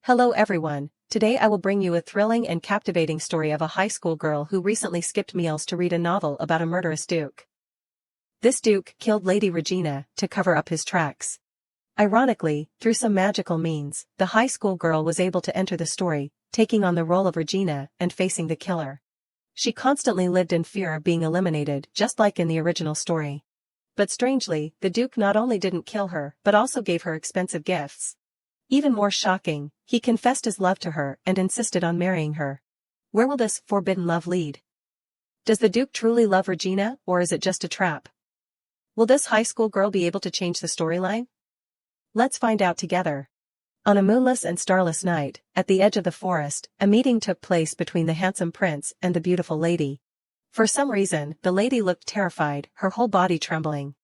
Hello everyone, today I will bring you a thrilling and captivating story of a high school girl who recently skipped meals to read a novel about a murderous duke. This duke killed Lady Regina to cover up his tracks. Ironically, through some magical means, the high school girl was able to enter the story, taking on the role of Regina and facing the killer. She constantly lived in fear of being eliminated, just like in the original story. But strangely, the duke not only didn't kill her but also gave her expensive gifts. Even more shocking, he confessed his love to her and insisted on marrying her. Where will this forbidden love lead? Does the duke truly love Regina, or is it just a trap? Will this high school girl be able to change the storyline? Let's find out together. On a moonless and starless night, at the edge of the forest, a meeting took place between the handsome prince and the beautiful lady. For some reason, the lady looked terrified, her whole body trembling.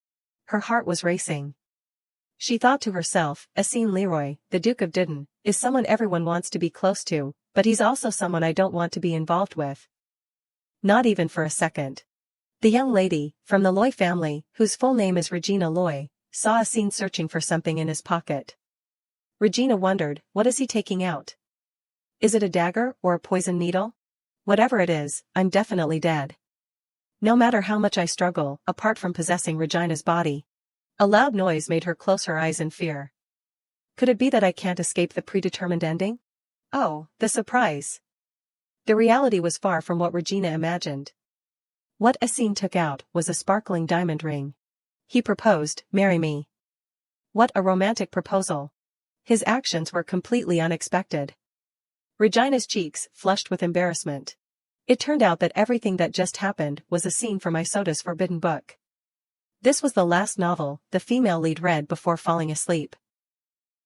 Her heart was racing. She thought to herself, Asin Leroy, the Duke of Didon, is someone everyone wants to be close to, but he's also someone I don't want to be involved with. Not even for a second. The young lady, from the Loy family, whose full name is Regina Loy, saw Asin searching for something in his pocket. Regina wondered, what is he taking out? Is it a dagger or a poison needle? Whatever it is, I'm definitely dead. No matter how much I struggle, apart from possessing Regina's body. A loud noise made her close her eyes in fear. Could it be that I can't escape the predetermined ending? Oh, the surprise. The reality was far from what Regina imagined. What Asin took out was a sparkling diamond ring. He proposed, "Marry me." What a romantic proposal. His actions were completely unexpected. Regina's cheeks flushed with embarrassment. It turned out that everything that just happened was a scene from Isota's forbidden book. This was the last novel the female lead read before falling asleep.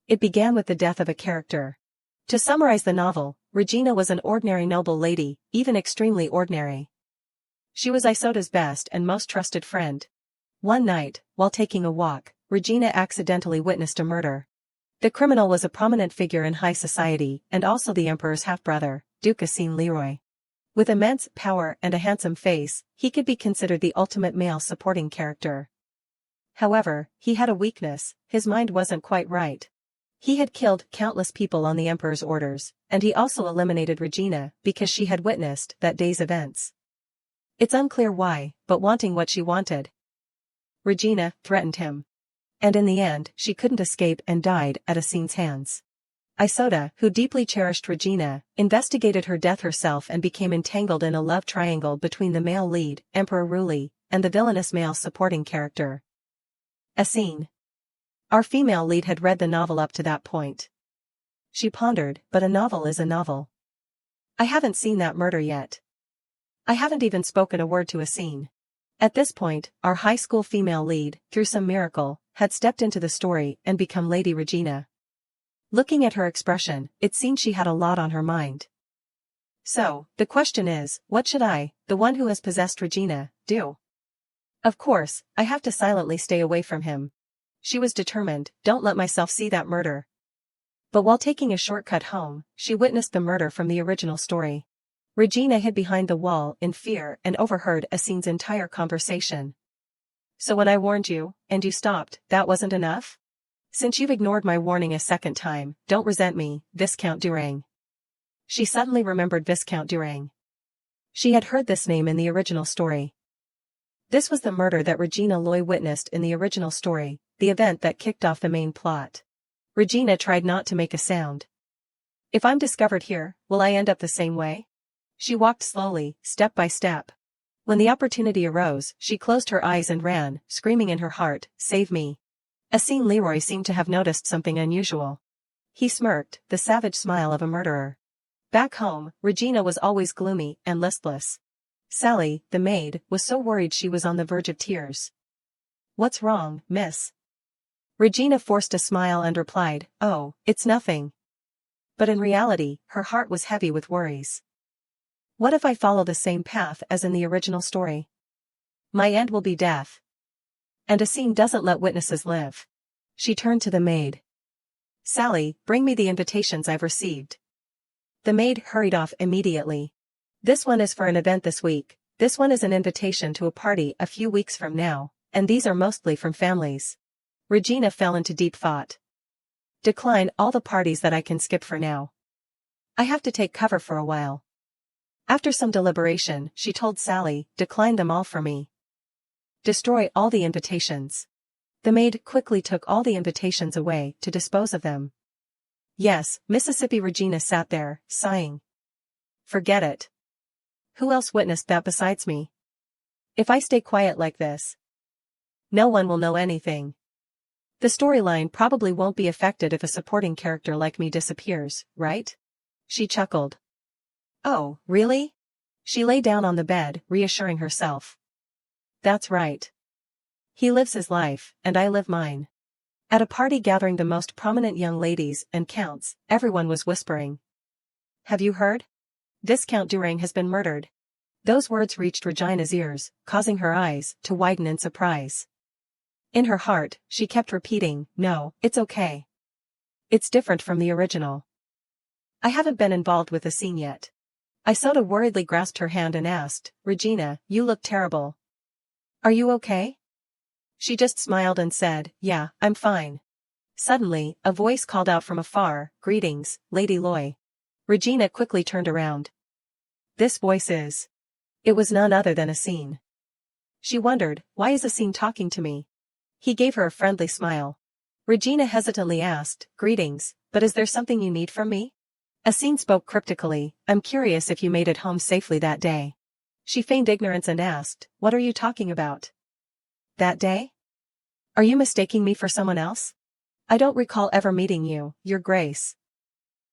It began with the death of a character. To summarize the novel, Regina was an ordinary noble lady, even extremely ordinary. She was Isota's best and most trusted friend. One night, while taking a walk, Regina accidentally witnessed a murder. The criminal was a prominent figure in high society and also the emperor's half-brother, Duke Asin Leroy. With immense power and a handsome face, he could be considered the ultimate male supporting character. However, he had a weakness, his mind wasn't quite right. He had killed countless people on the emperor's orders, and he also eliminated Regina because she had witnessed that day's events. It's unclear why, but wanting what she wanted, Regina threatened him. And in the end, she couldn't escape and died at Asin's hands. Isota, who deeply cherished Regina, investigated her death herself and became entangled in a love triangle between the male lead, Emperor Ruli, and the villainous male supporting character, Asin. Our female lead had read the novel up to that point. She pondered, but a novel is a novel. I haven't seen that murder yet. I haven't even spoken a word to Asin. At this point, our high school female lead, through some miracle, had stepped into the story and become Lady Regina. Looking at her expression, it seemed she had a lot on her mind. So, the question is, what should I, the one who has possessed Regina, do? Of course, I have to silently stay away from him. She was determined, don't let myself see that murder. But while taking a shortcut home, she witnessed the murder from the original story. Regina hid behind the wall in fear and overheard Asin's entire conversation. So when I warned you, and you stopped, that wasn't enough? Since you've ignored my warning a second time, don't resent me, Viscount Durang. She suddenly remembered Viscount Durang. She had heard this name in the original story. This was the murder that Regina Loy witnessed in the original story, the event that kicked off the main plot. Regina tried not to make a sound. If I'm discovered here, will I end up the same way? She walked slowly, step by step. When the opportunity arose, she closed her eyes and ran, screaming in her heart, "Save me." Asin Leroy seemed to have noticed something unusual. He smirked, the savage smile of a murderer. Back home, Regina was always gloomy and listless. Sally, the maid, was so worried she was on the verge of tears. "What's wrong, miss?" Regina forced a smile and replied, "Oh, it's nothing." But in reality, her heart was heavy with worries. What if I follow the same path as in the original story? My end will be death. And Asin doesn't let witnesses live. She turned to the maid. "Sally, bring me the invitations I've received." The maid hurried off immediately. "This one is for an event this week, this one is an invitation to a party a few weeks from now, and these are mostly from families." Regina fell into deep thought. Decline all the parties that I can skip for now. I have to take cover for a while. After some deliberation, she told Sally, decline them all for me. Destroy all the invitations. The maid quickly took all the invitations away to dispose of them. Yes, Mississippi Regina sat there, sighing. Forget it. Who else witnessed that besides me? If I stay quiet like this, no one will know anything. The storyline probably won't be affected if a supporting character like me disappears, right? She chuckled. Oh, really? She lay down on the bed, reassuring herself. That's right. He lives his life, and I live mine. At a party gathering the most prominent young ladies and counts, everyone was whispering. Have you heard? This Count Durang has been murdered. Those words reached Regina's ears, causing her eyes to widen in surprise. In her heart, she kept repeating, no, it's okay. It's different from the original. I haven't been involved with the scene yet. Isoda worriedly grasped her hand and asked, Regina, you look terrible. Are you okay? She just smiled and said, yeah, I'm fine. Suddenly, a voice called out from afar, greetings, Lady Loy. Regina quickly turned around. This voice is. It was none other than Asin. She wondered, why is Asin talking to me? He gave her a friendly smile. Regina hesitantly asked, greetings, but is there something you need from me? Asin spoke cryptically, I'm curious if you made it home safely that day. She feigned ignorance and asked, what are you talking about? That day? Are you mistaking me for someone else? I don't recall ever meeting you, Your Grace.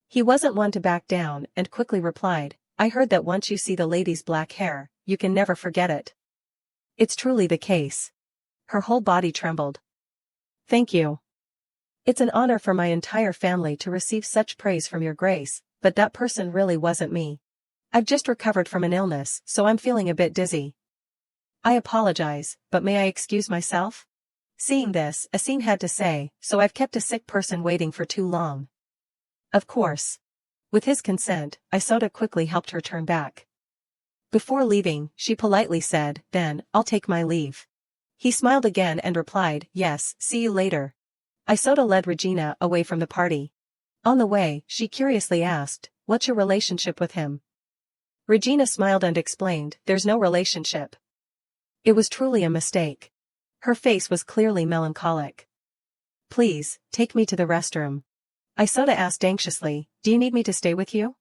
He wasn't one to back down and quickly replied, I heard that once you see the lady's black hair, you can never forget it. It's truly the case. Her whole body trembled. Thank you. It's an honor for my entire family to receive such praise from Your Grace, but that person really wasn't me. I've just recovered from an illness, so I'm feeling a bit dizzy. I apologize, but may I excuse myself? Seeing this, Asin had to say, so I've kept a sick person waiting for too long. Of course. With his consent, Isoda quickly helped her turn back. Before leaving, she politely said, then, I'll take my leave. He smiled again and replied, yes, see you later. Isoda led Regina away from the party. On the way, she curiously asked, what's your relationship with him? Regina smiled and explained, there's no relationship. It was truly a mistake. Her face was clearly melancholic. Please, take me to the restroom. Isoda asked anxiously, do you need me to stay with you?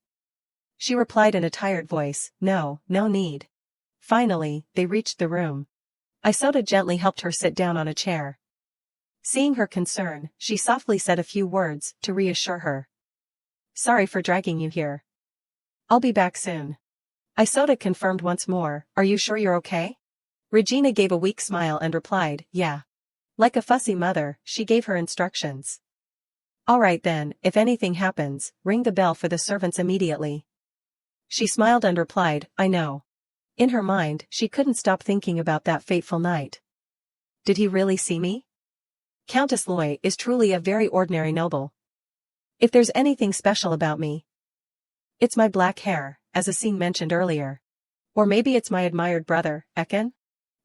She replied in a tired voice, no, no need. Finally, they reached the room. Isoda gently helped her sit down on a chair. Seeing her concern, she softly said a few words to reassure her. Sorry for dragging you here. I'll be back soon. Isoda confirmed once more, are you sure you're okay? Regina gave a weak smile and replied, yeah. Like a fussy mother, she gave her instructions. All right then, if anything happens, ring the bell for the servants immediately. She smiled and replied, I know. In her mind, she couldn't stop thinking about that fateful night. Did he really see me? Countess Loy is truly a very ordinary noble. If there's anything special about me, it's my black hair, as Asin mentioned earlier. Or maybe it's my admired brother, Eken?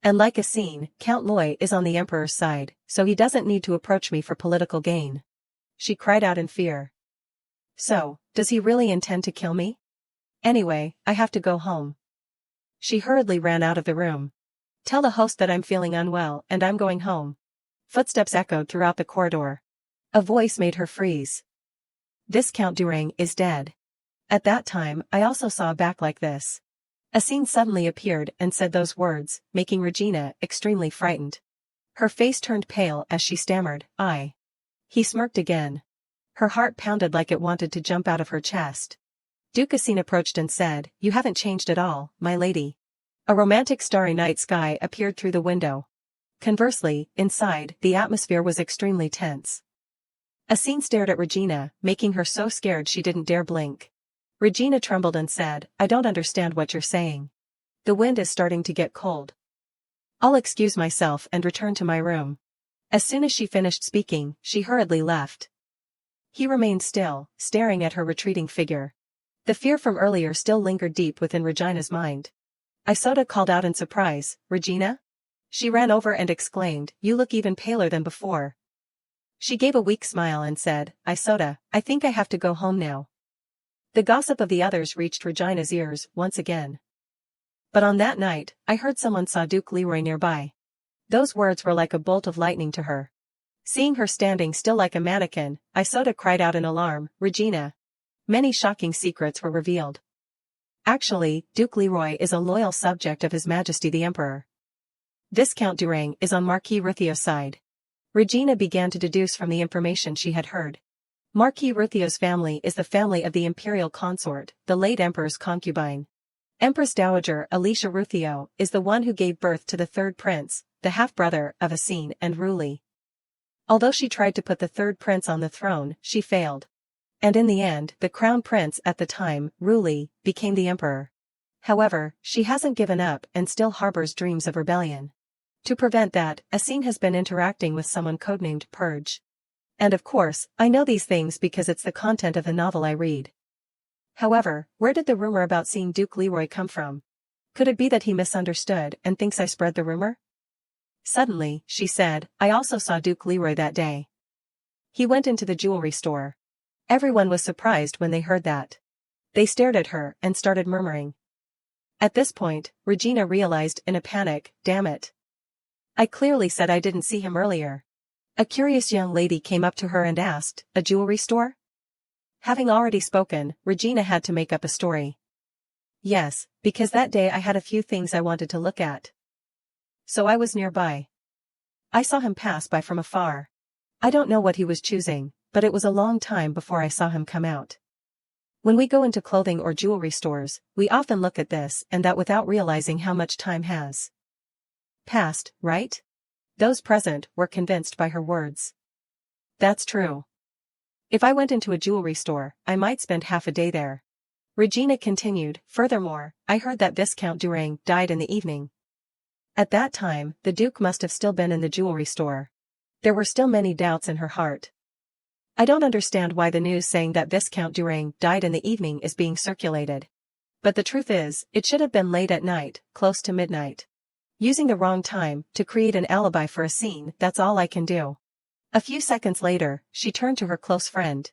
And like Asin, Count Loy is on the Emperor's side, so he doesn't need to approach me for political gain. She cried out in fear. So, does he really intend to kill me? Anyway, I have to go home. She hurriedly ran out of the room. Tell the host that I'm feeling unwell and I'm going home. Footsteps echoed throughout the corridor. A voice made her freeze. This Count Durang is dead. At that time, I also saw a back like this. Asin suddenly appeared and said those words, making Regina extremely frightened. Her face turned pale as she stammered, I. He smirked again. Her heart pounded like it wanted to jump out of her chest. Duke Asin approached and said, you haven't changed at all, my lady. A romantic starry night sky appeared through the window. Conversely, inside, the atmosphere was extremely tense. Asin stared at Regina, making her so scared she didn't dare blink. Regina trembled and said, I don't understand what you're saying. The wind is starting to get cold. I'll excuse myself and return to my room. As soon as she finished speaking, she hurriedly left. He remained still, staring at her retreating figure. The fear from earlier still lingered deep within Regina's mind. Isoda called out in surprise, Regina? She ran over and exclaimed, you look even paler than before. She gave a weak smile and said, Isoda, I think I have to go home now. The gossip of the others reached Regina's ears once again. But on that night, I heard someone saw Duke Leroy nearby. Those words were like a bolt of lightning to her. Seeing her standing still like a mannequin, Isoda cried out in alarm, Regina. Many shocking secrets were revealed. Actually, Duke Leroy is a loyal subject of His Majesty the Emperor. Viscount Durang is on Marquis Ruthio's side. Regina began to deduce from the information she had heard. Marquis Ruthio's family is the family of the imperial consort, the late emperor's concubine. Empress Dowager Alicia Ruthio is the one who gave birth to the third prince, the half-brother of Asin and Ruli. Although she tried to put the third prince on the throne, she failed. And in the end, the crown prince at the time, Ruli, became the emperor. However, she hasn't given up and still harbors dreams of rebellion. To prevent that, Asin has been interacting with someone codenamed Purge. And of course, I know these things because it's the content of the novel I read. However, where did the rumor about seeing Duke Leroy come from? Could it be that he misunderstood and thinks I spread the rumor? Suddenly, she said, I also saw Duke Leroy that day. He went into the jewelry store. Everyone was surprised when they heard that. They stared at her and started murmuring. At this point, Regina realized in a panic, damn it. I clearly said I didn't see him earlier. A curious young lady came up to her and asked, a jewelry store? Having already spoken, Regina had to make up a story. Yes, because that day I had a few things I wanted to look at. So I was nearby. I saw him pass by from afar. I don't know what he was choosing, but it was a long time before I saw him come out. When we go into clothing or jewelry stores, we often look at this and that without realizing how much time has passed, right? Those present were convinced by her words. That's true. If I went into a jewelry store, I might spend half a day there. Regina continued, furthermore, I heard that Viscount Durang died in the evening. At that time, the Duke must have still been in the jewelry store. There were still many doubts in her heart. I don't understand why the news saying that Viscount Durang died in the evening is being circulated. But the truth is, it should have been late at night, close to midnight. Using the wrong time to create an alibi for a scene, that's all I can do. A few seconds later, she turned to her close friend.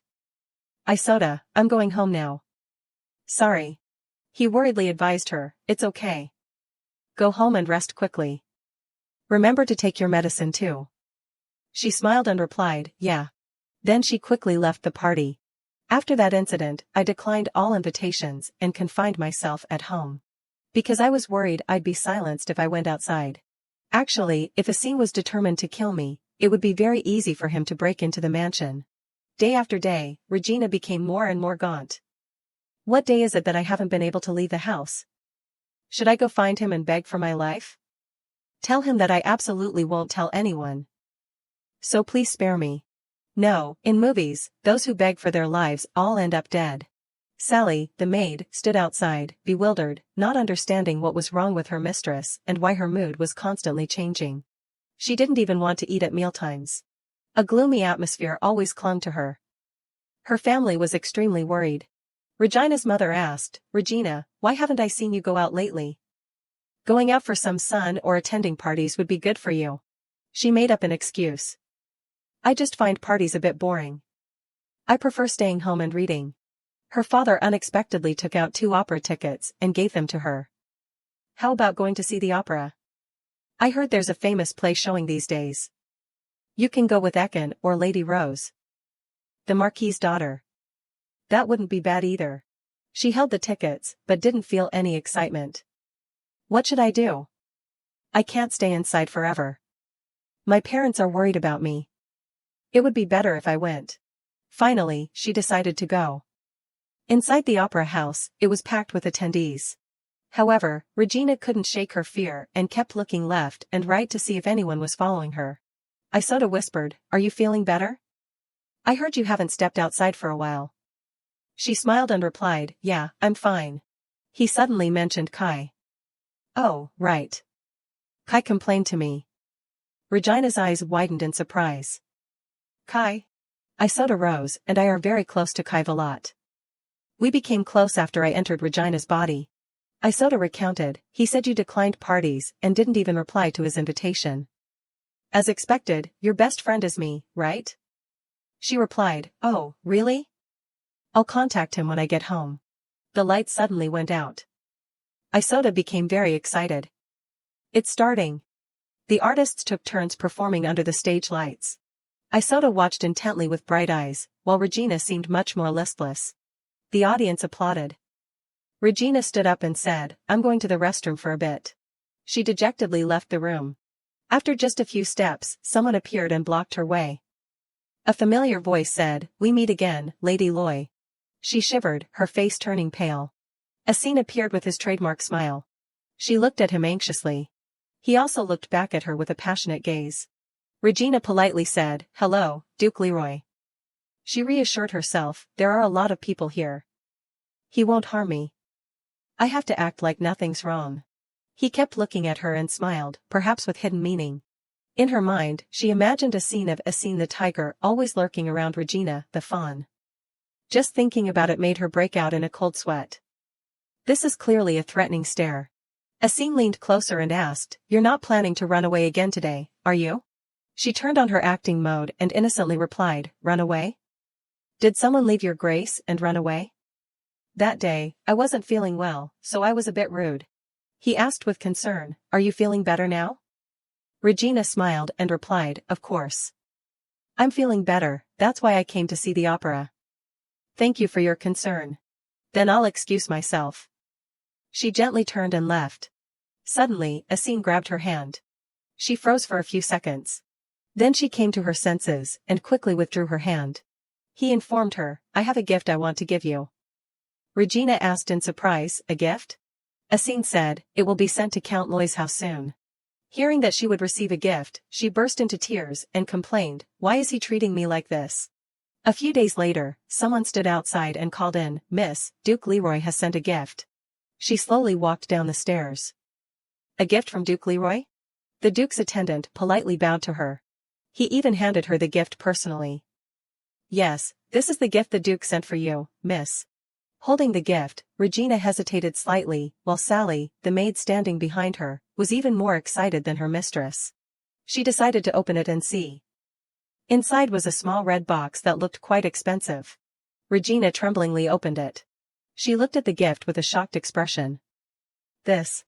Isoda, I'm going home now. Sorry. He worriedly advised her, it's okay. Go home and rest quickly. Remember to take your medicine too. She smiled and replied, yeah. Then she quickly left the party. After that incident, I declined all invitations and confined myself at home. Because I was worried I'd be silenced if I went outside. Actually, if Asin was determined to kill me, it would be very easy for him to break into the mansion. Day after day, Regina became more and more gaunt. What day is it that I haven't been able to leave the house? Should I go find him and beg for my life? Tell him that I absolutely won't tell anyone. So please spare me. No, in movies, those who beg for their lives all end up dead. Sally, the maid, stood outside, bewildered, not understanding what was wrong with her mistress and why her mood was constantly changing. She didn't even want to eat at mealtimes. A gloomy atmosphere always clung to her. Her family was extremely worried. Regina's mother asked, Regina, why haven't I seen you go out lately? Going out for some sun or attending parties would be good for you. She made up an excuse. I just find parties a bit boring. I prefer staying home and reading. Her father unexpectedly took out 2 opera tickets and gave them to her. How about going to see the opera? I heard there's a famous play showing these days. You can go with Ekin or Lady Rose. The Marquis's daughter. That wouldn't be bad either. She held the tickets, but didn't feel any excitement. What should I do? I can't stay inside forever. My parents are worried about me. It would be better if I went. Finally, she decided to go. Inside the opera house, it was packed with attendees. However, Regina couldn't shake her fear and kept looking left and right to see if anyone was following her. Isoda whispered, are you feeling better? I heard you haven't stepped outside for a while. She smiled and replied, yeah, I'm fine. He suddenly mentioned Kai. Oh, right. Kai complained to me. Regina's eyes widened in surprise. Kai? Isoda rose and I are very close to Kai Velat. We became close after I entered Regina's body. Isoda recounted, he said you declined parties and didn't even reply to his invitation. As expected, your best friend is me, right? She replied, "Oh, really? I'll contact him when I get home." The light suddenly went out. Isoda became very excited. "It's starting." The artists took turns performing under the stage lights. Isoda watched intently with bright eyes, while Regina seemed much more listless. The audience applauded. Regina stood up and said, "I'm going to the restroom for a bit." She dejectedly left the room. After just a few steps, someone appeared and blocked her way. A familiar voice said, "We meet again, Lady Loy." She shivered, her face turning pale. Asin appeared with his trademark smile. She looked at him anxiously. He also looked back at her with a passionate gaze. Regina politely said, "Hello, Duke Leroy." She reassured herself, "There are a lot of people here. He won't harm me. I have to act like nothing's wrong." He kept looking at her and smiled, perhaps with hidden meaning. In her mind, she imagined a scene of Asin the tiger always lurking around Regina, the fawn. Just thinking about it made her break out in a cold sweat. This is clearly a threatening stare. Asin leaned closer and asked, "You're not planning to run away again today, are you?" She turned on her acting mode and innocently replied, "Run away? Did someone leave your grace and run away?" That day, I wasn't feeling well, so I was a bit rude. He asked with concern, "Are you feeling better now?" Regina smiled and replied, "Of course. I'm feeling better, that's why I came to see the opera." "Thank you for your concern. Then I'll excuse myself." She gently turned and left. Suddenly, Asin grabbed her hand. She froze for a few seconds. Then she came to her senses and quickly withdrew her hand. He informed her, "I have a gift I want to give you." Regina asked in surprise, "A gift?" Asin said, "It will be sent to Count Loy's house soon." Hearing that she would receive a gift, she burst into tears and complained, "Why is he treating me like this?" A few days later, someone stood outside and called in, "Miss, Duke Leroy has sent a gift." She slowly walked down the stairs. "A gift from Duke Leroy?" The Duke's attendant politely bowed to her. He even handed her the gift personally. "Yes, this is the gift the Duke sent for you, miss." Holding the gift, Regina hesitated slightly, while Sally, the maid standing behind her, was even more excited than her mistress. She decided to open it and see. Inside was a small red box that looked quite expensive. Regina tremblingly opened it. She looked at the gift with a shocked expression. "This?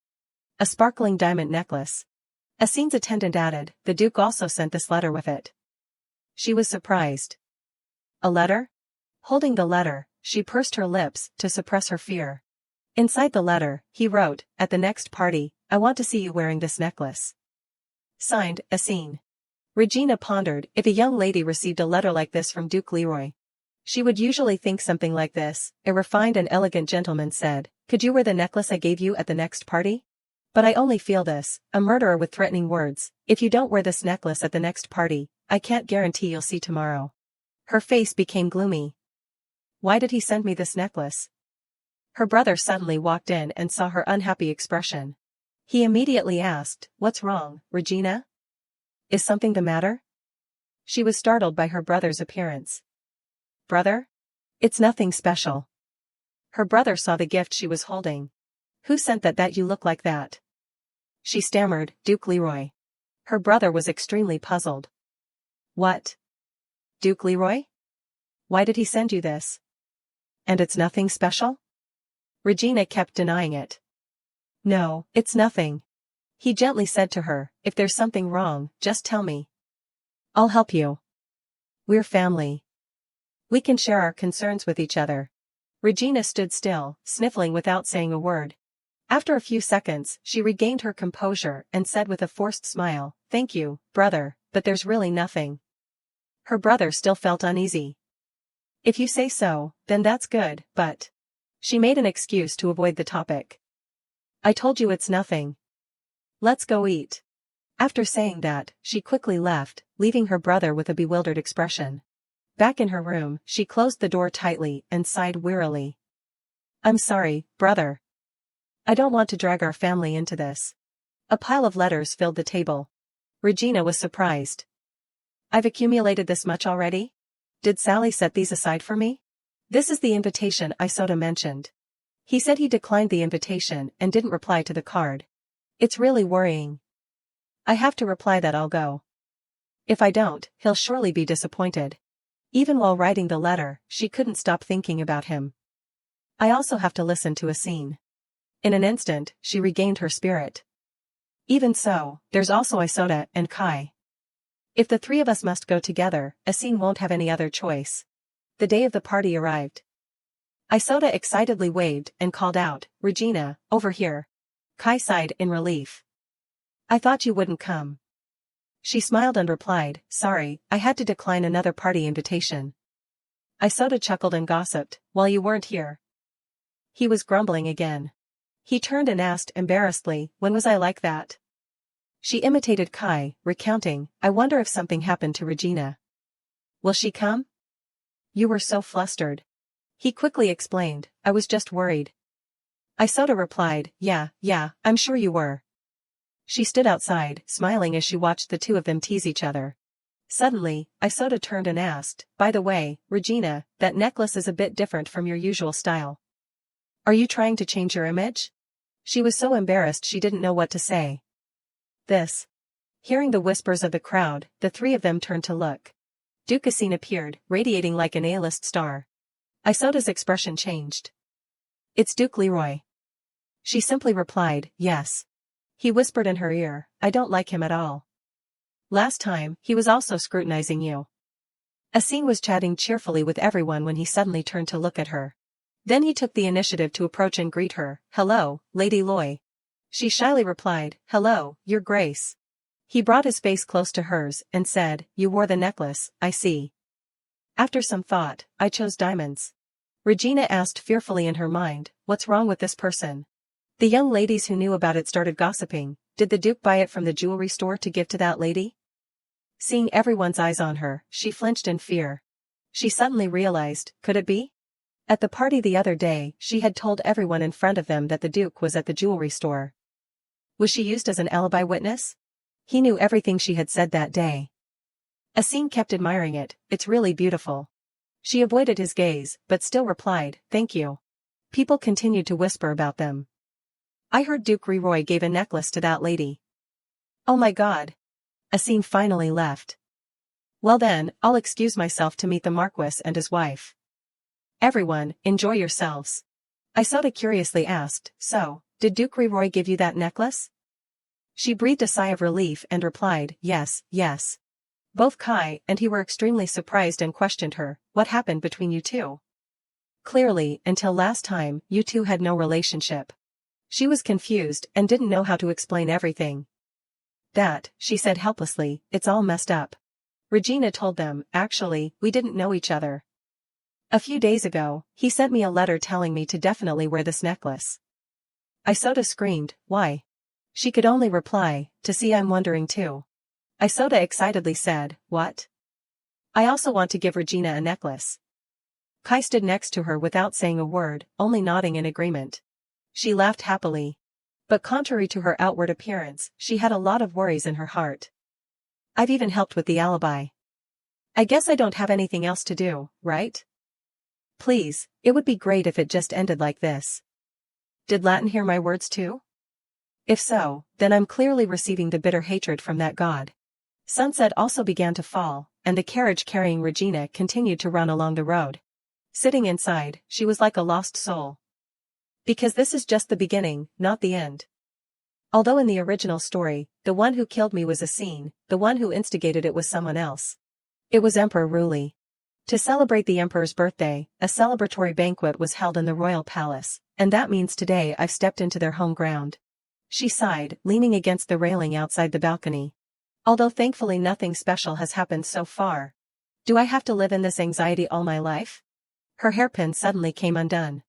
A sparkling diamond necklace." Asin's attendant added, "The Duke also sent this letter with it." She was surprised. A letter? Holding the letter, she pursed her lips to suppress her fear. Inside the letter, he wrote, "At the next party, I want to see you wearing this necklace. Signed, Asin." Regina pondered, if a young lady received a letter like this from Duke Leroy. She would usually think something like this: a refined and elegant gentleman said, "Could you wear the necklace I gave you at the next party? But I only feel this, a murderer with threatening words, if you don't wear this necklace at the next party, I can't guarantee you'll see tomorrow." Her face became gloomy. Why did he send me this necklace? Her brother suddenly walked in and saw her unhappy expression. He immediately asked, "What's wrong, Regina? Is something the matter?" She was startled by her brother's appearance. "Brother? It's nothing special." Her brother saw the gift she was holding. "Who sent that you look like that?" She stammered, "Duke Leroy." Her brother was extremely puzzled. "What? Duke Leroy? Why did he send you this? And it's nothing special?" Regina kept denying it. "No, it's nothing." He gently said to her, "If there's something wrong, just tell me. I'll help you. We're family. We can share our concerns with each other." Regina stood still, sniffling without saying a word. After a few seconds, she regained her composure and said with a forced smile, "Thank you, brother, but there's really nothing." Her brother still felt uneasy. "If you say so, then that's good, but..." She made an excuse to avoid the topic. "I told you it's nothing. Let's go eat." After saying that, she quickly left, leaving her brother with a bewildered expression. Back in her room, she closed the door tightly and sighed wearily. "I'm sorry, brother. I don't want to drag our family into this." A pile of letters filled the table. Regina was surprised. "I've accumulated this much already? Did Sally set these aside for me?" "This is the invitation Isoda mentioned. He said he declined the invitation and didn't reply to the card. It's really worrying. I have to reply that I'll go. If I don't, he'll surely be disappointed. Even while writing the letter, she couldn't stop thinking about him. I also have to listen to a scene. In an instant, she regained her spirit. Even so, there's also Isoda and Kai. If the three of us must go together, Asin won't have any other choice. The day of the party arrived. Isoda excitedly waved and called out, "Regina, over here." Kai sighed in relief. "I thought you wouldn't come." She smiled and replied, "Sorry, I had to decline another party invitation." Isoda chuckled and gossiped, "While you weren't here." He was grumbling again. He turned and asked embarrassedly, "When was I like that?" She imitated Kai, recounting, "I wonder if something happened to Regina. Will she come?" "You were so flustered." He quickly explained, "I was just worried." Isoda replied, Yeah, I'm sure you were." She stood outside, smiling as she watched the two of them tease each other. Suddenly, Isoda turned and asked, "By the way, Regina, that necklace is a bit different from your usual style. Are you trying to change your image?" She was so embarrassed she didn't know what to say. This. Hearing the whispers of the crowd, the three of them turned to look. Duke Asin appeared, radiating like an A-list star. Isoda's expression changed. "It's Duke Leroy." She simply replied, "Yes." He whispered in her ear, "I don't like him at all. Last time, he was also scrutinizing you." Asin was chatting cheerfully with everyone when he suddenly turned to look at her. Then he took the initiative to approach and greet her. "Hello, Lady Loy." She shyly replied, "Hello, Your Grace." He brought his face close to hers and said, "You wore the necklace, I see." After some thought, "I chose diamonds." Regina asked fearfully in her mind, "What's wrong with this person?" The young ladies who knew about it started gossiping. Did the Duke buy it from the jewelry store to give to that lady? Seeing everyone's eyes on her, she flinched in fear. She suddenly realized, could it be? At the party the other day, she had told everyone in front of them that the Duke was at the jewelry store. Was she used as an alibi witness? He knew everything she had said that day. Asin kept admiring it, "It's really beautiful." She avoided his gaze, but still replied, "Thank you." People continued to whisper about them. "I heard Duke Leroy gave a necklace to that lady." "Oh my God." Asin finally left. "Well then, I'll excuse myself to meet the Marquis and his wife." "Everyone, enjoy yourselves." Isoda curiously asked, "So, did Duke Leroy give you that necklace?" She breathed a sigh of relief and replied, "Yes." Both Kai and he were extremely surprised and questioned her, "What happened between you two? Clearly, until last time, you two had no relationship." She was confused and didn't know how to explain everything. "That," she said helplessly, "it's all messed up." Regina told them, "Actually, we didn't know each other. A few days ago, he sent me a letter telling me to definitely wear this necklace." Isoda screamed, "Why?" She could only reply, "To see I'm wondering too." Isoda excitedly said, "What? I also want to give Regina a necklace." Kai stood next to her without saying a word, only nodding in agreement. She laughed happily. But contrary to her outward appearance, she had a lot of worries in her heart. "I've even helped with the alibi. I guess I don't have anything else to do, right? Please, it would be great if it just ended like this." Did Latin hear my words too? If so, then I'm clearly receiving the bitter hatred from that god. Sunset also began to fall, and the carriage carrying Regina continued to run along the road. Sitting inside, she was like a lost soul. Because this is just the beginning, not the end. Although in the original story, the one who killed me was Asin, the one who instigated it was someone else. It was Emperor Ruli. To celebrate the emperor's birthday, a celebratory banquet was held in the royal palace, and that means today I've stepped into their home ground. She sighed, leaning against the railing outside the balcony. Although thankfully nothing special has happened so far. Do I have to live in this anxiety all my life? Her hairpin suddenly came undone.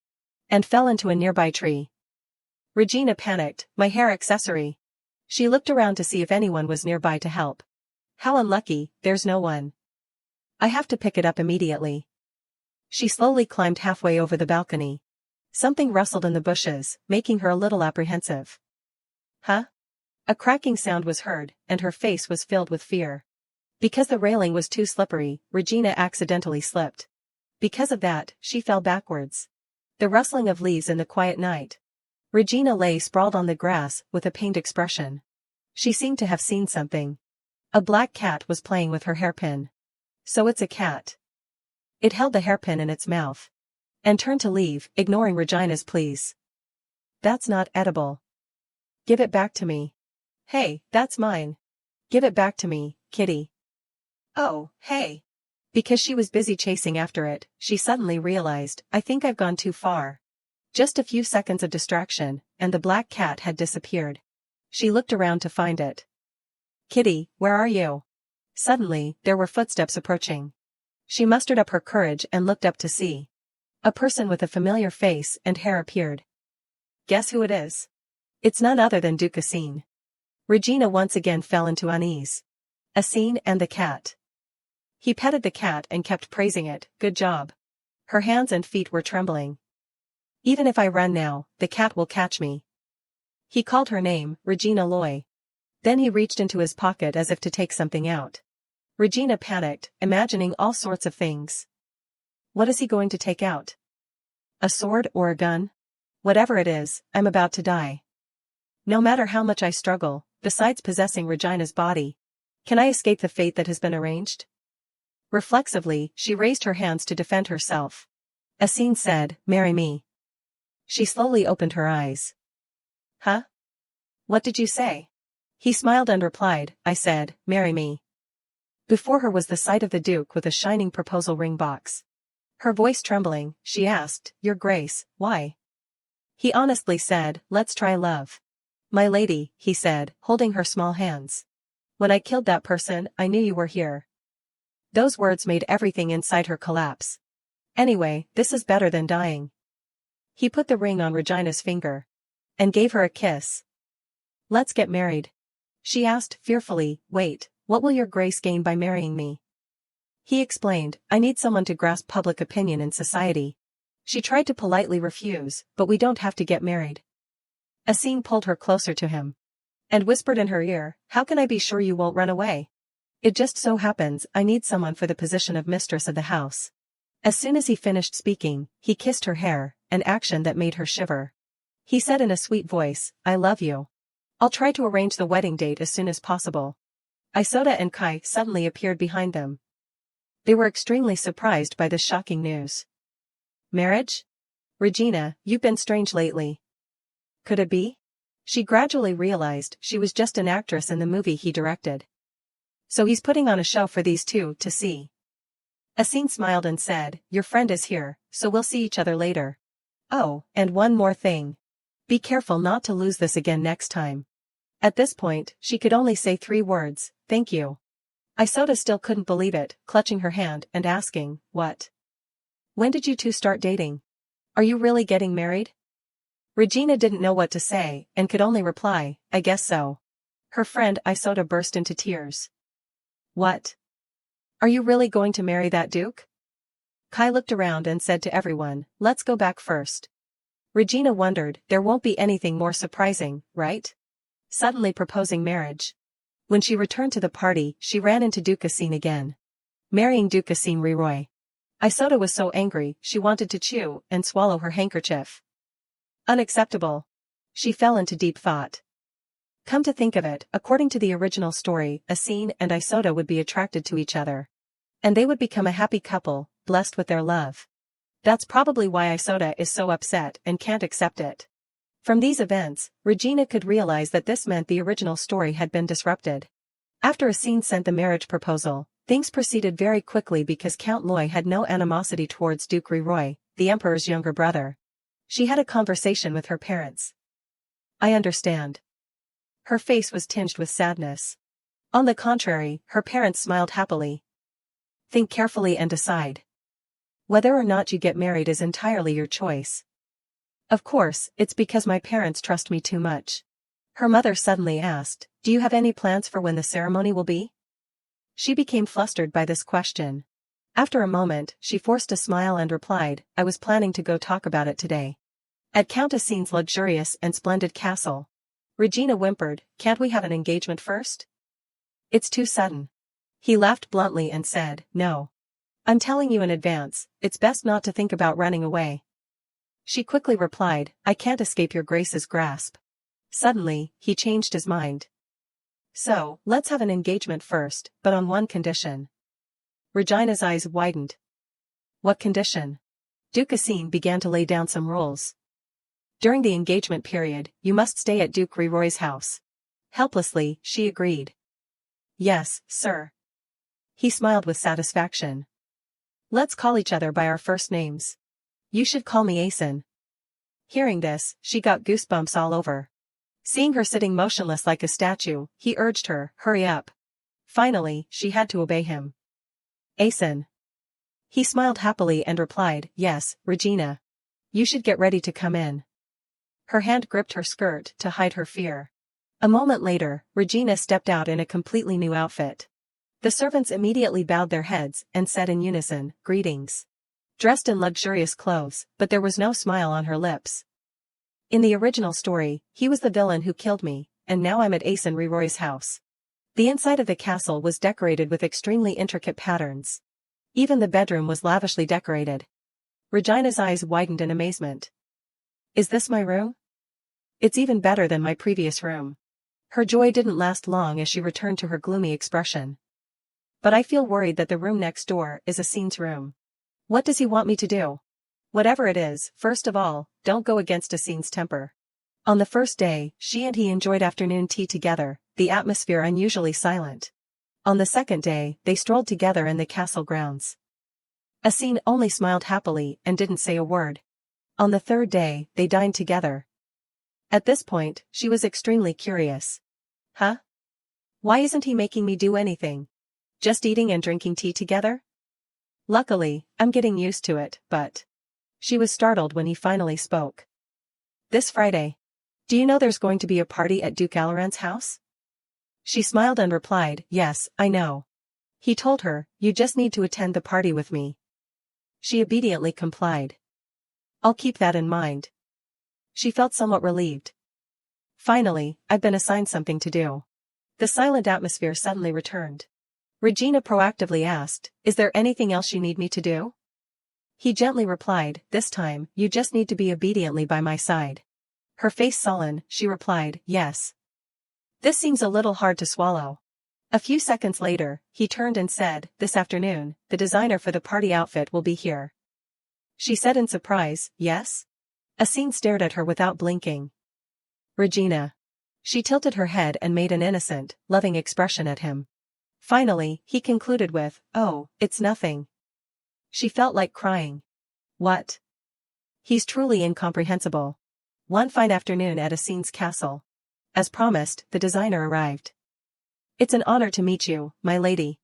And fell into a nearby tree. Regina panicked, "My hair accessory." She looked around to see if anyone was nearby to help. How unlucky, there's no one. I have to pick it up immediately. She slowly climbed halfway over the balcony. Something rustled in the bushes, making her a little apprehensive. Huh? A cracking sound was heard, and her face was filled with fear. Because the railing was too slippery, Regina accidentally slipped. Because of that, she fell backwards. The rustling of leaves in the quiet night. Regina lay sprawled on the grass, with a pained expression. She seemed to have seen something. A black cat was playing with her hairpin. So it's a cat. It held the hairpin in its mouth and turned to leave, ignoring Regina's pleas. That's not edible. Give it back to me. Hey, that's mine. Give it back to me, kitty. Oh, hey. Because she was busy chasing after it, she suddenly realized, I think I've gone too far. Just a few seconds of distraction, and the black cat had disappeared. She looked around to find it. Kitty, where are you? Suddenly, there were footsteps approaching. She mustered up her courage and looked up to see. A person with a familiar face and hair appeared. Guess who it is? It's none other than Duke Asin. Regina once again fell into unease. Asin and the cat. He petted the cat and kept praising it, good job. Her hands and feet were trembling. Even if I run now, the cat will catch me. He called her name, Regina Loy. Then he reached into his pocket as if to take something out. Regina panicked, imagining all sorts of things. What is he going to take out? A sword or a gun? Whatever it is, I'm about to die. No matter how much I struggle, besides possessing Regina's body, can I escape the fate that has been arranged? Reflexively, she raised her hands to defend herself. Asin said, marry me. She slowly opened her eyes. Huh? What did you say? He smiled and replied, I said, marry me. Before her was the sight of the Duke with a shining proposal ring box. Her voice trembling, she asked, Your Grace, why? He honestly said, let's try love. My lady, he said, holding her small hands. When I killed that person, I knew you were here. Those words made everything inside her collapse. Anyway, this is better than dying. He put the ring on Regina's finger and gave her a kiss. Let's get married. She asked fearfully, wait, what will your grace gain by marrying me? He explained, I need someone to grasp public opinion in society. She tried to politely refuse, but we don't have to get married. Asin pulled her closer to him and whispered in her ear, how can I be sure you won't run away? It just so happens I need someone for the position of mistress of the house. As soon as he finished speaking, he kissed her hair, an action that made her shiver. He said in a sweet voice, I love you. I'll try to arrange the wedding date as soon as possible. Isoda and Kai suddenly appeared behind them. They were extremely surprised by this shocking news. Marriage? Regina, you've been strange lately. Could it be? She gradually realized she was just an actress in the movie he directed. So he's putting on a show for these two to see. Asin smiled and said, your friend is here, so we'll see each other later. Oh, and one more thing. Be careful not to lose this again next time. At this point, she could only say 3 words, thank you. Isoda still couldn't believe it, clutching her hand and asking, what? When did you two start dating? Are you really getting married? Regina didn't know what to say, and could only reply, I guess so. Her friend Isoda burst into tears. What? Are you really going to marry that Duke? Kai looked around and said to everyone, let's go back first. Regina wondered, there won't be anything more surprising, right? Suddenly proposing marriage. When she returned to the party, she ran into Duke Asin again. Marrying Duke Asin Riroy. Isoda was so angry, she wanted to chew and swallow her handkerchief. Unacceptable. She fell into deep thought. Come to think of it, according to the original story, Asin and Isoda would be attracted to each other. And they would become a happy couple, blessed with their love. That's probably why Isoda is so upset and can't accept it. From these events, Regina could realize that this meant the original story had been disrupted. After Asin sent the marriage proposal, things proceeded very quickly because Count Loy had no animosity towards Duke Riroy, the emperor's younger brother. She had a conversation with her parents. I understand. Her face was tinged with sadness. On the contrary, her parents smiled happily. Think carefully and decide. Whether or not you get married is entirely your choice. Of course, it's because my parents trust me too much. Her mother suddenly asked, do you have any plans for when the ceremony will be? She became flustered by this question. After a moment, she forced a smile and replied, I was planning to go talk about it today. At Count Asin's luxurious and splendid castle. Regina whimpered, can't we have an engagement first? It's too sudden. He laughed bluntly and said, no. I'm telling you in advance, it's best not to think about running away. She quickly replied, I can't escape your grace's grasp. Suddenly, he changed his mind. So, let's have an engagement first, but on one condition. Regina's eyes widened. What condition? Duke Asin began to lay down some rules. During the engagement period, you must stay at Duke Riroy's house. Helplessly, she agreed. Yes, sir. He smiled with satisfaction. Let's call each other by our first names. You should call me Asin. Hearing this, she got goosebumps all over. Seeing her sitting motionless like a statue, he urged her, hurry up. Finally, she had to obey him. Asin. He smiled happily and replied, yes, Regina. You should get ready to come in. Her hand gripped her skirt to hide her fear. A moment later, Regina stepped out in a completely new outfit. The servants immediately bowed their heads and said in unison, greetings. Dressed in luxurious clothes, but there was no smile on her lips. In the original story, he was the villain who killed me, and now I'm at Asin Riroy's house. The inside of the castle was decorated with extremely intricate patterns. Even the bedroom was lavishly decorated. Regina's eyes widened in amazement. Is this my room? It's even better than my previous room. Her joy didn't last long as she returned to her gloomy expression. But I feel worried that the room next door is Asin's room. What does he want me to do? Whatever it is, first of all, don't go against Asin's temper. On the first day, she and he enjoyed afternoon tea together, the atmosphere unusually silent. On the second day, they strolled together in the castle grounds. Asin only smiled happily and didn't say a word. On the third day, they dined together. At this point, she was extremely curious. Huh? Why isn't he making me do anything? Just eating and drinking tea together? Luckily, I'm getting used to it, but... She was startled when he finally spoke. This Friday. Do you know there's going to be a party at Duke Alaran's house? She smiled and replied, yes, I know. He told her, you just need to attend the party with me. She obediently complied. I'll keep that in mind. She felt somewhat relieved. Finally, I've been assigned something to do. The silent atmosphere suddenly returned. Regina proactively asked, is there anything else you need me to do? He gently replied, this time, you just need to be obediently by my side. Her face sullen, she replied, yes. This seems a little hard to swallow. A few seconds later, he turned and said, this afternoon, the designer for the party outfit will be here. She said in surprise, yes? Asin stared at her without blinking. Regina. She tilted her head and made an innocent, loving expression at him. Finally, he concluded with, oh, it's nothing. She felt like crying. What? He's truly incomprehensible. One fine afternoon at Asin's castle. As promised, the designer arrived. It's an honor to meet you, my lady.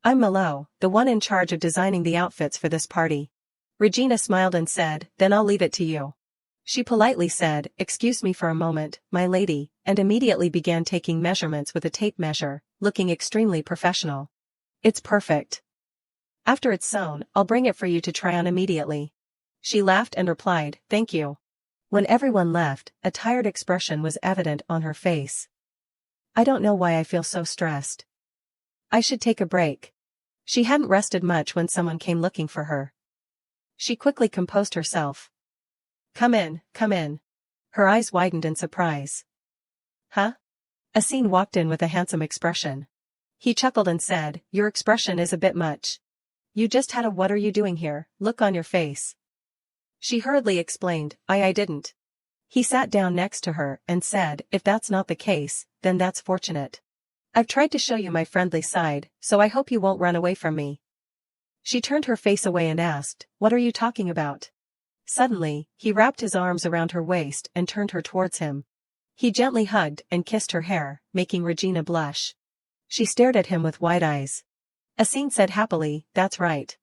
I'm Malo, the one in charge of designing the outfits for this party. Regina smiled and said, then I'll leave it to you. She politely said, excuse me for a moment, my lady, and immediately began taking measurements with a tape measure, looking extremely professional. It's perfect. After it's sewn, I'll bring it for you to try on immediately. She laughed and replied, thank you. When everyone left, a tired expression was evident on her face. I don't know why I feel so stressed. I should take a break. She hadn't rested much when someone came looking for her. She quickly composed herself. Come in, come in. Her eyes widened in surprise. Huh? Asin walked in with a handsome expression. He chuckled and said, your expression is a bit much. You just had a what are you doing here look on your face. She hurriedly explained, I didn't. He sat down next to her and said, if that's not the case, then that's fortunate. I've tried to show you my friendly side, so I hope you won't run away from me. She turned her face away and asked, what are you talking about? Suddenly, he wrapped his arms around her waist and turned her towards him. He gently hugged and kissed her hair, making Regina blush. She stared at him with wide eyes. Asin said happily, that's right.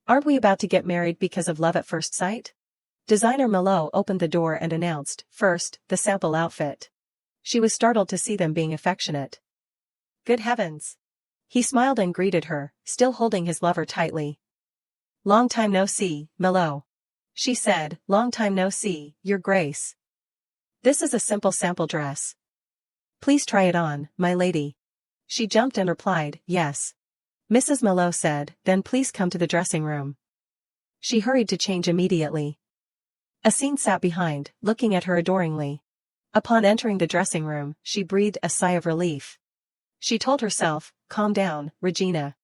Aren't we about to get married because of love at first sight? Designer Malo opened the door and announced, first, the sample outfit. She was startled to see them being affectionate. Good heavens. He smiled and greeted her, still holding his lover tightly. Long time no see, Malo. She said, long time no see, Your Grace. This is a simple sample dress. Please try it on, my lady. She jumped and replied, yes. Mrs. Malo said, then please come to the dressing room. She hurried to change immediately. Asin sat behind, looking at her adoringly. Upon entering the dressing room, she breathed a sigh of relief. She told herself, calm down, Regina.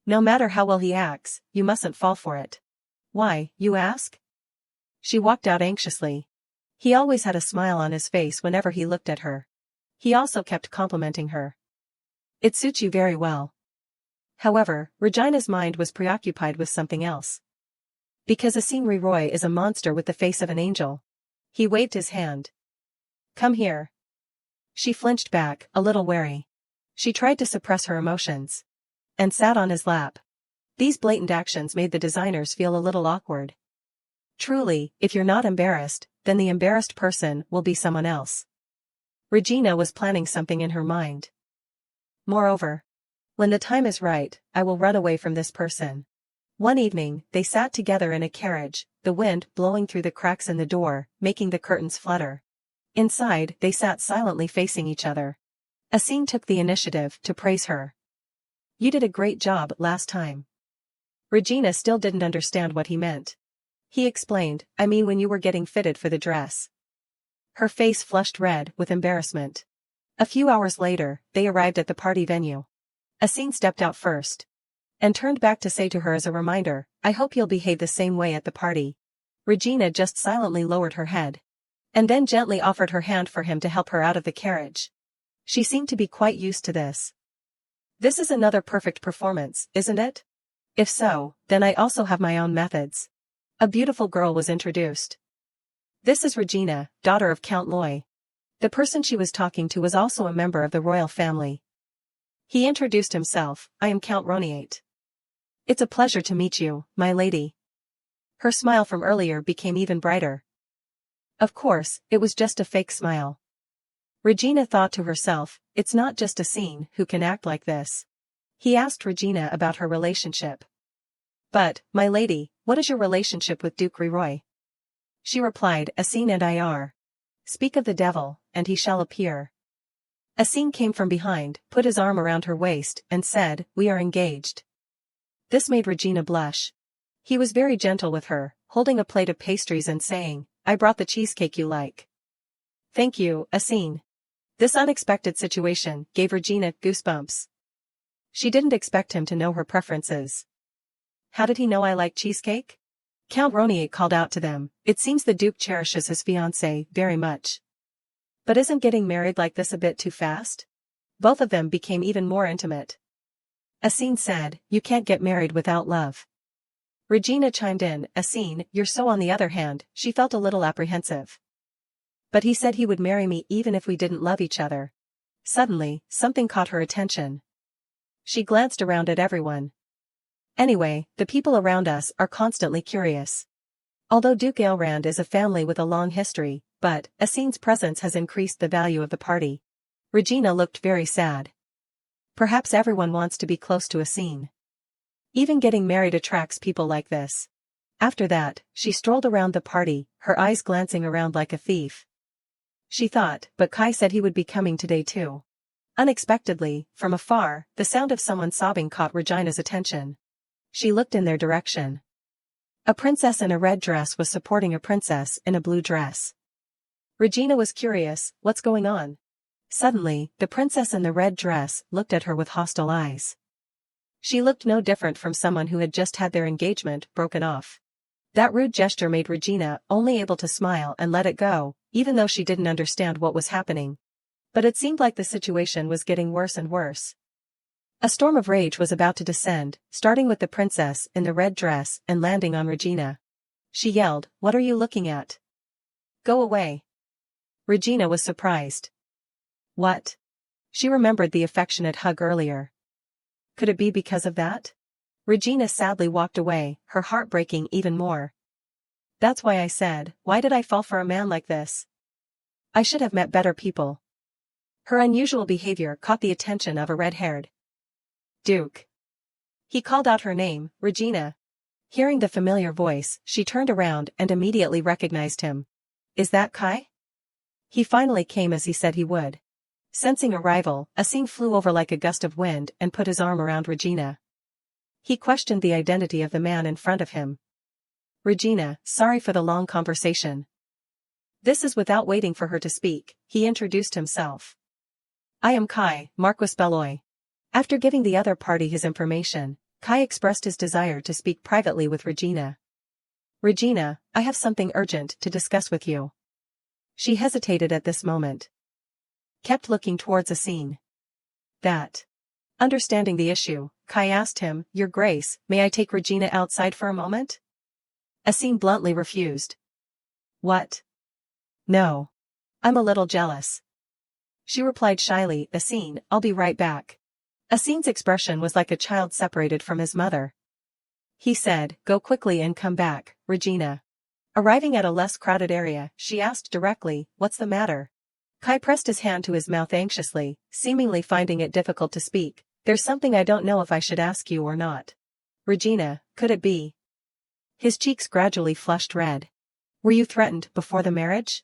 No matter how well he acts, you mustn't fall for it. Why, you ask? She walked out anxiously. He always had a smile on his face whenever he looked at her. He also kept complimenting her. It suits you very well. However, Regina's mind was preoccupied with something else. Because Asim Roy is a monster with the face of an angel. He waved his hand. Come here. She flinched back, a little wary. She tried to suppress her emotions. And sat on his lap. These blatant actions made the designers feel a little awkward. Truly, if you're not embarrassed, then the embarrassed person will be someone else. Regina was planning something in her mind. Moreover, when the time is right, I will run away from this person. One evening, they sat together in a carriage, the wind blowing through the cracks in the door, making the curtains flutter. Inside, they sat silently facing each other. Asim took the initiative to praise her. You did a great job last time. Regina still didn't understand what he meant. He explained, I mean when you were getting fitted for the dress. Her face flushed red with embarrassment. A few hours later, they arrived at the party venue. Asim stepped out first. And turned back to say to her as a reminder, I hope you'll behave the same way at the party. Regina just silently lowered her head. And then gently offered her hand for him to help her out of the carriage. She seemed to be quite used to this. This is another perfect performance, isn't it? If so, then I also have my own methods. A beautiful girl was introduced. This is Regina, daughter of Count Loy. The person she was talking to was also a member of the royal family. He introduced himself, I am Count Roniate. It's a pleasure to meet you, my lady. Her smile from earlier became even brighter. Of course, it was just a fake smile. Regina thought to herself, it's not just Asim who can act like this. He asked Regina about her relationship. But, my lady, what is your relationship with Duke Roy? She replied, Asim and I are. Speak of the devil, and he shall appear. Asim came from behind, put his arm around her waist, and said, we are engaged. This made Regina blush. He was very gentle with her, holding a plate of pastries and saying, I brought the cheesecake you like. Thank you, Asim. This unexpected situation gave Regina goosebumps. She didn't expect him to know her preferences. How did he know I like cheesecake? Count Roniate called out to them, it seems the Duke cherishes his fiancée very much. But isn't getting married like this a bit too fast? Both of them became even more intimate. Asim said, you can't get married without love. Regina chimed in, Asim, you're so on the other hand, she felt a little apprehensive. But he said he would marry me even if we didn't love each other. Suddenly, something caught her attention. She glanced around at everyone. Anyway, the people around us are constantly curious. Although Duke Aelrand is a family with a long history, but Asim's presence has increased the value of the party. Regina looked very sad. Perhaps everyone wants to be close to Asim. Even getting married attracts people like this. After that, she strolled around the party, her eyes glancing around like a thief. She thought, but Kai said he would be coming today too. Unexpectedly, from afar, the sound of someone sobbing caught Regina's attention. She looked in their direction. A princess in a red dress was supporting a princess in a blue dress. Regina was curious, what's going on? Suddenly, the princess in the red dress looked at her with hostile eyes. She looked no different from someone who had just had their engagement broken off. That rude gesture made Regina only able to smile and let it go, even though she didn't understand what was happening. But it seemed like the situation was getting worse and worse. A storm of rage was about to descend, starting with the princess in the red dress and landing on Regina. She yelled, what are you looking at? Go away. Regina was surprised. What? She remembered the affectionate hug earlier. Could it be because of that? Regina sadly walked away, her heart breaking even more. That's why I said, why did I fall for a man like this? I should have met better people. Her unusual behavior caught the attention of a red-haired Duke. He called out her name, Regina. Hearing the familiar voice, she turned around and immediately recognized him. Is that Kai? He finally came as he said he would. Sensing arrival, Asim flew over like a gust of wind and put his arm around Regina. He questioned the identity of the man in front of him. Regina, sorry for the long conversation. This is without waiting for her to speak, he introduced himself. I am Kai, Marquis Beloy. After giving the other party his information, Kai expressed his desire to speak privately with Regina. Regina, I have something urgent to discuss with you. She hesitated at this moment. Kept looking towards Asin. That. Understanding the issue, Kai asked him, Your Grace, may I take Regina outside for a moment? Asin bluntly refused. What? No. I'm a little jealous. She replied shyly, Asin, I'll be right back. Asin's expression was like a child separated from his mother. He said, Go quickly and come back, Regina. Arriving at a less crowded area, she asked directly, What's the matter? Kai pressed his hand to his mouth anxiously, seemingly finding it difficult to speak. There's something I don't know if I should ask you or not. Regina, could it be? His cheeks gradually flushed red. Were you threatened before the marriage?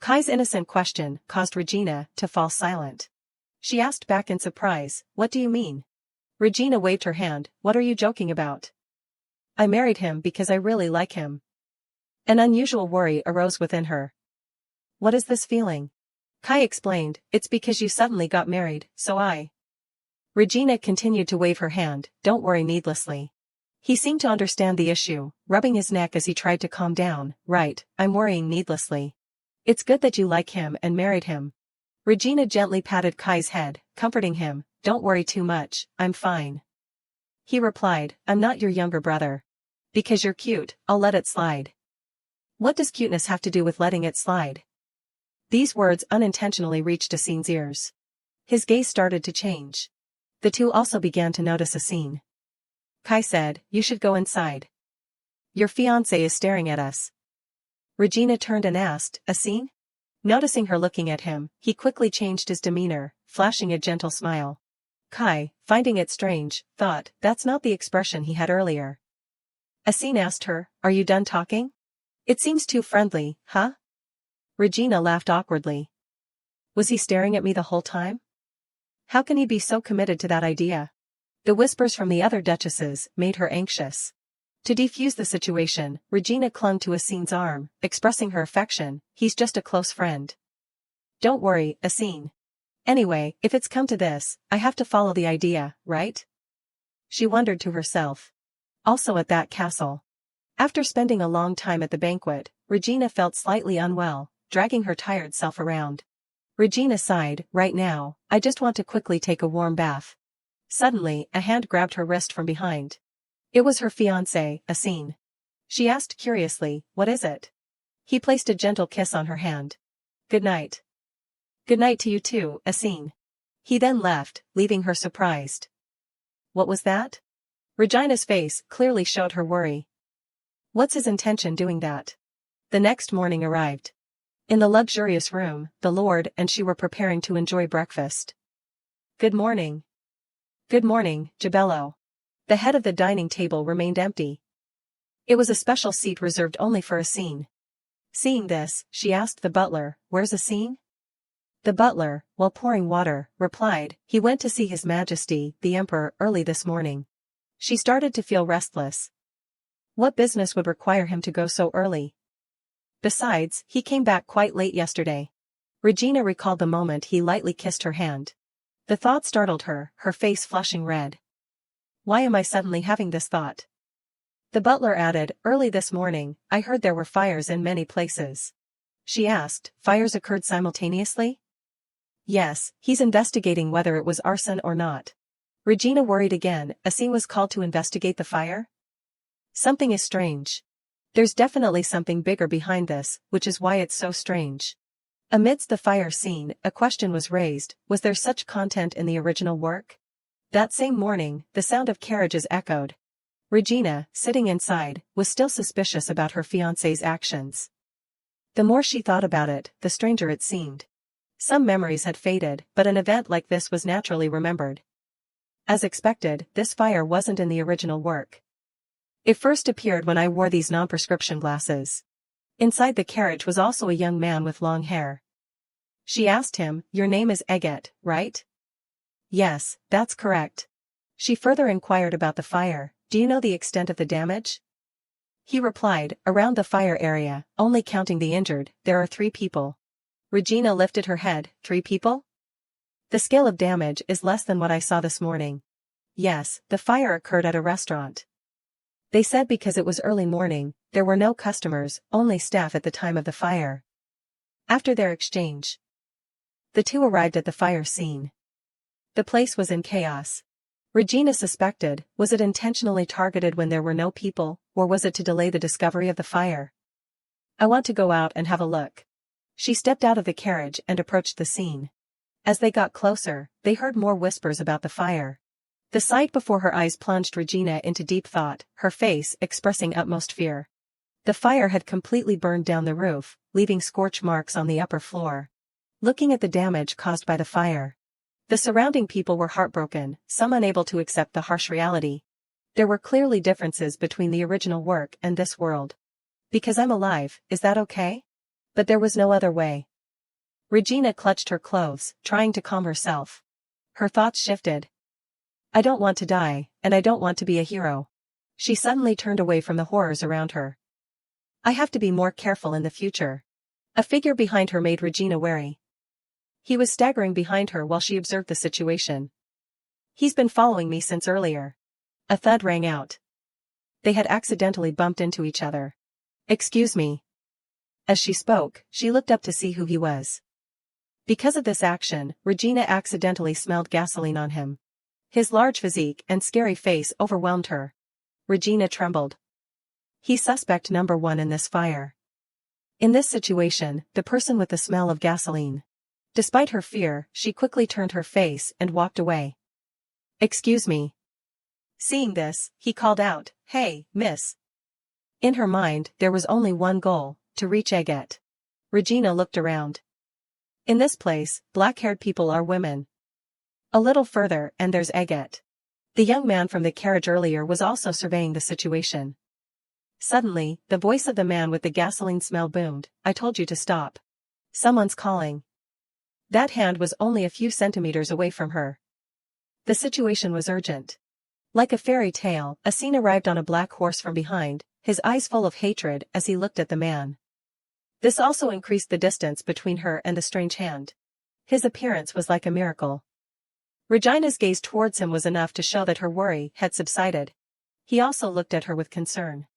Kai's innocent question caused Regina to fall silent. She asked back in surprise, What do you mean? Regina waved her hand, What are you joking about? I married him because I really like him. An unusual worry arose within her. What is this feeling? Kai explained, It's because you suddenly got married, so I. Regina continued to wave her hand, Don't worry needlessly. He seemed to understand the issue, rubbing his neck as he tried to calm down, Right, I'm worrying needlessly. It's good that you like him and married him. Regina gently patted Kai's head, comforting him, Don't worry too much, I'm fine. He replied, I'm not your younger brother. Because you're cute, I'll let it slide. What does cuteness have to do with letting it slide? These words unintentionally reached Asin's ears. His gaze started to change. The two also began to notice Asin. Kai said, You should go inside. Your fiancé is staring at us. Regina turned and asked, Asin? Noticing her looking at him, he quickly changed his demeanor, flashing a gentle smile. Kai, finding it strange, thought, That's not the expression he had earlier. Asin asked her, Are you done talking? It seems too friendly, huh? Regina laughed awkwardly. Was he staring at me the whole time? How can he be so committed to that idea? The whispers from the other duchesses made her anxious. To defuse the situation, Regina clung to Asin's arm, expressing her affection, He's just a close friend. Don't worry, Asin. Anyway, if it's come to this, I have to follow the idea, right? She wondered to herself. Also at that castle. After spending a long time at the banquet, Regina felt slightly unwell, dragging her tired self around. Regina sighed, Right now, I just want to quickly take a warm bath. Suddenly, a hand grabbed her wrist from behind. It was her fiancé, Asin. She asked curiously, What is it? He placed a gentle kiss on her hand. Good night. Good night to you too, Asin. He then left, leaving her surprised. What was that? Regina's face clearly showed her worry. What's his intention doing that? The next morning arrived. In the luxurious room, the lord and she were preparing to enjoy breakfast. Good morning. Good morning, Jabello. The head of the dining table remained empty. It was a special seat reserved only for Asin. Seeing this, she asked the butler, Where's Asin? The butler, while pouring water, replied, He went to see His Majesty, the Emperor, early this morning. She started to feel restless. What business would require him to go so early? Besides, he came back quite late yesterday. Regina recalled the moment he lightly kissed her hand. The thought startled her, her face flushing red. Why am I suddenly having this thought? The butler added, Early this morning, I heard there were fires in many places. She asked, Fires occurred simultaneously? Yes, he's investigating whether it was arson or not. Regina worried again, Asin was called to investigate the fire? Something is strange. There's definitely something bigger behind this, which is why it's so strange. Amidst the fire scene, a question was raised, was there such content in the original work? That same morning, the sound of carriages echoed. Regina, sitting inside, was still suspicious about her fiancé's actions. The more she thought about it, the stranger it seemed. Some memories had faded, but an event like this was naturally remembered. As expected, this fire wasn't in the original work. It first appeared when I wore these non-prescription glasses. Inside the carriage was also a young man with long hair. She asked him, Your name is Eget, right? Yes, that's correct. She further inquired about the fire, Do you know the extent of the damage? He replied, Around the fire area, only counting the injured, there are 3 people. Regina lifted her head, 3 people? The scale of damage is less than what I saw this morning. Yes, the fire occurred at a restaurant. They said because it was early morning, there were no customers, only staff at the time of the fire. After their exchange, the two arrived at the fire scene. The place was in chaos. Regina suspected, was it intentionally targeted when there were no people, or was it to delay the discovery of the fire? I want to go out and have a look. She stepped out of the carriage and approached the scene. As they got closer, they heard more whispers about the fire. The sight before her eyes plunged Regina into deep thought, her face expressing utmost fear. The fire had completely burned down the roof, leaving scorch marks on the upper floor. Looking at the damage caused by the fire, the surrounding people were heartbroken, some unable to accept the harsh reality. There were clearly differences between the original work and this world. Because I'm alive, is that okay? But there was no other way. Regina clutched her clothes, trying to calm herself. Her thoughts shifted. I don't want to die, and I don't want to be a hero. She suddenly turned away from the horrors around her. I have to be more careful in the future. A figure behind her made Regina wary. He was staggering behind her while she observed the situation. He's been following me since earlier. A thud rang out. They had accidentally bumped into each other. Excuse me. As she spoke, she looked up to see who he was. Because of this action, Regina accidentally smelled gasoline on him. His large physique and scary face overwhelmed her. Regina trembled. He's suspect number one in this fire. In this situation, the person with the smell of gasoline. Despite her fear, she quickly turned her face and walked away. Excuse me. Seeing this, he called out, Hey, miss. In her mind, there was only one goal, to reach Agathe. Regina looked around. In this place, black-haired people are women. A little further and there's Agathe. The young man from the carriage earlier was also surveying the situation. Suddenly, the voice of the man with the gasoline smell boomed, I told you to stop. Someone's calling. That hand was only a few centimeters away from her. The situation was urgent. Like a fairy tale, Asin arrived on a black horse from behind, his eyes full of hatred as he looked at the man. This also increased the distance between her and the strange hand. His appearance was like a miracle. Regina's gaze towards him was enough to show that her worry had subsided. He also looked at her with concern.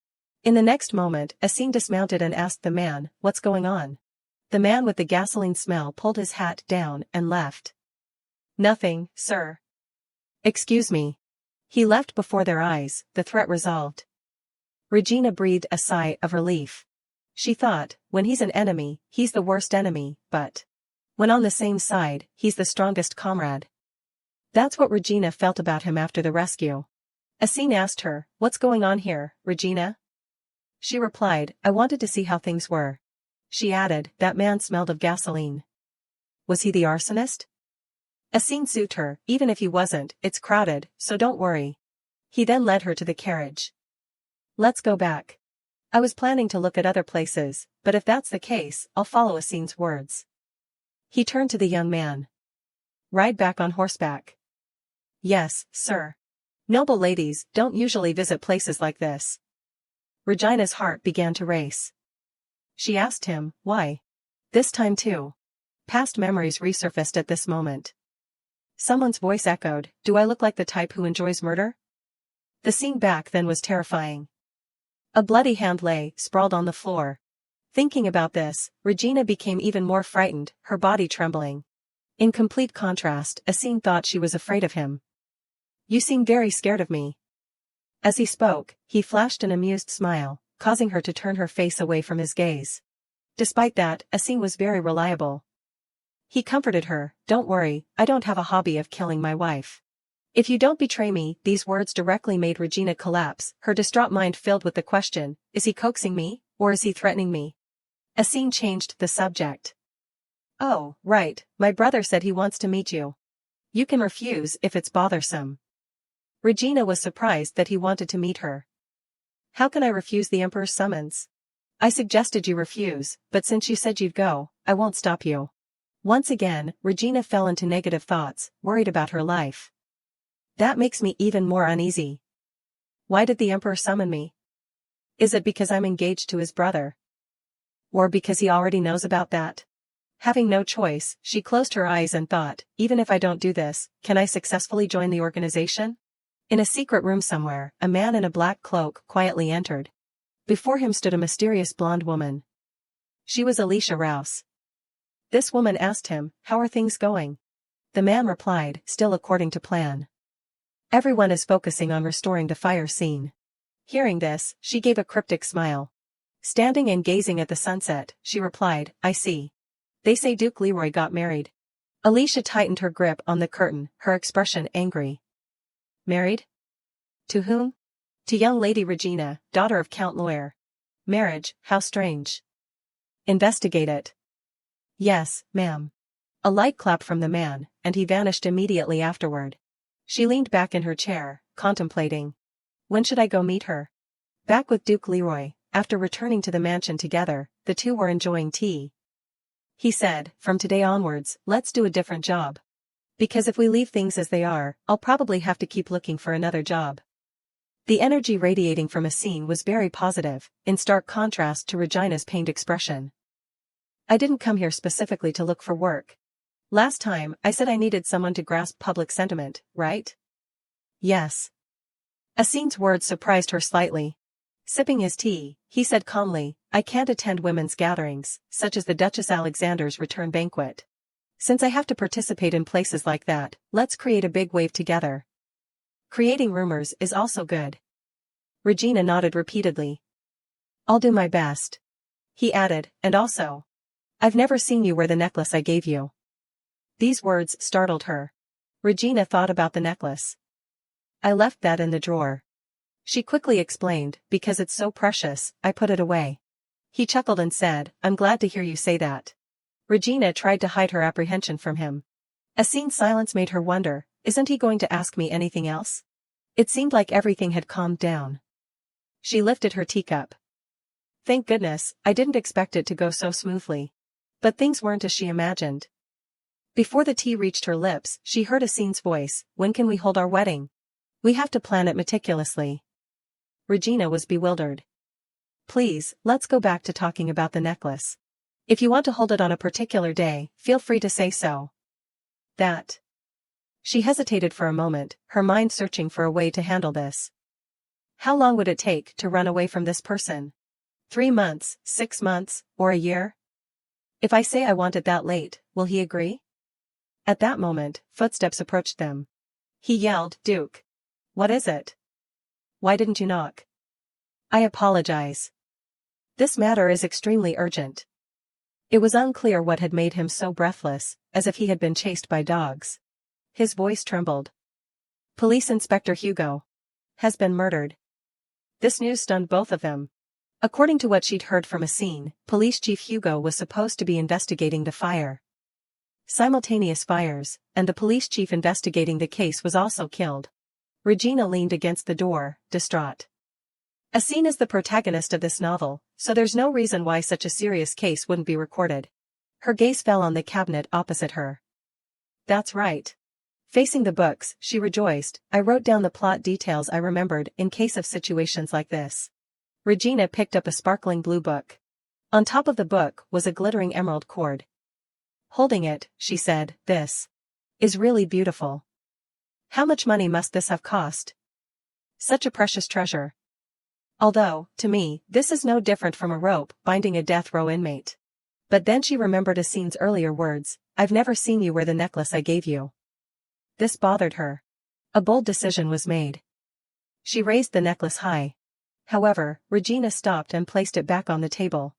In the next moment, Asin dismounted and asked the man, What's going on? The man with the gasoline smell pulled his hat down and left. Nothing, sir. Excuse me. He left before their eyes, the threat resolved. Regina breathed a sigh of relief. She thought, when he's an enemy, he's the worst enemy, but when on the same side, he's the strongest comrade. That's what Regina felt about him after the rescue. Asin asked her, What's going on here, Regina? She replied, I wanted to see how things were. She added, That man smelled of gasoline. Was he the arsonist? Asin soothed her, Even if he wasn't, it's crowded, so don't worry. He then led her to the carriage. Let's go back. I was planning to look at other places, but if that's the case, I'll follow Asin's words. He turned to the young man. Ride back on horseback. Yes, sir. Noble ladies don't usually visit places like this. Regina's heart began to race. She asked him, why? This time too. Past memories resurfaced at this moment. Someone's voice echoed, Do I look like the type who enjoys murder? The scene back then was terrifying. A bloody hand lay, sprawled on the floor. Thinking about this, Regina became even more frightened, her body trembling. In complete contrast, Asin thought she was afraid of him. You seem very scared of me. As he spoke, he flashed an amused smile, causing her to turn her face away from his gaze. Despite that, Asin was very reliable. He comforted her, Don't worry, I don't have a hobby of killing my wife. If you don't betray me, these words directly made Regina collapse, her distraught mind filled with the question, Is he coaxing me, or is he threatening me? Asin changed the subject. Oh, right, my brother said he wants to meet you. You can refuse if it's bothersome. Regina was surprised that he wanted to meet her. How can I refuse the Emperor's summons? I suggested you refuse, but since you said you'd go, I won't stop you. Once again, Regina fell into negative thoughts, worried about her life. That makes me even more uneasy. Why did the Emperor summon me? Is it because I'm engaged to his brother? Or because he already knows about that? Having no choice, she closed her eyes and thought, even if I don't do this, can I successfully join the organization? In a secret room somewhere, a man in a black cloak quietly entered. Before him stood a mysterious blonde woman. She was Alicia Rouse. This woman asked him, "How are things going?" The man replied, "Still according to plan. Everyone is focusing on restoring the fire scene." Hearing this, she gave a cryptic smile. Standing and gazing at the sunset, she replied, "I see. They say Duke Leroy got married." Alicia tightened her grip on the curtain, her expression angry. Married? To whom? To young Lady Regina, daughter of Count Lawyer. Marriage, how strange. Investigate it. Yes, ma'am. A light clap from the man, and he vanished immediately afterward. She leaned back in her chair, contemplating. When should I go meet her? Back with Duke Leroy, after returning to the mansion together, the two were enjoying tea. He said, "From today onwards, let's do a different job. Because if we leave things as they are, I'll probably have to keep looking for another job." The energy radiating from Asin was very positive, in stark contrast to Regina's pained expression. "I didn't come here specifically to look for work. Last time, I said I needed someone to grasp public sentiment, right?" "Yes." Asin's words surprised her slightly. Sipping his tea, he said calmly, "I can't attend women's gatherings, such as the Duchess Alexander's return banquet. Since I have to participate in places like that, let's create a big wave together. Creating rumors is also good." Regina nodded repeatedly. "I'll do my best." He added, "And also, I've never seen you wear the necklace I gave you." These words startled her. Regina thought about the necklace. "I left that in the drawer." She quickly explained, "Because it's so precious, I put it away." He chuckled and said, "I'm glad to hear you say that." Regina tried to hide her apprehension from him. Asin's silence made her wonder, isn't he going to ask me anything else? It seemed like everything had calmed down. She lifted her teacup. Thank goodness, I didn't expect it to go so smoothly. But things weren't as she imagined. Before the tea reached her lips, she heard Asin's voice, "When can we hold our wedding? We have to plan it meticulously." Regina was bewildered. "Please, let's go back to talking about the necklace. If you want to hold it on a particular day, feel free to say so." That. She hesitated for a moment, her mind searching for a way to handle this. How long would it take to run away from this person? 3 months, 6 months, or a year? If I say I want it that late, will he agree? At that moment, footsteps approached them. He yelled, "Duke. What is it? Why didn't you knock?" "I apologize. This matter is extremely urgent." It was unclear what had made him so breathless, as if he had been chased by dogs. His voice trembled. "Police Inspector Hugo has been murdered." This news stunned both of them. According to what she'd heard from Asin, Police Chief Hugo was supposed to be investigating the fire. Simultaneous fires, and the police chief investigating the case was also killed. Regina leaned against the door, distraught. Asin is the protagonist of this novel, so there's no reason why such a serious case wouldn't be recorded. Her gaze fell on the cabinet opposite her. That's right. Facing the books, she rejoiced, "I wrote down the plot details I remembered in case of situations like this." Regina picked up a sparkling blue book. On top of the book was a glittering emerald cord. Holding it, she said, "This is really beautiful. How much money must this have cost? Such a precious treasure. Although, to me, this is no different from a rope binding a death row inmate." But then she remembered Asin's earlier words, "I've never seen you wear the necklace I gave you." This bothered her. A bold decision was made. She raised the necklace high. However, Regina stopped and placed it back on the table.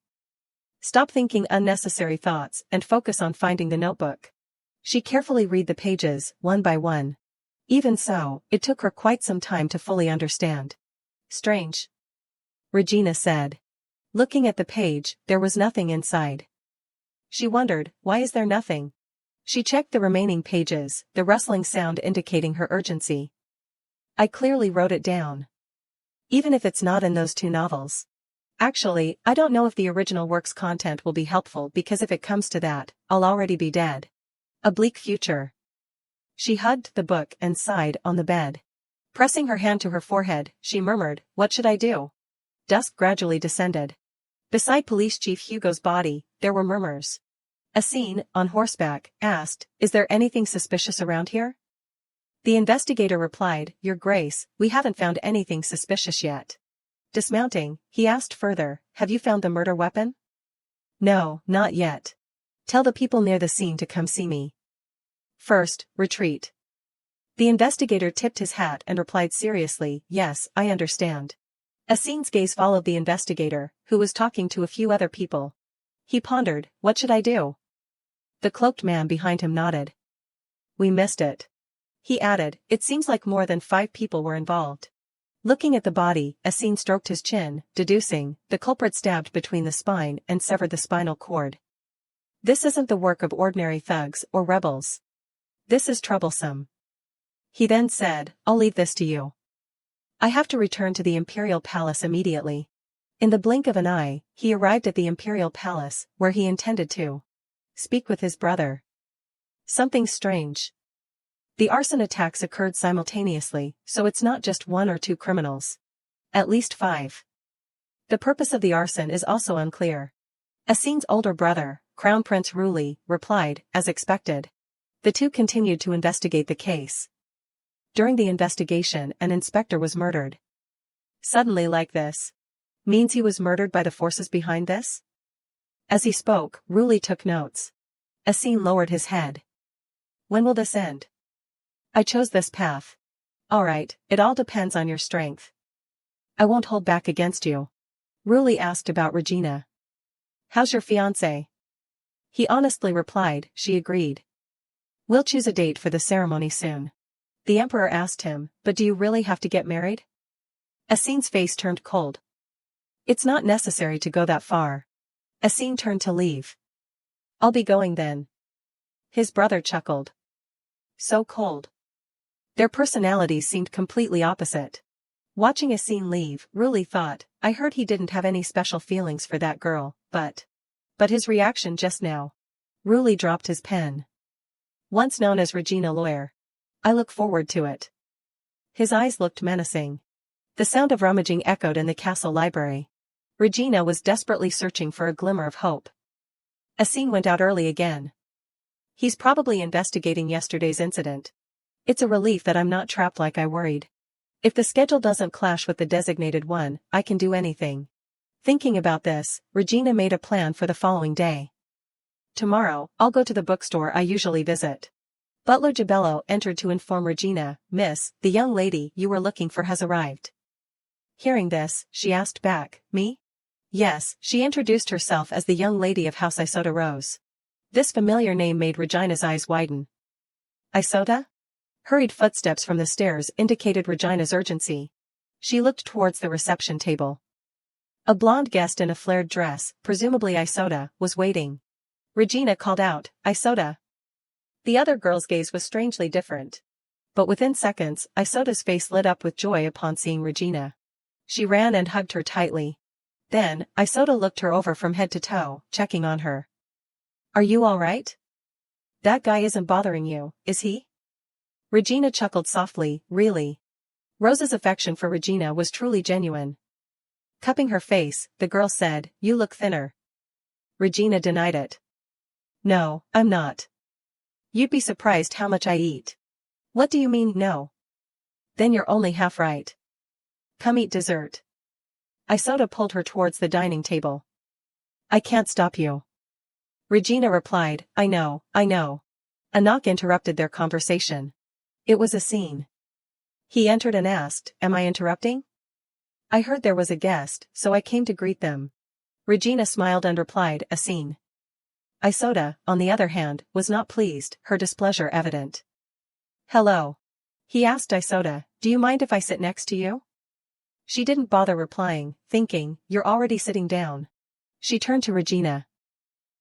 "Stop thinking unnecessary thoughts and focus on finding the notebook." She carefully read the pages, one by one. Even so, it took her quite some time to fully understand. "Strange," Regina said. Looking at the page, there was nothing inside. She wondered, why is there nothing? She checked the remaining pages, the rustling sound indicating her urgency. "I clearly wrote it down. Even if it's not in those 2 novels. Actually, I don't know if the original work's content will be helpful because if it comes to that, I'll already be dead. A bleak future." She hugged the book and sighed on the bed. Pressing her hand to her forehead, she murmured, "What should I do?" Dusk gradually descended. Beside Police Chief Hugo's body, there were murmurs. Asin, on horseback, asked, "Is there anything suspicious around here?" The investigator replied, Your Grace, we haven't found anything suspicious yet. Dismounting, he asked further, Have you found the murder weapon? No, not yet. Tell the people near the scene to come see me. First, retreat. The investigator tipped his hat and replied seriously, Yes, I understand. Asin's gaze followed the investigator, who was talking to a few other people. He pondered, What should I do? The cloaked man behind him nodded. We missed it. He added, It seems like more than 5 people were involved. Looking at the body, Asin stroked his chin, deducing, the culprit stabbed between the spine and severed the spinal cord. This isn't the work of ordinary thugs or rebels. This is troublesome. He then said, I'll leave this to you. I have to return to the Imperial Palace immediately. In the blink of an eye, he arrived at the Imperial Palace, where he intended to speak with his brother. Something strange. The arson attacks occurred simultaneously, so it's not just 1 or 2 criminals. At least 5. The purpose of the arson is also unclear. Asin's older brother, Crown Prince Ruli, replied, as expected. The two continued to investigate the case. During the investigation, an inspector was murdered. Suddenly like this. Means he was murdered by the forces behind this? As he spoke, Ruli took notes. Asin lowered his head. When will this end? I chose this path. Alright, it all depends on your strength. I won't hold back against you. Ruli asked about Regina. How's your fiancé? He honestly replied, she agreed. We'll choose a date for the ceremony soon. The emperor asked him, but do you really have to get married? Asin's face turned cold. It's not necessary to go that far. Asin turned to leave. I'll be going then. His brother chuckled. So cold. Their personalities seemed completely opposite. Watching Asin leave, Ruli thought, I heard he didn't have any special feelings for that girl, but his reaction just now. Ruli dropped his pen. Once known as Regina Lawyer. I look forward to it. His eyes looked menacing. The sound of rummaging echoed in the castle library. Regina was desperately searching for a glimmer of hope. Asin went out early again. He's probably investigating yesterday's incident. It's a relief that I'm not trapped like I worried. If the schedule doesn't clash with the designated one, I can do anything. Thinking about this, Regina made a plan for the following day. Tomorrow, I'll go to the bookstore I usually visit. Butler Gibello entered to inform Regina, Miss, the young lady you were looking for has arrived. Hearing this, she asked back, Me? Yes, she introduced herself as the young lady of House Isoda Rose. This familiar name made Regina's eyes widen. Isoda? Hurried footsteps from the stairs indicated Regina's urgency. She looked towards the reception table. A blonde guest in a flared dress, presumably Isoda, was waiting. Regina called out, Isoda. The other girl's gaze was strangely different. But within seconds, Isoda's face lit up with joy upon seeing Regina. She ran and hugged her tightly. Then, Isoda looked her over from head to toe, checking on her. Are you all right? That guy isn't bothering you, is he? Regina chuckled softly, really. Rose's affection for Regina was truly genuine. Cupping her face, the girl said, You look thinner. Regina denied it. No, I'm not. You'd be surprised how much I eat. What do you mean, no? Then you're only half right. Come eat dessert. Isoda pulled her towards the dining table. I can't stop you. Regina replied, I know. A knock interrupted their conversation. It was Asin. He entered and asked, Am I interrupting? I heard there was a guest, so I came to greet them. Regina smiled and replied, Asin. Isoda, on the other hand, was not pleased, her displeasure evident. Hello. He asked Isoda, Do you mind if I sit next to you? She didn't bother replying, thinking, You're already sitting down. She turned to Regina.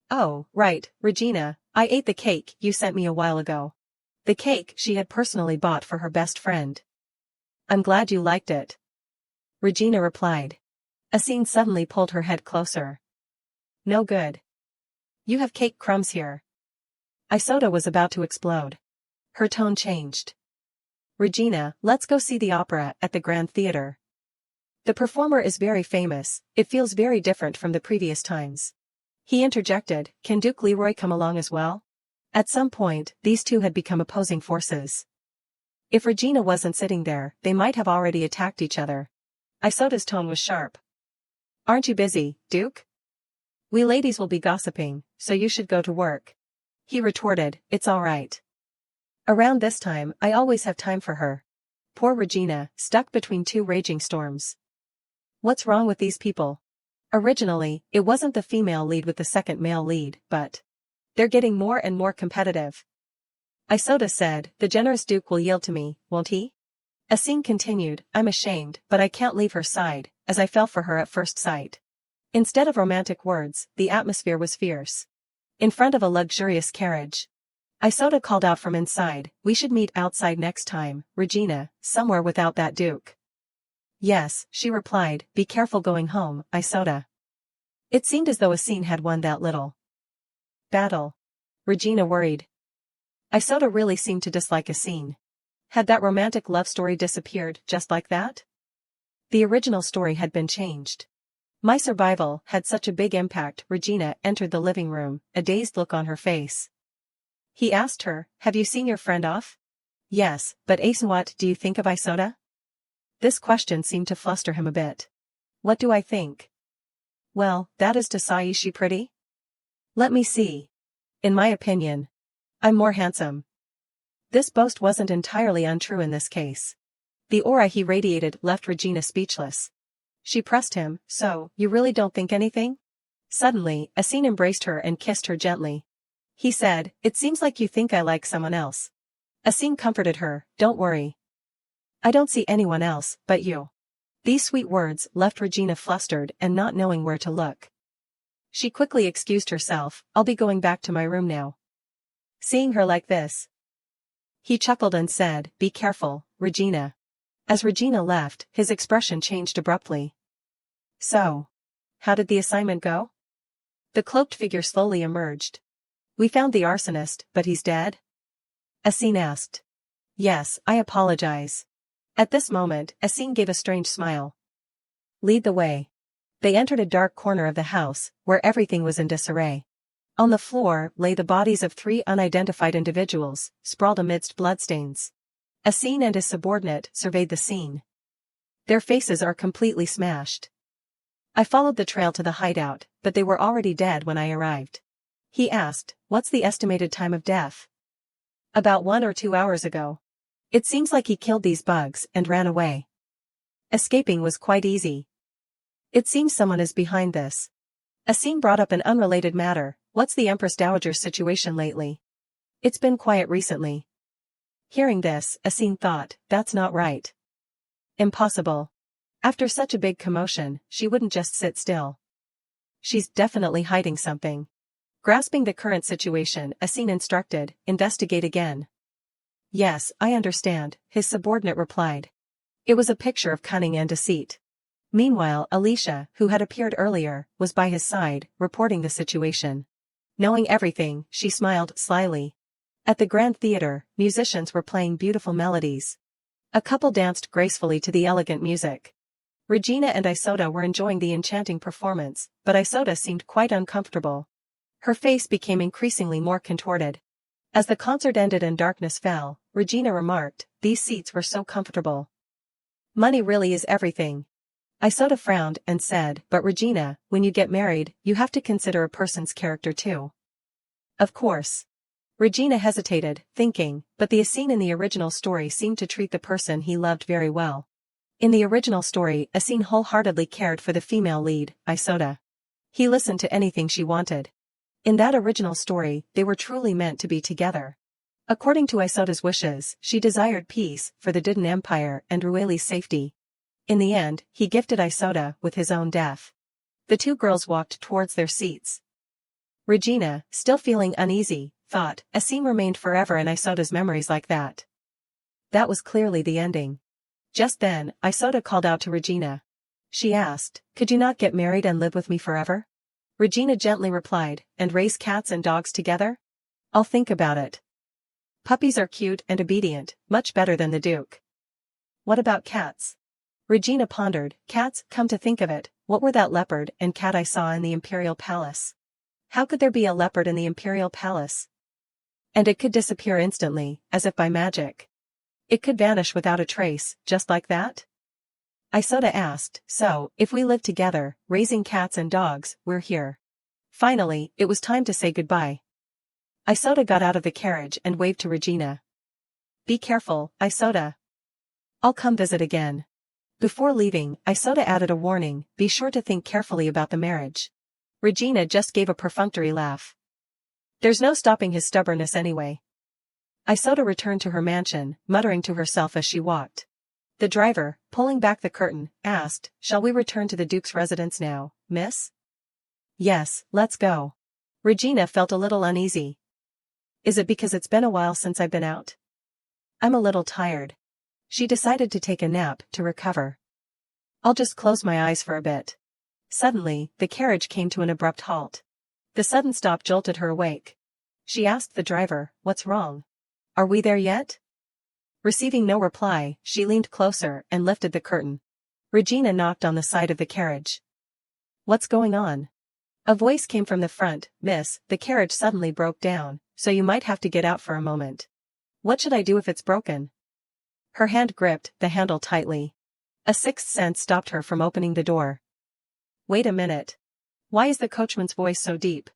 Oh, right, Regina, I ate the cake you sent me a while ago. The cake she had personally bought for her best friend. I'm glad you liked it. Regina replied. Asin suddenly pulled her head closer. No good. You have cake crumbs here. Isoda was about to explode. Her tone changed. Regina, let's go see the opera at the Grand Theatre. The performer is very famous, it feels very different from the previous times. He interjected, Can Duke Leroy come along as well? At some point, these two had become opposing forces. If Regina wasn't sitting there, they might have already attacked each other. Isota's tone was sharp. Aren't you busy, Duke? We ladies will be gossiping, so you should go to work. He retorted, it's all right. Around this time, I always have time for her. Poor Regina, stuck between two raging storms. What's wrong with these people? Originally, it wasn't the female lead with the second male lead, but they're getting more and more competitive. Isota said, the generous Duke will yield to me, won't he? Asine continued, I'm ashamed, but I can't leave her side, as I fell for her at first sight. Instead of romantic words, the atmosphere was fierce. In front of a luxurious carriage. Isota called out from inside, we should meet outside next time, Regina, somewhere without that Duke. Yes, she replied, be careful going home, Isota. It seemed as though Asine had won that little battle. Regina worried. Isota really seemed to dislike Asine. Had that romantic love story disappeared just like that? The original story had been changed. My survival had such a big impact. Regina entered the living room, a dazed look on her face. He asked her, have you seen your friend off? Yes, but Ace, what do you think of Isota? This question seemed to fluster him a bit. What do I think? Well, that is to say, is she pretty? Let me see. In my opinion, I'm more handsome. This boast wasn't entirely untrue in this case. The aura he radiated left Regina speechless. She pressed him, so, you really don't think anything? Suddenly, Asine embraced her and kissed her gently. He said, it seems like you think I like someone else. Asine comforted her, don't worry. I don't see anyone else, but you. These sweet words left Regina flustered and not knowing where to look. She quickly excused herself, I'll be going back to my room now. Seeing her like this, he chuckled and said, be careful, Regina. As Regina left, his expression changed abruptly. So, how did the assignment go? The cloaked figure slowly emerged. We found the arsonist, but he's dead? Asine asked. Yes, I apologize. At this moment, Asine gave a strange smile. Lead the way. They entered a dark corner of the house, where everything was in disarray. On the floor lay the bodies of 3 unidentified individuals, sprawled amidst bloodstains. Asine and his subordinate surveyed the scene. Their faces are completely smashed. I followed the trail to the hideout, but they were already dead when I arrived. He asked, what's the estimated time of death? About 1 or 2 hours ago. It seems like he killed these bugs and ran away. Escaping was quite easy. It seems someone is behind this. Asine brought up an unrelated matter, what's the Empress Dowager's situation lately? It's been quiet recently. Hearing this, Asine thought, that's not right. Impossible. After such a big commotion, she wouldn't just sit still. She's definitely hiding something. Grasping the current situation, Asine instructed, investigate again. Yes, I understand, his subordinate replied. It was a picture of cunning and deceit. Meanwhile, Alicia, who had appeared earlier, was by his side, reporting the situation. Knowing everything, she smiled slyly. At the Grand Theater, musicians were playing beautiful melodies. A couple danced gracefully to the elegant music. Regina and Isota were enjoying the enchanting performance, but Isota seemed quite uncomfortable. Her face became increasingly more contorted. As the concert ended and darkness fell, Regina remarked, these seats were so comfortable. Money really is everything. Isota frowned and said, but Regina, when you get married, you have to consider a person's character too. Of course. Regina hesitated, thinking, but the Asine in the original story seemed to treat the person he loved very well. In the original story, Asine wholeheartedly cared for the female lead, Isota. He listened to anything she wanted. In that original story, they were truly meant to be together. According to Isota's wishes, she desired peace for the Didan Empire and Rueli's safety. In the end, he gifted Isota with his own death. The two girls walked towards their seats. Regina, still feeling uneasy, thought, Asine remained forever in Isota's memories like that. That was clearly the ending. Just then, Isota called out to Regina. She asked, could you not get married and live with me forever? Regina gently replied, and raise cats and dogs together? I'll think about it. Puppies are cute and obedient, much better than the Duke. What about cats? Regina pondered, cats, come to think of it, what were that leopard and cat I saw in the Imperial Palace? How could there be a leopard in the Imperial Palace? And it could disappear instantly, as if by magic. It could vanish without a trace, just like that? Isoda asked, so, if we live together, raising cats and dogs, we're here. Finally, it was time to say goodbye. Isoda got out of the carriage and waved to Regina. Be careful, Isoda. I'll come visit again. Before leaving, Isoda added a warning, be sure to think carefully about the marriage. Regina just gave a perfunctory laugh. There's no stopping his stubbornness anyway. Isoda returned to her mansion, muttering to herself as she walked. The driver, pulling back the curtain, asked, shall we return to the Duke's residence now, miss? Yes, let's go. Regina felt a little uneasy. Is it because it's been a while since I've been out? I'm a little tired. She decided to take a nap to recover. I'll just close my eyes for a bit. Suddenly, the carriage came to an abrupt halt. The sudden stop jolted her awake. She asked the driver, what's wrong? Are we there yet? Receiving no reply, she leaned closer and lifted the curtain. Regina knocked on the side of the carriage. What's going on? A voice came from the front, miss, the carriage suddenly broke down, so you might have to get out for a moment. What should I do if it's broken? Her hand gripped the handle tightly. A sixth sense stopped her from opening the door. Wait a minute. Why is the coachman's voice so deep?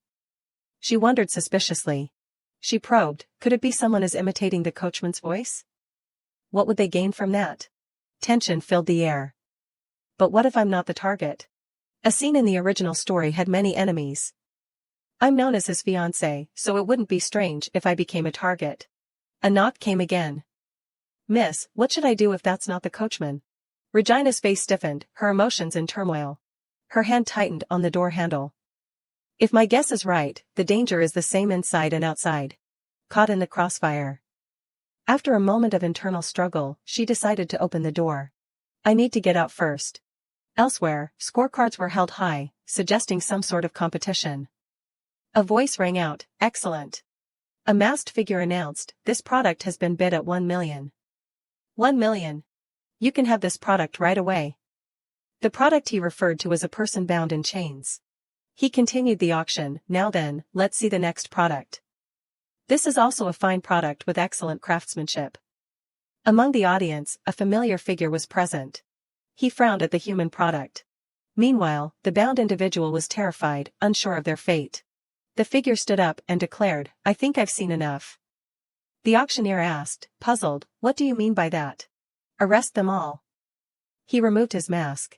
She wondered suspiciously. She probed, could it be someone is imitating the coachman's voice? What would they gain from that? Tension filled the air. But what if I'm not the target? A scene in the original story had many enemies. I'm known as his fiancé, so it wouldn't be strange if I became a target. A knock came again. Miss, what should I do if that's not the coachman? Regina's face stiffened, her emotions in turmoil. Her hand tightened on the door handle. If my guess is right, the danger is the same inside and outside. Caught in the crossfire. After a moment of internal struggle, she decided to open the door. I need to get out first. Elsewhere, scorecards were held high, suggesting some sort of competition. A voice rang out, excellent. A masked figure announced, this product has been bid at 1 million. 1 million. You can have this product right away. The product he referred to was a person bound in chains. He continued the auction, now then, let's see the next product. This is also a fine product with excellent craftsmanship. Among the audience, a familiar figure was present. He frowned at the human product. Meanwhile, the bound individual was terrified, unsure of their fate. The figure stood up and declared, I think I've seen enough. The auctioneer asked, puzzled, what do you mean by that? Arrest them all. He removed his mask.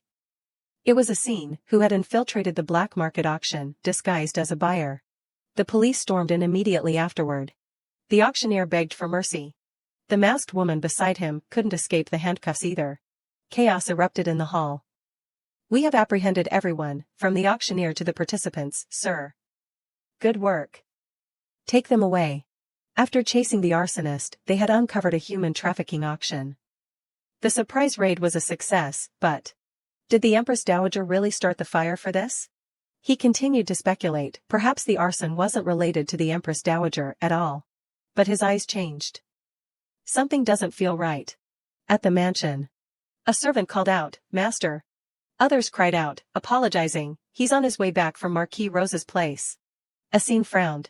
It was Asin, who had infiltrated the black market auction, disguised as a buyer. The police stormed in immediately afterward. The auctioneer begged for mercy. The masked woman beside him couldn't escape the handcuffs either. Chaos erupted in the hall. We have apprehended everyone, from the auctioneer to the participants, sir. Good work. Take them away. After chasing the arsonist, they had uncovered a human trafficking auction. The surprise raid was a success, but did the Empress Dowager really start the fire for this? He continued to speculate, perhaps the arson wasn't related to the Empress Dowager at all. But his eyes changed. Something doesn't feel right. At the mansion. A servant called out, Master. Others cried out, apologizing, he's on his way back from Marquis Rose's place. Asin frowned.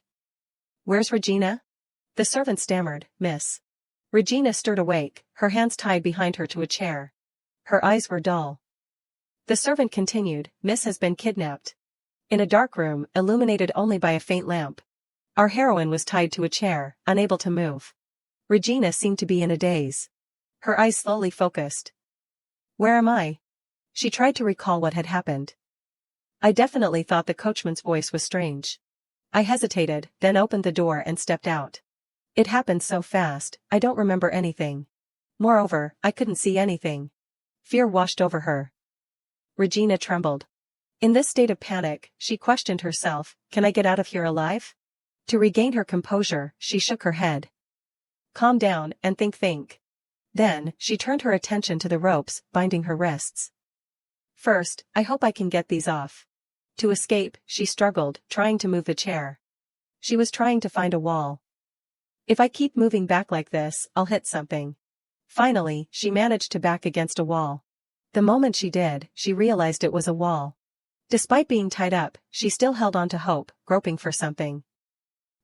Where's Regina? The servant stammered, Miss. Regina stirred awake, her hands tied behind her to a chair. Her eyes were dull. The servant continued, Miss has been kidnapped. In a dark room, illuminated only by a faint lamp. Our heroine was tied to a chair, unable to move. Regina seemed to be in a daze. Her eyes slowly focused. Where am I? She tried to recall what had happened. I definitely thought the coachman's voice was strange. I hesitated, then opened the door and stepped out. It happened so fast, I don't remember anything. Moreover, I couldn't see anything. Fear washed over her. Regina trembled. In this state of panic, she questioned herself, can I get out of here alive? To regain her composure, she shook her head. Calm down and think. Then, she turned her attention to the ropes binding her wrists. First, I hope I can get these off. To escape, she struggled, trying to move the chair. She was trying to find a wall. If I keep moving back like this, I'll hit something. Finally, she managed to back against a wall. The moment she did, she realized it was a wall. Despite being tied up, she still held on to hope, groping for something.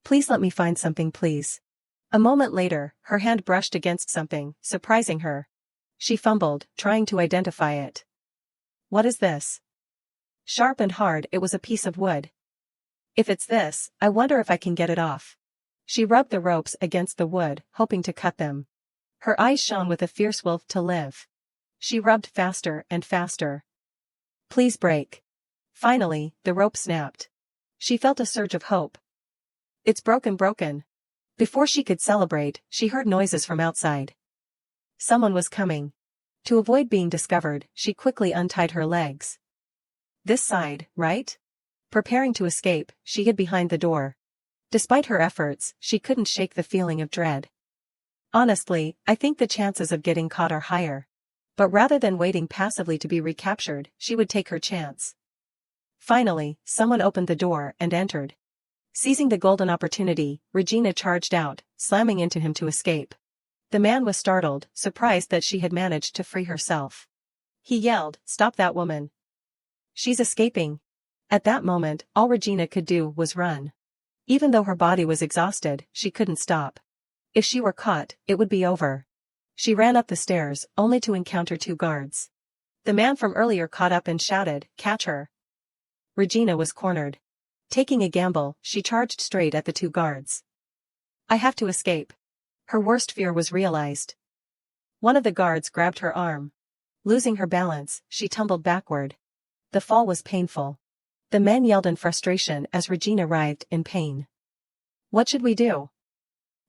Please let me find something, please. A moment later, her hand brushed against something, surprising her. She fumbled, trying to identify it. What is this? Sharp and hard, it was a piece of wood. If it's this, I wonder if I can get it off. She rubbed the ropes against the wood, hoping to cut them. Her eyes shone with a fierce will to live. She rubbed faster and faster. Please break. Finally, the rope snapped. She felt a surge of hope. It's broken. Before she could celebrate, she heard noises from outside. Someone was coming. To avoid being discovered, she quickly untied her legs. This side, right? Preparing to escape, she hid behind the door. Despite her efforts, she couldn't shake the feeling of dread. Honestly, I think the chances of getting caught are higher. But rather than waiting passively to be recaptured, she would take her chance. Finally, someone opened the door and entered. Seizing the golden opportunity, Regina charged out, slamming into him to escape. The man was startled, surprised that she had managed to free herself. He yelled, "Stop that woman. She's escaping." At that moment, all Regina could do was run. Even though her body was exhausted, she couldn't stop. If she were caught, it would be over. She ran up the stairs, only to encounter two guards. The man from earlier caught up and shouted, "Catch her." Regina was cornered. Taking a gamble, she charged straight at the two guards. I have to escape. Her worst fear was realized. One of the guards grabbed her arm. Losing her balance, she tumbled backward. The fall was painful. The men yelled in frustration as Regina writhed in pain. What should we do?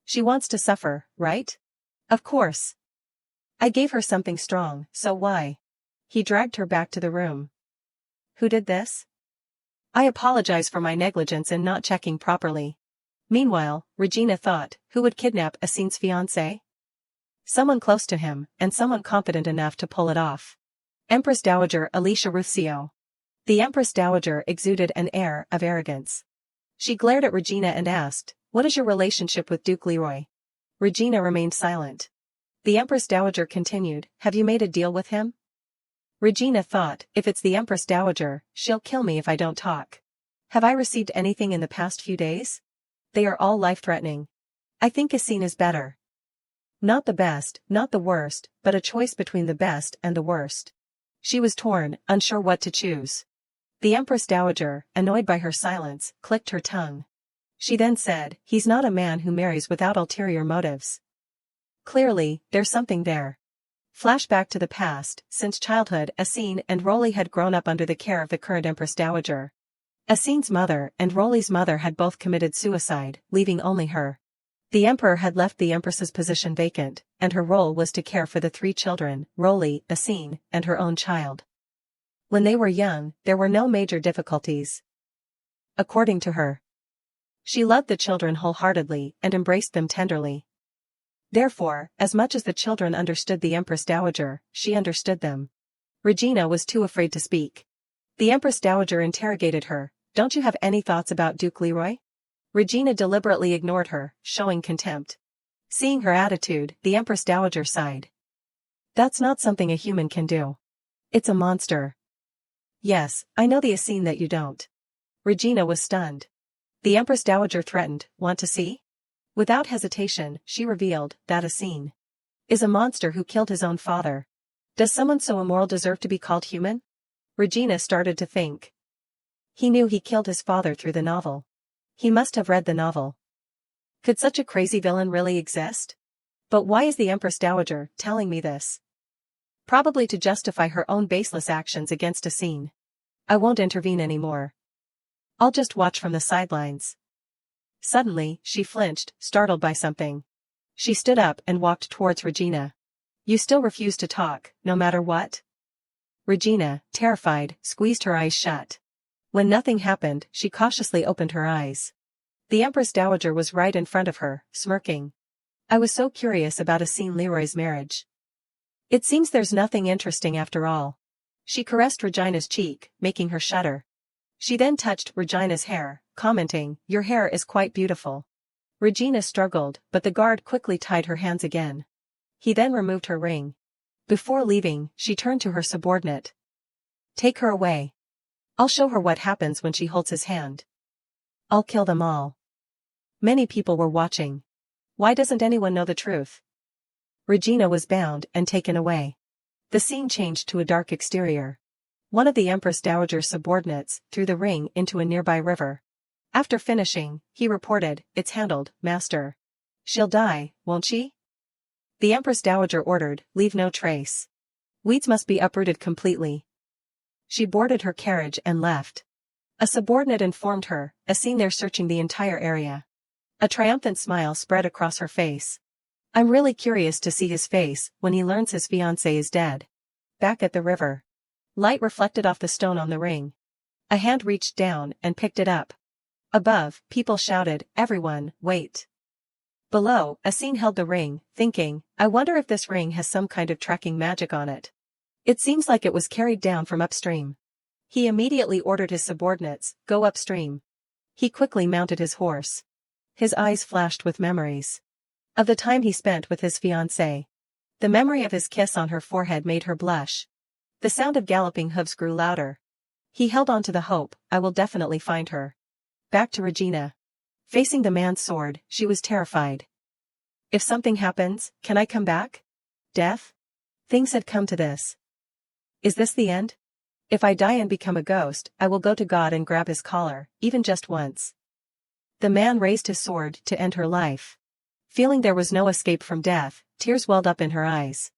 She wants to suffer, right? Of course. I gave her something strong, so why? He dragged her back to the room. Who did this? I apologize for my negligence in not checking properly. Meanwhile, Regina thought, who would kidnap Asine's fiancé? Someone close to him, and someone confident enough to pull it off. Empress Dowager Alicia Ruscio. The Empress Dowager exuded an air of arrogance. She glared at Regina and asked, "What is your relationship with Duke Leroy?" Regina remained silent. The Empress Dowager continued, "Have you made a deal with him?" Regina thought, if it's the Empress Dowager, she'll kill me if I don't talk. Have I received anything in the past few days? They are all life-threatening. I think Asine is better. Not the best, not the worst, but a choice between the best and the worst. She was torn, unsure what to choose. The Empress Dowager, annoyed by her silence, clicked her tongue. She then said, "He's not a man who marries without ulterior motives." Clearly, there's something there. Flashback to the past, since childhood, Asine and Rolly had grown up under the care of the current Empress Dowager. Asine's mother and Rolly's mother had both committed suicide, leaving only her. The Emperor had left the Empress's position vacant, and her role was to care for the three children, Rolly, Asine, and her own child. When they were young, there were no major difficulties. According to her, she loved the children wholeheartedly and embraced them tenderly. Therefore, as much as the children understood the Empress Dowager, she understood them. Regina was too afraid to speak. The Empress Dowager interrogated her, "Don't you have any thoughts about Duke Leroy?" Regina deliberately ignored her, showing contempt. Seeing her attitude, the Empress Dowager sighed. "That's not something a human can do. It's a monster." "Yes, I know the Asine that you don't." Regina was stunned. The Empress Dowager threatened, "Want to see?" Without hesitation, she revealed that Asine is a monster who killed his own father. Does someone so immoral deserve to be called human? Regina started to think. He knew he killed his father through the novel. He must have read the novel. Could such a crazy villain really exist? But why is the Empress Dowager telling me this? Probably to justify her own baseless actions against Asine. I won't intervene anymore. I'll just watch from the sidelines. Suddenly, she flinched, startled by something. She stood up and walked towards Regina. "You still refuse to talk, no matter what?" Regina, terrified, squeezed her eyes shut. When nothing happened, she cautiously opened her eyes. The Empress Dowager was right in front of her, smirking. "I was so curious about Asine Leroy's marriage. It seems there's nothing interesting after all." She caressed Regina's cheek, making her shudder. She then touched Regina's hair, commenting, "Your hair is quite beautiful." Regina struggled, but the guard quickly tied her hands again. He then removed her ring. Before leaving, she turned to her subordinate. "Take her away. I'll show her what happens when she holds his hand. I'll kill them all." Many people were watching. Why doesn't anyone know the truth? Regina was bound and taken away. The scene changed to a dark exterior. One of the Empress Dowager's subordinates threw the ring into a nearby river. After finishing, he reported, "It's handled, master. She'll die, won't she?" The Empress Dowager ordered, "Leave no trace. Weeds must be uprooted completely." She boarded her carriage and left. A subordinate informed her, "A scene they're searching the entire area." A triumphant smile spread across her face. "I'm really curious to see his face when he learns his fiancée is dead." Back at the river. Light reflected off the stone on the ring. A hand reached down and picked it up. Above, people shouted, "Everyone, wait." Below, Asin held the ring, thinking, "I wonder if this ring has some kind of tracking magic on it. It seems like it was carried down from upstream." He immediately ordered his subordinates, "Go upstream." He quickly mounted his horse. His eyes flashed with memories of the time he spent with his fiancée. The memory of his kiss on her forehead made her blush. The sound of galloping hooves grew louder. He held on to the hope, "I will definitely find her." Back to Regina. Facing the man's sword, she was terrified. "If something happens, can I come back? Death? Things had come to this. Is this the end? If I die and become a ghost, I will go to God and grab his collar, even just once." The man raised his sword to end her life. Feeling there was no escape from death, tears welled up in her eyes.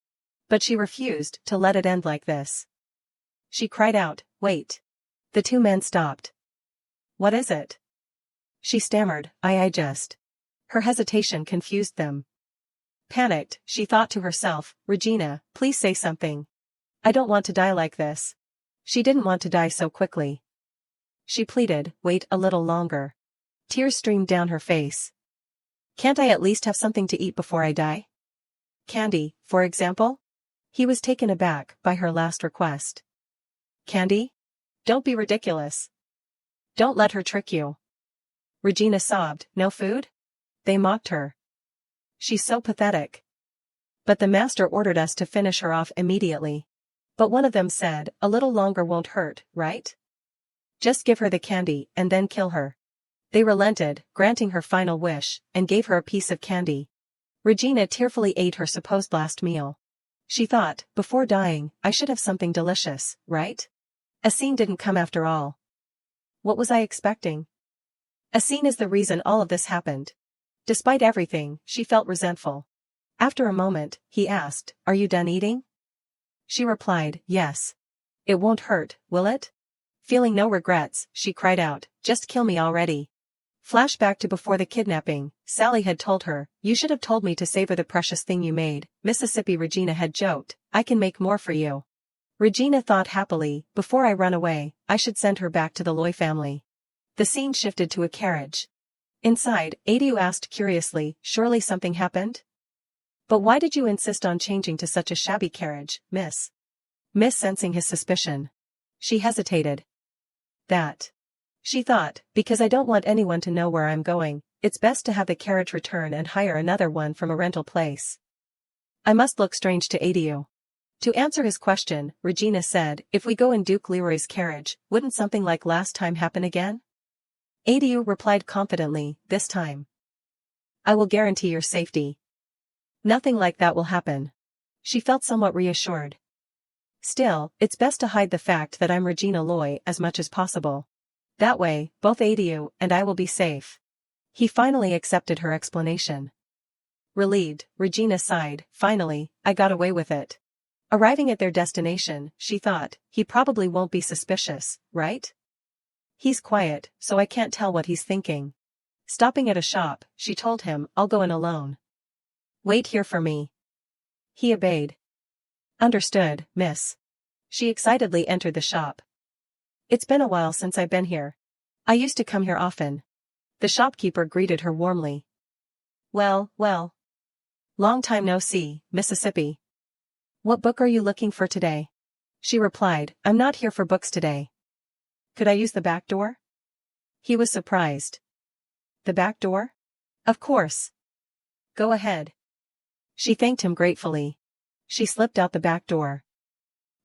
But she refused to let it end like this. She cried out, "Wait." The two men stopped. "What is it?" She stammered, I just. Her hesitation confused them. Panicked, she thought to herself, "Regina, please say something. I don't want to die like this." She didn't want to die so quickly. She pleaded, "Wait a little longer." Tears streamed down her face. "Can't I at least have something to eat before I die? Candy, for example?" He was taken aback by her last request. "Candy? Don't be ridiculous. Don't let her trick you." Regina sobbed, "No food?" They mocked her. "She's so pathetic." "But the master ordered us to finish her off immediately." But one of them said, "A little longer won't hurt, right? Just give her the candy and then kill her." They relented, granting her final wish, and gave her a piece of candy. Regina tearfully ate her supposed last meal. She thought, before dying, I should have something delicious, right? Asin didn't come after all. What was I expecting? Asin is the reason all of this happened. Despite everything, she felt resentful. After a moment, he asked, "Are you done eating?" She replied, "Yes." "It won't hurt, will it?" Feeling no regrets, she cried out, "Just kill me already." Flashback to before the kidnapping, Sally had told her, "You should have told me to savor the precious thing you made." Mississippi Regina had joked, "I can make more for you." Regina thought happily, "Before I run away, I should send her back to the Loy family." The scene shifted to a carriage. Inside, Adiu asked curiously, "Surely something happened? But why did you insist on changing to such a shabby carriage, miss?" Miss sensing his suspicion. She hesitated. "That," she thought, "because I don't want anyone to know where I'm going, it's best to have the carriage return and hire another one from a rental place. I must look strange to Adiu." To answer his question, Regina said, "If we go in Duke Leroy's carriage, wouldn't something like last time happen again?" Adiu replied confidently, "This time I will guarantee your safety. Nothing like that will happen." She felt somewhat reassured. "Still, it's best to hide the fact that I'm Regina Loy as much as possible. That way, both Adiu and I will be safe." He finally accepted her explanation. Relieved, Regina sighed, "Finally, I got away with it." Arriving at their destination, she thought, "He probably won't be suspicious, right? He's quiet, so I can't tell what he's thinking." Stopping at a shop, she told him, "I'll go in alone. Wait here for me." He obeyed. "Understood, miss." She excitedly entered the shop. "It's been a while since I've been here. I used to come here often." The shopkeeper greeted her warmly. Well. Long time no see, Mississippi. What book are you looking for today?" She replied, "I'm not here for books today. Could I use the back door?" He was surprised. "The back door? Of course. Go ahead." She thanked him gratefully. She slipped out the back door.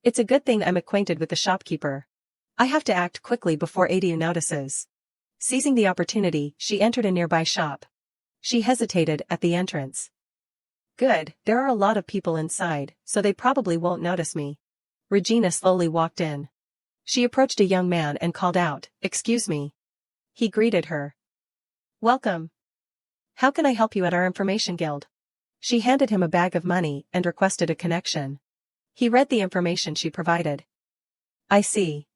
"It's a good thing I'm acquainted with the shopkeeper. I have to act quickly before Adiu notices." Seizing the opportunity, she entered a nearby shop. She hesitated at the entrance. Good, there are a lot of people inside, so they probably won't notice me. Regina slowly walked in. She approached a young man and called out, "Excuse me." He greeted her. "Welcome. How can I help you at our information guild?" She handed him a bag of money and requested a connection. He read the information she provided. "I see.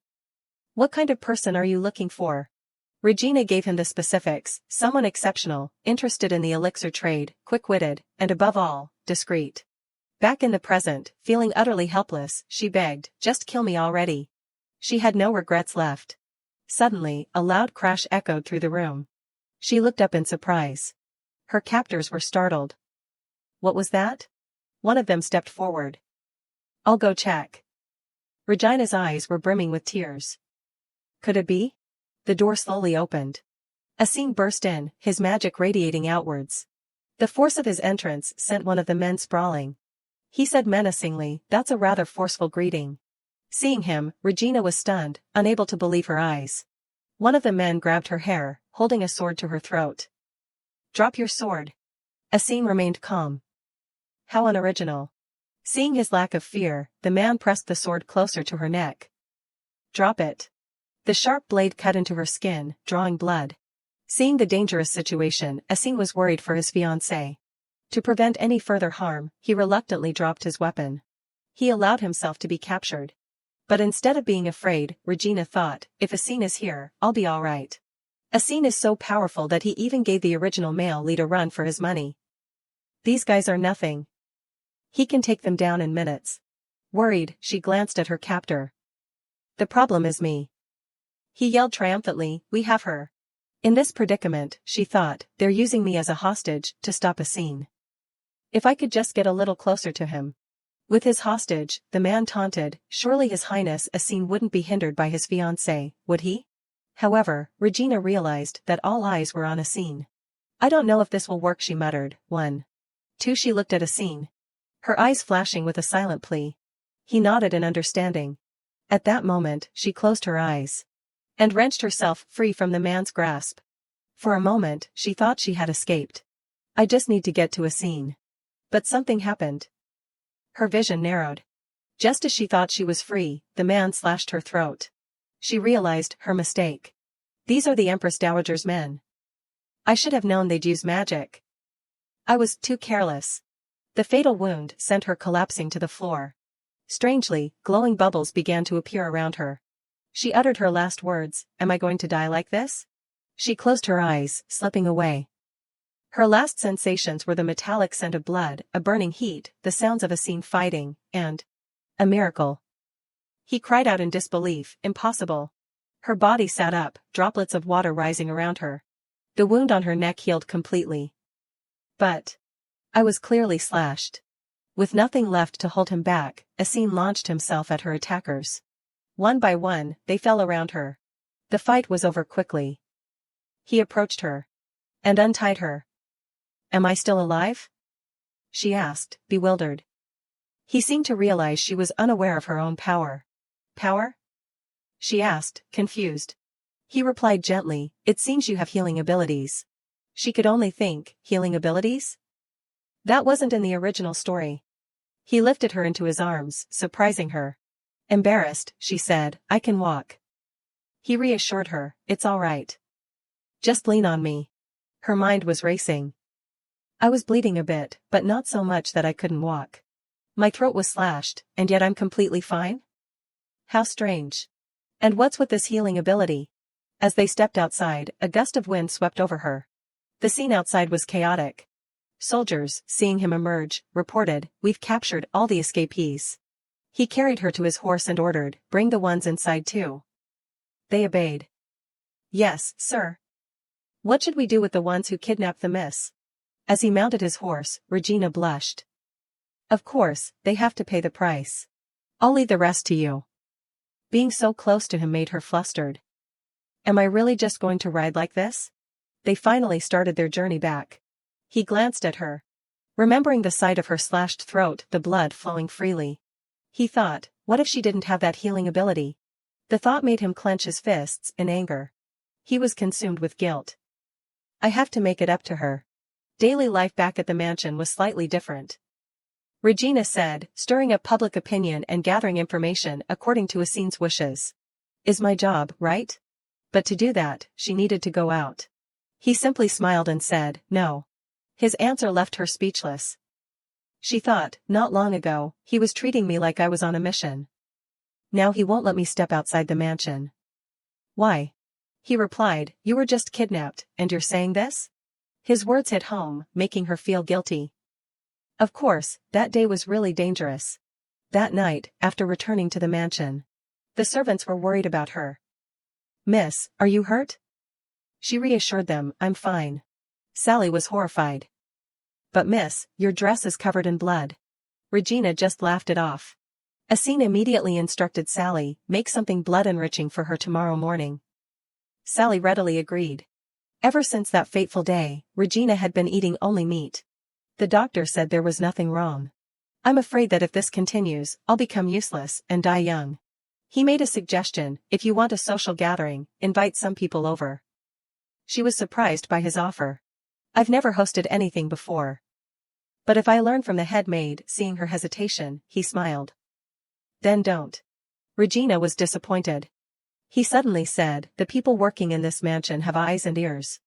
What kind of person are you looking for?" Regina gave him the specifics: someone exceptional, interested in the elixir trade, quick-witted, and above all, discreet. Back in the present, feeling utterly helpless, she begged, "Just kill me already." She had no regrets left. Suddenly, a loud crash echoed through the room. She looked up in surprise. Her captors were startled. "What was that?" One of them stepped forward. "I'll go check." Regina's eyes were brimming with tears. Could it be? The door slowly opened. Asin burst in, his magic radiating outwards. The force of his entrance sent one of the men sprawling. He said menacingly, "That's a rather forceful greeting." Seeing him, Regina was stunned, unable to believe her eyes. One of the men grabbed her hair, holding a sword to her throat. "Drop your sword." Asin remained calm. How unoriginal. Seeing his lack of fear, the man pressed the sword closer to her neck. "Drop it." The sharp blade cut into her skin, drawing blood. Seeing the dangerous situation, Asin was worried for his fiancée. To prevent any further harm, he reluctantly dropped his weapon. He allowed himself to be captured. But instead of being afraid, Regina thought, "If Asin is here, I'll be all right." Asin is so powerful that he even gave the original male lead a run for his money. These guys are nothing. He can take them down in minutes. Worried, she glanced at her captor. "The problem is me." He yelled triumphantly, "We have her." In this predicament, she thought, they're using me as a hostage to stop Asin. If I could just get a little closer to him. With his hostage, the man taunted, surely His Highness Asin wouldn't be hindered by his fiancée, would he? However, Regina realized that all eyes were on Asin. "I don't know if this will work," she muttered. 1. 2. She looked at Asin. Her eyes flashing with a silent plea. He nodded in understanding. At that moment, she closed her eyes. And wrenched herself free from the man's grasp. For a moment, she thought she had escaped. "I just need to get to Asin." But something happened. Her vision narrowed. Just as she thought she was free, the man slashed her throat. She realized her mistake. These are the Empress Dowager's men. I should have known they'd use magic. I was too careless. The fatal wound sent her collapsing to the floor. Strangely, glowing bubbles began to appear around her. She uttered her last words, "Am I going to die like this?" She closed her eyes, slipping away. Her last sensations were the metallic scent of blood, a burning heat, the sounds of Asin fighting, and a miracle. He cried out in disbelief, "Impossible." Her body sat up, droplets of water rising around her. The wound on her neck healed completely. But I was clearly slashed. With nothing left to hold him back, Asin launched himself at her attackers. One by one, they fell around her. The fight was over quickly. He approached her. And untied her. "Am I still alive?" she asked, bewildered. He seemed to realize she was unaware of her own power. "Power?" she asked, confused. He replied gently, "It seems you have healing abilities." She could only think, healing abilities? That wasn't in the original story. He lifted her into his arms, surprising her. Embarrassed, she said, "I can walk." He reassured her, "It's all right. Just lean on me." Her mind was racing. "I was bleeding a bit, but not so much that I couldn't walk. My throat was slashed, and yet I'm completely fine? How strange. And what's with this healing ability?" As they stepped outside, a gust of wind swept over her. The scene outside was chaotic. Soldiers, seeing him emerge, reported, "We've captured all the escapees." He carried her to his horse and ordered, "Bring the ones inside too." They obeyed. "Yes, sir." "What should we do with the ones who kidnapped the miss?" As he mounted his horse, Regina blushed. "Of course, they have to pay the price. I'll leave the rest to you." Being so close to him made her flustered. "Am I really just going to ride like this?" They finally started their journey back. He glanced at her. Remembering the sight of her slashed throat, the blood flowing freely. He thought, what if she didn't have that healing ability? The thought made him clench his fists in anger. He was consumed with guilt. "I have to make it up to her." Daily life back at the mansion was slightly different. Regina said, stirring up public opinion and gathering information according to Assine's wishes. Is my job, right? But to do that, she needed to go out. He simply smiled and said, no. His answer left her speechless. She thought, not long ago, he was treating me like I was on a mission. Now he won't let me step outside the mansion. Why? He replied, you were just kidnapped, and you're saying this? His words hit home, making her feel guilty. Of course, that day was really dangerous. That night, after returning to the mansion, the servants were worried about her. Miss, are you hurt? She reassured them, I'm fine. Sally was horrified. But miss, your dress is covered in blood. Regina just laughed it off. Assine immediately instructed Sally, make something blood-enriching for her tomorrow morning. Sally readily agreed. Ever since that fateful day, Regina had been eating only meat. The doctor said there was nothing wrong. I'm afraid that if this continues, I'll become useless and die young. He made a suggestion, if you want a social gathering, invite some people over. She was surprised by his offer. I've never hosted anything before. But if I learn from the head maid, seeing her hesitation, he smiled. Then don't. Regina was disappointed. He suddenly said, the people working in this mansion have eyes and ears.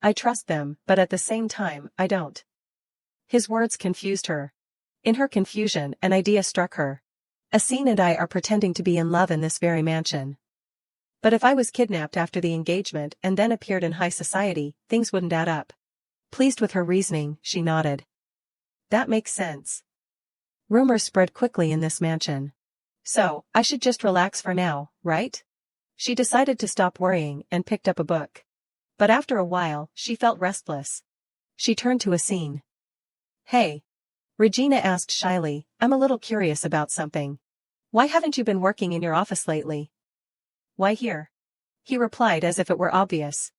I trust them, but at the same time, I don't. His words confused her. In her confusion, an idea struck her. Assine and I are pretending to be in love in this very mansion. But if I was kidnapped after the engagement and then appeared in high society, things wouldn't add up. Pleased with her reasoning, she nodded. That makes sense. Rumors spread quickly in this mansion. So, I should just relax for now, right? She decided to stop worrying and picked up a book. But after a while, she felt restless. She turned to Assine. Hey. Regina asked shyly, I'm a little curious about something. Why haven't you been working in your office lately? Why here? He replied as if it were obvious.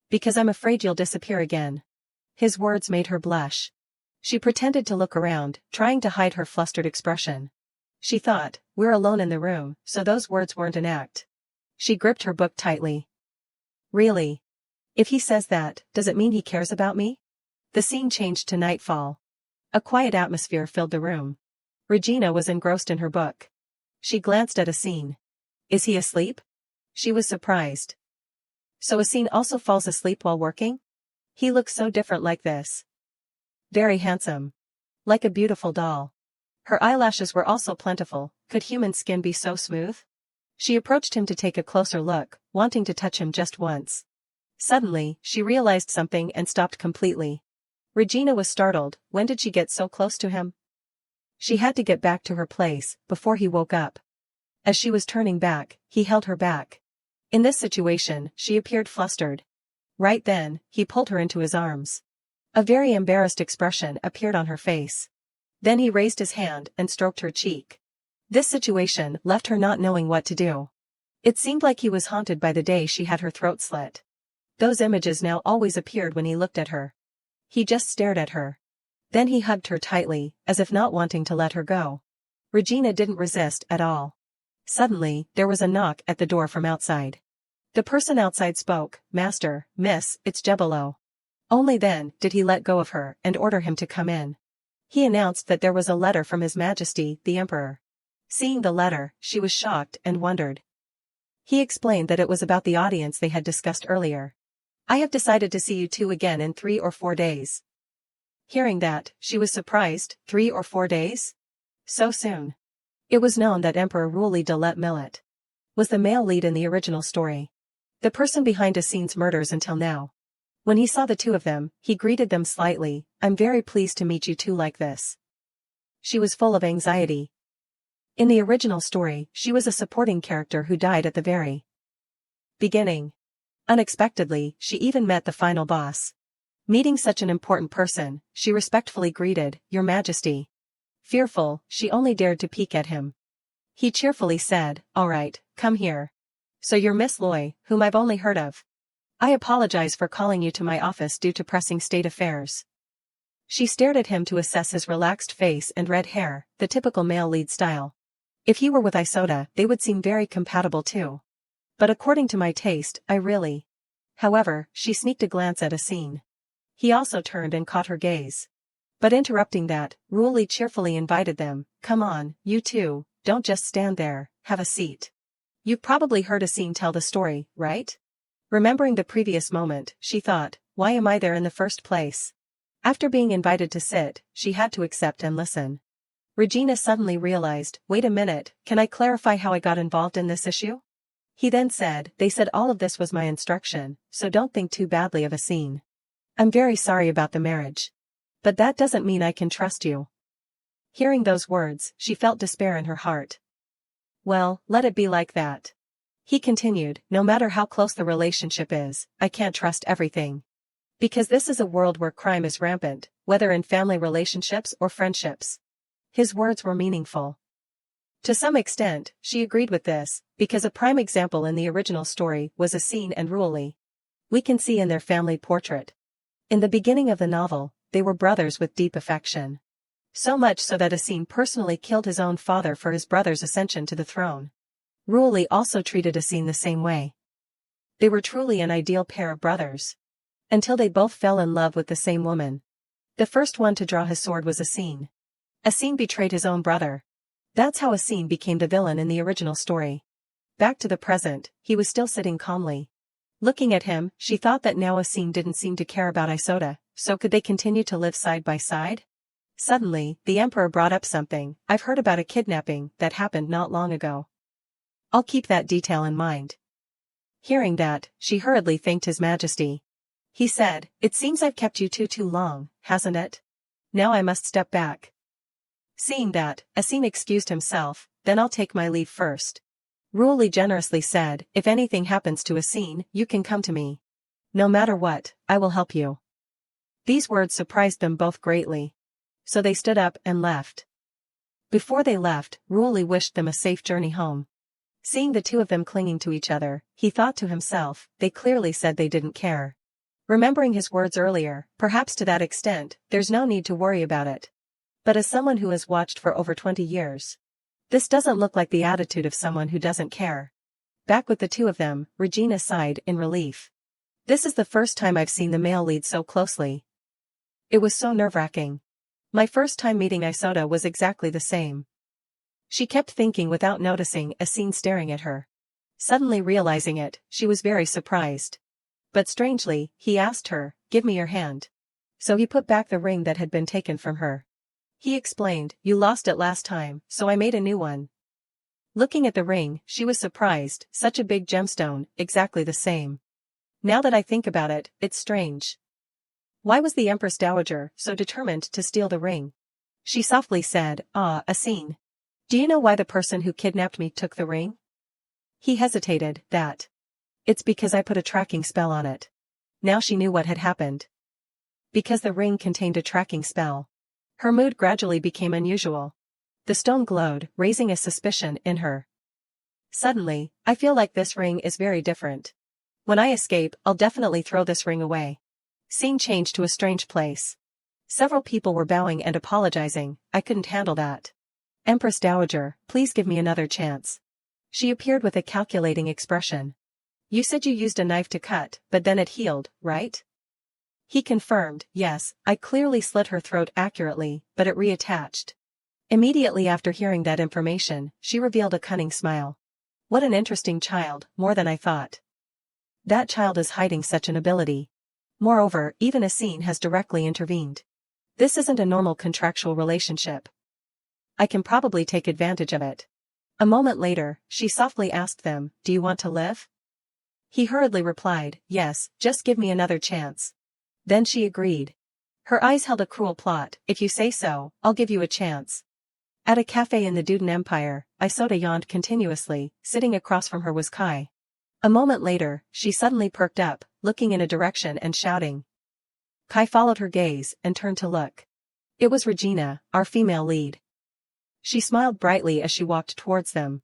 Because I'm afraid you'll disappear again. His words made her blush. She pretended to look around, trying to hide her flustered expression. She thought, we're alone in the room, so those words weren't an act. She gripped her book tightly. Really? If he says that, does it mean he cares about me? The scene changed to nightfall. A quiet atmosphere filled the room. Regina was engrossed in her book. She glanced at Assine. Is he asleep? She was surprised. So Assine also falls asleep while working? He looks so different like this. Very handsome. Like a beautiful doll. Her eyelashes were also plentiful. Could human skin be so smooth? She approached him to take a closer look, wanting to touch him just once. Suddenly, she realized something and stopped completely. Regina was startled. When did she get so close to him? She had to get back to her place, before he woke up. As she was turning back, he held her back. In this situation, she appeared flustered. Right then, he pulled her into his arms. A very embarrassed expression appeared on her face. Then he raised his hand and stroked her cheek. This situation left her not knowing what to do. It seemed like he was haunted by the day she had her throat slit. Those images now always appeared when he looked at her. He just stared at her. Then he hugged her tightly, as if not wanting to let her go. Regina didn't resist at all. Suddenly, there was a knock at the door from outside. The person outside spoke, Master, Miss, it's Jebelo. Only then did he let go of her and order him to come in. He announced that there was a letter from His Majesty, the Emperor. Seeing the letter, she was shocked and wondered. He explained that it was about the audience they had discussed earlier. I have decided to see you two again in 3 or 4 days. Hearing that, she was surprised. 3 or 4 days? So soon. It was known that Emperor Ruli de Let Millet was the male lead in the original story. The person behind Assine's murders until now. When he saw the two of them, he greeted them slightly. I'm very pleased to meet you two like this. She was full of anxiety. In the original story, she was a supporting character who died at the very beginning. Unexpectedly, she even met the final boss. Meeting such an important person, she respectfully greeted, Your Majesty. Fearful, she only dared to peek at him. He cheerfully said, All right, come here. So you're Miss Loy, whom I've only heard of. I apologize for calling you to my office due to pressing state affairs. She stared at him to assess his relaxed face and red hair, the typical male lead style. If he were with Isoda, they would seem very compatible too. But according to my taste, I really. However, she sneaked a glance at Assine. He also turned and caught her gaze. But interrupting that, Ruoli cheerfully invited them, "Come on, you two, don't just stand there, have a seat. You've probably heard Asin tell the story, right?" Remembering the previous moment, she thought, why am I there in the first place? After being invited to sit, she had to accept and listen. Regina suddenly realized, wait a minute, can I clarify how I got involved in this issue? He then said, they said all of this was my instruction, so don't think too badly of Asin. I'm very sorry about the marriage. But that doesn't mean I can trust you. Hearing those words, she felt despair in her heart. Well, let it be like that. He continued, no matter how close the relationship is, I can't trust everything. Because this is a world where crime is rampant, whether in family relationships or friendships. His words were meaningful. To some extent, she agreed with this, because a prime example in the original story was Asin and Ruoli. We can see in their family portrait. In the beginning of the novel, they were brothers with deep affection. So much so that Asin personally killed his own father for his brother's ascension to the throne. Ruoli also treated Asin the same way. They were truly an ideal pair of brothers. Until they both fell in love with the same woman. The first one to draw his sword was Asin. Asin betrayed his own brother. That's how Asin became the villain in the original story. Back to the present, he was still sitting calmly. Looking at him, she thought that now Asin didn't seem to care about Isoda, so could they continue to live side by side? Suddenly, the emperor brought up something. I've heard about a kidnapping that happened not long ago. I'll keep that detail in mind. Hearing that, she hurriedly thanked His Majesty. He said, it seems I've kept you too long, hasn't it? Now I must step back. Seeing that, Asin excused himself, then I'll take my leave first. Ruoli generously said, if anything happens to Asin, you can come to me. No matter what, I will help you. These words surprised them both greatly. So they stood up and left. Before they left, Ruoli wished them a safe journey home. Seeing the two of them clinging to each other, he thought to himself, they clearly said they didn't care. Remembering his words earlier, perhaps to that extent, there's no need to worry about it. But as someone who has watched for over 20 years, this doesn't look like the attitude of someone who doesn't care. Back with the two of them, Regina sighed in relief. This is the first time I've seen the male lead so closely. It was so nerve-wracking. My first time meeting Isoda was exactly the same. She kept thinking without noticing Asin staring at her. Suddenly realizing it, she was very surprised. But strangely, he asked her, give me your hand. So he put back the ring that had been taken from her. He explained, you lost it last time, so I made a new one. Looking at the ring, she was surprised, such a big gemstone, exactly the same. Now that I think about it, it's strange. Why was the Empress Dowager so determined to steal the ring? She softly said, Asin. Do you know why the person who kidnapped me took the ring? He hesitated, that. It's because I put a tracking spell on it. Now she knew what had happened. Because the ring contained a tracking spell. Her mood gradually became unusual. The stone glowed, raising a suspicion in her. Suddenly, I feel like this ring is very different. When I escape, I'll definitely throw this ring away. Scene changed to a strange place. Several people were bowing and apologizing. I couldn't handle that. Empress Dowager, please give me another chance. She appeared with a calculating expression. You said you used a knife to cut, but then it healed, right? He confirmed, yes, I clearly slit her throat accurately, but it reattached. Immediately after hearing that information, she revealed a cunning smile. What an interesting child, more than I thought. That child is hiding such an ability. Moreover, even Asin has directly intervened. This isn't a normal contractual relationship. I can probably take advantage of it. A moment later, she softly asked them, do you want to live? He hurriedly replied, yes, just give me another chance. Then she agreed. Her eyes held a cruel plot, if you say so, I'll give you a chance. At a cafe in the Duden Empire, Isoda yawned continuously, sitting across from her was Kai. A moment later, she suddenly perked up, looking in a direction and shouting. Kai followed her gaze and turned to look. It was Regina, our female lead. She smiled brightly as she walked towards them.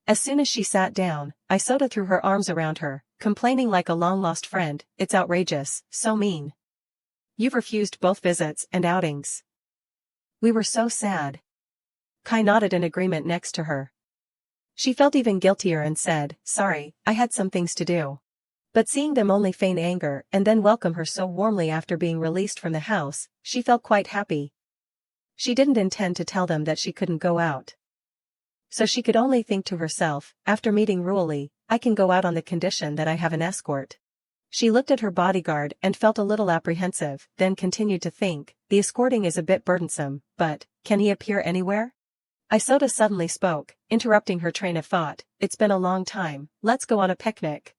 As soon as she sat down, Isoda threw her arms around her, complaining like a long-lost friend, it's outrageous, so mean. You've refused both visits and outings. We were so sad. Kai nodded in agreement next to her. She felt even guiltier and said, sorry, I had some things to do. But seeing them only feign anger and then welcome her so warmly after being released from the house, she felt quite happy. She didn't intend to tell them that she couldn't go out. So she could only think to herself, after meeting Ruoli, I can go out on the condition that I have an escort. She looked at her bodyguard and felt a little apprehensive, then continued to think, the escorting is a bit burdensome, but, can he appear anywhere? Isoda suddenly spoke, interrupting her train of thought, it's been a long time, let's go on a picnic.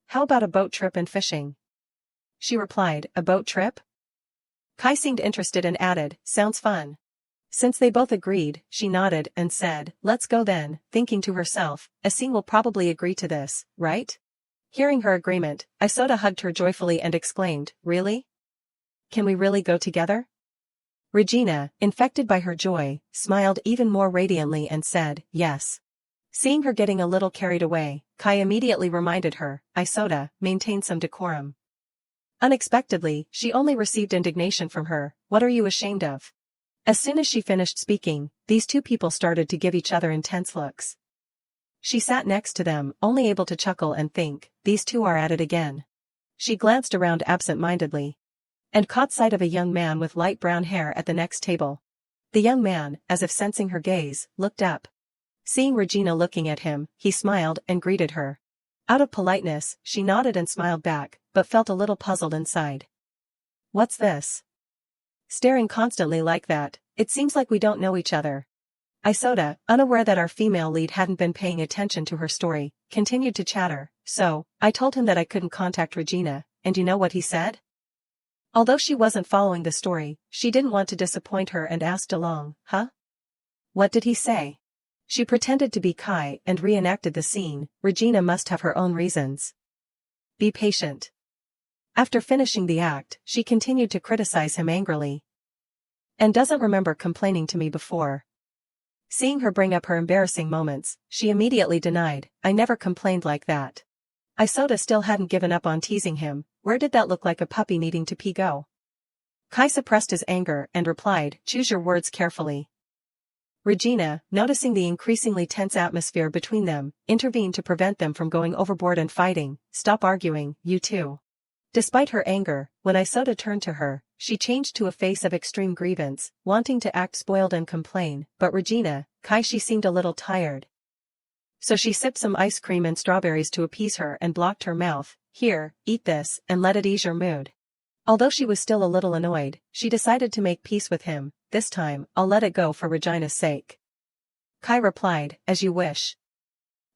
How about a boat trip and fishing? She replied, a boat trip? Kai seemed interested and added, sounds fun. Since they both agreed, she nodded and said, let's go then, thinking to herself, Asin will probably agree to this, right? Hearing her agreement, Isoda hugged her joyfully and exclaimed, really? Can we really go together? Regina, infected by her joy, smiled even more radiantly and said, yes. Seeing her getting a little carried away, Kai immediately reminded her, Isoda, maintain some decorum. Unexpectedly, she only received indignation from her, what are you ashamed of? As soon as she finished speaking, these two people started to give each other intense looks. She sat next to them, only able to chuckle and think, these two are at it again. She glanced around absent-mindedly and caught sight of a young man with light brown hair at the next table. The young man, as if sensing her gaze, looked up. Seeing Regina looking at him, he smiled and greeted her. Out of politeness, she nodded and smiled back, but felt a little puzzled inside. What's this? Staring constantly like that, it seems like we don't know each other. Isoda, unaware that our female lead hadn't been paying attention to her story, continued to chatter, so, I told him that I couldn't contact Regina, and you know what he said? Although she wasn't following the story, she didn't want to disappoint her and asked along, huh? What did he say? She pretended to be Kai and reenacted the scene, Regina must have her own reasons. Be patient. After finishing the act, she continued to criticize him angrily. And doesn't remember complaining to me before. Seeing her bring up her embarrassing moments, she immediately denied, I never complained like that. Isoda still hadn't given up on teasing him, where did that look like a puppy needing to pee go? Kai suppressed his anger and replied, choose your words carefully. Regina, noticing the increasingly tense atmosphere between them, intervened to prevent them from going overboard and fighting, stop arguing, you two. Despite her anger, when Isoda turned to her, she changed to a face of extreme grievance, wanting to act spoiled and complain, but Regina, Kai she seemed a little tired. So she sipped some ice cream and strawberries to appease her and blocked her mouth, here, eat this, and let it ease your mood. Although she was still a little annoyed, she decided to make peace with him, this time, I'll let it go for Regina's sake. Kai replied, as you wish.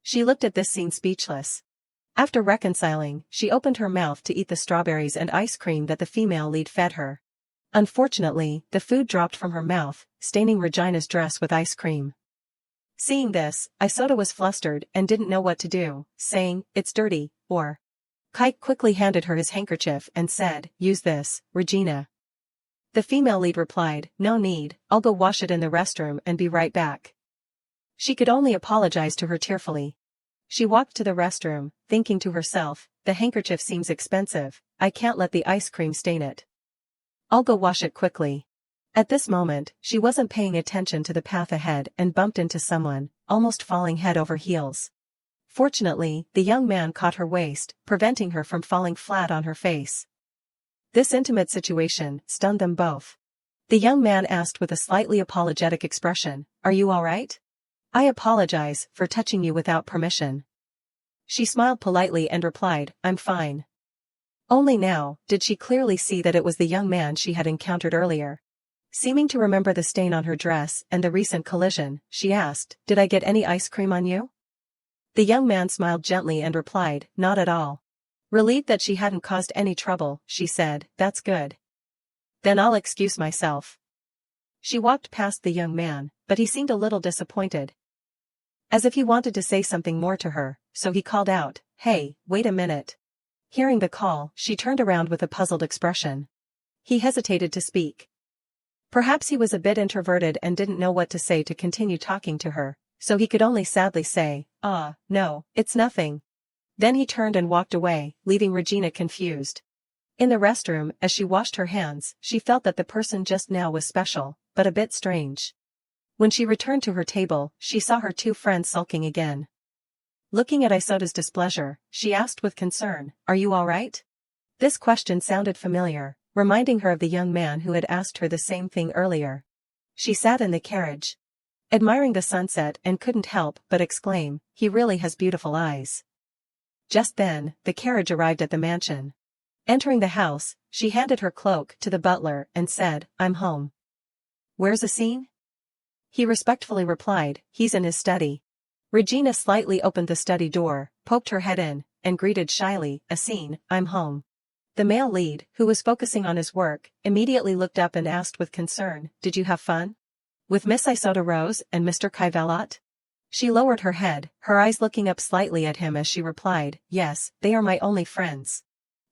She looked at this scene speechless. After reconciling, she opened her mouth to eat the strawberries and ice cream that the female lead fed her. Unfortunately, the food dropped from her mouth, staining Regina's dress with ice cream. Seeing this, Isoda was flustered and didn't know what to do, saying, it's dirty, or. Kai quickly handed her his handkerchief and said, use this, Regina. The female lead replied, no need, I'll go wash it in the restroom and be right back. She could only apologize to her tearfully. She walked to the restroom, thinking to herself, the handkerchief seems expensive, I can't let the ice cream stain it. I'll go wash it quickly. At this moment, she wasn't paying attention to the path ahead and bumped into someone, almost falling head over heels. Fortunately, the young man caught her waist, preventing her from falling flat on her face. This intimate situation stunned them both. The young man asked with a slightly apologetic expression, are you all right? I apologize for touching you without permission. She smiled politely and replied, I'm fine. Only now did she clearly see that it was the young man she had encountered earlier. Seeming to remember the stain on her dress and the recent collision, she asked, did I get any ice cream on you? The young man smiled gently and replied, not at all. Relieved that she hadn't caused any trouble, she said, that's good. Then I'll excuse myself. She walked past the young man, but he seemed a little disappointed. As if he wanted to say something more to her, so he called out, hey, wait a minute. Hearing the call, she turned around with a puzzled expression. He hesitated to speak. Perhaps he was a bit introverted and didn't know what to say to continue talking to her, so he could only sadly say, no, it's nothing. Then he turned and walked away, leaving Regina confused. In the restroom, as she washed her hands, she felt that the person just now was special, but a bit strange. When she returned to her table, she saw her two friends sulking again. Looking at Isota's displeasure, she asked with concern, "Are you all right?" This question sounded familiar, reminding her of the young man who had asked her the same thing earlier. She sat in the carriage, admiring the sunset, and couldn't help but exclaim, "He really has beautiful eyes." Just then, the carriage arrived at the mansion. Entering the house, she handed her cloak to the butler and said, "I'm home." "Where's Asin?" He respectfully replied, "He's in his study." Regina slightly opened the study door, poked her head in, and greeted shyly, "Asin, I'm home." The male lead, who was focusing on his work, immediately looked up and asked with concern, "Did you have fun? With Miss Isota Rose and Mr. Kaivelot?" She lowered her head, her eyes looking up slightly at him as she replied, "Yes, they are my only friends."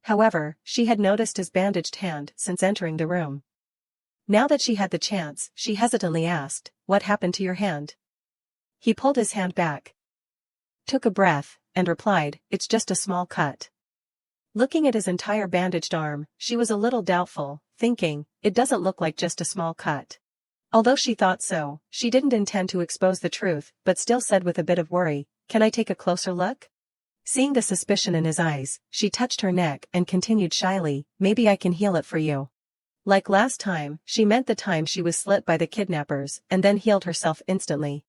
However, she had noticed his bandaged hand since entering the room. Now that she had the chance, she hesitantly asked, "What happened to your hand?" He pulled his hand back, took a breath, and replied, "It's just a small cut." Looking at his entire bandaged arm, she was a little doubtful, thinking, it doesn't look like just a small cut. Although she thought so, she didn't intend to expose the truth, but still said with a bit of worry, "Can I take a closer look?" Seeing the suspicion in his eyes, she touched her neck and continued shyly, "Maybe I can heal it for you." Like last time, she meant the time she was slit by the kidnappers and then healed herself instantly.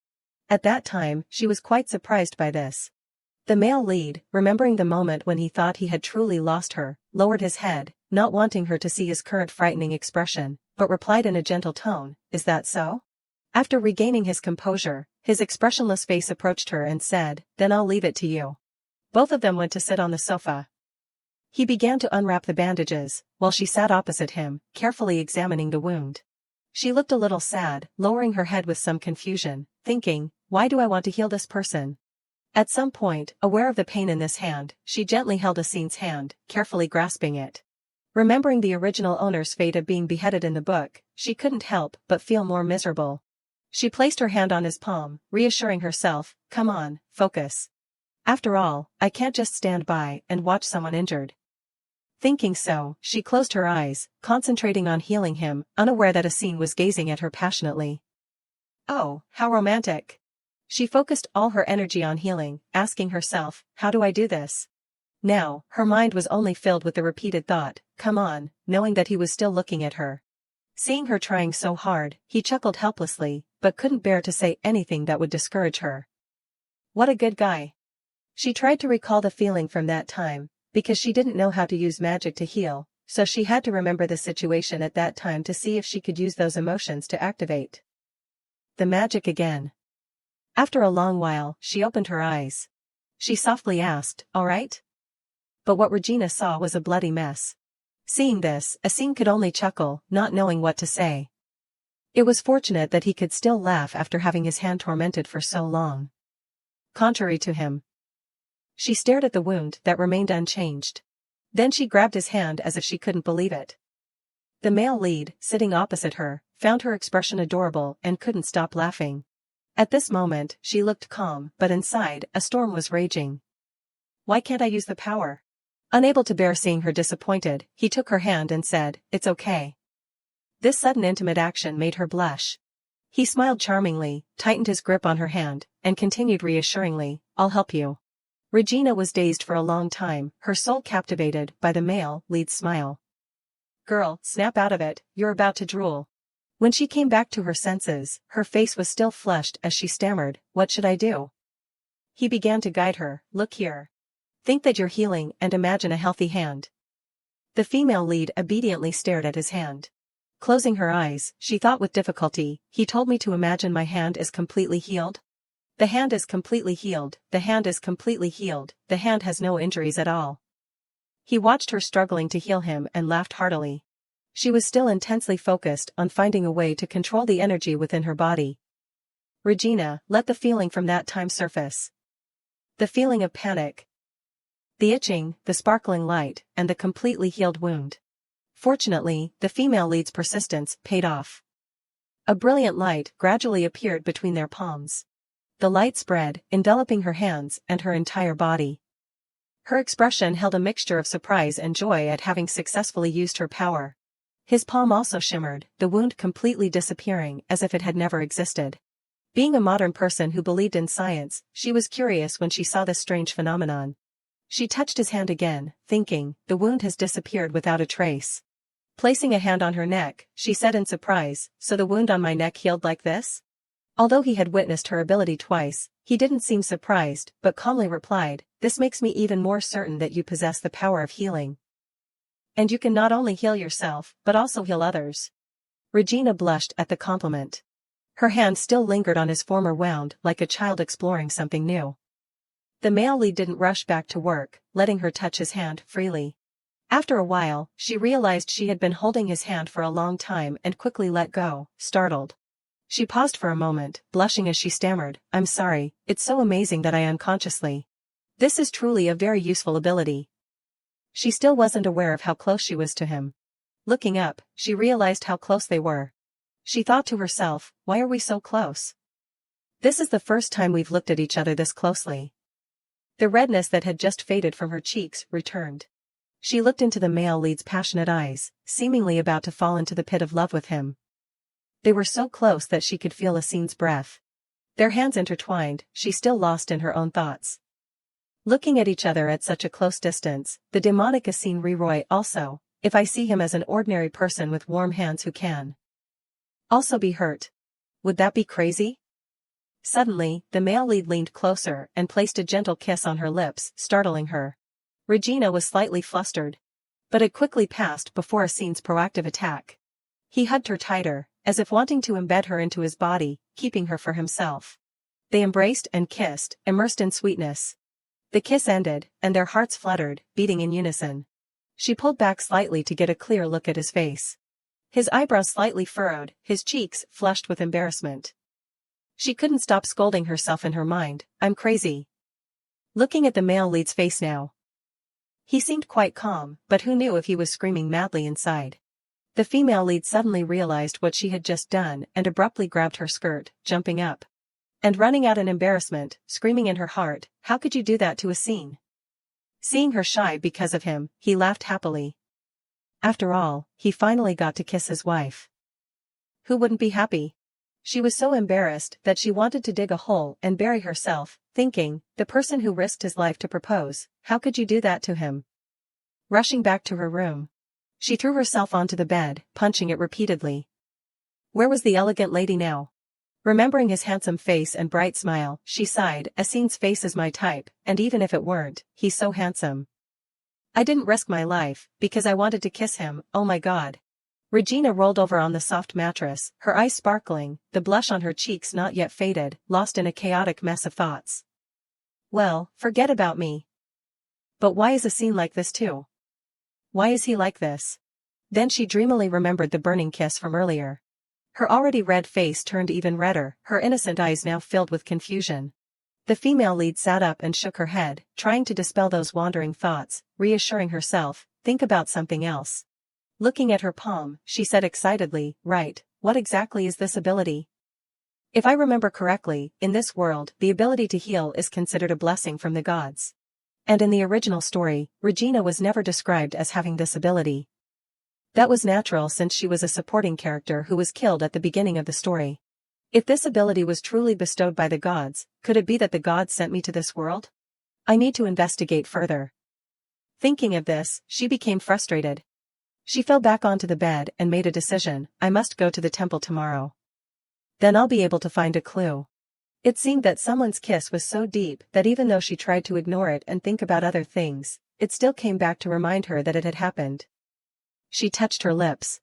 At that time, she was quite surprised by this. The male lead, remembering the moment when he thought he had truly lost her, lowered his head, not wanting her to see his current frightening expression, but replied in a gentle tone, "Is that so?" After regaining his composure, his expressionless face approached her and said, "Then I'll leave it to you." Both of them went to sit on the sofa. He began to unwrap the bandages, while she sat opposite him, carefully examining the wound. She looked a little sad, lowering her head with some confusion, thinking, "Why do I want to heal this person?" At some point, aware of the pain in this hand, she gently held Asin's hand, carefully grasping it. Remembering the original owner's fate of being beheaded in the book, she couldn't help but feel more miserable. She placed her hand on his palm, reassuring herself, "Come on, focus. After all, I can't just stand by and watch someone injured." Thinking so, she closed her eyes, concentrating on healing him, unaware that Asin was gazing at her passionately. Oh, how romantic. She focused all her energy on healing, asking herself, "How do I do this?" Now, her mind was only filled with the repeated thought, "Come on," knowing that he was still looking at her. Seeing her trying so hard, he chuckled helplessly, but couldn't bear to say anything that would discourage her. What a good guy. She tried to recall the feeling from that time, because she didn't know how to use magic to heal, so she had to remember the situation at that time to see if she could use those emotions to activate the magic again. After a long while, she opened her eyes. She softly asked, "All right?" But what Regina saw was a bloody mess. Seeing this, Asin could only chuckle, not knowing what to say. It was fortunate that he could still laugh after having his hand tormented for so long. Contrary to him, she stared at the wound that remained unchanged. Then she grabbed his hand as if she couldn't believe it. The male lead, sitting opposite her, found her expression adorable and couldn't stop laughing. At this moment, she looked calm, but inside, a storm was raging. "Why can't I use the power?" Unable to bear seeing her disappointed, he took her hand and said, "It's okay." This sudden intimate action made her blush. He smiled charmingly, tightened his grip on her hand, and continued reassuringly, "I'll help you." Regina was dazed for a long time, her soul captivated by the male lead's smile. "Girl, snap out of it, you're about to drool." When she came back to her senses, her face was still flushed as she stammered, "What should I do?" He began to guide her, "Look here. Think that you're healing and imagine a healthy hand." The female lead obediently stared at his hand. Closing her eyes, she thought with difficulty, "He told me to imagine my hand is completely healed? The hand is completely healed, the hand is completely healed, the hand has no injuries at all." He watched her struggling to heal him and laughed heartily. She was still intensely focused on finding a way to control the energy within her body. Regina let the feeling from that time surface. The feeling of panic, the itching, the sparkling light, and the completely healed wound. Fortunately, the female lead's persistence paid off. A brilliant light gradually appeared between their palms. The light spread, enveloping her hands and her entire body. Her expression held a mixture of surprise and joy at having successfully used her power. His palm also shimmered, the wound completely disappearing as if it had never existed. Being a modern person who believed in science, she was curious when she saw this strange phenomenon. She touched his hand again, thinking, the wound has disappeared without a trace. Placing a hand on her neck, she said in surprise, so the wound on my neck healed like this? Although he had witnessed her ability twice, he didn't seem surprised, but calmly replied, this makes me even more certain that you possess the power of healing. And you can not only heal yourself, but also heal others. Regina blushed at the compliment. Her hand still lingered on his former wound like a child exploring something new. The male lead didn't rush back to work, letting her touch his hand freely. After a while, she realized she had been holding his hand for a long time and quickly let go, startled. She paused for a moment, blushing as she stammered, I'm sorry, it's so amazing that I unconsciously. This is truly a very useful ability. She still wasn't aware of how close she was to him. Looking up, she realized how close they were. She thought to herself, why are we so close? This is the first time we've looked at each other this closely. The redness that had just faded from her cheeks returned. She looked into the male lead's passionate eyes, seemingly about to fall into the pit of love with him. They were so close that she could feel Asin's breath. Their hands intertwined, she still lost in her own thoughts. Looking at each other at such a close distance, the demonic Asin Leroy also, if I see him as an ordinary person with warm hands who can also be hurt. Would that be crazy? Suddenly, the male lead leaned closer and placed a gentle kiss on her lips, startling her. Regina was slightly flustered. But it quickly passed before Asin's proactive attack. He hugged her tighter, as if wanting to embed her into his body, keeping her for himself. They embraced and kissed, immersed in sweetness. The kiss ended, and their hearts fluttered, beating in unison. She pulled back slightly to get a clear look at his face. His eyebrows slightly furrowed, his cheeks flushed with embarrassment. She couldn't stop scolding herself in her mind, I'm crazy. Looking at the male lead's face now. He seemed quite calm, but who knew if he was screaming madly inside. The female lead suddenly realized what she had just done and abruptly grabbed her skirt, jumping up and running out in embarrassment, screaming in her heart, how could you do that to Asin? Seeing her shy because of him, he laughed happily. After all, he finally got to kiss his wife. Who wouldn't be happy? She was so embarrassed that she wanted to dig a hole and bury herself, thinking, the person who risked his life to propose, how could you do that to him? Rushing back to her room, she threw herself onto the bed, punching it repeatedly. Where was the elegant lady now? Remembering his handsome face and bright smile, she sighed, Asin's face is my type, and even if it weren't, he's so handsome. I didn't risk my life, because I wanted to kiss him, oh my god. Regina rolled over on the soft mattress, her eyes sparkling, the blush on her cheeks not yet faded, lost in a chaotic mess of thoughts. Well, forget about me. But why is Asin like this too? Why is he like this? Then she dreamily remembered the burning kiss from earlier. Her already red face turned even redder, her innocent eyes now filled with confusion. The female lead sat up and shook her head, trying to dispel those wandering thoughts, reassuring herself, think about something else. Looking at her palm, she said excitedly, right, what exactly is this ability? If I remember correctly, in this world, the ability to heal is considered a blessing from the gods. And in the original story, Regina was never described as having this ability. That was natural since she was a supporting character who was killed at the beginning of the story. If this ability was truly bestowed by the gods, could it be that the gods sent me to this world? I need to investigate further. Thinking of this, she became frustrated. She fell back onto the bed and made a decision, I must go to the temple tomorrow. Then I'll be able to find a clue. It seemed that someone's kiss was so deep that even though she tried to ignore it and think about other things, it still came back to remind her that it had happened. She touched her lips.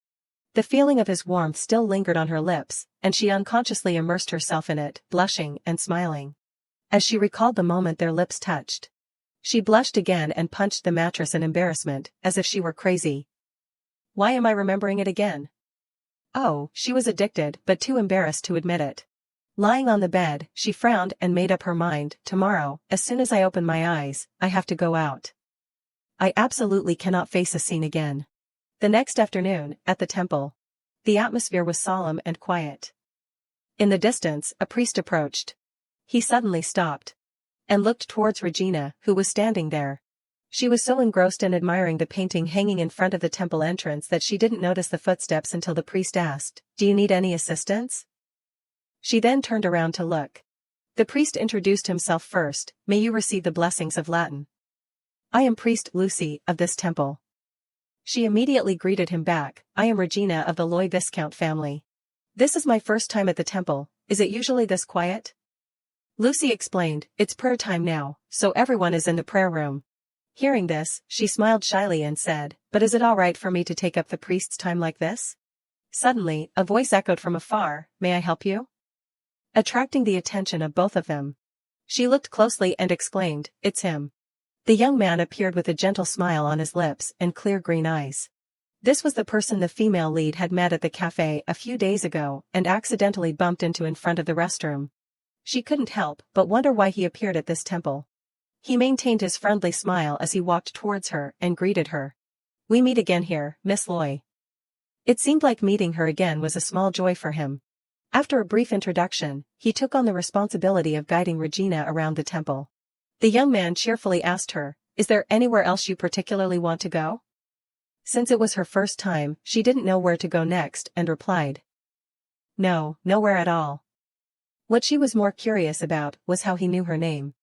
The feeling of his warmth still lingered on her lips, and she unconsciously immersed herself in it, blushing and smiling. As she recalled the moment their lips touched, she blushed again and punched the mattress in embarrassment, as if she were crazy. Why am I remembering it again? Oh, she was addicted but too embarrassed to admit it. Lying on the bed, she frowned and made up her mind, tomorrow, as soon as I open my eyes, I have to go out. I absolutely cannot face Asin again. The next afternoon, at the temple, the atmosphere was solemn and quiet. In the distance, a priest approached. He suddenly stopped and looked towards Regina, who was standing there. She was so engrossed in admiring the painting hanging in front of the temple entrance that she didn't notice the footsteps until the priest asked, Do you need any assistance? She then turned around to look. The priest introduced himself first. May you receive the blessings of Latin. I am Priest Lucy of this temple. She immediately greeted him back. I am Regina of the Loy Viscount family. This is my first time at the temple. Is it usually this quiet? Lucy explained, it's prayer time now, so everyone is in the prayer room. Hearing this, she smiled shyly and said, but is it all right for me to take up the priest's time like this? Suddenly, a voice echoed from afar, may I help you? Attracting the attention of both of them. She looked closely and exclaimed, it's him. The young man appeared with a gentle smile on his lips and clear green eyes. This was the person the female lead had met at the cafe a few days ago and accidentally bumped into in front of the restroom. She couldn't help but wonder why he appeared at this temple. He maintained his friendly smile as he walked towards her and greeted her. We meet again here, Miss Loy. It seemed like meeting her again was a small joy for him. After a brief introduction, he took on the responsibility of guiding Regina around the temple. The young man cheerfully asked her, is there anywhere else you particularly want to go? Since it was her first time, she didn't know where to go next and replied. No, nowhere at all. What she was more curious about was how he knew her name.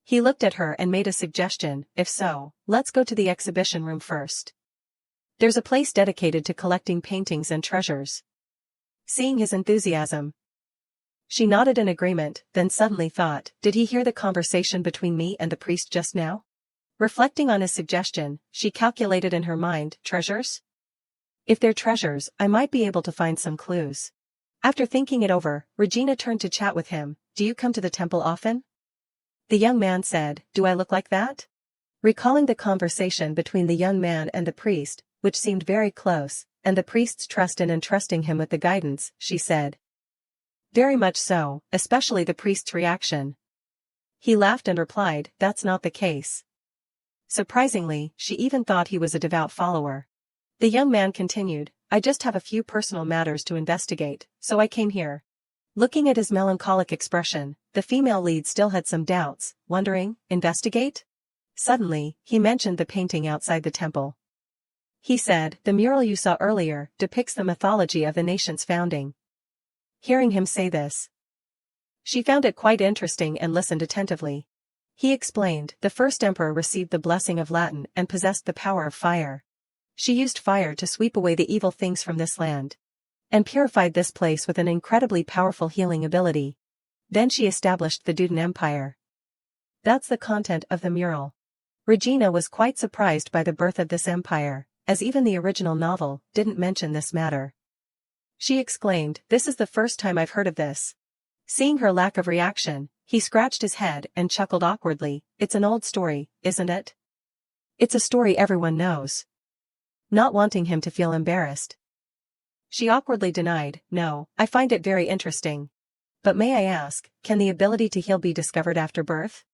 He looked at her and made a suggestion, if so, let's go to the exhibition room first. There's a place dedicated to collecting paintings and treasures. Seeing his enthusiasm, she nodded in agreement, then suddenly thought, did he hear the conversation between me and the priest just now? Reflecting on his suggestion, she calculated in her mind, treasures? If they're treasures, I might be able to find some clues. After thinking it over, Regina turned to chat with him, do you come to the temple often? The young man said, do I look like that? Recalling the conversation between the young man and the priest, which seemed very close, and the priest's trust in entrusting him with the guidance, she said. Very much so, especially the priest's reaction. He laughed and replied, that's not the case. Surprisingly, she even thought he was a devout follower. The young man continued, I just have a few personal matters to investigate, so I came here. Looking at his melancholic expression, the female lead still had some doubts, wondering, investigate? Suddenly, he mentioned the painting outside the temple. He said, the mural you saw earlier depicts the mythology of the nation's founding. Hearing him say this, she found it quite interesting and listened attentively. He explained, the first emperor received the blessing of Latin and possessed the power of fire. She used fire to sweep away the evil things from this land, and purified this place with an incredibly powerful healing ability. Then she established the Duden Empire. That's the content of the mural. Regina was quite surprised by the birth of this empire, as even the original novel didn't mention this matter. She exclaimed, this is the first time I've heard of this. Seeing her lack of reaction, he scratched his head and chuckled awkwardly, it's an old story, isn't it? It's a story everyone knows. Not wanting him to feel embarrassed, she awkwardly denied, no, I find it very interesting. But may I ask, can the ability to heal be discovered after birth?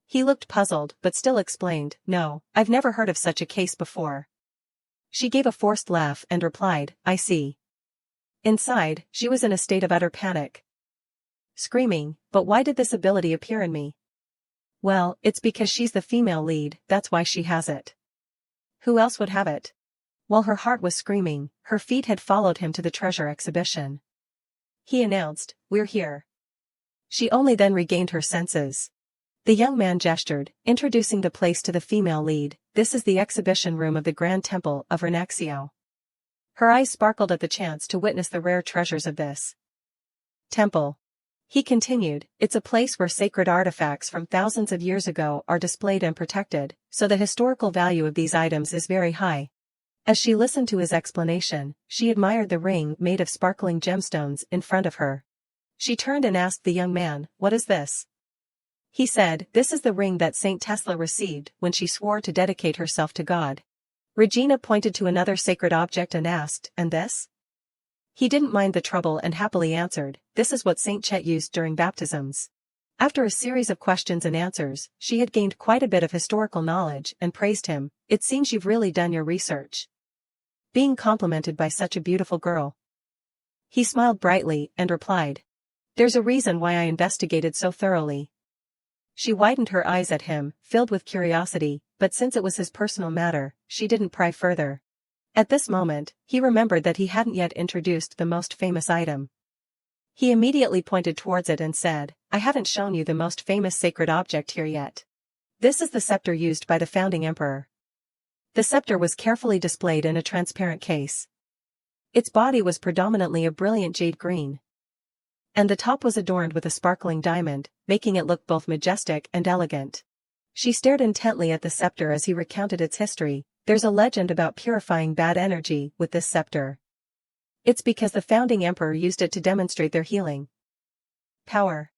He looked puzzled but still explained, no, I've never heard of such a case before. She gave a forced laugh and replied, I see. Inside, she was in a state of utter panic. Screaming, but why did this ability appear in me? Well, it's because she's the female lead, that's why she has it. Who else would have it? While her heart was screaming, her feet had followed him to the treasure exhibition. He announced, we're here. She only then regained her senses. The young man gestured, introducing the place to the female lead, this is the exhibition room of the Grand Temple of Renaxio. Her eyes sparkled at the chance to witness the rare treasures of this temple. He continued, it's a place where sacred artifacts from thousands of years ago are displayed and protected, so the historical value of these items is very high. As she listened to his explanation, she admired the ring made of sparkling gemstones in front of her. She turned and asked the young man, what is this? He said, this is the ring that Saint Tesla received when she swore to dedicate herself to God. Regina pointed to another sacred object and asked, and this? He didn't mind the trouble and happily answered, this is what Saint Chet used during baptisms. After a series of questions and answers, she had gained quite a bit of historical knowledge and praised him, it seems you've really done your research. Being complimented by such a beautiful girl. He smiled brightly and replied, there's a reason why I investigated so thoroughly. She widened her eyes at him, filled with curiosity, but since it was his personal matter, she didn't pry further. At this moment, he remembered that he hadn't yet introduced the most famous item. He immediately pointed towards it and said, I haven't shown you the most famous sacred object here yet. This is the scepter used by the founding emperor. The scepter was carefully displayed in a transparent case. Its body was predominantly a brilliant jade green, and the top was adorned with a sparkling diamond, making it look both majestic and elegant. She stared intently at the scepter as he recounted its history. There's a legend about purifying bad energy with this scepter. It's because the founding emperor used it to demonstrate their healing power.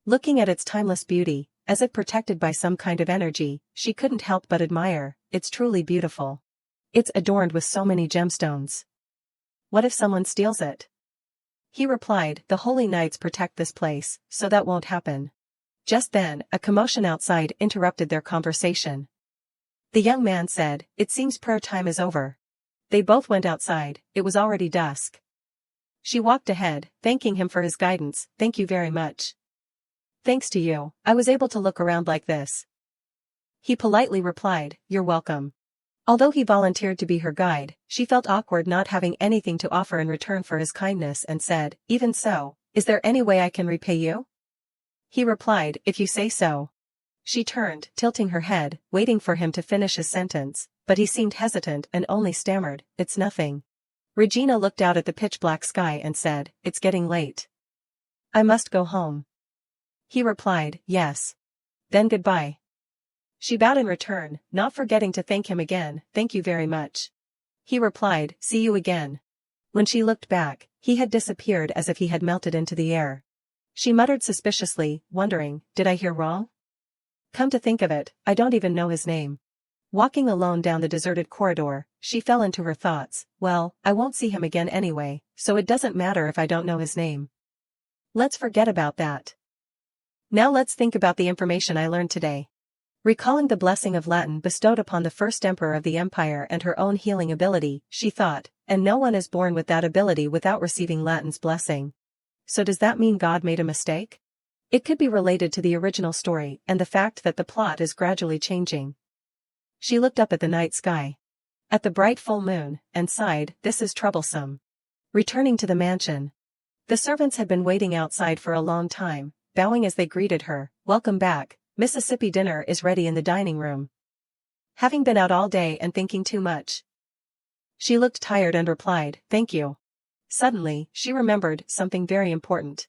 Looking at its timeless beauty, as if protected by some kind of energy, she couldn't help but admire. It's truly beautiful. It's adorned with so many gemstones. What if someone steals it? He replied, the holy knights protect this place, so that won't happen. Just then, a commotion outside interrupted their conversation. The young man said, it seems prayer time is over. They both went outside. It was already dusk. She walked ahead, thanking him for his guidance. Thank you very much. Thanks to you, I was able to look around like this. He politely replied, you're welcome. Although he volunteered to be her guide, she felt awkward not having anything to offer in return for his kindness and said, even so, is there any way I can repay you? He replied, if you say so. She turned, tilting her head, waiting for him to finish his sentence, but he seemed hesitant and only stammered, it's nothing. Regina looked out at the pitch-black sky and said, it's getting late. I must go home. He replied, yes. Then goodbye. She bowed in return, not forgetting to thank him again. Thank you very much. He replied, see you again. When she looked back, he had disappeared as if he had melted into the air. She muttered suspiciously, wondering, did I hear wrong? Come to think of it, I don't even know his name. Walking alone down the deserted corridor, she fell into her thoughts. Well, I won't see him again anyway, so it doesn't matter if I don't know his name. Let's forget about that. Now let's think about the information I learned today. Recalling the blessing of Latin bestowed upon the first emperor of the empire and her own healing ability, she thought, and no one is born with that ability without receiving Latin's blessing. So does that mean God made a mistake? It could be related to the original story and the fact that the plot is gradually changing. She looked up at the night sky, at the bright full moon, and sighed, this is troublesome. Returning to the mansion, the servants had been waiting outside for a long time, bowing as they greeted her. Welcome back. Mississippi dinner is ready in the dining room. Having been out all day and thinking too much, she looked tired and replied, thank you. Suddenly, she remembered something very important.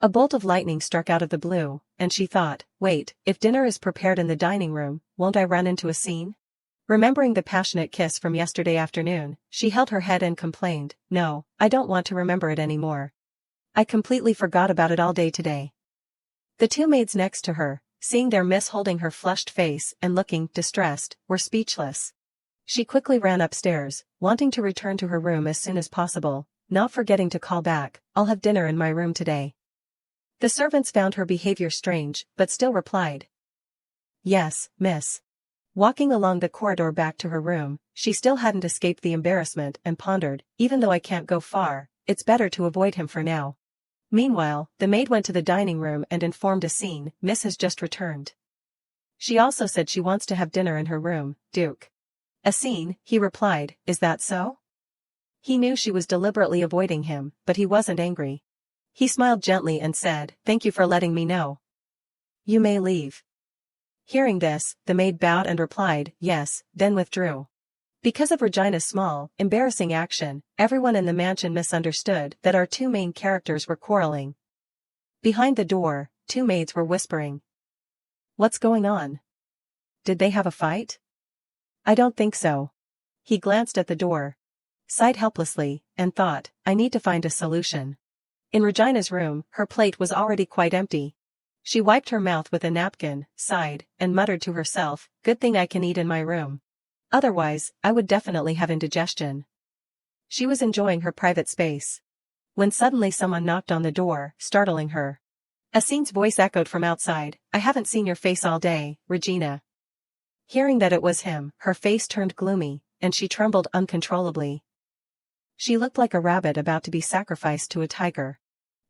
A bolt of lightning struck out of the blue, and she thought, wait, if dinner is prepared in the dining room, won't I run into a scene? Remembering the passionate kiss from yesterday afternoon, she held her head and complained, no, I don't want to remember it anymore. I completely forgot about it all day today. The two maids next to her, seeing their miss holding her flushed face and looking distressed, were speechless. She quickly ran upstairs, wanting to return to her room as soon as possible, not forgetting to call back, I'll have dinner in my room today. The servants found her behavior strange, but still replied, yes, miss. Walking along the corridor back to her room, she still hadn't escaped the embarrassment and pondered, even though I can't go far, it's better to avoid him for now. Meanwhile, the maid went to the dining room and informed Asin, Miss has just returned. She also said she wants to have dinner in her room, Duke. Asin, he replied, is that so? He knew she was deliberately avoiding him, but he wasn't angry. He smiled gently and said, thank you for letting me know. You may leave. Hearing this, the maid bowed and replied, yes, then withdrew. Because of Regina's small, embarrassing action, everyone in the mansion misunderstood that our two main characters were quarreling. Behind the door, two maids were whispering. What's going on? Did they have a fight? I don't think so. He glanced at the door, sighed helplessly, and thought, I need to find a solution. In Regina's room, her plate was already quite empty. She wiped her mouth with a napkin, sighed, and muttered to herself, good thing I can eat in my room. Otherwise, I would definitely have indigestion. She was enjoying her private space, when suddenly someone knocked on the door, startling her. Asin's voice echoed from outside, I haven't seen your face all day, Regina. Hearing that it was him, her face turned gloomy, and she trembled uncontrollably. She looked like a rabbit about to be sacrificed to a tiger.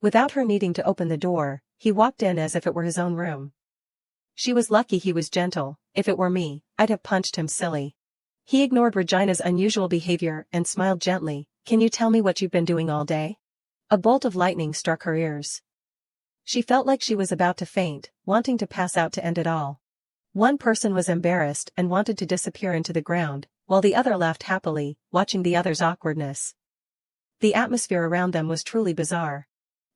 Without her needing to open the door, he walked in as if it were his own room. She was lucky he was gentle. If it were me, I'd have punched him silly. He ignored Regina's unusual behavior and smiled gently, can you tell me what you've been doing all day? A bolt of lightning struck her ears. She felt like she was about to faint, wanting to pass out to end it all. One person was embarrassed and wanted to disappear into the ground, while the other laughed happily, watching the other's awkwardness. The atmosphere around them was truly bizarre.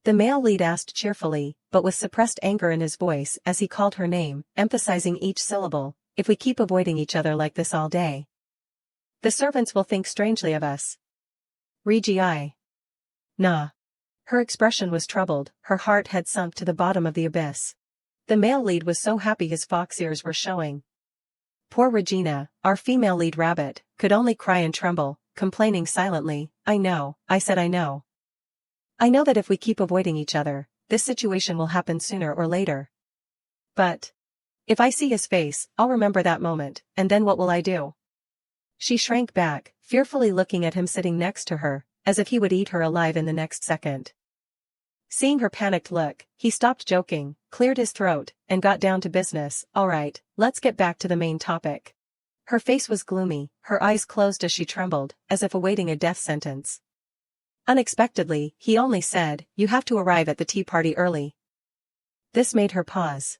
The male lead asked cheerfully, but with suppressed anger in his voice as he called her name, emphasizing each syllable, "If we keep avoiding each other like this all day, the servants will think strangely of us." Regi. Nah. Her expression was troubled, her heart had sunk to the bottom of the abyss. The male lead was so happy his fox ears were showing. Poor Regina, our female lead rabbit, could only cry and tremble, complaining silently, I know, I said I know. I know that if we keep avoiding each other, this situation will happen sooner or later. But if I see his face, I'll remember that moment, and then what will I do?" She shrank back, fearfully looking at him sitting next to her, as if he would eat her alive in the next second. Seeing her panicked look, he stopped joking, cleared his throat, and got down to business. "All right, let's get back to the main topic." Her face was gloomy, her eyes closed as she trembled, as if awaiting a death sentence. Unexpectedly, he only said, "You have to arrive at the tea party early." This made her pause.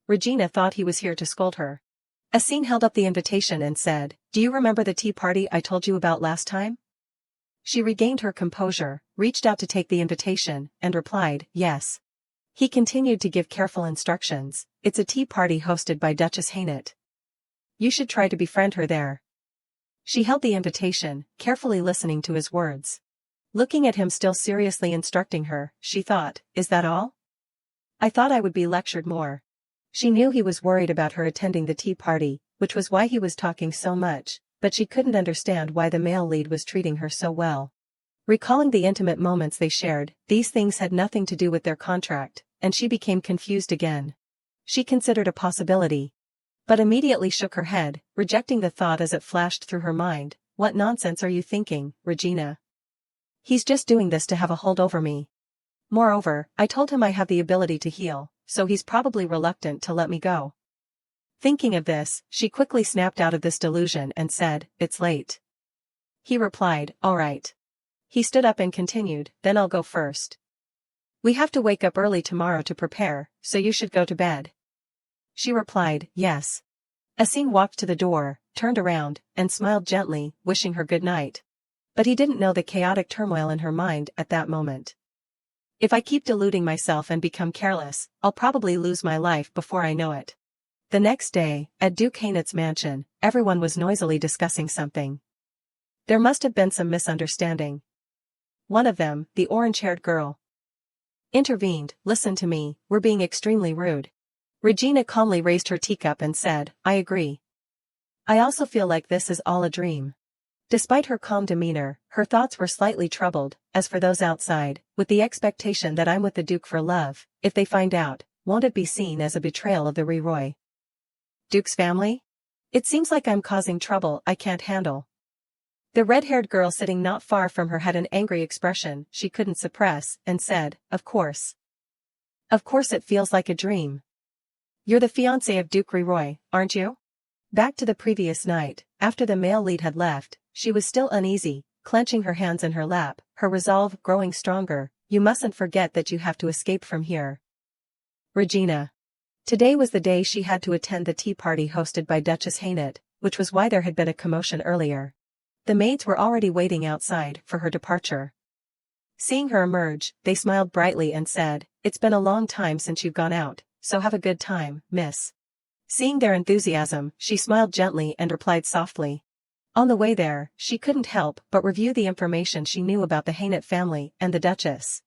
Regina thought he was here to scold her. Asin held up the invitation and said, "Do you remember the tea party I told you about last time?" She regained her composure, reached out to take the invitation, and replied, "Yes." He continued to give careful instructions. "It's a tea party hosted by Duchess Hainit. You should try to befriend her there." She held the invitation, carefully listening to his words. Looking at him still seriously instructing her, she thought, "Is that all? I thought I would be lectured more." She knew he was worried about her attending the tea party, which was why he was talking so much, but she couldn't understand why the male lead was treating her so well. Recalling the intimate moments they shared, these things had nothing to do with their contract, and she became confused again. She considered a possibility, but immediately shook her head, rejecting the thought as it flashed through her mind. "What nonsense are you thinking, Regina? He's just doing this to have a hold over me. Moreover, I told him I have the ability to heal, so he's probably reluctant to let me go." Thinking of this, she quickly snapped out of this delusion and said, "It's late." He replied, "All right." He stood up and continued, "Then I'll go first. We have to wake up early tomorrow to prepare, so you should go to bed." She replied, "Yes." Asin walked to the door, turned around, and smiled gently, wishing her good night. But he didn't know the chaotic turmoil in her mind at that moment. "If I keep deluding myself and become careless, I'll probably lose my life before I know it." The next day, at Duke Hainit's mansion, everyone was noisily discussing something. There must have been some misunderstanding. One of them, the orange-haired girl, intervened. "Listen to me, we're being extremely rude." Regina calmly raised her teacup and said, "I agree. I also feel like this is all a dream." Despite her calm demeanor, her thoughts were slightly troubled. "As for those outside, with the expectation that I'm with the Duke for love, if they find out, won't it be seen as a betrayal of the Leroy Duke's family? It seems like I'm causing trouble I can't handle." The red-haired girl sitting not far from her had an angry expression she couldn't suppress, and said, Of course it feels like a dream. You're the fiancé of Duke Leroy, aren't you?" Back to the previous night, after the male lead had left, she was still uneasy, clenching her hands in her lap, her resolve growing stronger. "You mustn't forget that you have to escape from here, Regina." Today was the day she had to attend the tea party hosted by Duchess Hainit, which was why there had been a commotion earlier. The maids were already waiting outside for her departure. Seeing her emerge, they smiled brightly and said, "It's been a long time since you've gone out, so have a good time, miss." Seeing their enthusiasm, she smiled gently and replied softly. On the way there, she couldn't help but review the information she knew about the Hainit family and the Duchess.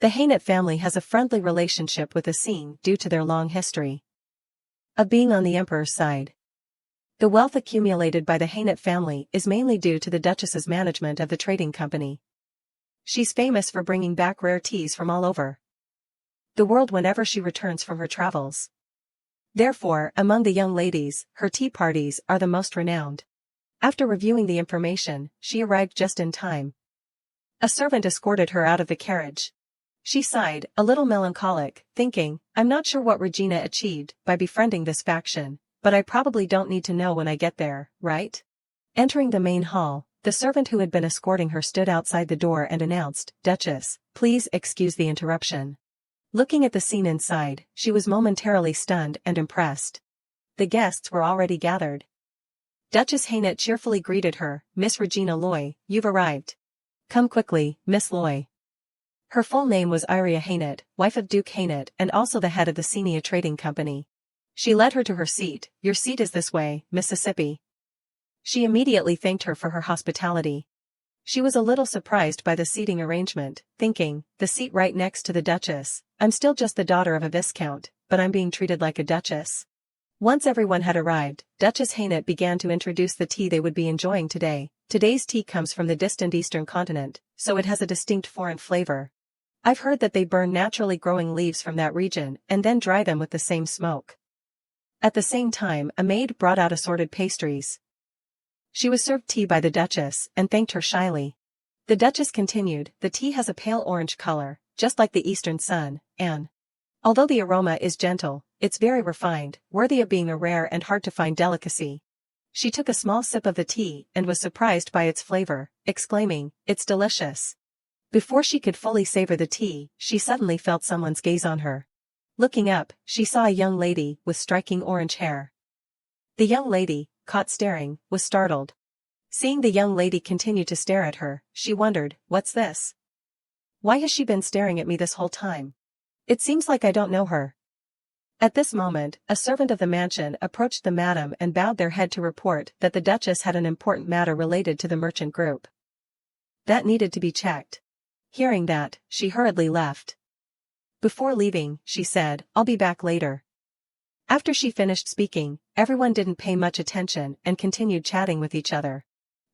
The Hainit family has a friendly relationship with Asin due to their long history of being on the emperor's side. The wealth accumulated by the Hainit family is mainly due to the Duchess's management of the trading company. She's famous for bringing back rare teas from all over the world whenever she returns from her travels. Therefore, among the young ladies, her tea parties are the most renowned. After reviewing the information, she arrived just in time. A servant escorted her out of the carriage. She sighed, a little melancholic, thinking, "I'm not sure what Regina achieved by befriending this faction, but I probably don't need to know when I get there, right?" Entering the main hall, The servant who had been escorting her stood outside the door and announced, "Duchess, please excuse the interruption." Looking at the scene inside, she was momentarily stunned and impressed. The guests were already gathered. Duchess Hainit cheerfully greeted her, "Miss Regina Loy, you've arrived. Come quickly, Miss Loy." Her full name was Iria Hainit, wife of Duke Hainit and also the head of the Senia Trading Company. She led her to her seat. "Your seat is this way, Mississippi." She immediately thanked her for her hospitality. She was a little surprised by the seating arrangement, thinking, the seat right next to the Duchess, I'm still just the daughter of a Viscount, but I'm being treated like a Duchess. Once everyone had arrived, Duchess Hainit began to introduce the tea they would be enjoying today. Today's tea comes from the distant eastern continent, so it has a distinct foreign flavor. I've heard that they burn naturally growing leaves from that region and then dry them with the same smoke. At the same time, a maid brought out assorted pastries. She was served tea by the Duchess and thanked her shyly. The Duchess continued, "The tea has a pale orange color, just like the eastern sun, and although the aroma is gentle, it's very refined, worthy of being a rare and hard-to-find delicacy." She took a small sip of the tea and was surprised by its flavor, exclaiming, "It's delicious." Before she could fully savor the tea, she suddenly felt someone's gaze on her. Looking up, she saw a young lady with striking orange hair. The young lady, caught staring, was startled. Seeing the young lady continue to stare at her, she wondered, "What's this? Why has she been staring at me this whole time? It seems like I don't know her." At this moment, a servant of the mansion approached the madam and bowed their head to report that the Duchess had an important matter related to the merchant group that needed to be checked. Hearing that, she hurriedly left. Before leaving, she said, "I'll be back later." After she finished speaking, everyone didn't pay much attention and continued chatting with each other.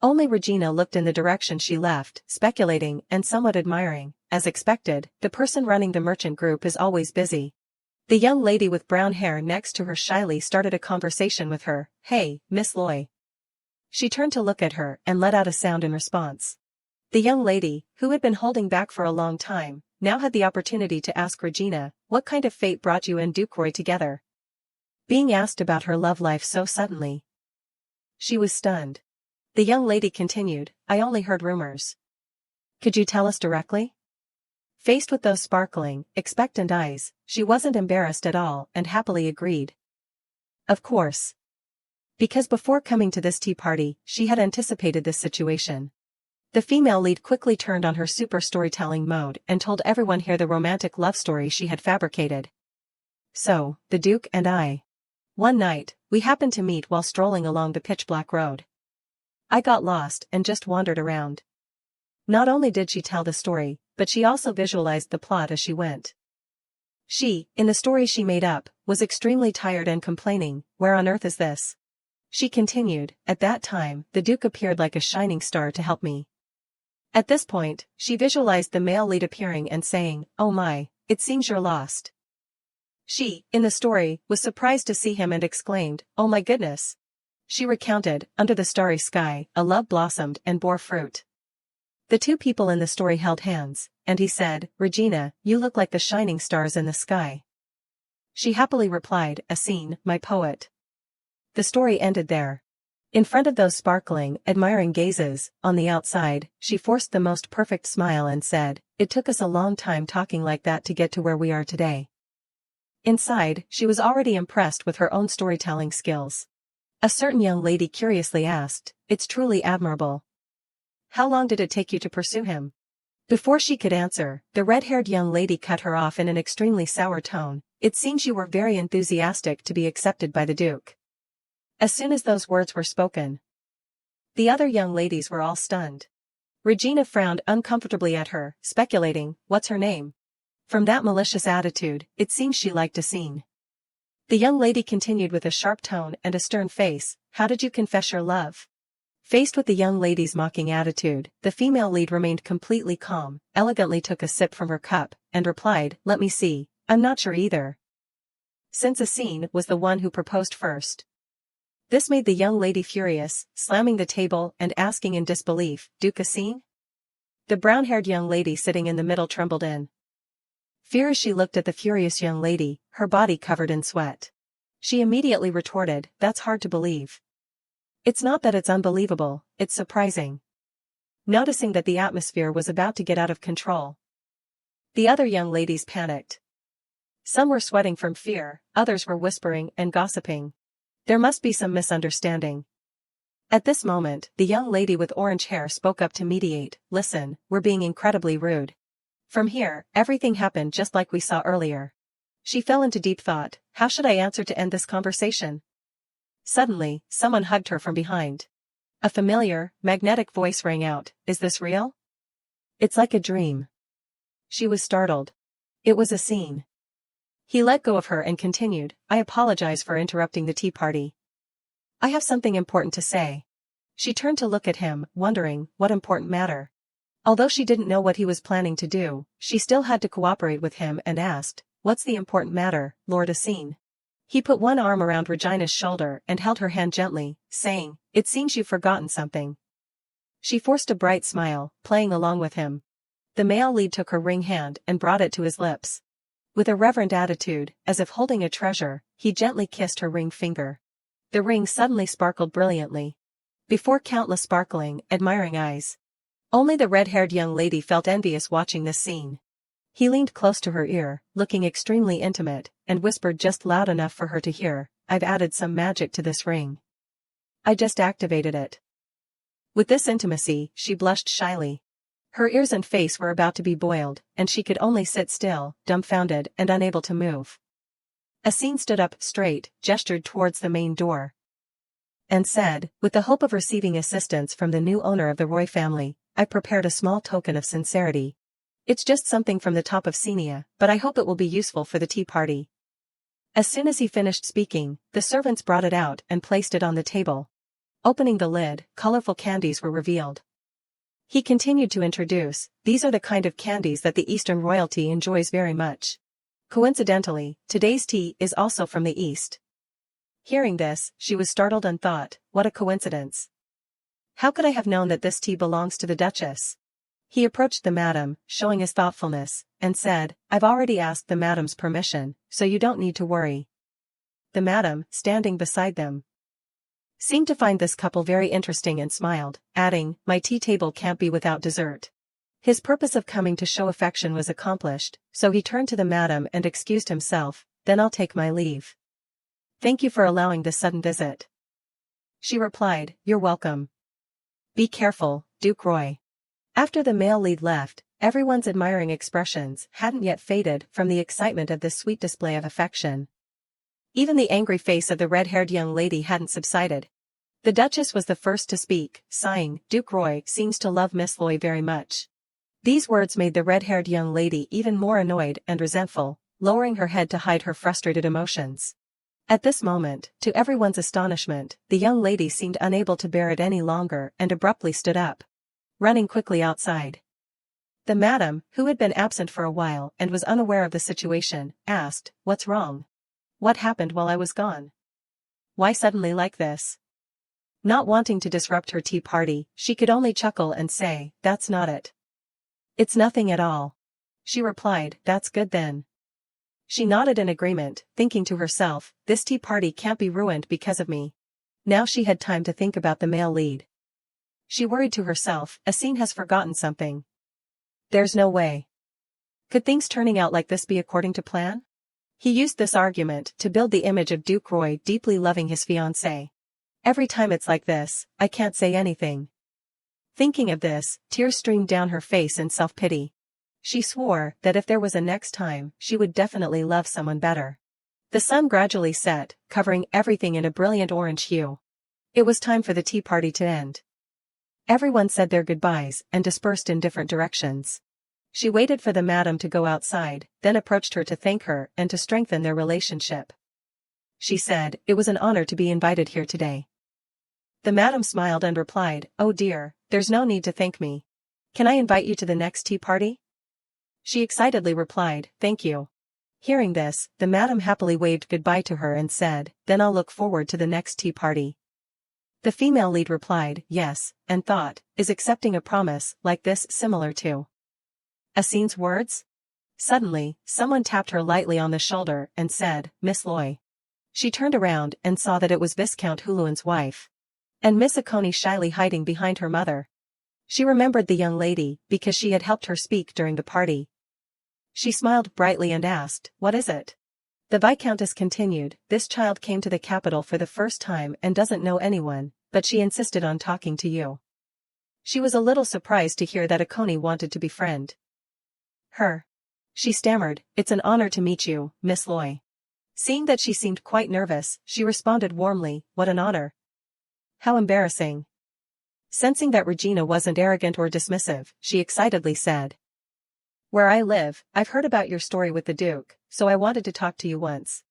Only Regina looked in the direction she left, speculating and somewhat admiring. As expected, the person running the merchant group is always busy. The young lady with brown hair next to her shyly started a conversation with her, "Hey, Miss Loy." She turned to look at her and let out a sound in response. The young lady, who had been holding back for a long time, now had the opportunity to ask Regina, "What kind of fate brought you and Duke Roy together?" Being asked about her love life so suddenly, she was stunned. The young lady continued, "I only heard rumors." "Could you tell us directly?" Faced with those sparkling, expectant eyes, she wasn't embarrassed at all and happily agreed. Of course. Because before coming to this tea party, she had anticipated this situation. The female lead quickly turned on her super storytelling mode and told everyone here the romantic love story she had fabricated. "So, the Duke and I. One night, we happened to meet while strolling along the pitch-black road. I got lost and just wandered around." Not only did she tell the story, but she also visualized the plot as she went. She, in the story she made up, was extremely tired and complaining, "Where on earth is this?" She continued, "At that time, the Duke appeared like a shining star to help me." At this point, she visualized the male lead appearing and saying, "Oh my, it seems you're lost." She, in the story, was surprised to see him and exclaimed, "Oh my goodness." She recounted, "Under the starry sky, a love blossomed and bore fruit." The two people in the story held hands, and he said, "Regina, you look like the shining stars in the sky." She happily replied, "A scene, my poet." The story ended there. In front of those sparkling, admiring gazes, on the outside, she forced the most perfect smile and said, "It took us a long time talking like that to get to where we are today." Inside, she was already impressed with her own storytelling skills. A certain young lady curiously asked, "It's truly admirable. How long did it take you to pursue him?" Before she could answer, the red-haired young lady cut her off in an extremely sour tone, "It seems you were very enthusiastic to be accepted by the Duke." As soon as those words were spoken, the other young ladies were all stunned. Regina frowned uncomfortably at her, speculating, "What's her name?" From that malicious attitude, it seems she liked a scene. The young lady continued with a sharp tone and a stern face, "How did you confess your love?" Faced with the young lady's mocking attitude, the female lead remained completely calm, elegantly took a sip from her cup, and replied, "Let me see, I'm not sure either." Since Asin was the one who proposed first. This made the young lady furious, slamming the table and asking in disbelief, "Duke Asin?" The brown-haired young lady sitting in the middle trembled in fear as she looked at the furious young lady, her body covered in sweat. She immediately retorted, "That's hard to believe." "It's not that it's unbelievable, it's surprising." noticing that the atmosphere was about to get out of control. The other young ladies panicked. Some were sweating from fear, others were whispering and gossiping. There must be some misunderstanding. At this moment, the young lady with orange hair spoke up to mediate. Listen, we're being incredibly rude. From here, everything happened just like we saw earlier. She fell into deep thought. How should I answer to end this conversation? Suddenly, someone hugged her from behind. A familiar, magnetic voice rang out. Is this real? It's like a dream. She was startled. It was a scene. He let go of her and continued, I apologize for interrupting the tea party. I have something important to say. She turned to look at him, wondering, what important matter? Although she didn't know what he was planning to do, she still had to cooperate with him and asked, what's the important matter, Lord Asin? He put one arm around Regina's shoulder and held her hand gently, saying, it seems you've forgotten something. She forced a bright smile, playing along with him. The male lead took her ring hand and brought it to his lips. With a reverent attitude, as if holding a treasure, he gently kissed her ring finger. The ring suddenly sparkled brilliantly. Before countless sparkling, admiring eyes. Only the red-haired young lady felt envious watching this scene. He leaned close to her ear, looking extremely intimate, and whispered just loud enough for her to hear, I've added some magic to this ring. I just activated it. With this intimacy, she blushed shyly. Her ears and face were about to be boiled, and she could only sit still, dumbfounded and unable to move. Asin stood up straight, gestured towards the main door, and said, with the hope of receiving assistance from the new owner of the Roy family, I prepared a small token of sincerity. It's just something from the top of Senia, but I hope it will be useful for the tea party. As soon as he finished speaking, the servants brought it out and placed it on the table. Opening the lid, colorful candies were revealed. He continued to introduce, these are the kind of candies that the Eastern royalty enjoys very much. Coincidentally, today's tea is also from the East. Hearing this, she was startled and thought, what a coincidence. How could I have known that this tea belongs to the Duchess? He approached the madam, showing his thoughtfulness, and said, I've already asked the madam's permission, so you don't need to worry. The madam, standing beside them, seemed to find this couple very interesting and smiled, adding, my tea table can't be without dessert. His purpose of coming to show affection was accomplished, so he turned to the madam and excused himself, then I'll take my leave. Thank you for allowing this sudden visit. She replied, you're welcome. Be careful, Duke Roy. After the male lead left, everyone's admiring expressions hadn't yet faded from the excitement of this sweet display of affection. Even the angry face of the red-haired young lady hadn't subsided. The Duchess was the first to speak, sighing, Duke Roy seems to love Miss Loy very much. These words made the red-haired young lady even more annoyed and resentful, lowering her head to hide her frustrated emotions. At this moment, to everyone's astonishment, the young lady seemed unable to bear it any longer and abruptly stood up, running quickly outside. The madam, who had been absent for a while and was unaware of the situation, asked, what's wrong? What happened while I was gone? Why suddenly like this? Not wanting to disrupt her tea party, she could only chuckle and say, that's not it. It's nothing at all. She replied, that's good then. She nodded in agreement, thinking to herself, this tea party can't be ruined because of me. Now she had time to think about the male lead. She worried to herself, Asin has forgotten something. There's no way. Could things turning out like this be according to plan? He used this argument to build the image of Duke Roy deeply loving his fiancée. Every time it's like this, I can't say anything. Thinking of this, tears streamed down her face in self-pity. She swore that if there was a next time, she would definitely love someone better. The sun gradually set, covering everything in a brilliant orange hue. It was time for the tea party to end. Everyone said their goodbyes and dispersed in different directions. She waited for the madam to go outside, then approached her to thank her and to strengthen their relationship. She said, it was an honor to be invited here today. The madam smiled and replied, oh dear, there's no need to thank me. Can I invite you to the next tea party? She excitedly replied, thank you. Hearing this, the madam happily waved goodbye to her and said, then I'll look forward to the next tea party. The female lead replied, yes, and thought, is accepting a promise like this similar to Asin's words? Suddenly, someone tapped her lightly on the shoulder and said, Miss Loy. She turned around and saw that it was Viscount Huluan's wife. And Miss Akoni shyly hiding behind her mother. She remembered the young lady because she had helped her speak during the party. She smiled brightly and asked, "What is it?" The Viscountess continued, "This child came to the capital for the first time and doesn't know anyone, but she insisted on talking to you." She was a little surprised to hear that Akoni wanted to befriend her. She stammered, "It's an honor to meet you, Miss Loy." Seeing that she seemed quite nervous, she responded warmly, "What an honor. How embarrassing." Sensing that Regina wasn't arrogant or dismissive, she excitedly said, "Where I live, I've heard about your story with the Duke, so I wanted to talk to you once."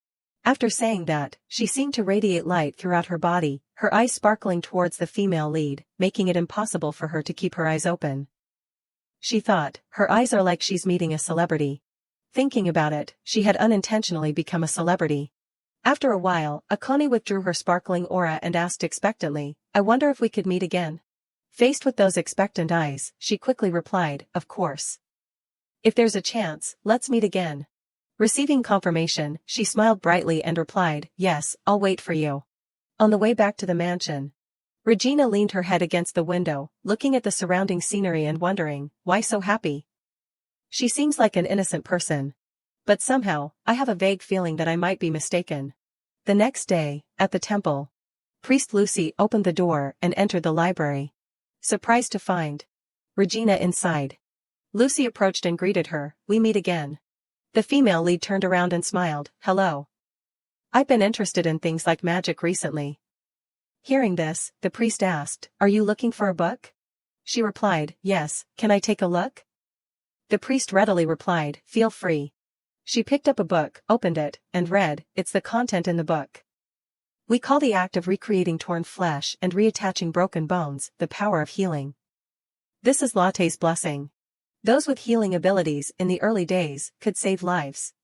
After saying that, she seemed to radiate light throughout her body, her eyes sparkling towards the female lead, making it impossible for her to keep her eyes open. She thought, her eyes are like she's meeting a celebrity. Thinking about it, she had unintentionally become a celebrity. After a while, Akoni withdrew her sparkling aura and asked expectantly, "I wonder if we could meet again?" Faced with those expectant eyes, she quickly replied, "Of course. If there's a chance, let's meet again." Receiving confirmation, she smiled brightly and replied, "Yes, I'll wait for you." On the way back to the mansion, Regina leaned her head against the window, looking at the surrounding scenery and wondering, why so happy? She seems like an innocent person. But somehow, I have a vague feeling that I might be mistaken. The next day, at the temple, Priest Lucy opened the door and entered the library. Surprised to find Regina inside. Lucy approached and greeted her, "We meet again." The female lead turned around and smiled, "Hello. I've been interested in things like magic recently." Hearing this, the priest asked, "Are you looking for a book?" She replied, "Yes, can I take a look?" The priest readily replied, "Feel free." She picked up a book, opened it, and read, it's the content in the book. "We call the act of recreating torn flesh and reattaching broken bones, the power of healing. This is Latte's blessing. Those with healing abilities in the early days could save lives."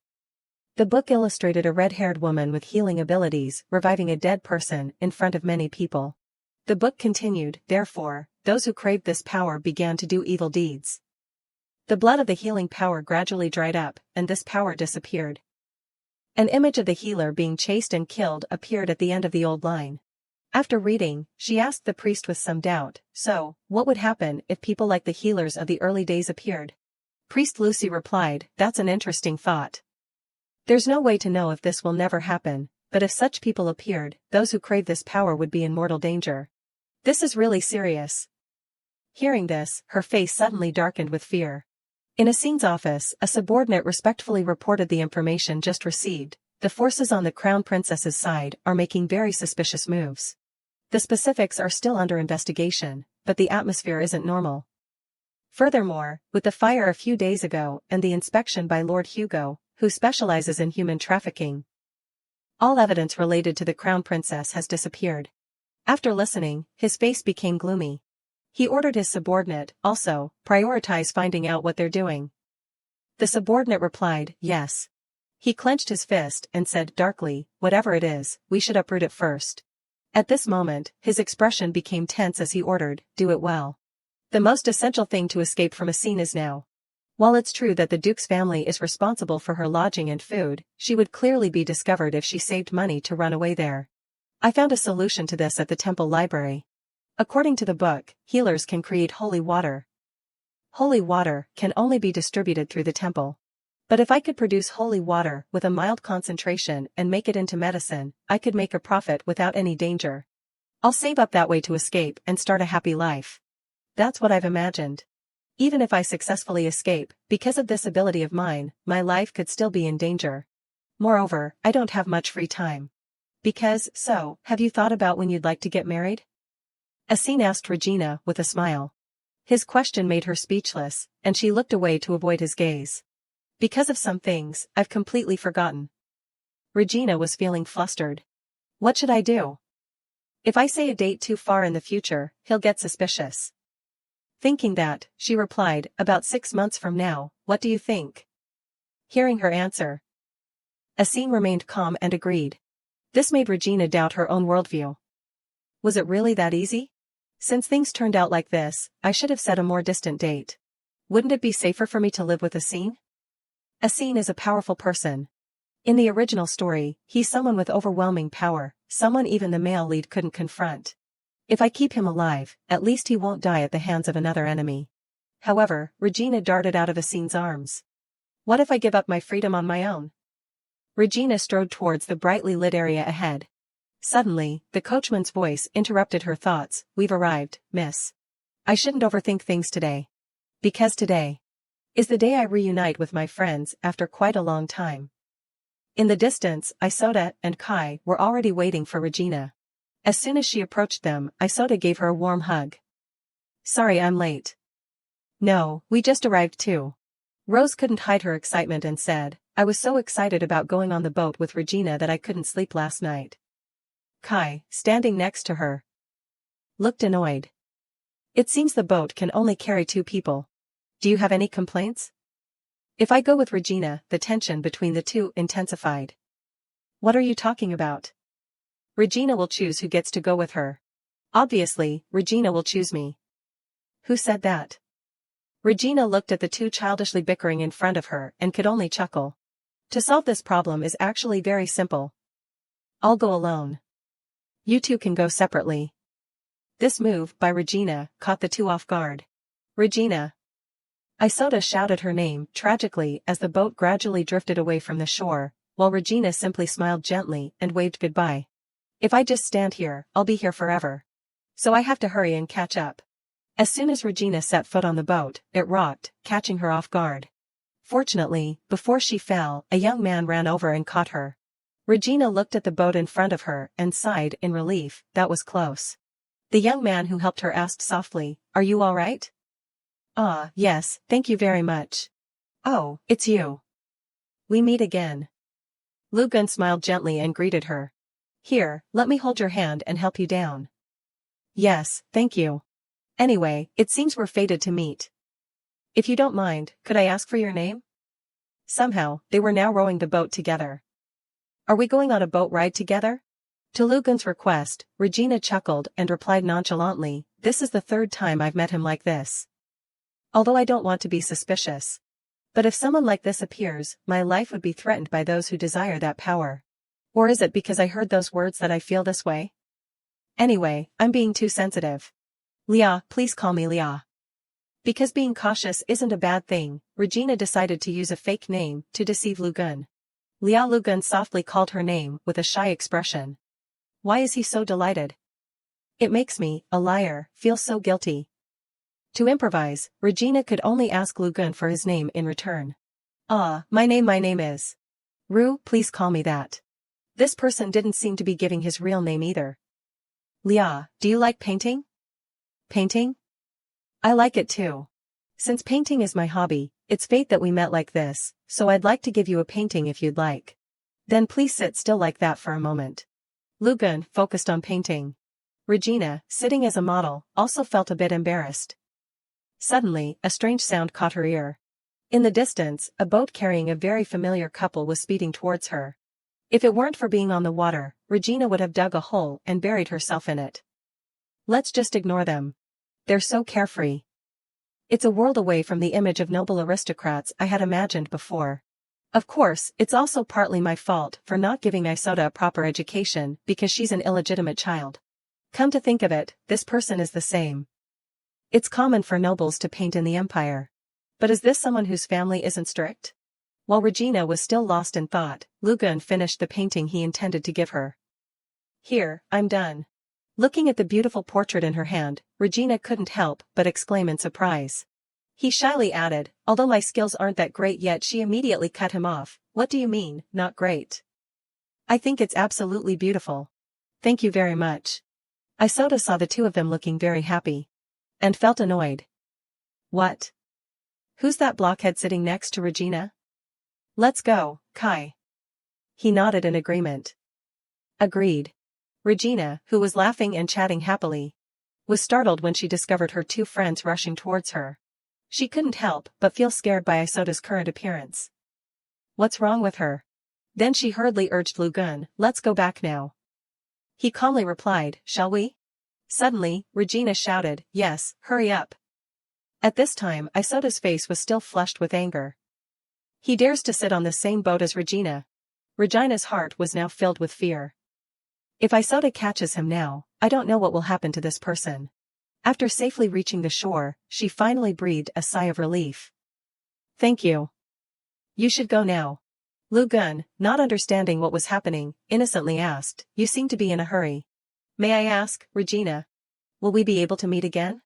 The book illustrated a red-haired woman with healing abilities reviving a dead person in front of many people. The book continued, "Therefore, those who craved this power began to do evil deeds. The blood of the healing power gradually dried up, and this power disappeared." An image of the healer being chased and killed appeared at the end of the old line. After reading, she asked the priest with some doubt, "So, what would happen if people like the healers of the early days appeared?" Priest Lucy replied, "That's an interesting thought. There's no way to know if this will never happen, but if such people appeared, those who crave this power would be in mortal danger. This is really serious." Hearing this, her face suddenly darkened with fear. In Assine's office, a subordinate respectfully reported the information just received. The forces on the Crown Princess's side are making very suspicious moves. The specifics are still under investigation, but the atmosphere isn't normal. Furthermore, with the fire a few days ago and the inspection by Lord Hugo, who specializes in human trafficking, all evidence related to the Crown Princess has disappeared. After listening, his face became gloomy. He ordered his subordinate, also, prioritize finding out what they're doing. The subordinate replied, "Yes." He clenched his fist and said darkly, "Whatever it is, we should uproot it first." At this moment, his expression became tense as he ordered, "Do it well. The most essential thing to escape from Assine is now." While it's true that the Duke's family is responsible for her lodging and food, she would clearly be discovered if she saved money to run away there. I found a solution to this at the temple library. According to the book, healers can create holy water. Holy water can only be distributed through the temple. But if I could produce holy water with a mild concentration and make it into medicine, I could make a profit without any danger. I'll save up that way to escape and start a happy life. That's what I've imagined. Even if I successfully escape, because of this ability of mine, my life could still be in danger. Moreover, I don't have much free time. So, have you thought about when you'd like to get married?" Assine asked Regina with a smile. His question made her speechless, and she looked away to avoid his gaze. "Because of some things, I've completely forgotten." Regina was feeling flustered. What should I do? If I say a date too far in the future, he'll get suspicious. Thinking that, she replied, "About 6 months from now, what do you think?" Hearing her answer, Assine remained calm and agreed. This made Regina doubt her own worldview. Was it really that easy? Since things turned out like this, I should have set a more distant date. Wouldn't it be safer for me to live with Assine? Assine is a powerful person. In the original story, he's someone with overwhelming power, someone even the male lead couldn't confront. If I keep him alive, at least he won't die at the hands of another enemy. However, Regina darted out of Asine's arms. What if I give up my freedom on my own? Regina strode towards the brightly lit area ahead. Suddenly, the coachman's voice interrupted her thoughts. We've arrived, miss. I shouldn't overthink things today. Because today is the day I reunite with my friends after quite a long time. In the distance, Isoda and Kai were already waiting for Regina. As soon as she approached them, Isoda gave her a warm hug. Sorry I'm late. No, we just arrived too. Rose couldn't hide her excitement and said, I was so excited about going on the boat with Regina that I couldn't sleep last night. Kai, standing next to her, looked annoyed. It seems the boat can only carry 2 people. Do you have any complaints? If I go with Regina, the tension between the two intensified. What are you talking about? Regina will choose who gets to go with her. Obviously, Regina will choose me. Who said that? Regina looked at the two childishly bickering in front of her and could only chuckle. To solve this problem is actually very simple. I'll go alone. You two can go separately. This move by Regina caught the two off guard. Regina. Isoda shouted her name tragically as the boat gradually drifted away from the shore, while Regina simply smiled gently and waved goodbye. If I just stand here, I'll be here forever. So I have to hurry and catch up. As soon as Regina set foot on the boat, it rocked, catching her off guard. Fortunately, before she fell, a young man ran over and caught her. Regina looked at the boat in front of her and sighed in relief. That was close. The young man who helped her asked softly, Are you all right? Ah, yes, thank you very much. Oh, it's you. We meet again. Lugun smiled gently and greeted her. Here, let me hold your hand and help you down. Yes, thank you. Anyway, it seems we're fated to meet. If you don't mind, could I ask for your name? Somehow, they were now rowing the boat together. Are we going on a boat ride together? To Lugun's request, Regina chuckled and replied nonchalantly, This is the 3rd time I've met him like this. Although I don't want to be suspicious. But if someone like this appears, my life would be threatened by those who desire that power. Or is it because I heard those words that I feel this way? Anyway, I'm being too sensitive. Lia, please call me Lia. Because being cautious isn't a bad thing, Regina decided to use a fake name to deceive Lugun. Lia. Lugun softly called her name with a shy expression. Why is he so delighted? It makes me, a liar, feel so guilty. To improvise, Regina could only ask Lugun for his name in return. Ah, my name is. Ru, please call me that. This person didn't seem to be giving his real name either. Lia, do you like painting? Painting? I like it too. Since painting is my hobby, it's fate that we met like this, so I'd like to give you a painting if you'd like. Then please sit still like that for a moment. Lugun focused on painting. Regina, sitting as a model, also felt a bit embarrassed. Suddenly, a strange sound caught her ear. In the distance, a boat carrying a very familiar couple was speeding towards her. If it weren't for being on the water, Regina would have dug a hole and buried herself in it. Let's just ignore them. They're so carefree. It's a world away from the image of noble aristocrats I had imagined before. Of course, it's also partly my fault for not giving Isoda a proper education because she's an illegitimate child. Come to think of it, this person is the same. It's common for nobles to paint in the empire. But is this someone whose family isn't strict? While Regina was still lost in thought, Lugun finished the painting he intended to give her. Here, I'm done. Looking at the beautiful portrait in her hand, Regina couldn't help but exclaim in surprise. He shyly added, although my skills aren't that great yet. She immediately cut him off. What do you mean, not great? I think it's absolutely beautiful. Thank you very much. Isoda saw the two of them looking very happy. And felt annoyed. What? Who's that blockhead sitting next to Regina? Let's go, Kai. He nodded in agreement. Agreed. Regina, who was laughing and chatting happily, was startled when she discovered her two friends rushing towards her. She couldn't help but feel scared by Isoda's current appearance. What's wrong with her? Then she hurriedly urged Lugun, let's go back now. He calmly replied, shall we? Suddenly, Regina shouted, yes, hurry up. At this time, Isoda's face was still flushed with anger. He dares to sit on the same boat as Regina. Regina's heart was now filled with fear. If Isoda catches him now, I don't know what will happen to this person. After safely reaching the shore, she finally breathed a sigh of relief. Thank you. You should go now. Lu-gun, not understanding what was happening, innocently asked, you seem to be in a hurry. May I ask, Regina? Will we be able to meet again?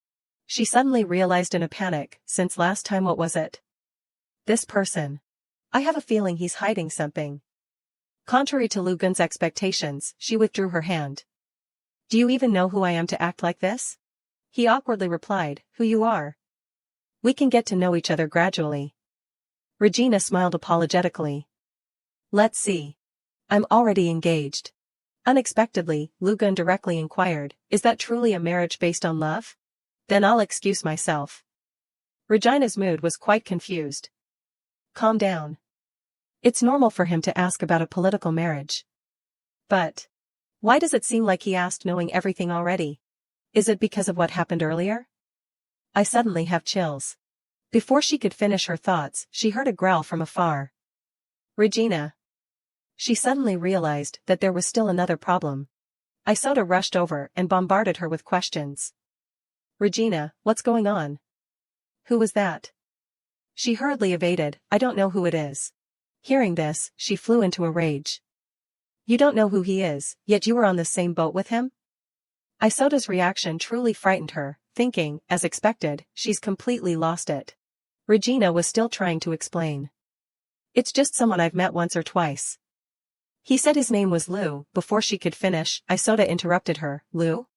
She suddenly realized in a panic, since last time what was it? This person. I have a feeling he's hiding something. Contrary to Lu-gun's expectations, she withdrew her hand. Do you even know who I am to act like this? He awkwardly replied, who you are. We can get to know each other gradually. Regina smiled apologetically. Let's see. I'm already engaged. Unexpectedly, Lu-gun directly inquired, is that truly a marriage based on love? Then I'll excuse myself. Regina's mood was quite confused. Calm down. It's normal for him to ask about a political marriage. But why does it seem like he asked knowing everything already? Is it because of what happened earlier? I suddenly have chills. Before she could finish her thoughts, she heard a growl from afar. Regina. She suddenly realized that there was still another problem. Isoda rushed over and bombarded her with questions. Regina, what's going on? Who was that? She hurriedly evaded, I don't know who it is. Hearing this, she flew into a rage. You don't know who he is, yet you were on the same boat with him? Isoda's reaction truly frightened her, thinking, as expected, she's completely lost it. Regina was still trying to explain. It's just someone I've met once or twice. He said his name was Lu. Before she could finish, Isoda interrupted her. Lu?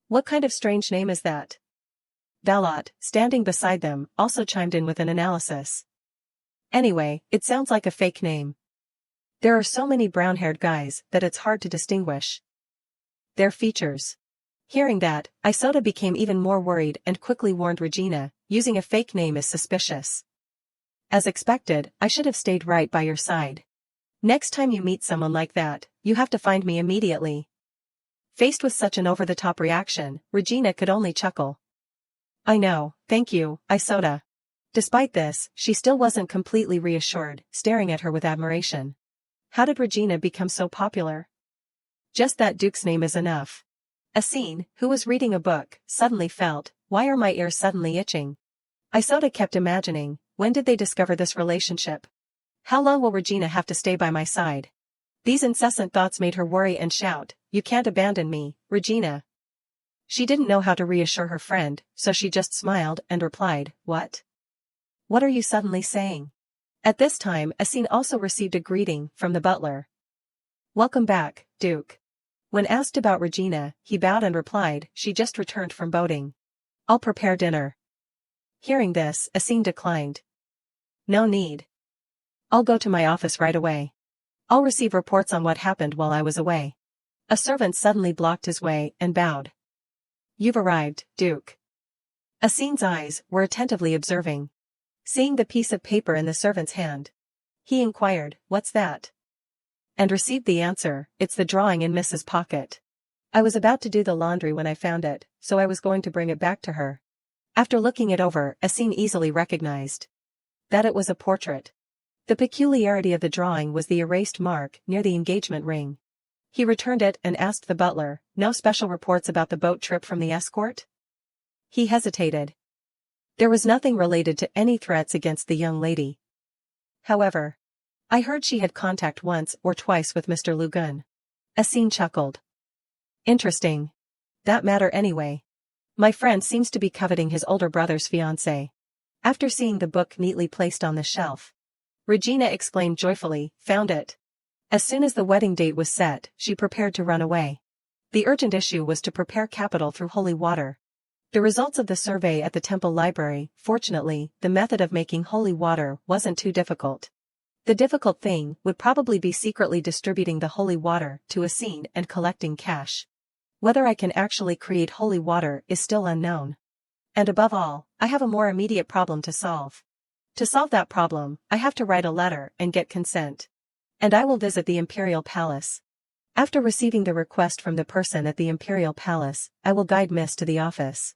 What kind of strange name is that? Valot, standing beside them, also chimed in with an analysis. Anyway, it sounds like a fake name. There are so many brown-haired guys that it's hard to distinguish their features. Hearing that, Isoda became even more worried and quickly warned Regina, using a fake name is suspicious. As expected, I should have stayed right by your side. Next time you meet someone like that, you have to find me immediately. Faced with such an over-the-top reaction, Regina could only chuckle. I know, thank you, Isoda. Despite this, she still wasn't completely reassured, staring at her with admiration. How did Regina become so popular? Just that Duke's name is enough. Asine, who was reading a book, suddenly felt, why are my ears suddenly itching? Isoda kept imagining, when did they discover this relationship? How long will Regina have to stay by my side? These incessant thoughts made her worry and shout, you can't abandon me, Regina. She didn't know how to reassure her friend, so she just smiled and replied, what? What are you suddenly saying? At this time, Asine also received a greeting from the butler. Welcome back, Duke. When asked about Regina, he bowed and replied, she just returned from boating. I'll prepare dinner. Hearing this, Asine declined. No need. I'll go to my office right away. I'll receive reports on what happened while I was away. A servant suddenly blocked his way and bowed. You've arrived, Duke. Asine's eyes were attentively observing. Seeing the piece of paper in the servant's hand, he inquired, what's that? And received the answer, it's the drawing in Mrs. Pocket. I was about to do the laundry when I found it, so I was going to bring it back to her. After looking it over, Asine easily recognized that it was a portrait. The peculiarity of the drawing was the erased mark near the engagement ring. He returned it and asked the butler, no special reports about the boat trip from the escort? He hesitated. There was nothing related to any threats against the young lady. However, I heard she had contact once or twice with Mr. Lu-gun. Asine chuckled. Interesting. That matter anyway. My friend seems to be coveting his older brother's fiancée. After seeing the book neatly placed on the shelf, Regina exclaimed joyfully, found it. As soon as the wedding date was set, she prepared to run away. The urgent issue was to prepare capital through holy water. The results of the survey at the temple library, fortunately, the method of making holy water wasn't too difficult. The difficult thing would probably be secretly distributing the holy water to Asine and collecting cash. Whether I can actually create holy water is still unknown. And above all, I have a more immediate problem to solve. To solve that problem, I have to write a letter and get consent. And I will visit the Imperial Palace. After receiving the request from the person at the Imperial Palace, I will guide Miss to the office.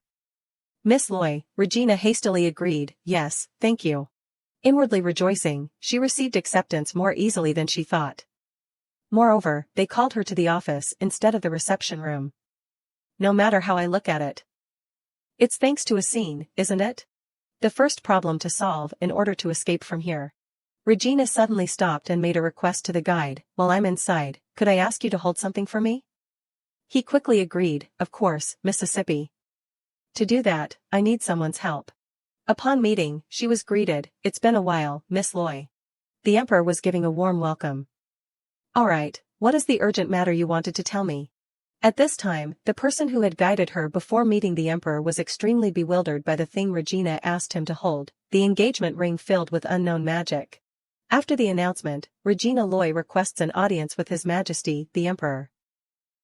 Miss Loy, Regina hastily agreed, yes, thank you. Inwardly rejoicing, she received acceptance more easily than she thought. Moreover, they called her to the office instead of the reception room. No matter how I look at it. It's thanks to a scene, isn't it? The first problem to solve in order to escape from here. Regina suddenly stopped and made a request to the guide. While I'm inside, could I ask you to hold something for me? He quickly agreed, of course, Mississippi. To do that, I need someone's help. Upon meeting, she was greeted, it's been a while, Miss Loy. The Emperor was giving a warm welcome. Alright, what is the urgent matter you wanted to tell me? At this time, the person who had guided her before meeting the Emperor was extremely bewildered by the thing Regina asked him to hold, the engagement ring filled with unknown magic. After the announcement, Regina Loy requests an audience with His Majesty, the Emperor.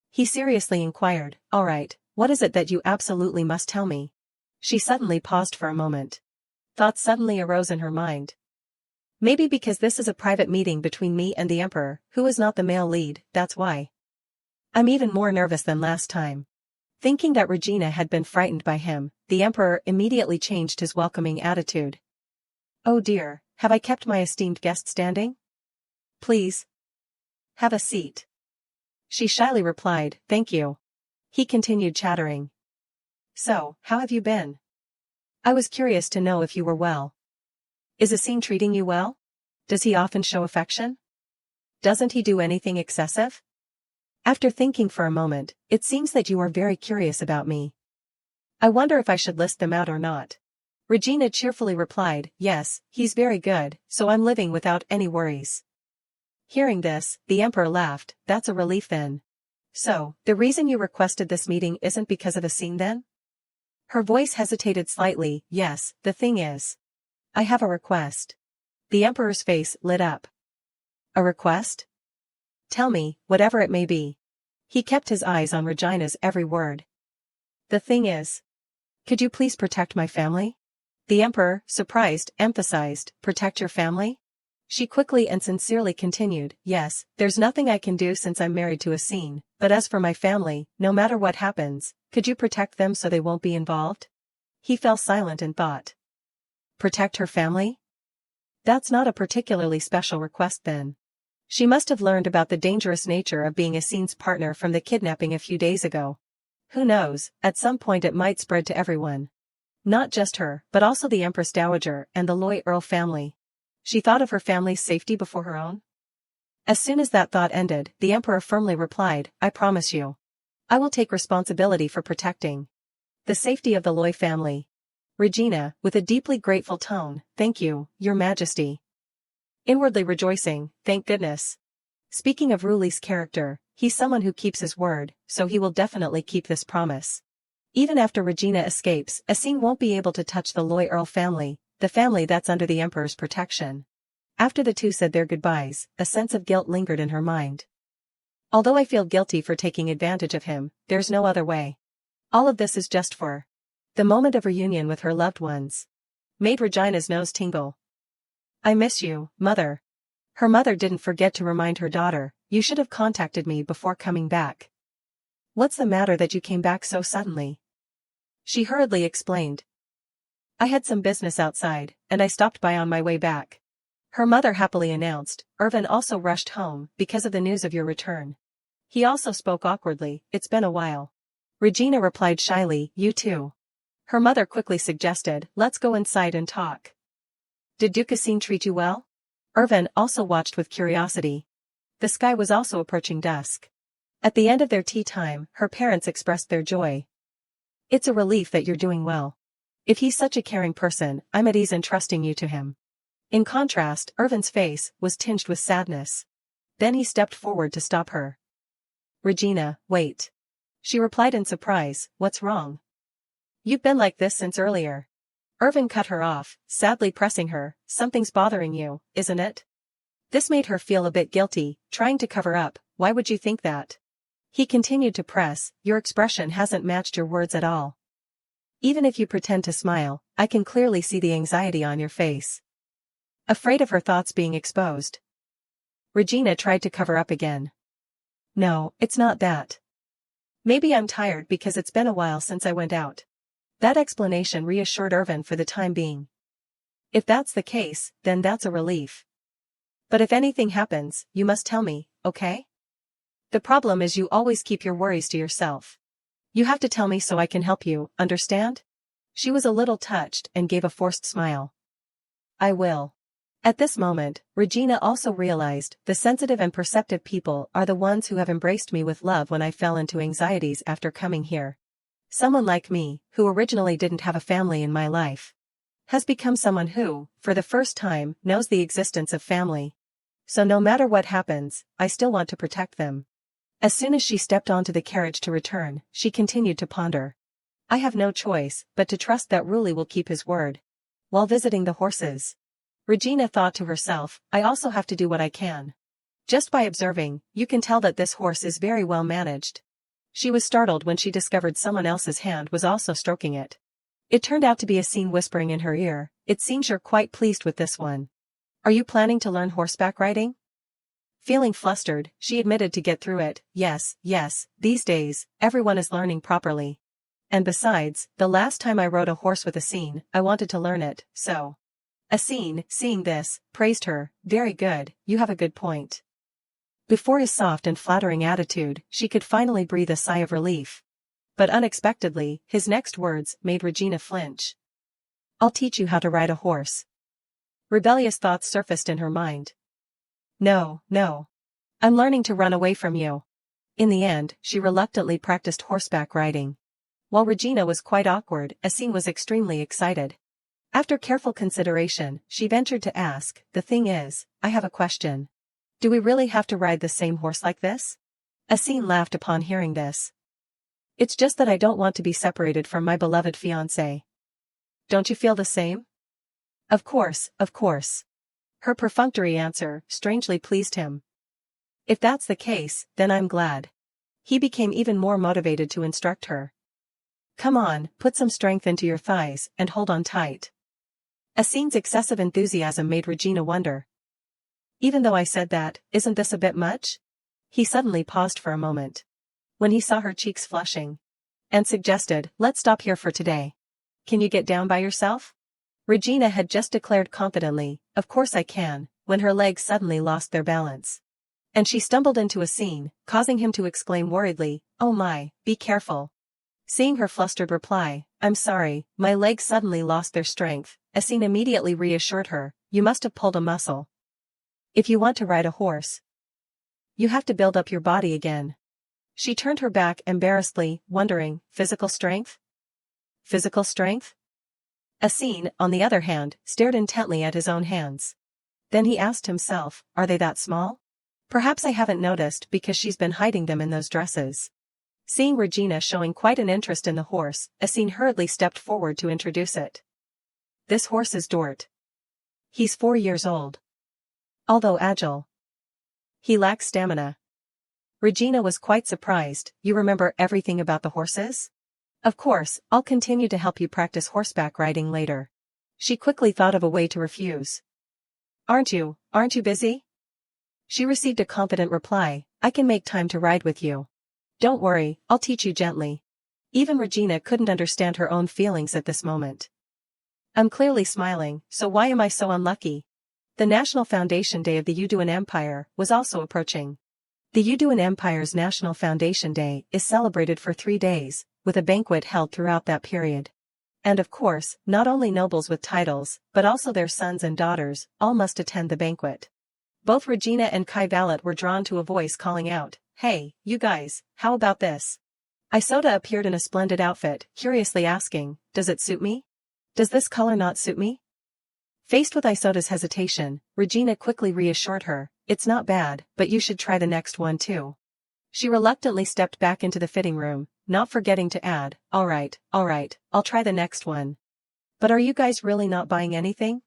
He seriously inquired, alright, what is it that you absolutely must tell me? She suddenly paused for a moment. Thoughts suddenly arose in her mind. Maybe because this is a private meeting between me and the Emperor, who is not the male lead, that's why. I'm even more nervous than last time. Thinking that Regina had been frightened by him, the Emperor immediately changed his welcoming attitude. Oh dear, have I kept my esteemed guest standing? Please. Have a seat. She shyly replied, thank you. He continued chattering. So, how have you been? I was curious to know if you were well. Is Asin treating you well? Does he often show affection? Doesn't he do anything excessive? After thinking for a moment, it seems that you are very curious about me. I wonder if I should list them out or not. Regina cheerfully replied, yes, he's very good, so I'm living without any worries. Hearing this, the Emperor laughed, that's a relief then. So, the reason you requested this meeting isn't because of Asin then? Her voice hesitated slightly, yes, the thing is. I have a request. The Emperor's face lit up. A request? Tell me, whatever it may be. He kept his eyes on Regina's every word. The thing is. Could you please protect my family? The Emperor, surprised, emphasized, protect your family? She quickly and sincerely continued, yes, there's nothing I can do since I'm married to Asin, but as for my family, no matter what happens, could you protect them so they won't be involved? He fell silent in thought. Protect her family? That's not a particularly special request then. She must have learned about the dangerous nature of being Asin's partner from the kidnapping a few days ago. Who knows, at some point it might spread to everyone. Not just her, but also the Empress Dowager and the Loy Earl family. She thought of her family's safety before her own? As soon as that thought ended, the Emperor firmly replied, I promise you. I will take responsibility for protecting the safety of the Loy family. Regina, with a deeply grateful tone, thank you, Your Majesty. Inwardly rejoicing, thank goodness. Speaking of Ruli's character, he's someone who keeps his word, so he will definitely keep this promise. Even after Regina escapes, Asin won't be able to touch the Loy Earl family, the family that's under the Emperor's protection. After the two said their goodbyes, a sense of guilt lingered in her mind. Although I feel guilty for taking advantage of him, there's no other way. All of this is just for the moment of reunion with her loved ones. Made Regina's nose tingle. I miss you, Mother. Her mother didn't forget to remind her daughter, you should have contacted me before coming back. What's the matter that you came back so suddenly? She hurriedly explained. I had some business outside, and I stopped by on my way back. Her mother happily announced, Irvin also rushed home because of the news of your return. He also spoke awkwardly, it's been a while. Regina replied shyly, you too. Her mother quickly suggested, let's go inside and talk. Did Duke Asin treat you well? Irvin also watched with curiosity. The sky was also approaching dusk. At the end of their tea time, her parents expressed their joy. It's a relief that you're doing well. If he's such a caring person, I'm at ease in trusting you to him. In contrast, Irvin's face was tinged with sadness. Then he stepped forward to stop her. Regina, wait. She replied in surprise, what's wrong? You've been like this since earlier. Irvin cut her off, sadly pressing her, something's bothering you, isn't it? This made her feel a bit guilty, trying to cover up, why would you think that? He continued to press, your expression hasn't matched your words at all. Even if you pretend to smile, I can clearly see the anxiety on your face. Afraid of her thoughts being exposed. Regina tried to cover up again. No, it's not that. Maybe I'm tired because it's been a while since I went out. That explanation reassured Irvin for the time being. If that's the case, then that's a relief. But if anything happens, you must tell me, okay? The problem is you always keep your worries to yourself. You have to tell me so I can help you, understand? She was a little touched and gave a forced smile. I will. At this moment, Regina also realized the sensitive and perceptive people are the ones who have embraced me with love when I fell into anxieties after coming here. Someone like me, who originally didn't have a family in my life, has become someone who, for the first time, knows the existence of family. So no matter what happens, I still want to protect them. As soon as she stepped onto the carriage to return, she continued to ponder. I have no choice but to trust that Ruli will keep his word. While visiting the horses, Regina thought to herself, I also have to do what I can. Just by observing, you can tell that this horse is very well managed. She was startled when she discovered someone else's hand was also stroking it. It turned out to be Asin whispering in her ear, it seems you're quite pleased with this one. Are you planning to learn horseback riding? Feeling flustered, she admitted to get through it, yes, these days, everyone is learning properly. And besides, the last time I rode a horse with Asin, I wanted to learn it, so. Asin, seeing this, praised her, very good, you have a good point. Before his soft and flattering attitude, she could finally breathe a sigh of relief. But unexpectedly, his next words made Regina flinch. I'll teach you how to ride a horse. Rebellious thoughts surfaced in her mind. No. I'm learning to run away from you. In the end, she reluctantly practiced horseback riding. While Regina was quite awkward, Asin was extremely excited. After careful consideration, she ventured to ask, the thing is, I have a question. Do we really have to ride the same horse like this? Asin laughed upon hearing this. It's just that I don't want to be separated from my beloved fiancé. Don't you feel the same? Of course. Her perfunctory answer strangely pleased him. If that's the case, then I'm glad. He became even more motivated to instruct her. Come on, put some strength into your thighs and hold on tight. Asin's excessive enthusiasm made Regina wonder. Even though I said that, isn't this a bit much? He suddenly paused for a moment. When he saw her cheeks flushing. And suggested, let's stop here for today. Can you get down by yourself? Regina had just declared confidently, of course I can, when her legs suddenly lost their balance. And she stumbled into Asin, causing him to exclaim worriedly, oh my, be careful. Seeing her flustered reply, I'm sorry, my legs suddenly lost their strength, Asin immediately reassured her, you must have pulled a muscle. If you want to ride a horse, you have to build up your body again. She turned her back embarrassedly, wondering, physical strength? Physical strength? Asin, on the other hand, stared intently at his own hands. Then he asked himself, are they that small? Perhaps I haven't noticed because she's been hiding them in those dresses. Seeing Regina showing quite an interest in the horse, Asin hurriedly stepped forward to introduce it. This horse is Dort. He's 4 years old. Although agile, he lacks stamina. Regina was quite surprised, you remember everything about the horses? Of course, I'll continue to help you practice horseback riding later. She quickly thought of a way to refuse. Aren't you busy? She received a confident reply, I can make time to ride with you. Don't worry, I'll teach you gently. Even Regina couldn't understand her own feelings at this moment. I'm clearly smiling, so why am I so unlucky? The National Foundation Day of the Yuduan Empire was also approaching. The Yuduan Empire's National Foundation Day is celebrated for 3 days, with a banquet held throughout that period. And of course, not only nobles with titles, but also their sons and daughters, all must attend the banquet. Both Regina and Kai Valet were drawn to a voice calling out, hey, you guys, how about this? Isoda appeared in a splendid outfit, curiously asking, does it suit me? Does this color not suit me? Faced with Isoda's hesitation, Regina quickly reassured her, it's not bad, but you should try the next one too. She reluctantly stepped back into the fitting room, not forgetting to add, alright, I'll try the next one. But are you guys really not buying anything?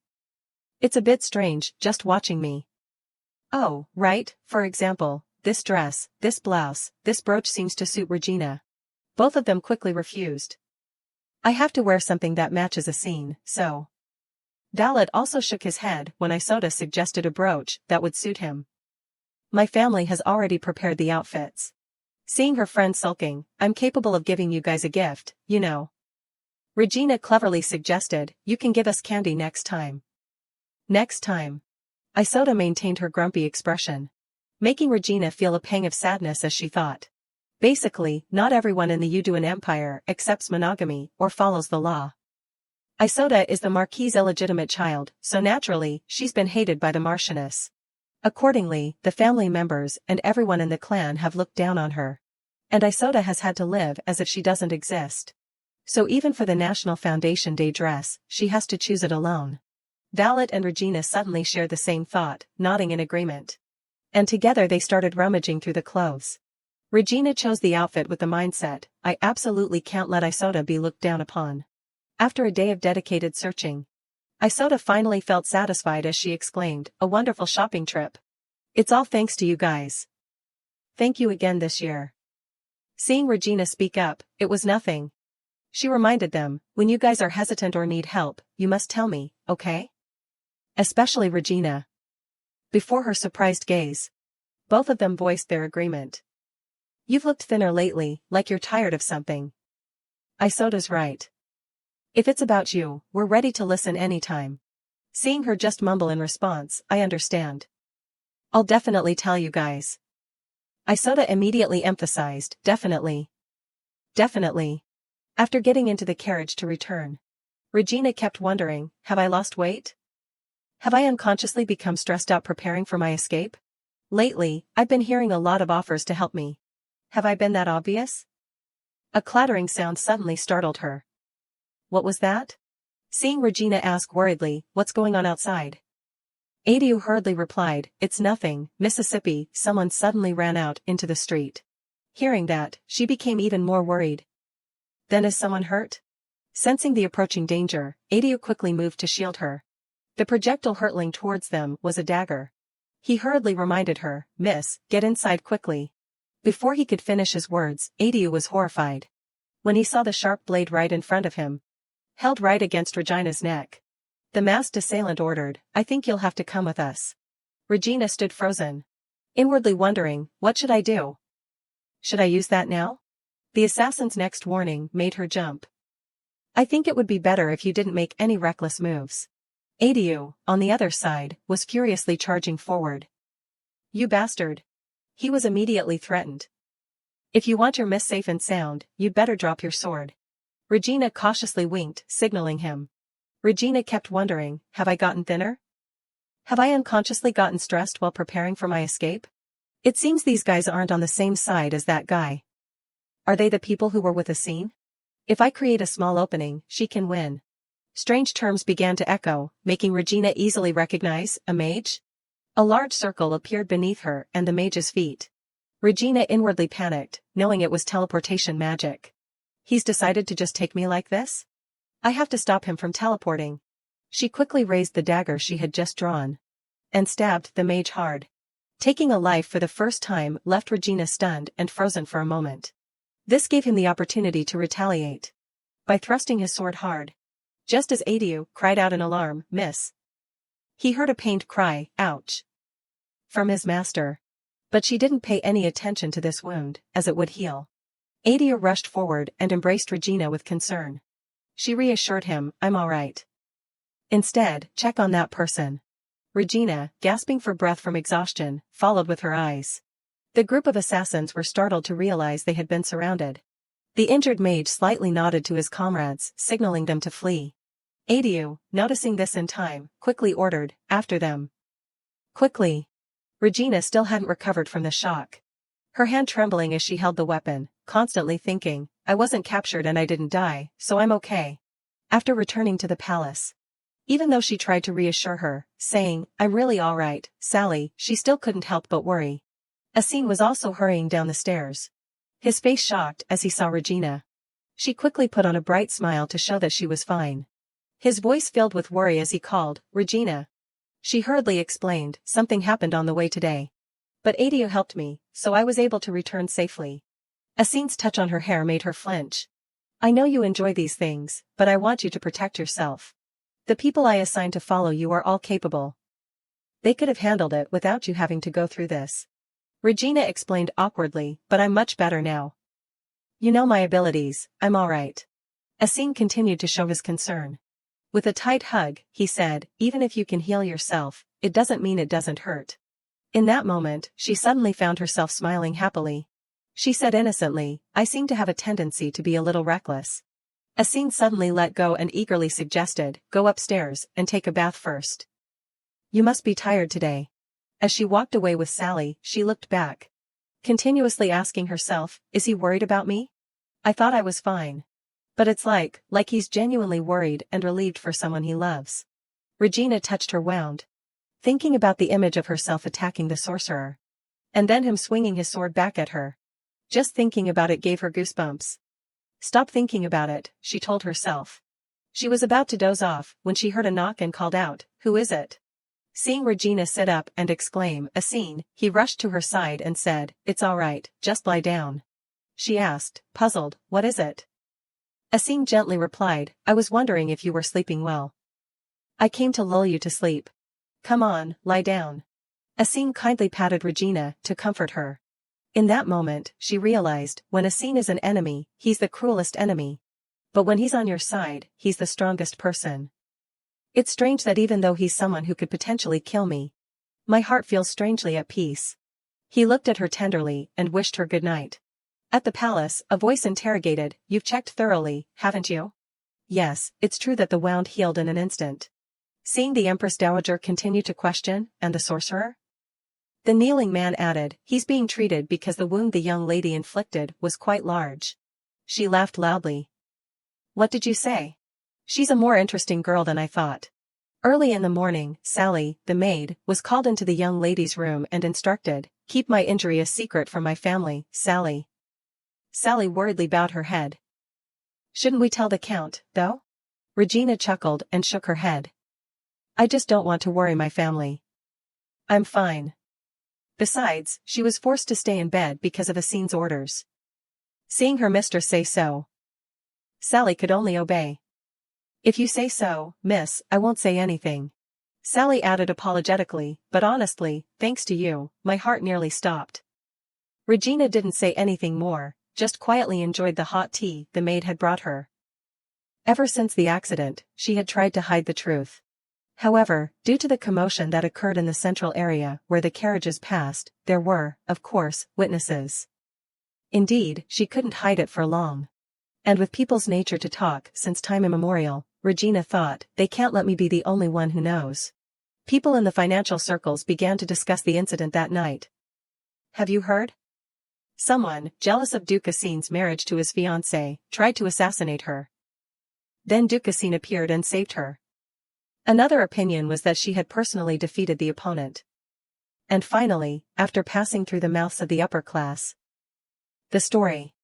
It's a bit strange, just watching me. Oh, right, for example, this dress, this blouse, this brooch seems to suit Regina. Both of them quickly refused. I have to wear something that matches a scene, so. Valet also shook his head when Isoda suggested a brooch that would suit him. My family has already prepared the outfits. Seeing her friend sulking, I'm capable of giving you guys a gift, you know. Regina cleverly suggested, you can give us candy next time. Next time. Isoda maintained her grumpy expression. making Regina feel a pang of sadness as she thought. Basically, not everyone in the Yuduan Empire accepts monogamy or follows the law. Isoda is the Marquis's illegitimate child, so naturally, she's been hated by the Marchioness. Accordingly, the family members and everyone in the clan have looked down on her. And Isoda has had to live as if she doesn't exist. So even for the National Foundation Day dress, she has to choose it alone. Violet and Regina suddenly shared the same thought, nodding in agreement. And together they started rummaging through the clothes. Regina chose the outfit with the mindset, I absolutely can't let Isoda be looked down upon. After a day of dedicated searching, Isoda finally felt satisfied as she exclaimed, a wonderful shopping trip. It's all thanks to you guys. Thank you again this year. Seeing Regina speak up, it was nothing. She reminded them, when you guys are hesitant or need help, you must tell me, okay? Especially Regina. Before her surprised gaze, both of them voiced their agreement. You've looked thinner lately, like you're tired of something. Isoda's right. If it's about you, we're ready to listen anytime. Seeing her just mumble in response, I understand. I'll definitely tell you guys. Isoda immediately emphasized, definitely. Definitely. After getting into the carriage to return, Regina kept wondering, have I lost weight? Have I unconsciously become stressed out preparing for my escape? Lately, I've been hearing a lot of offers to help me. Have I been that obvious? A clattering sound suddenly startled her. What was that? Seeing Regina ask worriedly, what's going on outside? Adiu hurriedly replied, it's nothing, Mississippi. Someone suddenly ran out into the street. Hearing that, she became even more worried. Then is someone hurt? Sensing the approaching danger, Adiu quickly moved to shield her. The projectile hurtling towards them was a dagger. He hurriedly reminded her, Miss, get inside quickly. Before he could finish his words, Adiu was horrified. When he saw the sharp blade right in front of him, held right against Regina's neck. The masked assailant ordered, I think you'll have to come with us. Regina stood frozen, inwardly wondering, what should I do? Should I use that now? The assassin's next warning made her jump. I think it would be better if you didn't make any reckless moves. Adiu, on the other side, was furiously charging forward. You bastard. He was immediately threatened. If you want your miss safe and sound, you'd better drop your sword. Regina cautiously winked, signaling him. Regina kept wondering, have I gotten thinner? Have I unconsciously gotten stressed while preparing for my escape? It seems these guys aren't on the same side as that guy. Are they the people who were with Asine? If I create a small opening, she can win. Strange terms began to echo, making Regina easily recognize a mage. A large circle appeared beneath her and the mage's feet. Regina inwardly panicked, knowing it was teleportation magic. He's decided to just take me like this? I have to stop him from teleporting. She quickly raised the dagger she had just drawn and stabbed the mage hard. Taking a life for the first time left Regina stunned and frozen for a moment. This gave him the opportunity to retaliate by thrusting his sword hard. Just as Adiu cried out in alarm, Miss. He heard a pained cry, ouch, from his master. But she didn't pay any attention to this wound, as it would heal. Adiu rushed forward and embraced Regina with concern. She reassured him, I'm all right. Instead, check on that person. Regina, gasping for breath from exhaustion, followed with her eyes. The group of assassins were startled to realize they had been surrounded. The injured mage slightly nodded to his comrades, signaling them to flee. Adiu, noticing this in time, quickly ordered, after them. Quickly. Regina still hadn't recovered from the shock. Her hand trembling as she held the weapon, constantly thinking, I wasn't captured and I didn't die, so I'm okay. After returning to the palace. Even though she tried to reassure her, saying, I'm really all right, Sally, she still couldn't help but worry. Asine was also hurrying down the stairs. His face shocked as he saw Regina. She quickly put on a bright smile to show that she was fine. His voice filled with worry as he called, Regina. She hurriedly explained, something happened on the way today. But Adiu helped me, so I was able to return safely. Asine's touch on her hair made her flinch. I know you enjoy these things, but I want you to protect yourself. The people I assigned to follow you are all capable. They could have handled it without you having to go through this. Regina explained awkwardly, but I'm much better now. You know my abilities, I'm all right. Asine continued to show his concern. With a tight hug, he said, even if you can heal yourself, it doesn't mean it doesn't hurt. In that moment, she suddenly found herself smiling happily. She said innocently, I seem to have a tendency to be a little reckless. Asin suddenly let go and eagerly suggested, go upstairs and take a bath first. You must be tired today. As she walked away with Sally, she looked back, continuously asking herself, is he worried about me? I thought I was fine. But it's like he's genuinely worried and relieved for someone he loves. Regina touched her wound, thinking about the image of herself attacking the sorcerer. And then him swinging his sword back at her. Just thinking about it gave her goosebumps. Stop thinking about it, she told herself. She was about to doze off when she heard a knock and called out, who is it? Seeing Regina sit up and exclaim, Asin, he rushed to her side and said, it's all right, just lie down. She asked, puzzled, what is it? Asin gently replied, I was wondering if you were sleeping well. I came to lull you to sleep. Come on, lie down. Asin kindly patted Regina to comfort her. In that moment, she realized, when Asin is an enemy, he's the cruelest enemy. But when he's on your side, he's the strongest person. It's strange that even though he's someone who could potentially kill me, my heart feels strangely at peace. He looked at her tenderly and wished her good night. At the palace, a voice interrogated, you've checked thoroughly, haven't you? Yes, it's true that the wound healed in an instant. Seeing the Empress Dowager continue to question, and the sorcerer? The kneeling man added, he's being treated because the wound the young lady inflicted was quite large. She laughed loudly. What did you say? She's a more interesting girl than I thought. Early in the morning, Sally, the maid, was called into the young lady's room and instructed, keep my injury a secret from my family, Sally. Sally worriedly bowed her head. Shouldn't we tell the Count, though? Regina chuckled and shook her head. I just don't want to worry my family. I'm fine. Besides, she was forced to stay in bed because of Asin's orders. Seeing her mistress say so, Sally could only obey. If you say so, miss, I won't say anything. Sally added apologetically, but honestly, thanks to you, my heart nearly stopped. Regina didn't say anything more, just quietly enjoyed the hot tea the maid had brought her. Ever since the accident, she had tried to hide the truth. However, due to the commotion that occurred in the central area where the carriages passed, there were, of course, witnesses. Indeed, she couldn't hide it for long. And with people's nature to talk since time immemorial, Regina thought, they can't let me be the only one who knows. People in the financial circles began to discuss the incident that night. Have you heard? Someone, jealous of Duke Asin's marriage to his fiancée, tried to assassinate her. Then Duke Asin appeared and saved her. Another opinion was that she had personally defeated the opponent. And finally, after passing through the mouths of the upper class, the story,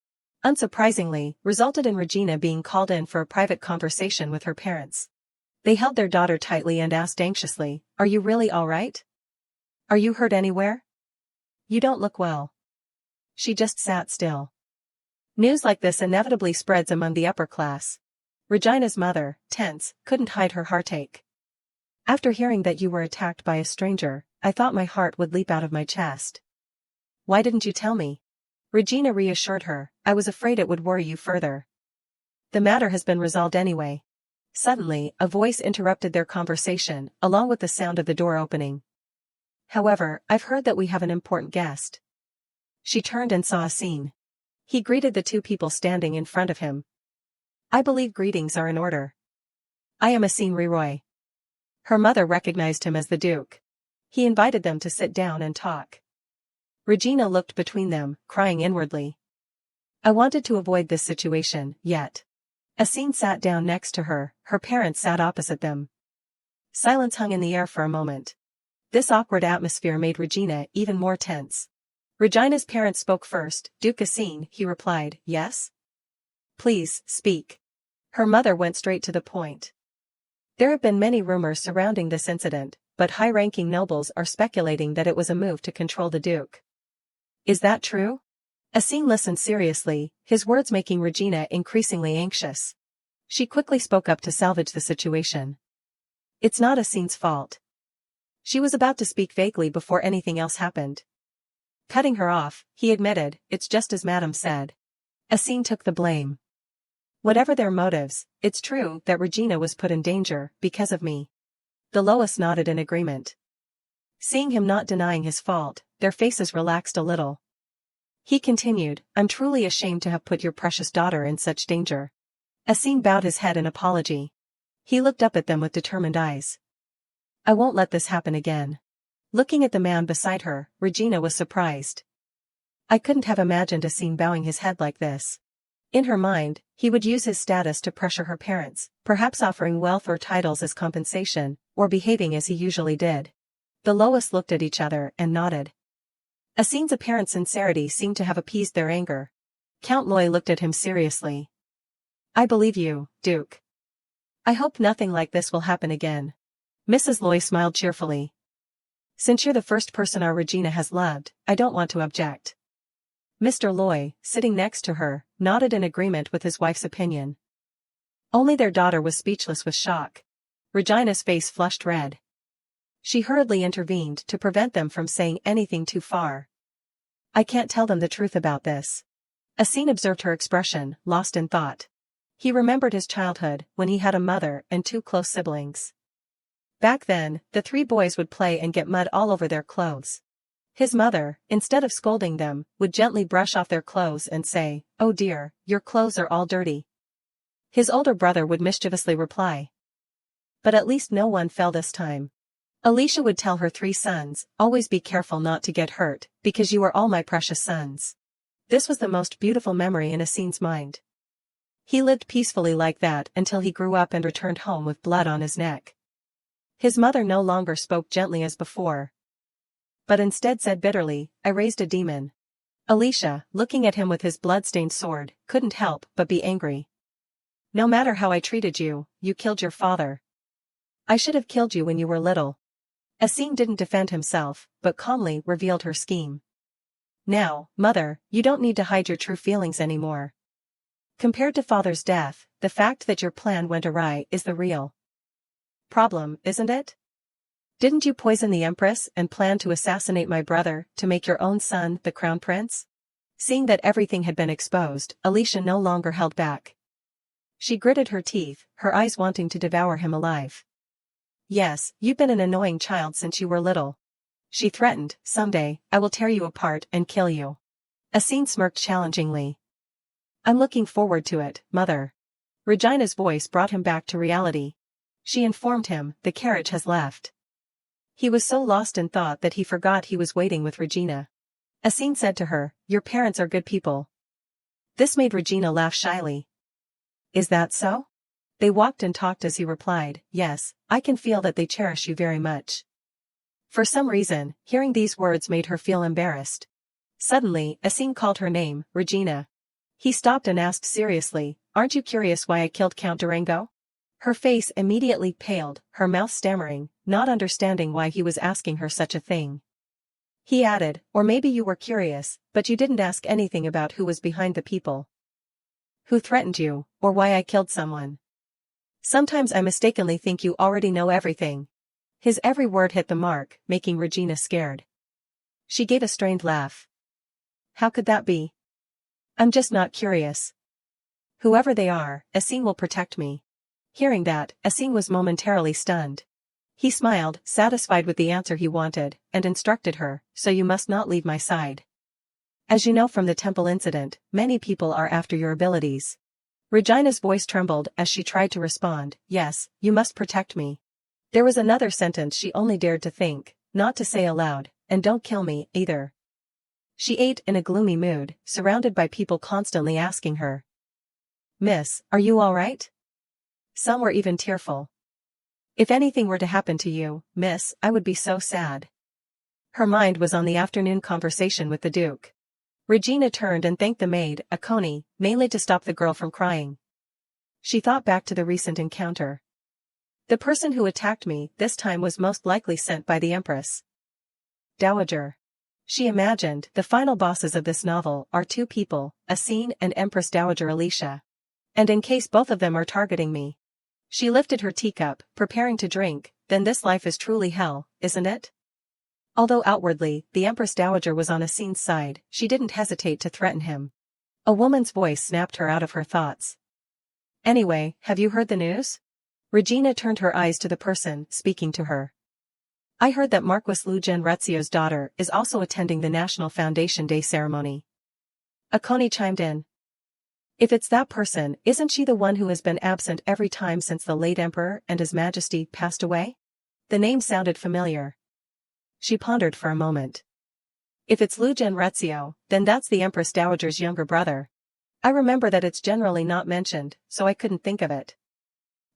unsurprisingly, resulted in Regina being called in for a private conversation with her parents. They held their daughter tightly and asked anxiously, are you really all right? Are you hurt anywhere? You don't look well. She just sat still. News like this inevitably spreads among the upper class. Regina's mother, tense, couldn't hide her heartache. After hearing that you were attacked by a stranger, I thought my heart would leap out of my chest. Why didn't you tell me? Regina reassured her, I was afraid it would worry you further. The matter has been resolved anyway. Suddenly, a voice interrupted their conversation, along with the sound of the door opening. However, I've heard that we have an important guest. She turned and saw Asin. He greeted the two people standing in front of him. I believe greetings are in order. I am Asin Riroy. Her mother recognized him as the Duke. He invited them to sit down and talk. Regina looked between them, crying inwardly. I wanted to avoid this situation, yet. Asin sat down next to her, her parents sat opposite them. Silence hung in the air for a moment. This awkward atmosphere made Regina even more tense. Regina's parents spoke first. Duke Asin, he replied, yes? Please, speak. Her mother went straight to the point. There have been many rumors surrounding this incident, but high-ranking nobles are speculating that it was a move to control the Duke. Is that true? Asin listened seriously, his words making Regina increasingly anxious. She quickly spoke up to salvage the situation. It's not Asin's fault. She was about to speak vaguely before anything else happened. Cutting her off, he admitted, it's just as Madame said. Asin took the blame. Whatever their motives, it's true that Regina was put in danger because of me. The Lois nodded in agreement. Seeing him not denying his fault, their faces relaxed a little. He continued, I'm truly ashamed to have put your precious daughter in such danger. Asin bowed his head in apology. He looked up at them with determined eyes. I won't let this happen again. Looking at the man beside her, Regina was surprised. I couldn't have imagined Asin bowing his head like this. In her mind, he would use his status to pressure her parents, perhaps offering wealth or titles as compensation, or behaving as he usually did. The Lois looked at each other and nodded. Asin's apparent sincerity seemed to have appeased their anger. Count Loy looked at him seriously. I believe you, Duke. I hope nothing like this will happen again. Mrs. Loy smiled cheerfully. Since you're the first person our Regina has loved, I don't want to object. Mr. Loy, sitting next to her, nodded in agreement with his wife's opinion. Only their daughter was speechless with shock. Regina's face flushed red. She hurriedly intervened to prevent them from saying anything too far. I can't tell them the truth about this. Asin observed her expression, lost in thought. He remembered his childhood, when he had a mother and 2 close siblings. Back then, the 3 boys would play and get mud all over their clothes. His mother, instead of scolding them, would gently brush off their clothes and say, Oh dear, your clothes are all dirty. His older brother would mischievously reply. But at least no one fell this time. Alicia would tell her 3 sons, always be careful not to get hurt, because you are all my precious sons. This was the most beautiful memory in Asin's mind. He lived peacefully like that until he grew up and returned home with blood on his neck. His mother no longer spoke gently as before, but instead said bitterly, I raised a demon. Alicia, looking at him with his blood-stained sword, couldn't help but be angry. No matter how I treated you, you killed your father. I should have killed you when you were little. Asin didn't defend himself, but calmly revealed her scheme. Now, mother, you don't need to hide your true feelings anymore. Compared to father's death, the fact that your plan went awry is the real problem, isn't it? Didn't you poison the Empress and plan to assassinate my brother to make your own son the crown prince? Seeing that everything had been exposed, Alicia no longer held back. She gritted her teeth, her eyes wanting to devour him alive. Yes, you've been an annoying child since you were little. She threatened, someday, I will tear you apart and kill you. Asin smirked challengingly. I'm looking forward to it, mother. Regina's voice brought him back to reality. She informed him, the carriage has left. He was so lost in thought that he forgot he was waiting with Regina. Asin said to her, your parents are good people. This made Regina laugh shyly. Is that so? They walked and talked as he replied, yes, I can feel that they cherish you very much. For some reason, hearing these words made her feel embarrassed. Suddenly, Asin called her name, Regina. He stopped and asked seriously, aren't you curious why I killed Count Durango? Her face immediately paled, her mouth stammering, not understanding why he was asking her such a thing. He added, or maybe you were curious, but you didn't ask anything about who was behind the people. Who threatened you, or why I killed someone. Sometimes I mistakenly think you already know everything. His every word hit the mark, making Regina scared. She gave a strained laugh. How could that be? I'm just not curious. Whoever they are, Asin will protect me. Hearing that, Asin was momentarily stunned. He smiled, satisfied with the answer he wanted, and instructed her, so you must not leave my side. As you know from the temple incident, many people are after your abilities. Regina's voice trembled as she tried to respond, yes, you must protect me. There was another sentence she only dared to think, not to say aloud, and don't kill me, either. She ate in a gloomy mood, surrounded by people constantly asking her. Miss, are you all right? Some were even tearful. If anything were to happen to you, miss, I would be so sad. Her mind was on the afternoon conversation with the Duke. Regina turned and thanked the maid, Akoni, mainly to stop the girl from crying. She thought back to the recent encounter. The person who attacked me this time was most likely sent by the Empress. Dowager. She imagined the final bosses of this novel are 2 people, Asin and Empress Dowager Alicia. And in case both of them are targeting me. She lifted her teacup, preparing to drink, then this life is truly hell, isn't it? Although outwardly, the Empress Dowager was on Asin's side, she didn't hesitate to threaten him. A woman's voice snapped her out of her thoughts. Anyway, have you heard the news? Regina turned her eyes to the person speaking to her. I heard that Marquis Lu Genrezio's daughter is also attending the National Foundation Day ceremony. Akane chimed in. If it's that person, isn't she the one who has been absent every time since the late Emperor and His Majesty passed away? The name sounded familiar. She pondered for a moment. If it's Lu Genrezio, then that's the Empress Dowager's younger brother. I remember that it's generally not mentioned, so I couldn't think of it.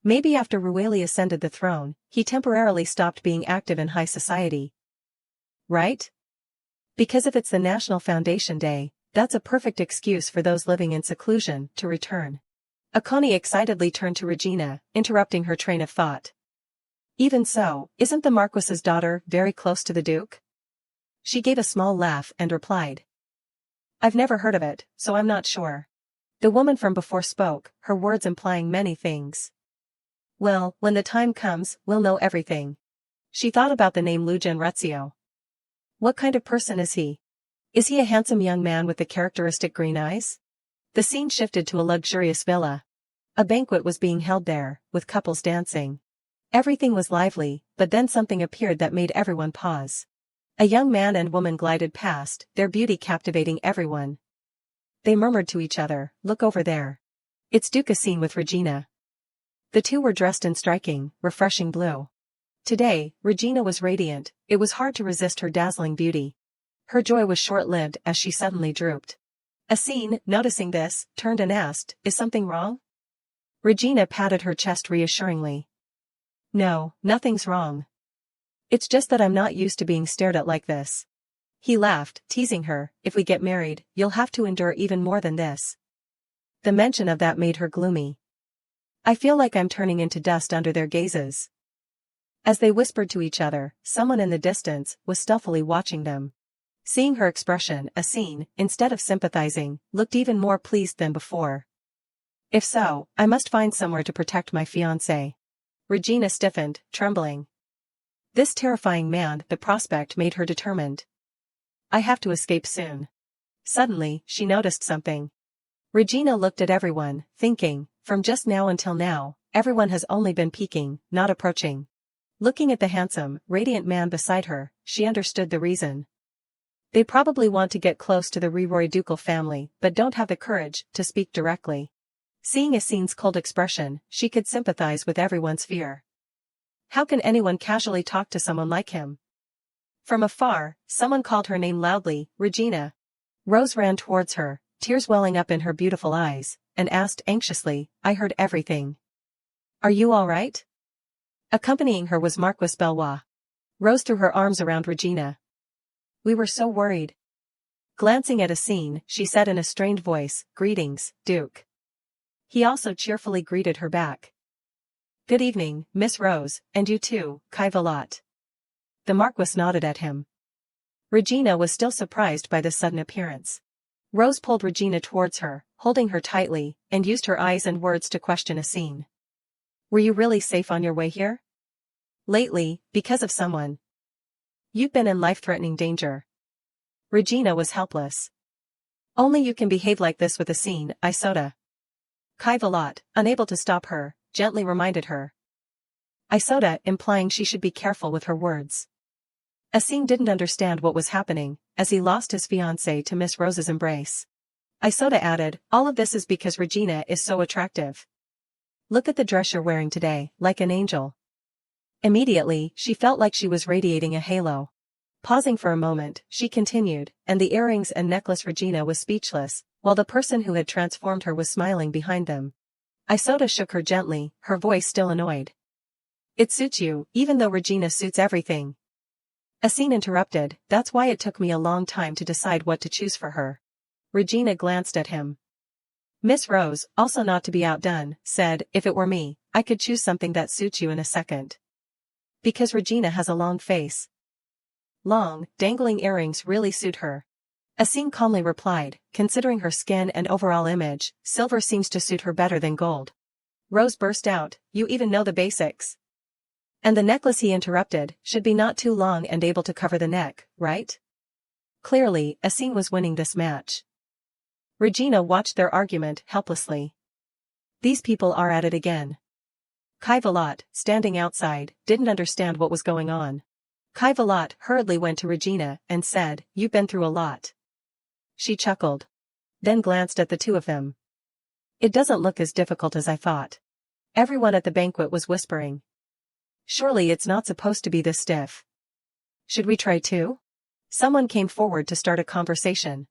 Maybe after Rueli ascended the throne, he temporarily stopped being active in high society. Right? Because if it's the National Foundation Day, that's a perfect excuse for those living in seclusion to return. Akane excitedly turned to Regina, interrupting her train of thought. Even so, isn't the Marquis's daughter very close to the Duke? She gave a small laugh and replied. I've never heard of it, so I'm not sure. The woman from before spoke, her words implying many things. Well, when the time comes, we'll know everything. She thought about the name Lu Genrezio. What kind of person is he? Is he a handsome young man with the characteristic green eyes? The scene shifted to a luxurious villa. A banquet was being held there, with couples dancing. Everything was lively, but then something appeared that made everyone pause. A young man and woman glided past, their beauty captivating everyone. They murmured to each other, "Look over there. It's Duke Asin with Regina." The two were dressed in striking, refreshing blue. Today, Regina was radiant, it was hard to resist her dazzling beauty. Her joy was short-lived as she suddenly drooped. Asin, noticing this, turned and asked, "Is something wrong?" Regina patted her chest reassuringly. "No, nothing's wrong. It's just that I'm not used to being stared at like this." He laughed, teasing her, "If we get married, you'll have to endure even more than this." The mention of that made her gloomy. "I feel like I'm turning into dust under their gazes." As they whispered to each other, someone in the distance was stealthily watching them. Seeing her expression, Asin, instead of sympathizing, looked even more pleased than before. "If so, I must find somewhere to protect my fiancé." Regina stiffened, trembling. This terrifying man, the prospect made her determined. "I have to escape soon." Suddenly, she noticed something. Regina looked at everyone, thinking, from just now until now, everyone has only been peeking, not approaching. Looking at the handsome, radiant man beside her, she understood the reason. They probably want to get close to the Leroy ducal family but don't have the courage to speak directly. Seeing Asin's cold expression, she could sympathize with everyone's fear. How can anyone casually talk to someone like him? From afar, someone called her name loudly, "Regina." Rose ran towards her, tears welling up in her beautiful eyes, and asked anxiously, "I heard everything. Are you all right?" Accompanying her was Marquis Bellois. Rose threw her arms around Regina. "We were so worried." Glancing at Asin, she said in a strained voice, "Greetings, Duke." He also cheerfully greeted her back. "Good evening, Miss Rose, and you too, Kai Velat." The Marquis nodded at him. Regina was still surprised by this sudden appearance. Rose pulled Regina towards her, holding her tightly, and used her eyes and words to question Asin. "Were you really safe on your way here?" "Lately, because of someone. You've been in life-threatening danger." Regina was helpless. "Only you can behave like this with Asin, Isoda." Kai Velat, unable to stop her, gently reminded her. Isoda, implying she should be careful with her words. Asin didn't understand what was happening, as he lost his fiancée to Miss Rose's embrace. Isoda added, "All of this is because Regina is so attractive. Look at the dress you're wearing today, like an angel." Immediately, she felt like she was radiating a halo. Pausing for a moment, she continued, "And the earrings and necklace." Regina was speechless, while the person who had transformed her was smiling behind them. Isoda shook her gently, her voice still annoyed. "It suits you, even though Regina suits everything." Asin interrupted, "That's why it took me a long time to decide what to choose for her." Regina glanced at him. Miss Rose, also not to be outdone, said, "If it were me, I could choose something that suits you in a second." Because Regina has a long face. Long, dangling earrings really suit her. Asin calmly replied, "Considering her skin and overall image, silver seems to suit her better than gold." Rose burst out, "You even know the basics." "And the necklace," he interrupted, "should be not too long and able to cover the neck, right?" Clearly, Asin was winning this match. Regina watched their argument helplessly. These people are at it again. Kai Velat, standing outside, didn't understand what was going on. Kai Velat hurriedly went to Regina and said, "You've been through a lot." She chuckled. Then glanced at the two of them. "It doesn't look as difficult as I thought." Everyone at the banquet was whispering. "Surely it's not supposed to be this stiff. Should we try too?" Someone came forward to start a conversation.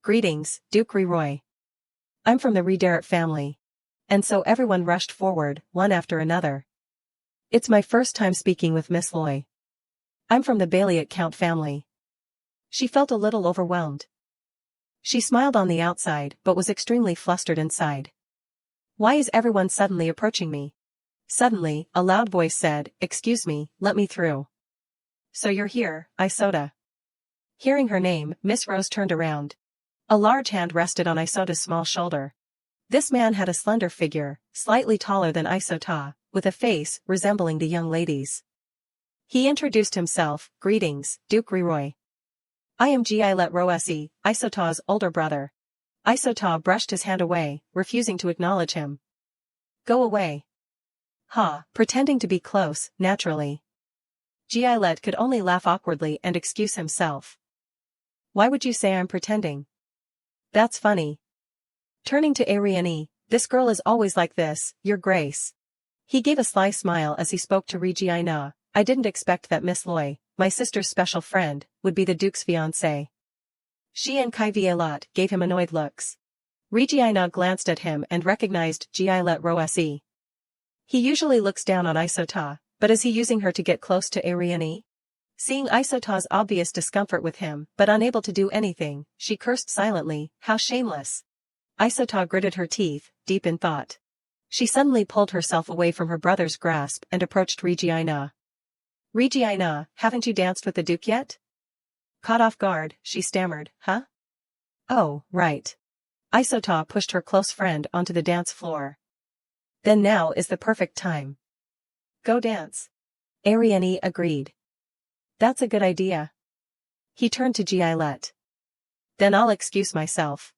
"Greetings, Duke Riroy. I'm from the Ridaret family." And so everyone rushed forward, one after another. "It's my first time speaking with Miss Loy. I'm from the Bailiot Count family." She felt a little overwhelmed. She smiled on the outside but was extremely flustered inside. "Why is everyone suddenly approaching me?" Suddenly, a loud voice said, "Excuse me, let me through." "So you're here, Isoda." Hearing her name, Miss Rose turned around. A large hand rested on Isota's small shoulder. This man had a slender figure, slightly taller than Isota, with a face resembling the young lady's. He introduced himself. "Greetings, Duke Riroy. I am Gilet Roesi, Isota's older brother." Isota brushed his hand away, refusing to acknowledge him. "Go away." "Ha," pretending to be close, naturally. Gilet could only laugh awkwardly and excuse himself. "Why would you say I'm pretending? That's funny." Turning to Ariane, "This girl is always like this, Your Grace." He gave a sly smile as he spoke to Regina. "I didn't expect that Miss Loy, my sister's special friend, would be the Duke's fiancée." She and Kai Vielat gave him annoyed looks. Regina glanced at him and recognized Gilet Roesi. He usually looks down on Isota, but is he using her to get close to Ariane? Seeing Isota's obvious discomfort with him, but unable to do anything, she cursed silently. How shameless. Isota gritted her teeth, deep in thought. She suddenly pulled herself away from her brother's grasp and approached Regina. "Regina, haven't you danced with the Duke yet?" Caught off guard, she stammered, "Huh? Oh, right." Isota pushed her close friend onto the dance floor. "Then now is the perfect time. Go dance." Ariane agreed. "That's a good idea." He turned to Gilet. "Then I'll excuse myself."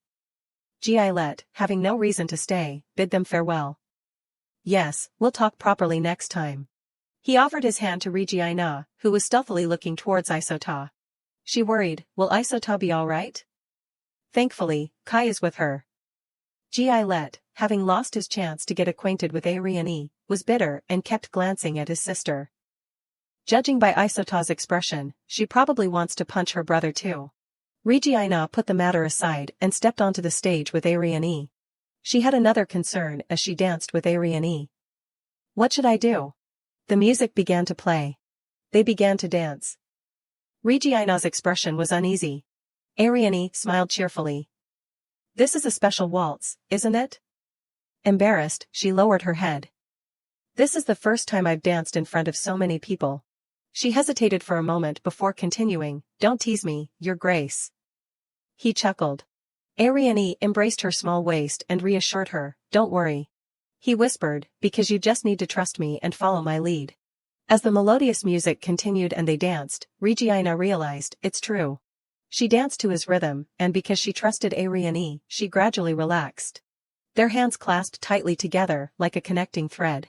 Gilet, having no reason to stay, bid them farewell. "Yes, we'll talk properly next time." He offered his hand to Regina, who was stealthily looking towards Isota. She worried, will Isota be all right? Thankfully, Kai is with her. Gilet, having lost his chance to get acquainted with Ariane, was bitter and kept glancing at his sister. Judging by Isota's expression, she probably wants to punch her brother too. Regina put the matter aside and stepped onto the stage with Ariane. She had another concern as she danced with Ariane. What should I do? The music began to play. They began to dance. Regina's expression was uneasy. Ariane smiled cheerfully. This is a special waltz, isn't it? Embarrassed, she lowered her head. This is the first time I've danced in front of so many people. She hesitated for a moment before continuing, Don't tease me, Your Grace. He chuckled. Ariane embraced her small waist and reassured her, Don't worry. He whispered, because you just need to trust me and follow my lead. As the melodious music continued and they danced, Regina realized, it's true. She danced to his rhythm, and because she trusted Ariane, she gradually relaxed. Their hands clasped tightly together, like a connecting thread.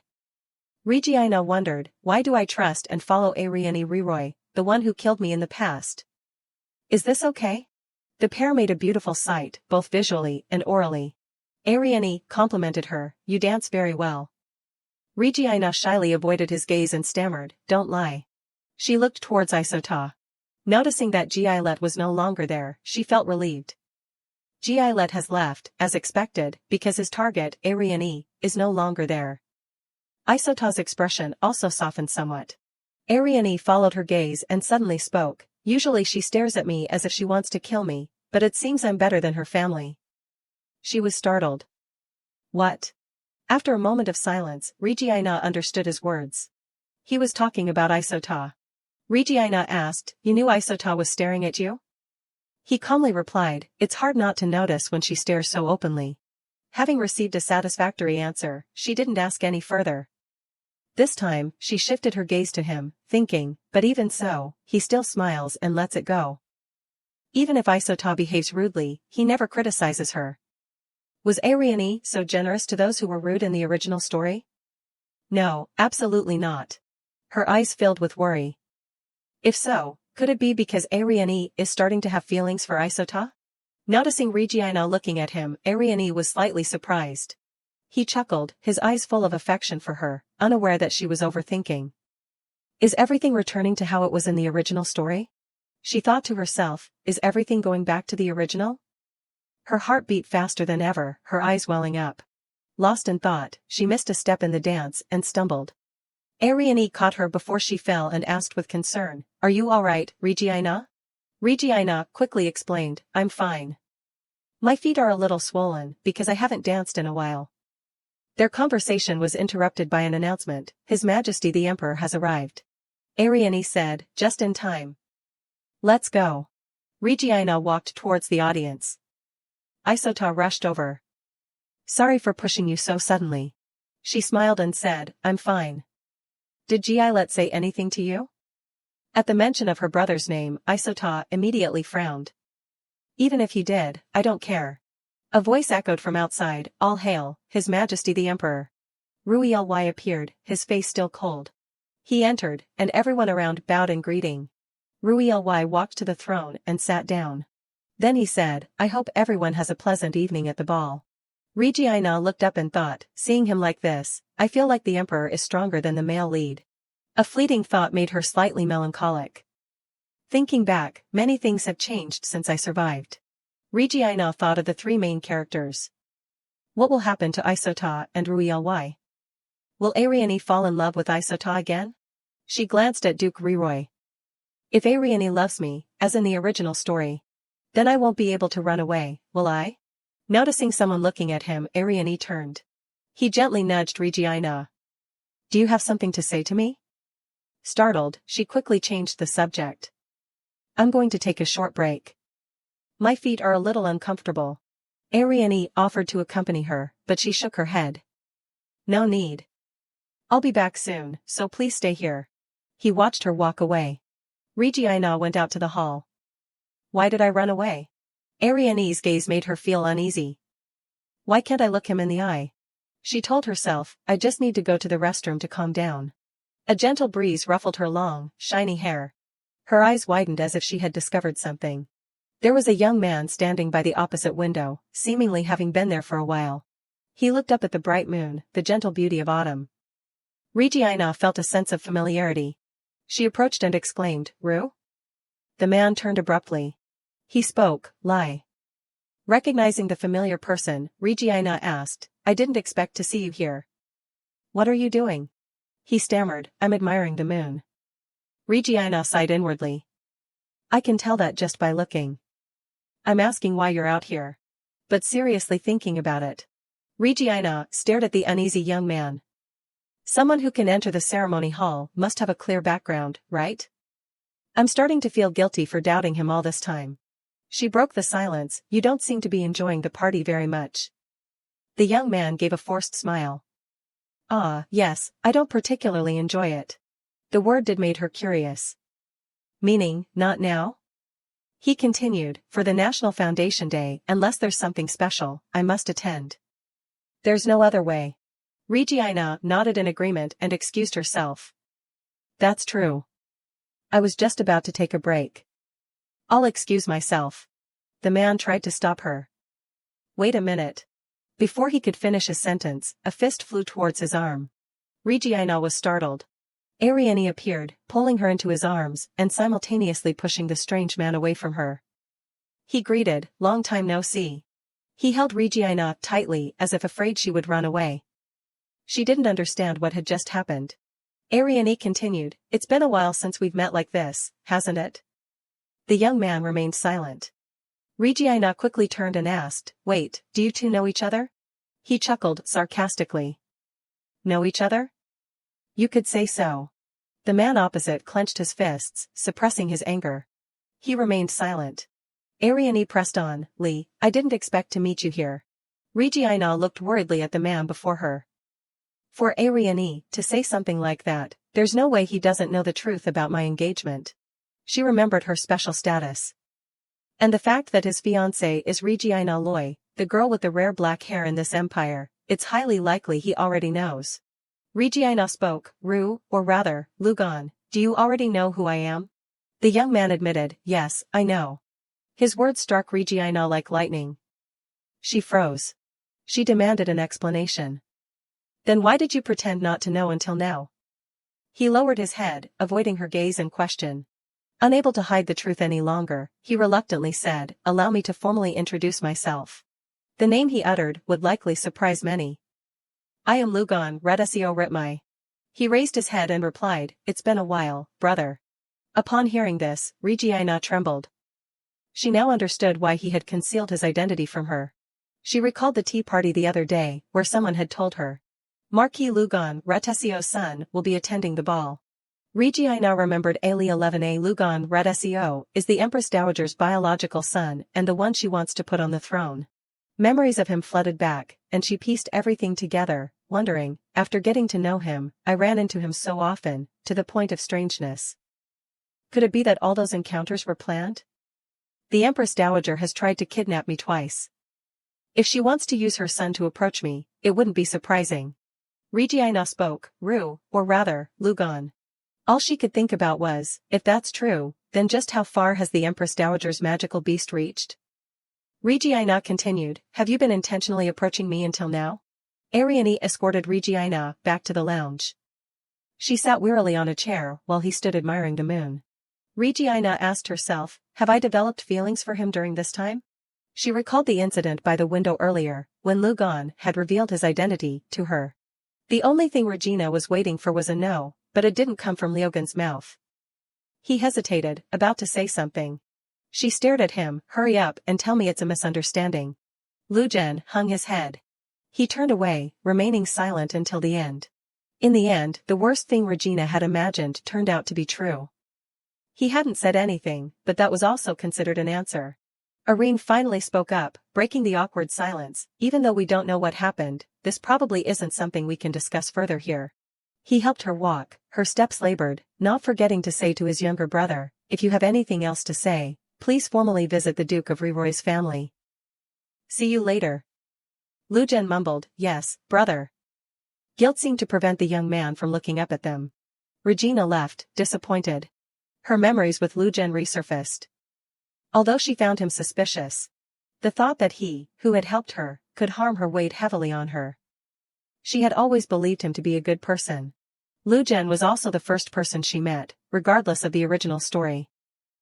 Regina wondered, why do I trust and follow Ariane Riroy, the one who killed me in the past? Is this okay? The pair made a beautiful sight, both visually and orally. Ariane complimented her, you dance very well. Regina shyly avoided his gaze and stammered, Don't lie. She looked towards Isota. Noticing that Gilet was no longer there, she felt relieved. Gilet has left, as expected, because his target, Ariane, is no longer there. Isota's expression also softened somewhat. Ariane followed her gaze and suddenly spoke, Usually she stares at me as if she wants to kill me, but it seems I'm better than her family. She was startled. What? After a moment of silence, Regina understood his words. He was talking about Isota. Regina asked, You knew Isota was staring at you? He calmly replied, It's hard not to notice when she stares so openly. Having received a satisfactory answer, she didn't ask any further. This time, she shifted her gaze to him, thinking, but even so, he still smiles and lets it go. Even if Isota behaves rudely, he never criticizes her. Was Ariane so generous to those who were rude in the original story? No, absolutely not. Her eyes filled with worry. If so, could it be because Ariane is starting to have feelings for Isota? Noticing Regina looking at him, Ariane was slightly surprised. He chuckled, his eyes full of affection for her, unaware that she was overthinking. Is everything returning to how it was in the original story? She thought to herself, is everything going back to the original? Her heart beat faster than ever, her eyes welling up. Lost in thought, she missed a step in the dance and stumbled. Ariane caught her before she fell and asked with concern, "Are you all right, Regina?" Regina quickly explained, "I'm fine. My feet are a little swollen because I haven't danced in a while." Their conversation was interrupted by an announcement, "His Majesty the Emperor has arrived." Ariane said, "Just in time. Let's go." Regina walked towards the audience. Isota rushed over. "Sorry for pushing you so suddenly." She smiled and said, "I'm fine. Did Gilet say anything to you?" At the mention of her brother's name, Isota immediately frowned. "Even if he did, I don't care." A voice echoed from outside, "All hail, His Majesty the Emperor." Ruely appeared, his face still cold. He entered, and everyone around bowed in greeting. Ruely walked to the throne and sat down. Then he said, "I hope everyone has a pleasant evening at the ball." Regina looked up and thought, seeing him like this, I feel like the Emperor is stronger than the male lead. A fleeting thought made her slightly melancholic. Thinking back, many things have changed since I survived. Regina thought of the three main characters. What will happen to Isota and Ruely? Will Ariane fall in love with Isota again? She glanced at Duke Leroy. If Ariane loves me, as in the original story, then I won't be able to run away, will I? Noticing someone looking at him, Ariane turned. He gently nudged Regina. "Do you have something to say to me?" Startled, she quickly changed the subject. "I'm going to take a short break. My feet are a little uncomfortable." Ariane offered to accompany her, but she shook her head. "No need. I'll be back soon, so please stay here." He watched her walk away. Regina went out to the hall. Why did I run away? Ariane's gaze made her feel uneasy. Why can't I look him in the eye? She told herself, I just need to go to the restroom to calm down. A gentle breeze ruffled her long, shiny hair. Her eyes widened as if she had discovered something. There was a young man standing by the opposite window, seemingly having been there for a while. He looked up at the bright moon, the gentle beauty of autumn. Regina felt a sense of familiarity. She approached and exclaimed, "Ru?" The man turned abruptly. He spoke, Lai. Recognizing the familiar person, Regina asked, "I didn't expect to see you here." "What are you doing?" He stammered, "I'm admiring the moon." Regina sighed inwardly. "I can tell that just by looking." "I'm asking why you're out here." But seriously thinking about it. Regina stared at the uneasy young man. Someone who can enter the ceremony hall must have a clear background, right? I'm starting to feel guilty for doubting him all this time. She broke the silence, "You don't seem to be enjoying the party very much." The young man gave a forced smile. "Ah, yes, I don't particularly enjoy it." The word did made her curious. "Meaning, not now?" He continued, "For the National Foundation Day, unless there's something special, I must attend." "There's no other way." Regina nodded in agreement and excused herself. "That's true. I was just about to take a break. I'll excuse myself." The man tried to stop her. "Wait a minute." Before he could finish his sentence, a fist flew towards his arm. Regina was startled. Ariane appeared, pulling her into his arms, and simultaneously pushing the strange man away from her. He greeted, "Long time no see." He held Regina tightly as if afraid she would run away. She didn't understand what had just happened. Ariane continued, "It's been a while since we've met like this, hasn't it?" The young man remained silent. Regina quickly turned and asked, "Wait, do you two know each other?" He chuckled sarcastically. "Know each other? You could say so." The man opposite clenched his fists, suppressing his anger. He remained silent. Ariane pressed on, "Lee, I didn't expect to meet you here." Regina looked worriedly at the man before her. For Ariane to say something like that, there's no way he doesn't know the truth about my engagement. She remembered her special status. And the fact that his fiancée is Regina Loy, the girl with the rare black hair in this empire, it's highly likely he already knows. Regina spoke, "Ru, or rather, Lugan, do you already know who I am?" The young man admitted, yes, I know. His words struck Regina like lightning. She froze. She demanded an explanation. Then why did you pretend not to know until now? He lowered his head, avoiding her gaze and question. Unable to hide the truth any longer, he reluctantly said, allow me to formally introduce myself. The name he uttered would likely surprise many. I am Lugon Redesio Ritmai. He raised his head and replied, it's been a while, brother. Upon hearing this, Regina trembled. She now understood why he had concealed his identity from her. She recalled the tea party the other day, where someone had told her. Marquis Lugon Retesio's son will be attending the ball. Regina remembered Ali 11A Lugon Redesio is the Empress Dowager's biological son and the one she wants to put on the throne. Memories of him flooded back, and she pieced everything together, wondering, after getting to know him, I ran into him so often, to the point of strangeness. Could it be that all those encounters were planned? The Empress Dowager has tried to kidnap me twice. If she wants to use her son to approach me, it wouldn't be surprising. Regina spoke, Ru, or rather, Lugon. All she could think about was, if that's true, then just how far has the Empress Dowager's magical beast reached? Regina continued, have you been intentionally approaching me until now? Ariane escorted Regina back to the lounge. She sat wearily on a chair while he stood admiring the moon. Regina asked herself, have I developed feelings for him during this time? She recalled the incident by the window earlier, when Lugon had revealed his identity to her. The only thing Regina was waiting for was a no, but it didn't come from Lyogun's mouth. He hesitated, about to say something. She stared at him, hurry up and tell me it's a misunderstanding. Lugen hung his head. He turned away, remaining silent until the end. In the end, the worst thing Regina had imagined turned out to be true. He hadn't said anything, but that was also considered an answer. Irene finally spoke up, breaking the awkward silence, even though we don't know what happened, this probably isn't something we can discuss further here. He helped her walk, her steps labored, not forgetting to say to his younger brother, if you have anything else to say, please formally visit the Duke of Reroy's family. See you later. Lugen mumbled, yes, brother. Guilt seemed to prevent the young man from looking up at them. Regina left, disappointed. Her memories with Lugen resurfaced. Although she found him suspicious, the thought that he, who had helped her, could harm her weighed heavily on her. She had always believed him to be a good person. Lugen was also the first person she met, regardless of the original story.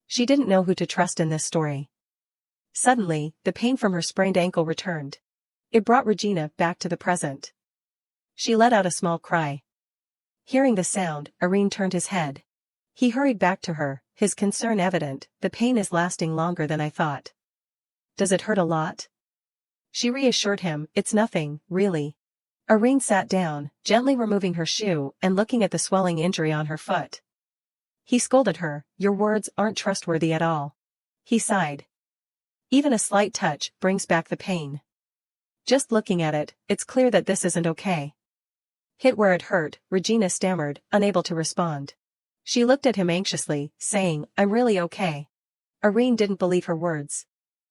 She didn't know who to trust in this story. Suddenly, the pain from her sprained ankle returned. It brought Regina back to the present. She let out a small cry. Hearing the sound, Irene turned his head. He hurried back to her, his concern evident, the pain is lasting longer than I thought. Does it hurt a lot? She reassured him, it's nothing, really. Irene sat down, gently removing her shoe and looking at the swelling injury on her foot. He scolded her, your words aren't trustworthy at all. He sighed. Even a slight touch brings back the pain. Just looking at it, it's clear that this isn't okay. Hit where it hurt, Regina stammered, unable to respond. She looked at him anxiously, saying, I'm really okay. Irene didn't believe her words.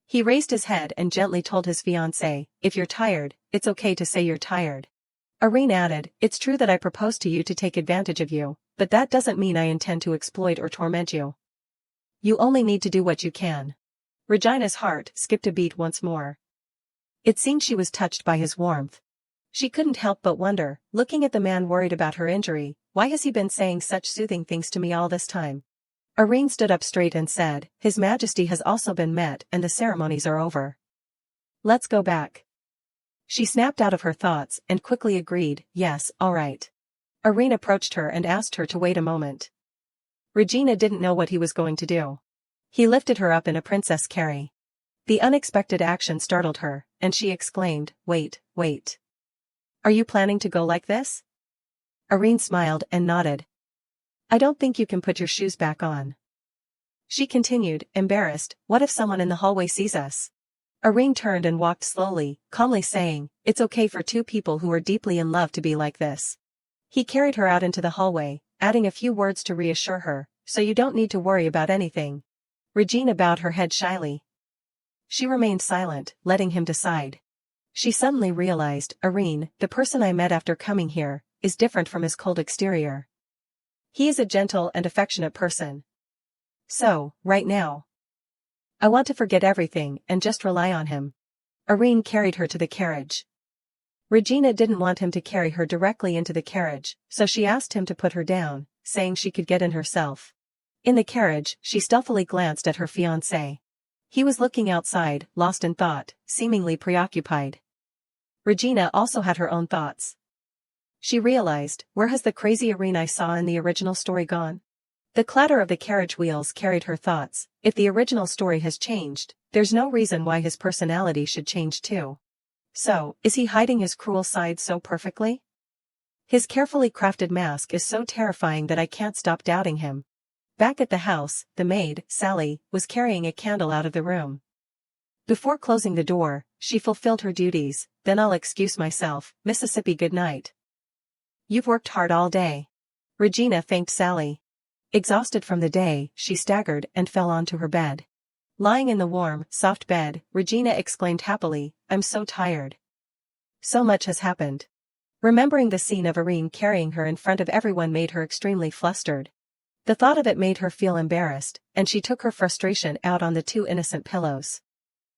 He raised his head and gently told his fiancée, if you're tired, it's okay to say you're tired. Irene added, it's true that I proposed to you to take advantage of you, but that doesn't mean I intend to exploit or torment you. You only need to do what you can. Regina's heart skipped a beat once more. It seemed she was touched by his warmth. She couldn't help but wonder, looking at the man worried about her injury, why has he been saying such soothing things to me all this time? Irene stood up straight and said, His Majesty has also been met and the ceremonies are over. Let's go back. She snapped out of her thoughts and quickly agreed, yes, all right. Irene approached her and asked her to wait a moment. Regina didn't know what he was going to do. He lifted her up in a princess carry. The unexpected action startled her, and she exclaimed, wait. Are you planning to go like this? Irene smiled and nodded. I don't think you can put your shoes back on. She continued, embarrassed, what if someone in the hallway sees us? Irene turned and walked slowly, calmly saying, it's okay for two people who are deeply in love to be like this. He carried her out into the hallway, adding a few words to reassure her, so you don't need to worry about anything. Regina bowed her head shyly. She remained silent, letting him decide. She suddenly realized, Irene, the person I met after coming here, is different from his cold exterior. He is a gentle and affectionate person. So, right now, I want to forget everything and just rely on him. Irene carried her to the carriage. Regina didn't want him to carry her directly into the carriage, so she asked him to put her down, saying she could get in herself. In the carriage, she stealthily glanced at her fiancé. He was looking outside, lost in thought, seemingly preoccupied. Regina also had her own thoughts. She realized, where has the crazy Irene I saw in the original story gone? The clatter of the carriage wheels carried her thoughts. If the original story has changed, there's no reason why his personality should change too. So, is he hiding his cruel side so perfectly? His carefully crafted mask is so terrifying that I can't stop doubting him. Back at the house, the maid, Sally, was carrying a candle out of the room. Before closing the door, she fulfilled her duties. Then I'll excuse myself, Mississippi, good night. You've worked hard all day. Regina thanked Sally. Exhausted from the day, she staggered and fell onto her bed. Lying in the warm, soft bed, Regina exclaimed happily, I'm so tired. So much has happened. Remembering the scene of Irene carrying her in front of everyone made her extremely flustered. The thought of it made her feel embarrassed, and she took her frustration out on the two innocent pillows.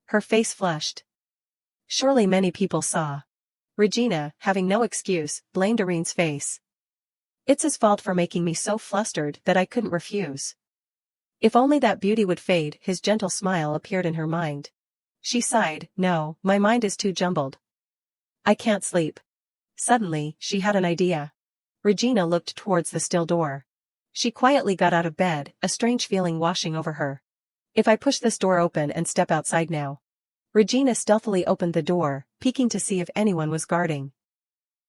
Her face flushed. Surely many people saw. Regina, having no excuse, blamed Irene's face. It's his fault for making me so flustered that I couldn't refuse. If only that beauty would fade, his gentle smile appeared in her mind. She sighed, no, my mind is too jumbled. I can't sleep. Suddenly, she had an idea. Regina looked towards the still door. She quietly got out of bed, a strange feeling washing over her. If I push this door open and step outside now. Regina stealthily opened the door, peeking to see if anyone was guarding.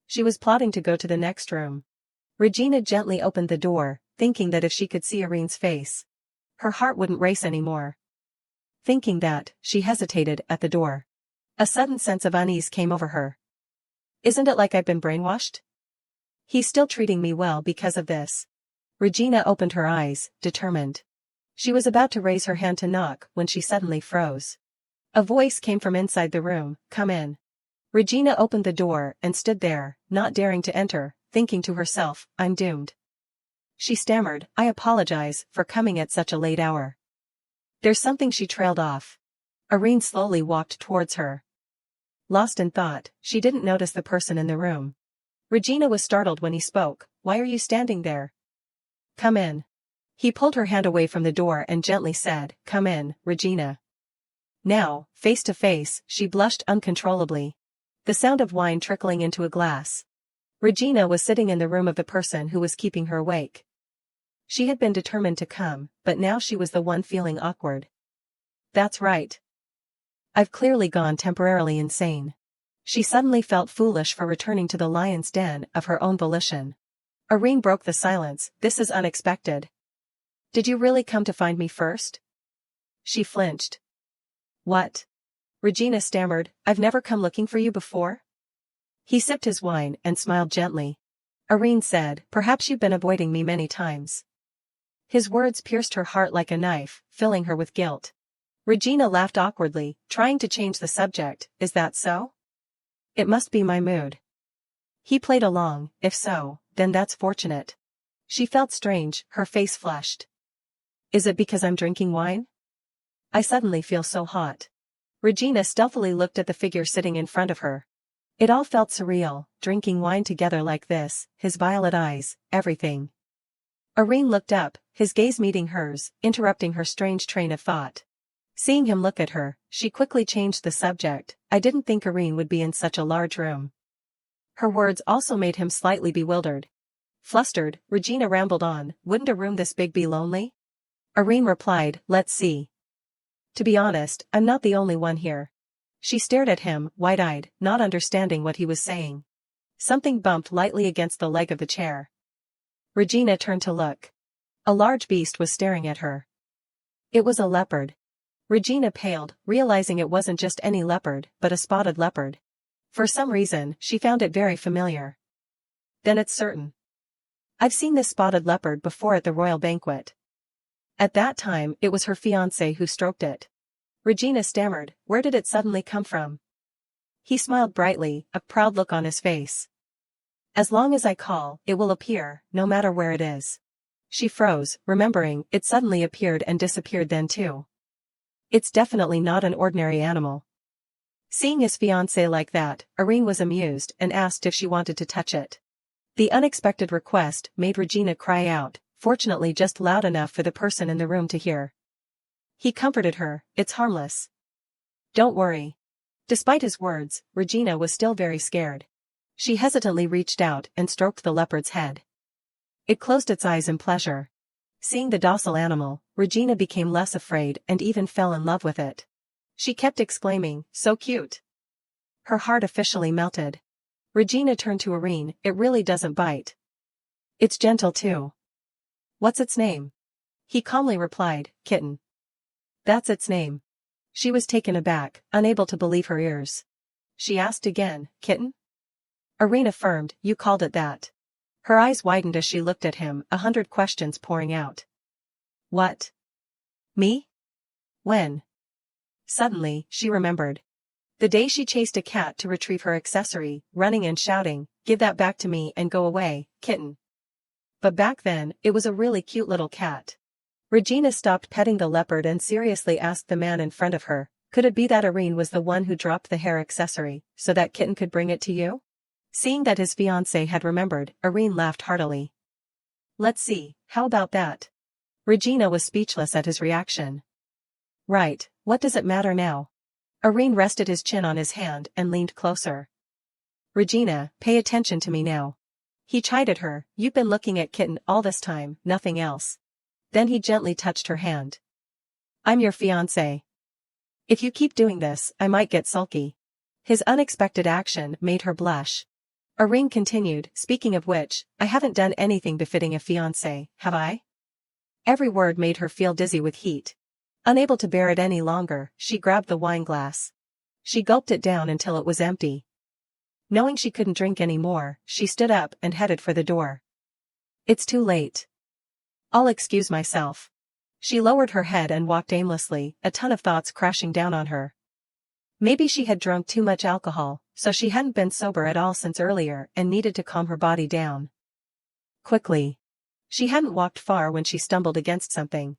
She was plotting to go to the next room. Regina gently opened the door, thinking that if she could see Irene's face, her heart wouldn't race anymore. Thinking that, she hesitated at the door. A sudden sense of unease came over her. Isn't it like I've been brainwashed? He's still treating me well because of this. Regina opened her eyes, determined. She was about to raise her hand to knock when she suddenly froze. A voice came from inside the room, come in. Regina opened the door and stood there, not daring to enter, thinking to herself, I'm doomed. She stammered, I apologize for coming at such a late hour. There's something. She trailed off. Irene slowly walked towards her. Lost in thought, she didn't notice the person in the room. Regina was startled when he spoke, why are you standing there? Come in. He pulled her hand away from the door and gently said, come in, Regina. Now, face to face, she blushed uncontrollably. The sound of wine trickling into a glass. Regina was sitting in the room of the person who was keeping her awake. She had been determined to come, but now she was the one feeling awkward. That's right. I've clearly gone temporarily insane. She suddenly felt foolish for returning to the lion's den of her own volition. Irene broke the silence, this is unexpected. Did you really come to find me first? She flinched. What? Regina stammered, I've never come looking for you before. He sipped his wine and smiled gently. Irene said, perhaps you've been avoiding me many times. His words pierced her heart like a knife, filling her with guilt. Regina laughed awkwardly, trying to change the subject, is that so? It must be my mood. He played along, if so, then that's fortunate. She felt strange, her face flushed. Is it because I'm drinking wine? I suddenly feel so hot. Regina stealthily looked at the figure sitting in front of her. It all felt surreal, drinking wine together like this, his violet eyes, everything. Irene looked up, his gaze meeting hers, interrupting her strange train of thought. Seeing him look at her, she quickly changed the subject, I didn't think Irene would be in such a large room. Her words also made him slightly bewildered. Flustered, Regina rambled on, wouldn't a room this big be lonely? Irene replied, let's see. To be honest, I'm not the only one here. She stared at him, wide-eyed, not understanding what he was saying. Something bumped lightly against the leg of the chair. Regina turned to look. A large beast was staring at her. It was a leopard. Regina paled, realizing it wasn't just any leopard, but a spotted leopard. For some reason, she found it very familiar. Then it's certain. I've seen this spotted leopard before at the royal banquet. At that time, it was her fiancé who stroked it. Regina stammered, where did it suddenly come from? He smiled brightly, a proud look on his face. As long as I call, it will appear, no matter where it is. She froze, remembering, it suddenly appeared and disappeared then too. It's definitely not an ordinary animal. Seeing his fiancée like that, Irene was amused and asked if she wanted to touch it. The unexpected request made Regina cry out, fortunately just loud enough for the person in the room to hear. He comforted her, it's harmless. Don't worry. Despite his words, Regina was still very scared. She hesitantly reached out and stroked the leopard's head. It closed its eyes in pleasure. Seeing the docile animal, Regina became less afraid and even fell in love with it. She kept exclaiming, so cute. Her heart officially melted. Regina turned to Irene, it really doesn't bite. It's gentle too. What's its name? He calmly replied, kitten. That's its name. She was taken aback, unable to believe her ears. She asked again, kitten? Irene affirmed, you called it that. Her eyes widened as she looked at him, 100 questions pouring out. What? Me? When? Suddenly, she remembered. The day she chased a cat to retrieve her accessory, running and shouting, give that back to me and go away, kitten. But back then, it was a really cute little cat. Regina stopped petting the leopard and seriously asked the man in front of her, could it be that Irene was the one who dropped the hair accessory, so that kitten could bring it to you? Seeing that his fiancée had remembered, Irene laughed heartily. Let's see, how about that? Regina was speechless at his reaction. Right, what does it matter now? Irene rested his chin on his hand and leaned closer. Regina, pay attention to me now. He chided her, you've been looking at kitten all this time, nothing else. Then he gently touched her hand. I'm your fiancé. If you keep doing this, I might get sulky. His unexpected action made her blush. Irene continued, speaking of which, I haven't done anything befitting a fiancé, have I? Every word made her feel dizzy with heat. Unable to bear it any longer, she grabbed the wine glass. She gulped it down until it was empty. Knowing she couldn't drink any more, she stood up and headed for the door. It's too late. I'll excuse myself. She lowered her head and walked aimlessly, a ton of thoughts crashing down on her. Maybe she had drunk too much alcohol, so she hadn't been sober at all since earlier and needed to calm her body down. Quickly. She hadn't walked far when she stumbled against something.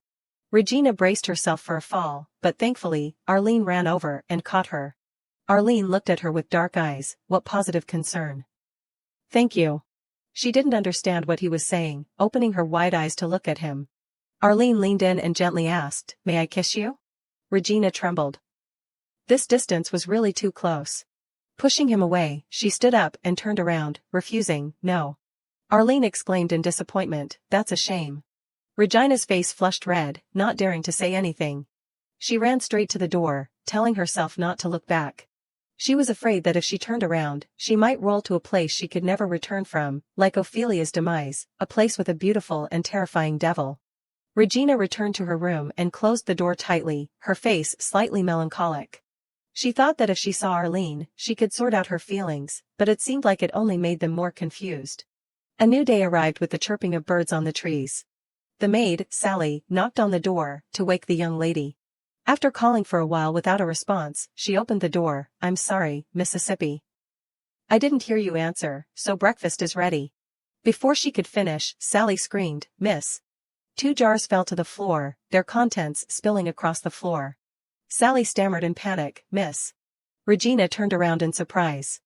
Regina braced herself for a fall, but thankfully, Arlene ran over and caught her. Arlene looked at her with dark eyes, what positive concern. Thank you. She didn't understand what he was saying, opening her wide eyes to look at him. Arlene leaned in and gently asked, may I kiss you? Regina trembled. This distance was really too close. Pushing him away, she stood up and turned around, refusing, no. Arlene exclaimed in disappointment, that's a shame. Regina's face flushed red, not daring to say anything. She ran straight to the door, telling herself not to look back. She was afraid that if she turned around, she might roll to a place she could never return from, like Ophelia's demise, a place with a beautiful and terrifying devil. Regina returned to her room and closed the door tightly, her face slightly melancholic. She thought that if she saw Arlene, she could sort out her feelings, but it seemed like it only made them more confused. A new day arrived with the chirping of birds on the trees. The maid, Sally, knocked on the door to wake the young lady. After calling for a while without a response, she opened the door. I'm sorry, Mississippi. I didn't hear you answer, so breakfast is ready. Before she could finish, Sally screamed, Miss. 2 jars fell to the floor, their contents spilling across the floor. Sally stammered in panic, Miss. Regina turned around in surprise.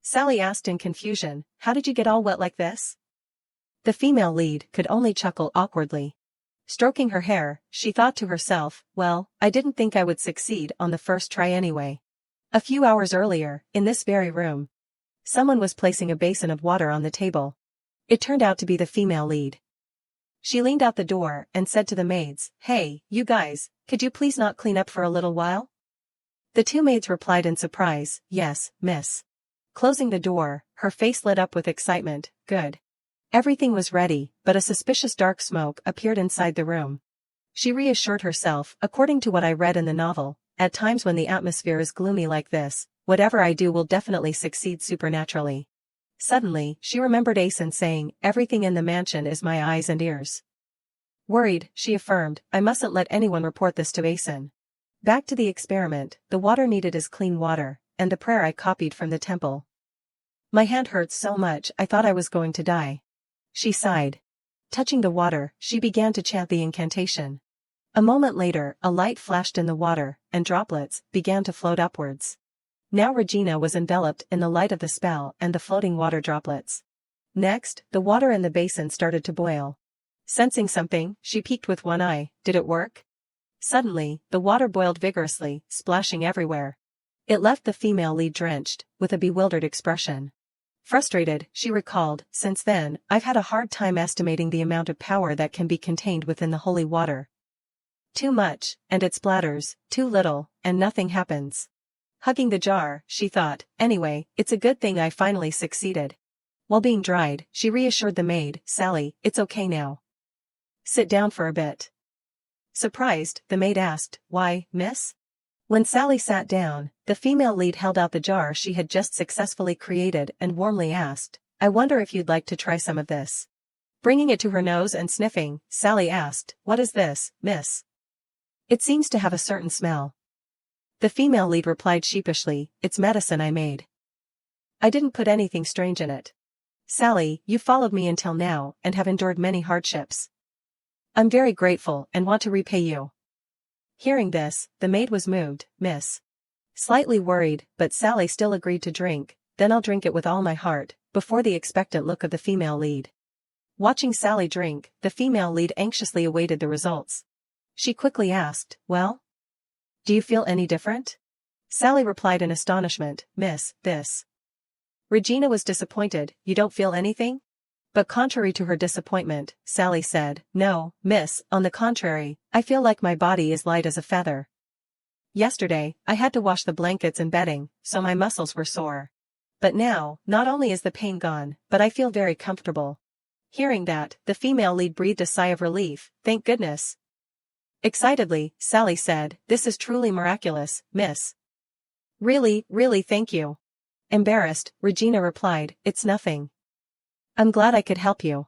Sally asked in confusion, how did you get all wet like this? The female lead could only chuckle awkwardly. Stroking her hair, she thought to herself, well, I didn't think I would succeed on the first try anyway. A few hours earlier, in this very room, someone was placing a basin of water on the table. It turned out to be the female lead. She leaned out the door and said to the maids, hey, you guys, could you please not clean up for a little while? The 2 maids replied in surprise, yes, miss. Closing the door, her face lit up with excitement, good. Everything was ready, but a suspicious dark smoke appeared inside the room. She reassured herself, according to what I read in the novel, at times when the atmosphere is gloomy like this, whatever I do will definitely succeed supernaturally. Suddenly, she remembered Asen saying, everything in the mansion is my eyes and ears. Worried, she affirmed, I mustn't let anyone report this to Asen. Back to the experiment, the water needed is clean water, and the prayer I copied from the temple. My hand hurts so much I thought I was going to die. She sighed. Touching the water, she began to chant the incantation. A moment later, a light flashed in the water, and droplets began to float upwards. Now Regina was enveloped in the light of the spell and the floating water droplets. Next, the water in the basin started to boil. Sensing something, she peeked with one eye. Did it work? Suddenly, the water boiled vigorously, splashing everywhere. It left the female lead drenched, with a bewildered expression. Frustrated, she recalled, since then, I've had a hard time estimating the amount of power that can be contained within the holy water. Too much, and it splatters, too little, and nothing happens. Hugging the jar, she thought, anyway, it's a good thing I finally succeeded. While being dried, she reassured the maid, Sally, it's okay now. Sit down for a bit. Surprised, the maid asked, why, miss? When Sally sat down, the female lead held out the jar she had just successfully created and warmly asked, I wonder if you'd like to try some of this. Bringing it to her nose and sniffing, Sally asked, what is this, miss? It seems to have a certain smell. The female lead replied sheepishly, it's medicine I made. I didn't put anything strange in it. Sally, you followed me until now and have endured many hardships. I'm very grateful and want to repay you. Hearing this, the maid was moved, miss. Slightly worried, but Sally still agreed to drink, then I'll drink it with all my heart, before the expectant look of the female lead. Watching Sally drink, the female lead anxiously awaited the results. She quickly asked, well? Do you feel any different? Sally replied in astonishment, miss, this. Regina was disappointed, you don't feel anything? But contrary to her disappointment, Sally said, no, miss, on the contrary, I feel like my body is light as a feather. Yesterday, I had to wash the blankets and bedding, so my muscles were sore. But now, not only is the pain gone, but I feel very comfortable. Hearing that, the female lead breathed a sigh of relief, thank goodness. Excitedly, Sally said, this is truly miraculous, miss. Really, really thank you. Embarrassed, Regina replied, it's nothing. I'm glad I could help you.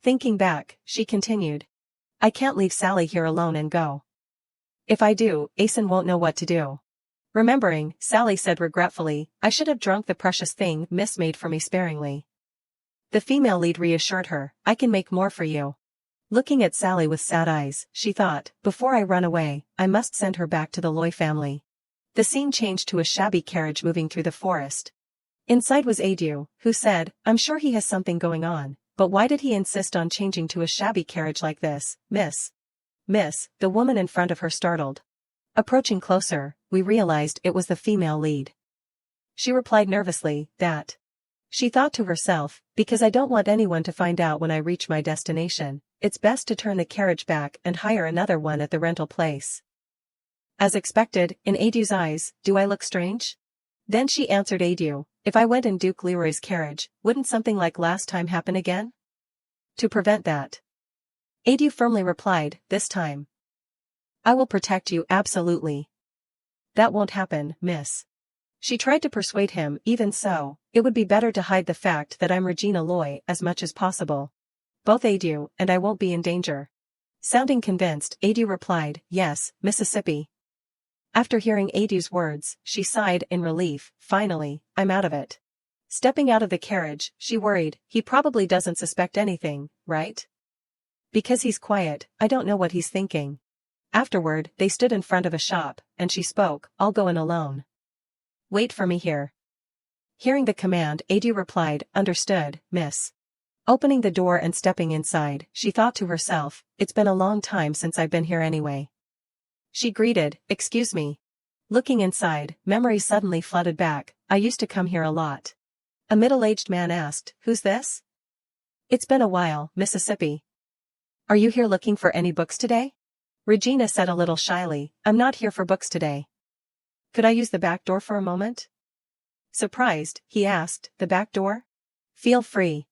Thinking back, she continued. I can't leave Sally here alone and go. If I do, Asen won't know what to do. Remembering, Sally said regretfully, I should have drunk the precious thing Miss made for me sparingly. The female lead reassured her, I can make more for you. Looking at Sally with sad eyes, she thought, before I run away, I must send her back to the Loy family. The scene changed to a shabby carriage moving through the forest. Inside was Adu, who said, I'm sure he has something going on, but why did he insist on changing to a shabby carriage like this, miss? Miss, the woman in front of her startled. Approaching closer, we realized it was the female lead. She replied nervously, that. She thought to herself, because I don't want anyone to find out when I reach my destination, it's best to turn the carriage back and hire another one at the rental place. As expected, in Adu's eyes, do I look strange? Then she answered Adu, if I went in Duke Leroy's carriage, wouldn't something like last time happen again? To prevent that. Adu firmly replied, this time. I will protect you absolutely. That won't happen, miss. She tried to persuade him, even so, it would be better to hide the fact that I'm Regina Loy as much as possible. Both Adu and I won't be in danger. Sounding convinced, Adu replied, yes, Mississippi. After hearing Adu's words, she sighed in relief, finally, I'm out of it. Stepping out of the carriage, she worried, he probably doesn't suspect anything, right? Because he's quiet, I don't know what he's thinking. Afterward, they stood in front of a shop, and she spoke, I'll go in alone. Wait for me here. Hearing the command, Adu replied, understood, miss. Opening the door and stepping inside, she thought to herself, it's been a long time since I've been here anyway. She greeted, excuse me. Looking inside, memories suddenly flooded back, I used to come here a lot. A middle-aged man asked, who's this? It's been a while, Mississippi. Are you here looking for any books today? Regina said a little shyly, I'm not here for books today. Could I use the back door for a moment? Surprised, he asked, the back door? Feel free.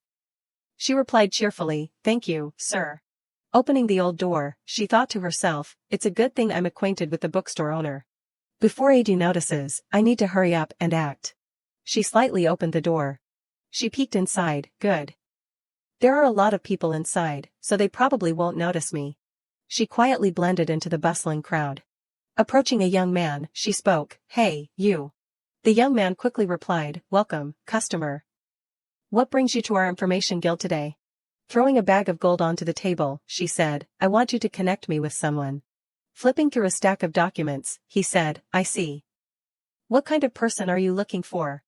She replied cheerfully, thank you, sir. Opening the old door, she thought to herself, it's a good thing I'm acquainted with the bookstore owner. Before Adu notices, I need to hurry up and act. She slightly opened the door. She peeked inside, good. There are a lot of people inside, so they probably won't notice me. She quietly blended into the bustling crowd. Approaching a young man, she spoke, hey, you. The young man quickly replied, welcome, customer. What brings you to our information guild today? Throwing a bag of gold onto the table, she said, I want you to connect me with someone. Flipping through a stack of documents, he said, I see. What kind of person are you looking for?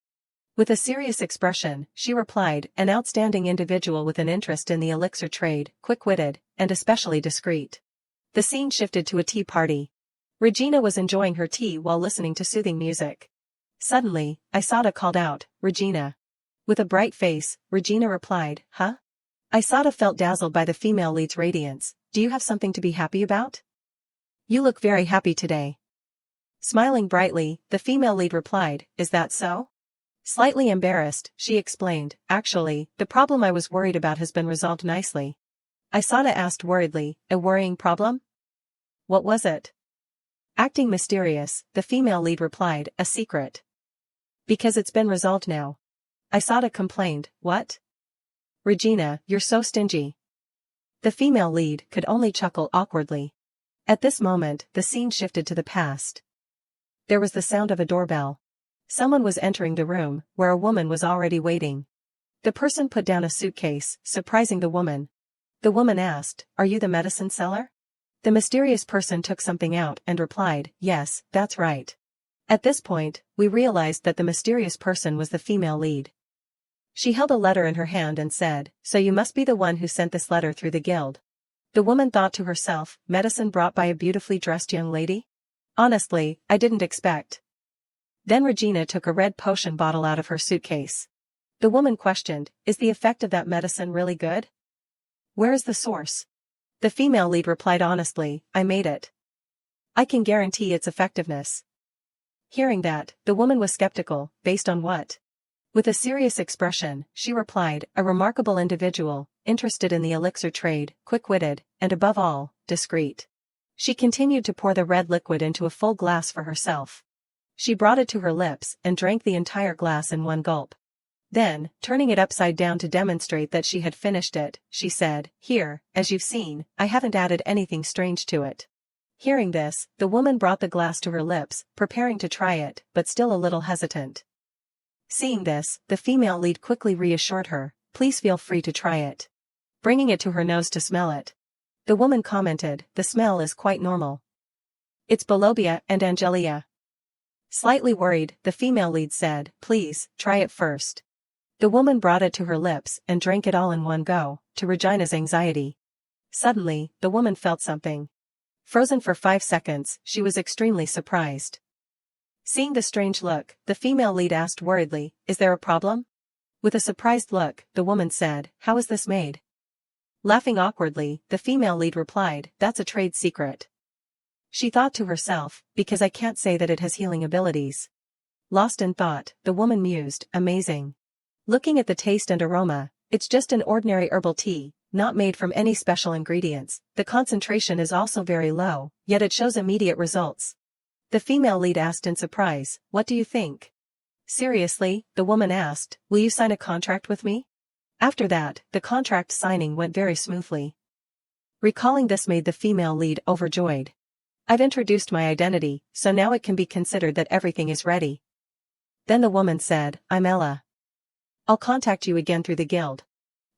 With a serious expression, she replied, an outstanding individual with an interest in the elixir trade, quick-witted, and especially discreet. The scene shifted to a tea party. Regina was enjoying her tea while listening to soothing music. Suddenly, Isata called out, Regina. With a bright face, Regina replied, huh? Isata felt dazzled by the female lead's radiance. Do you have something to be happy about? You look very happy today. Smiling brightly, the female lead replied, is that so? Slightly embarrassed, she explained, actually, the problem I was worried about has been resolved nicely. Isata asked worriedly, a worrying problem? What was it? Acting mysterious, the female lead replied, a secret. Because it's been resolved now. Isata complained, what? Regina, you're so stingy. The female lead could only chuckle awkwardly. At this moment, the scene shifted to the past. There was the sound of a doorbell. Someone was entering the room, where a woman was already waiting. The person put down a suitcase, surprising the woman. The woman asked, are you the medicine seller? The mysterious person took something out and replied, yes, that's right. At this point, we realized that the mysterious person was the female lead. She held a letter in her hand and said, so you must be the one who sent this letter through the guild. The woman thought to herself, medicine brought by a beautifully dressed young lady? Honestly, I didn't expect. Then Regina took a red potion bottle out of her suitcase. The woman questioned, is the effect of that medicine really good? Where is the source? The female lead replied honestly, I made it. I can guarantee its effectiveness. Hearing that, the woman was skeptical, based on what? With a serious expression, she replied, a remarkable individual, interested in the elixir trade, quick-witted, and above all, discreet. She continued to pour the red liquid into a full glass for herself. She brought it to her lips and drank the entire glass in one gulp. Then, turning it upside down to demonstrate that she had finished it, she said, here, as you've seen, I haven't added anything strange to it. Hearing this, the woman brought the glass to her lips, preparing to try it, but still a little hesitant. Seeing this, the female lead quickly reassured her, please feel free to try it. Bringing it to her nose to smell it. The woman commented, the smell is quite normal. It's Bolobia and Angelia. Slightly worried, the female lead said, please, try it first. The woman brought it to her lips and drank it all in one go, to Regina's anxiety. Suddenly, the woman felt something. Frozen for 5 seconds, she was extremely surprised. Seeing the strange look, the female lead asked worriedly, is there a problem? With a surprised look, the woman said, how is this made? Laughing awkwardly, the female lead replied, that's a trade secret. She thought to herself, because I can't say that it has healing abilities. Lost in thought, the woman mused, amazing. Looking at the taste and aroma, it's just an ordinary herbal tea, not made from any special ingredients. The concentration is also very low, yet it shows immediate results. The female lead asked in surprise, what do you think? Seriously, the woman asked, will you sign a contract with me? After that, the contract signing went very smoothly. Recalling this made the female lead overjoyed. I've introduced my identity, so now it can be considered that everything is ready. Then the woman said, I'm Ella. I'll contact you again through the guild.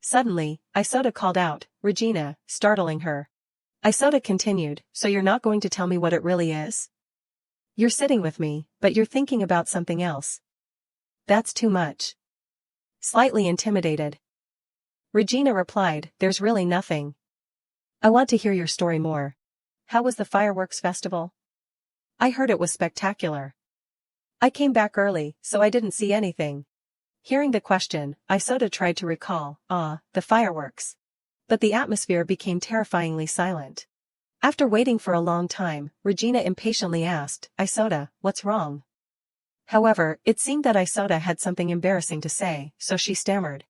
Suddenly, Isota called out, Regina, startling her. Isota continued, so you're not going to tell me what it really is? You're sitting with me, but you're thinking about something else. That's too much. Slightly intimidated, Regina replied, there's really nothing. I want to hear your story more. How was the fireworks festival? I heard it was spectacular. I came back early, so I didn't see anything. Hearing the question, Isota tried to recall, the fireworks. But the atmosphere became terrifyingly silent. After waiting for a long time, Regina impatiently asked, Isota, what's wrong? However, it seemed that Isota had something embarrassing to say, so she stammered.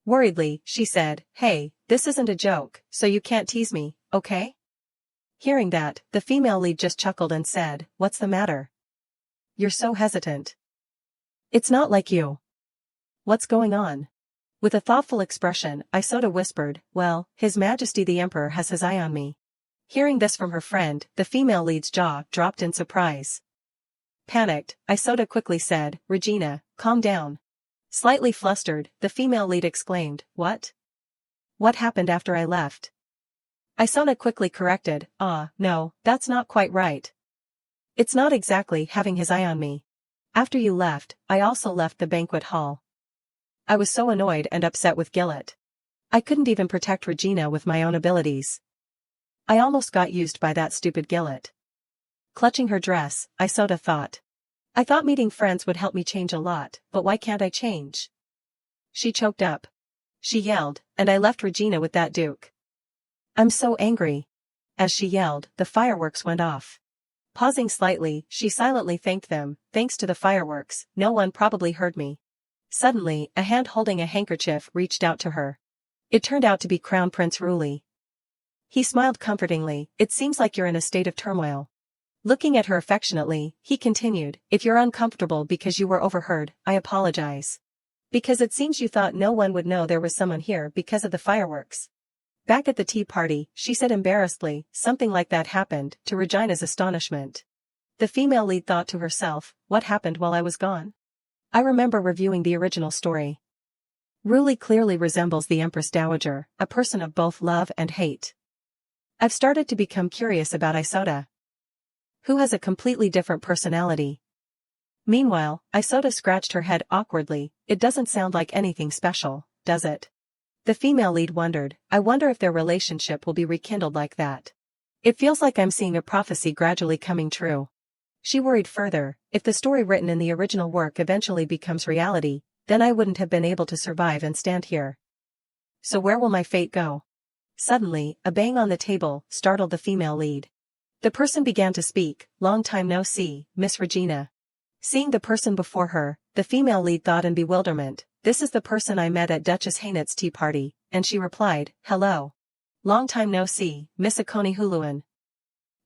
Worriedly, she said, hey, this isn't a joke, so you can't tease me, okay? Hearing that, the female lead just chuckled and said, what's the matter? You're so hesitant. It's not like you. What's going on? With a thoughtful expression, Isota whispered, well, His Majesty the Emperor has his eye on me. Hearing this from her friend, the female lead's jaw dropped in surprise. Panicked, Isota quickly said, Regina, calm down. Slightly flustered, the female lead exclaimed, what? What happened after I left? Isona quickly corrected, no, that's not quite right. It's not exactly having his eye on me. After you left, I also left the banquet hall. I was so annoyed and upset with Gillett. I couldn't even protect Regina with my own abilities. I almost got used by that stupid Gillett. Clutching her dress, Isota thought. I thought meeting friends would help me change a lot, but why can't I change? She choked up. She yelled, and I left Regina with that duke. I'm so angry. As she yelled, the fireworks went off. Pausing slightly, she silently thanked them. Thanks to the fireworks, no one probably heard me. Suddenly, a hand holding a handkerchief reached out to her. It turned out to be Crown Prince Ruli. He smiled comfortingly. It seems like you're in a state of turmoil. Looking at her affectionately, he continued, if you're uncomfortable because you were overheard, I apologize. Because it seems you thought no one would know there was someone here because of the fireworks. Back at the tea party, she said embarrassedly, something like that happened, to Regina's astonishment. The female lead thought to herself, what happened while I was gone? I remember reviewing the original story. Ruli clearly resembles the Empress Dowager, a person of both love and hate. I've started to become curious about Isota, who has a completely different personality. Meanwhile, Isota scratched her head awkwardly. It doesn't sound like anything special, does it? The female lead wondered, I wonder if their relationship will be rekindled like that. It feels like I'm seeing a prophecy gradually coming true. She worried further, if the story written in the original work eventually becomes reality, then I wouldn't have been able to survive and stand here. So where will my fate go? Suddenly, a bang on the table startled the female lead. The person began to speak, long time no see, Miss Regina. Seeing the person before her, the female lead thought in bewilderment, this is the person I met at Duchess Hainet's tea party, and she replied, hello. Long time no see, Miss Akoni Huluan.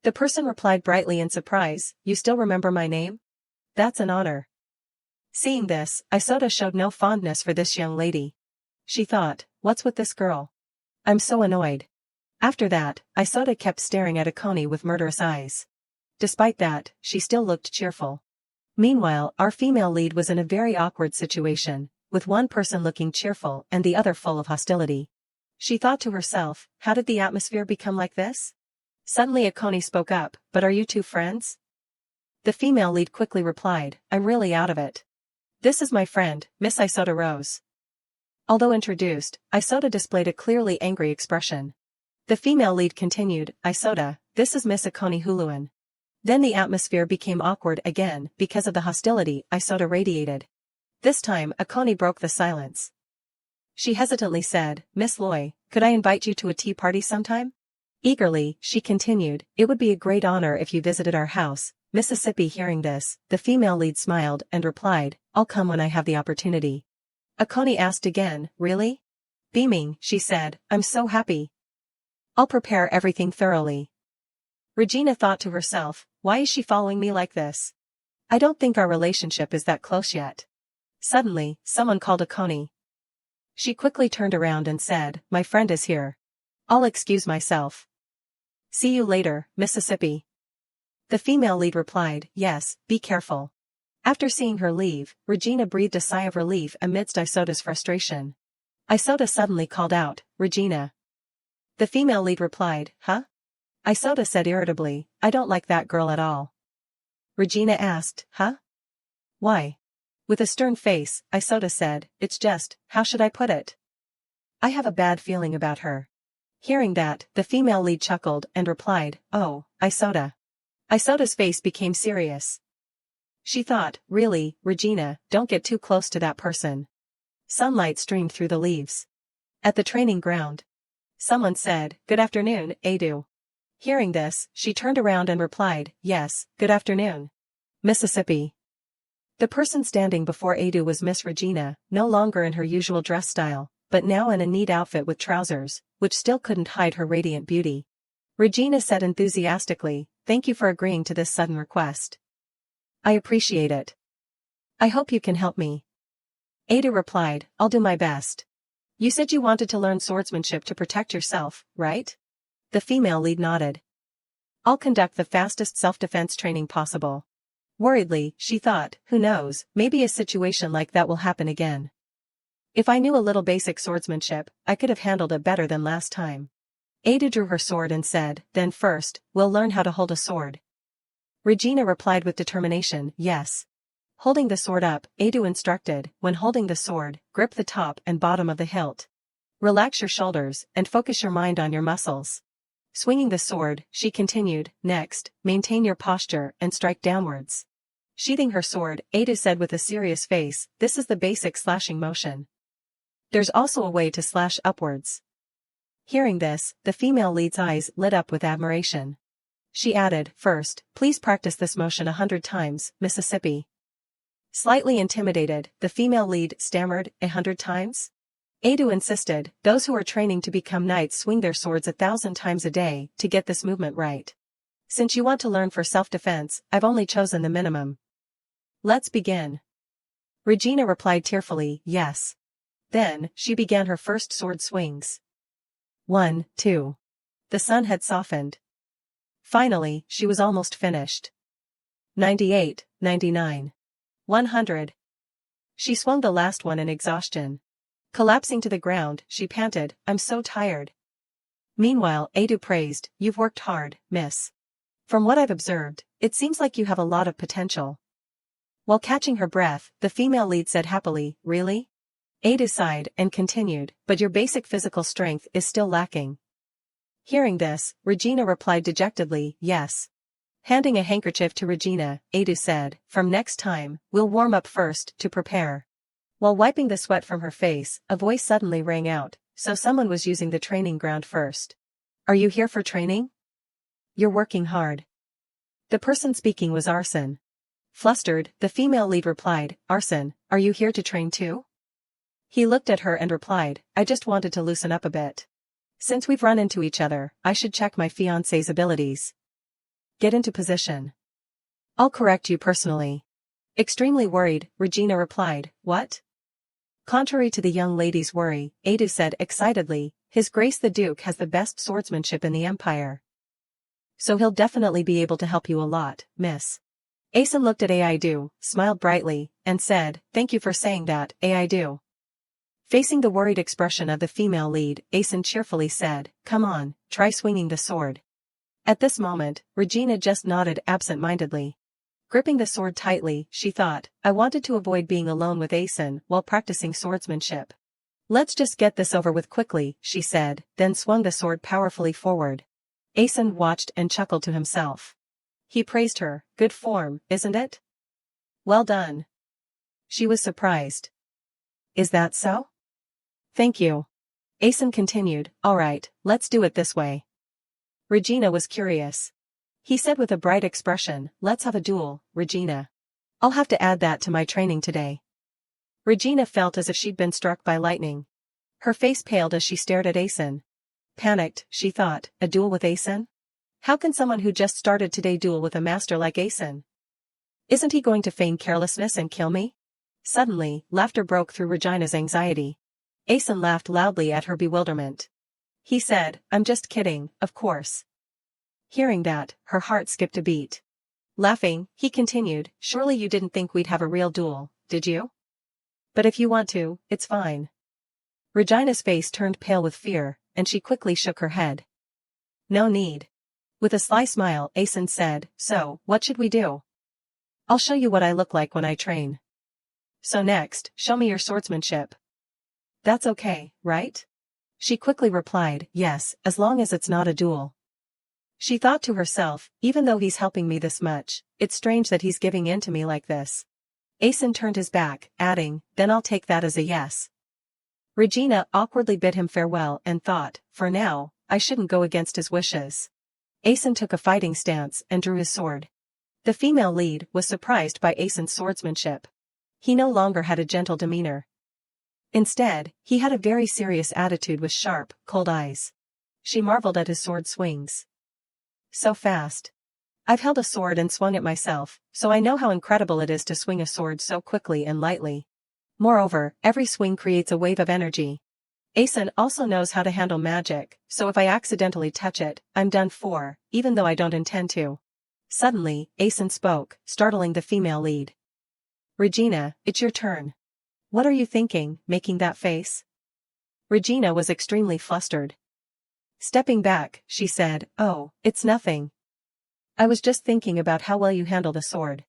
The person replied brightly in surprise, you still remember my name? That's an honor. Seeing this, Isota showed no fondness for this young lady. She thought, what's with this girl? I'm so annoyed. After that, Isota kept staring at Akoni with murderous eyes. Despite that, she still looked cheerful. Meanwhile, our female lead was in a very awkward situation, with one person looking cheerful and the other full of hostility. She thought to herself, how did the atmosphere become like this? Suddenly Akoni spoke up, but are you two friends? The female lead quickly replied, I'm really out of it. This is my friend, Miss Isota Rose. Although introduced, Isota displayed a clearly angry expression. The female lead continued, Isota, this is Miss Akoni Huluan. Then the atmosphere became awkward again because of the hostility Isota radiated. This time Akoni broke the silence. She hesitantly said, Miss Loy, could I invite you to a tea party sometime? Eagerly, she continued, it would be a great honor if you visited our house. Mississippi. Hearing this, the female lead smiled and replied, I'll come when I have the opportunity. Akoni asked again, really? Beaming, she said, I'm so happy. I'll prepare everything thoroughly. Regina thought to herself, why is she following me like this? I don't think our relationship is that close yet. Suddenly, someone called Akoni. She quickly turned around and said, my friend is here. I'll excuse myself. See you later, Mississippi. The female lead replied, yes, be careful. After seeing her leave, Regina breathed a sigh of relief amidst Isota's frustration. Isota suddenly called out, Regina. The female lead replied, huh? Isota said irritably, I don't like that girl at all. Regina asked, huh? Why? With a stern face, Isota said, it's just, how should I put it? I have a bad feeling about her. Hearing that, the female lead chuckled and replied, oh, Isota. Isota's face became serious. She thought, really, Regina, don't get too close to that person. Sunlight streamed through the leaves. At the training ground. Someone said, good afternoon, Adu. Hearing this, she turned around and replied, yes, good afternoon. Mississippi. The person standing before Adu was Miss Regina, no longer in her usual dress style, but now in a neat outfit with trousers, which still couldn't hide her radiant beauty. Regina said enthusiastically, thank you for agreeing to this sudden request. I appreciate it. I hope you can help me. Adu replied, I'll do my best. You said you wanted to learn swordsmanship to protect yourself, right? The female lead nodded. I'll conduct the fastest self-defense training possible. Worriedly, she thought, who knows, maybe a situation like that will happen again. If I knew a little basic swordsmanship, I could have handled it better than last time. Ada drew her sword and said, then first, we'll learn how to hold a sword. Regina replied with determination, yes. Holding the sword up, Adu instructed, when holding the sword, grip the top and bottom of the hilt. Relax your shoulders, and focus your mind on your muscles. Swinging the sword, she continued, next, maintain your posture and strike downwards. Sheathing her sword, Adu said with a serious face, this is the basic slashing motion. There's also a way to slash upwards. Hearing this, the female lead's eyes lit up with admiration. She added, first, please practice this motion 100 times, Mississippi. Slightly intimidated, the female lead stammered, 100 times? Adu insisted, those who are training to become knights swing their swords 1,000 times a day to get this movement right. Since you want to learn for self-defense, I've only chosen the minimum. Let's begin. Regina replied tearfully, yes. Then, she began her first sword swings. 1, 2. The sun had softened. Finally, she was almost finished. 98, 99. 100. She swung the last one in exhaustion. Collapsing to the ground, she panted, I'm so tired. Meanwhile, Adu praised, you've worked hard, miss. From what I've observed, it seems like you have a lot of potential. While catching her breath, the female lead said happily, really? Adu sighed and continued, but your basic physical strength is still lacking. Hearing this, Regina replied dejectedly, yes. Handing a handkerchief to Regina, Adu said, from next time, we'll warm up first to prepare. While wiping the sweat from her face, a voice suddenly rang out, so someone was using the training ground first. Are you here for training? You're working hard. The person speaking was Arson. Flustered, the female lead replied, Arson, are you here to train too? He looked at her and replied, I just wanted to loosen up a bit. Since we've run into each other, I should check my fiancé's abilities. Get into position. I'll correct you personally. Extremely worried, Regina replied, what? Contrary to the young lady's worry, Adu said excitedly, His Grace the Duke has the best swordsmanship in the Empire. So he'll definitely be able to help you a lot, miss. Asen looked at Aidu, smiled brightly, and said, thank you for saying that, Aidu. Facing the worried expression of the female lead, Asen cheerfully said, come on, try swinging the sword. At this moment, Regina just nodded absent-mindedly. Gripping the sword tightly, she thought, I wanted to avoid being alone with Asen while practicing swordsmanship. Let's just get this over with quickly, she said, then swung the sword powerfully forward. Asen watched and chuckled to himself. He praised her, good form, isn't it? Well done. She was surprised. Is that so? Thank you. Asen continued, all right, let's do it this way. Regina was curious. He said with a bright expression, let's have a duel, Regina. I'll have to add that to my training today. Regina felt as if she'd been struck by lightning. Her face paled as she stared at Asen. Panicked, she thought, a duel with Asen? How can someone who just started today duel with a master like Asen? Isn't he going to feign carelessness and kill me? Suddenly, laughter broke through Regina's anxiety. Asen laughed loudly at her bewilderment. He said, I'm just kidding, of course. Hearing that, her heart skipped a beat. Laughing, he continued, surely you didn't think we'd have a real duel, did you? But if you want to, it's fine. Regina's face turned pale with fear, and she quickly shook her head. No need. With a sly smile, Asen said, so, what should we do? I'll show you what I look like when I train. So next, show me your swordsmanship. That's okay, right? She quickly replied, yes, as long as it's not a duel. She thought to herself, even though he's helping me this much, it's strange that he's giving in to me like this. Asen turned his back, adding, then I'll take that as a yes. Regina awkwardly bid him farewell and thought, for now, I shouldn't go against his wishes. Asen took a fighting stance and drew his sword. The female lead was surprised by Asen's swordsmanship. He no longer had a gentle demeanor. Instead, he had a very serious attitude with sharp, cold eyes. She marveled at his sword swings. So fast. I've held a sword and swung it myself, so I know how incredible it is to swing a sword so quickly and lightly. Moreover, every swing creates a wave of energy. Asen also knows how to handle magic, so if I accidentally touch it, I'm done for, even though I don't intend to. Suddenly, Asen spoke, startling the female lead. Regina, it's your turn. What are you thinking, making that face? Regina was extremely flustered. Stepping back, she said, "Oh, it's nothing. I was just thinking about how well you handle the sword."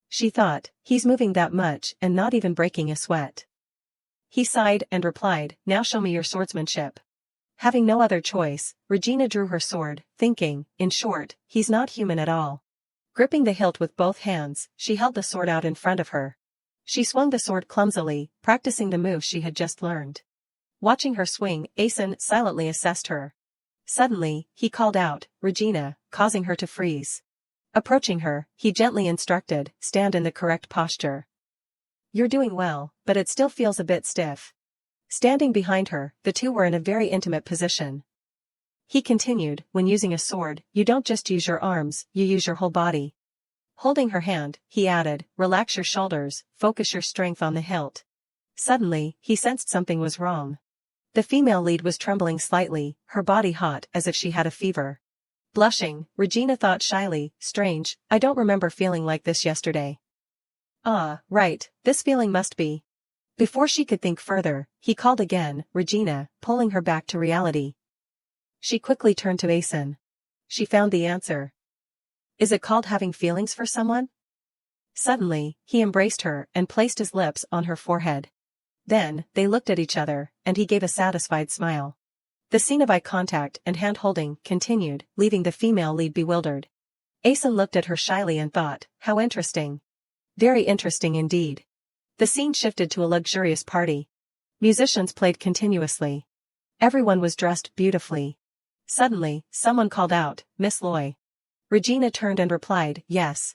She thought, he's moving that much and not even breaking a sweat. He sighed and replied, "Now show me your swordsmanship." Having no other choice, Regina drew her sword, thinking, in short, he's not human at all. Gripping the hilt with both hands, she held the sword out in front of her. She swung the sword clumsily, practicing the moves she had just learned. Watching her swing, Asen silently assessed her. Suddenly, he called out, "Regina," causing her to freeze. Approaching her, he gently instructed, "Stand in the correct posture. You're doing well, but it still feels a bit stiff." Standing behind her, the two were in a very intimate position. He continued, "When using a sword, you don't just use your arms, you use your whole body." Holding her hand, he added, "Relax your shoulders, focus your strength on the hilt." Suddenly, he sensed something was wrong. The female lead was trembling slightly, her body hot as if she had a fever. Blushing, Regina thought shyly, "Strange, I don't remember feeling like this yesterday." "Ah, right, this feeling must be." Before she could think further, he called again, "Regina," pulling her back to reality. She quickly turned to Asen. She found the answer. "Is it called having feelings for someone?" Suddenly, he embraced her and placed his lips on her forehead. Then, they looked at each other, and he gave a satisfied smile. The scene of eye contact and hand-holding continued, leaving the female lead bewildered. Asen looked at her shyly and thought, how interesting. Very interesting indeed. The scene shifted to a luxurious party. Musicians played continuously. Everyone was dressed beautifully. Suddenly, someone called out, "Miss Loy." Regina turned and replied, "Yes."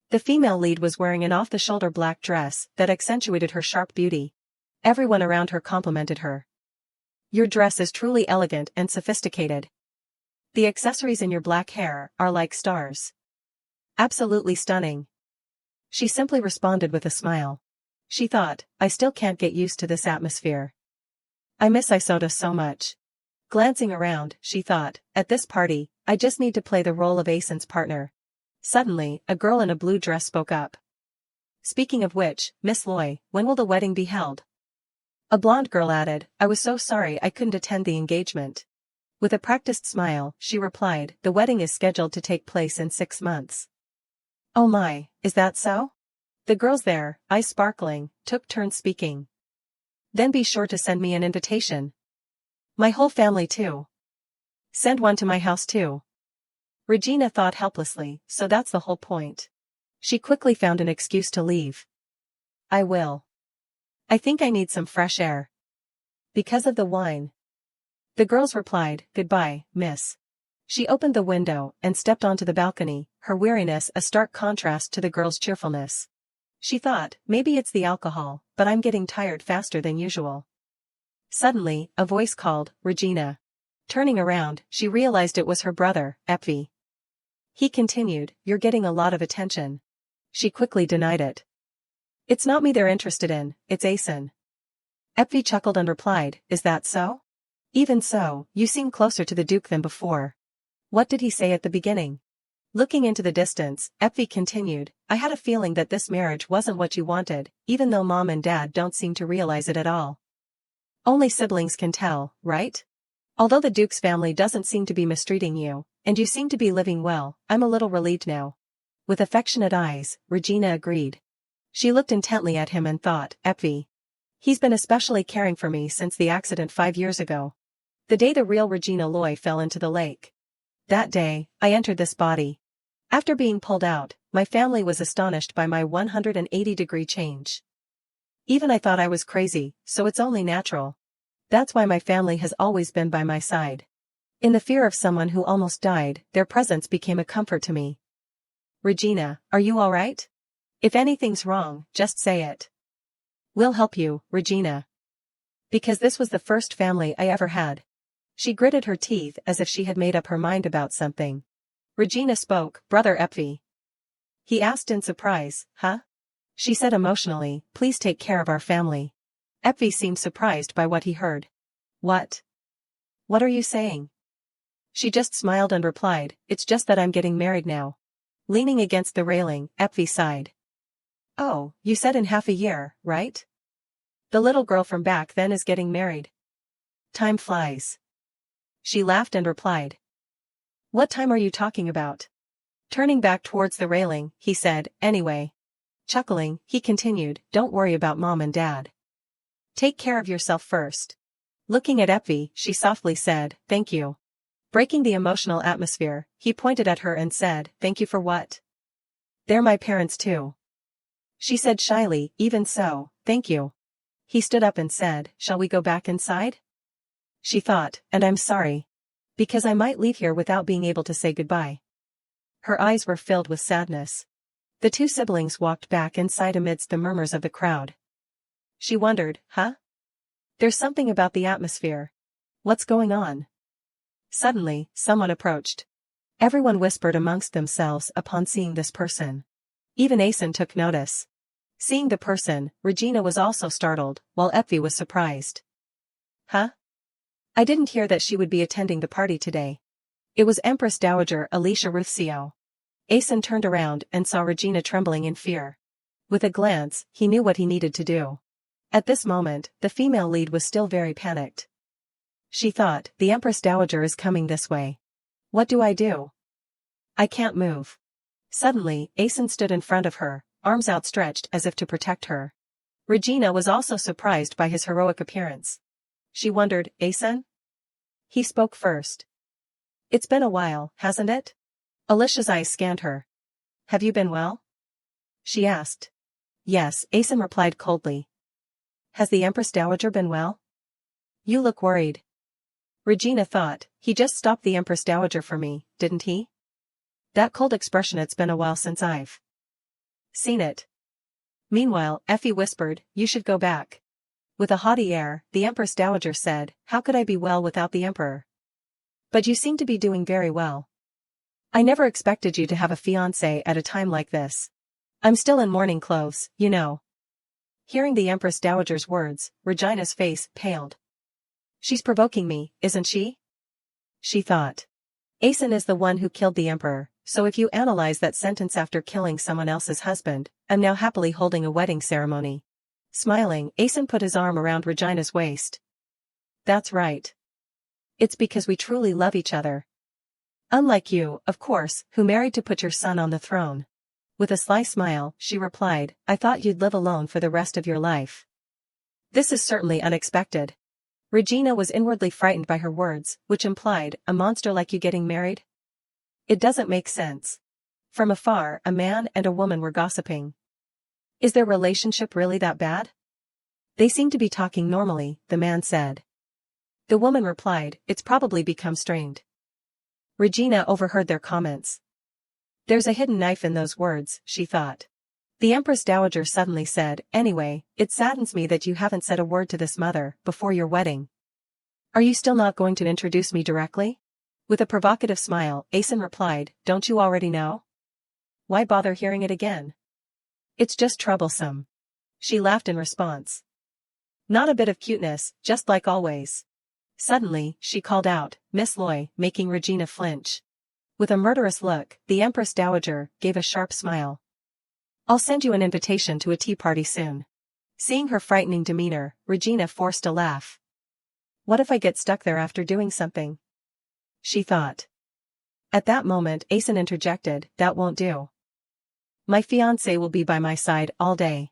The female lead was wearing an off-the-shoulder black dress that accentuated her sharp beauty. Everyone around her complimented her. "Your dress is truly elegant and sophisticated. The accessories in your black hair are like stars. Absolutely stunning." She simply responded with a smile. She thought, I still can't get used to this atmosphere. I miss Isoda so much. Glancing around, she thought, at this party, I just need to play the role of Asen's partner. Suddenly, a girl in a blue dress spoke up. "Speaking of which, Miss Loy, when will the wedding be held?" A blonde girl added, "I was so sorry I couldn't attend the engagement." With a practiced smile, she replied, "The wedding is scheduled to take place in 6 months. "Oh my, is that so?" The girls there, eyes sparkling, took turns speaking. "Then be sure to send me an invitation. My whole family too. Send one to my house too." Regina thought helplessly, so that's the whole point. She quickly found an excuse to leave. "I will. I think I need some fresh air." "Because of the wine." The girls replied, "Goodbye, miss." She opened the window and stepped onto the balcony, her weariness a stark contrast to the girls' cheerfulness. She thought, maybe it's the alcohol, but I'm getting tired faster than usual. Suddenly, a voice called, "Regina." Turning around, she realized it was her brother, Epvi. He continued, "You're getting a lot of attention." She quickly denied it. "It's not me they're interested in, it's Asen." Epvi chuckled and replied, "Is that so? Even so, you seem closer to the Duke than before. What did he say at the beginning?" Looking into the distance, Epvi continued, "I had a feeling that this marriage wasn't what you wanted, even though Mom and Dad don't seem to realize it at all. Only siblings can tell, right? Although the Duke's family doesn't seem to be mistreating you, and you seem to be living well, I'm a little relieved now." With affectionate eyes, Regina agreed. She looked intently at him and thought, Epvi. He's been especially caring for me since the accident 5 years ago. The day the real Regina Loy fell into the lake. That day, I entered this body. After being pulled out, my family was astonished by my 180-degree change. Even I thought I was crazy, so it's only natural. That's why my family has always been by my side. In the fear of someone who almost died, their presence became a comfort to me. Regina, are you all right? If anything's wrong, just say it. We'll help you, Regina. Because this was the first family I ever had. She gritted her teeth as if she had made up her mind about something. Regina spoke, Brother Epvi. He asked in surprise, huh? She said emotionally, please take care of our family. Epvi seemed surprised by what he heard. What? What are you saying? She just smiled and replied, it's just that I'm getting married now. Leaning against the railing, Epvi sighed. Oh, you said in half a year, right? The little girl from back then is getting married. Time flies. She laughed and replied. What time are you talking about? Turning back towards the railing, he said, anyway. Chuckling, he continued, don't worry about mom and dad. Take care of yourself first. Looking at Effie, she softly said, thank you. Breaking the emotional atmosphere, he pointed at her and said, thank you for what? They're my parents too. She said shyly, even so, thank you. He stood up and said, shall we go back inside? She thought, and I'm sorry. Because I might leave here without being able to say goodbye. Her eyes were filled with sadness. The two siblings walked back inside amidst the murmurs of the crowd. She wondered, There's something about the atmosphere. What's going on? Suddenly, someone approached. Everyone whispered amongst themselves upon seeing this person. Even Asen took notice. Seeing the person, Regina was also startled, while Effie was surprised. I didn't hear that she would be attending the party today. It was Empress Dowager Alicia Ruthsio. Asen turned around and saw Regina trembling in fear. With a glance, he knew what he needed to do. At this moment, the female lead was still very panicked. She thought, the Empress Dowager is coming this way. What do I do? I can't move. Suddenly, Asen stood in front of her, arms outstretched as if to protect her. Regina was also surprised by his heroic appearance. She wondered, Asen? He spoke first. It's been a while, hasn't it? Alicia's eyes scanned her. Have you been well? She asked. Yes, Asen replied coldly. Has the Empress Dowager been well? You look worried. Regina thought, he just stopped the Empress Dowager for me, didn't he? That cold expression, it's been a while since I've seen it. Meanwhile, Effie whispered, you should go back. With a haughty air, the Empress Dowager said, how could I be well without the Emperor? But you seem to be doing very well. I never expected you to have a fiancé at a time like this. I'm still in mourning clothes, you know. Hearing the Empress Dowager's words, Regina's face paled. She's provoking me, isn't she? She thought. Asen is the one who killed the Emperor, so if you analyze that sentence after killing someone else's husband, I'm now happily holding a wedding ceremony. Smiling, Asen put his arm around Regina's waist. That's right. It's because we truly love each other. Unlike you, of course, who married to put your son on the throne. With a sly smile, she replied, I thought you'd live alone for the rest of your life. This is certainly unexpected. Regina was inwardly frightened by her words, which implied, a monster like you getting married? It doesn't make sense. From afar, a man and a woman were gossiping. Is their relationship really that bad? They seem to be talking normally, the man said. The woman replied, it's probably become strained. Regina overheard their comments. There's a hidden knife in those words, she thought. The Empress Dowager suddenly said, anyway, it saddens me that you haven't said a word to this mother before your wedding. Are you still not going to introduce me directly? With a provocative smile, Asen replied, don't you already know? Why bother hearing it again? It's just troublesome. She laughed in response. Not a bit of cuteness, just like always. Suddenly, she called out, Miss Loy, making Regina flinch. With a murderous look, the Empress Dowager gave a sharp smile. I'll send you an invitation to a tea party soon. Seeing her frightening demeanor, Regina forced a laugh. What if I get stuck there after doing something? She thought. At that moment, Asen interjected, that won't do. My fiancé will be by my side all day.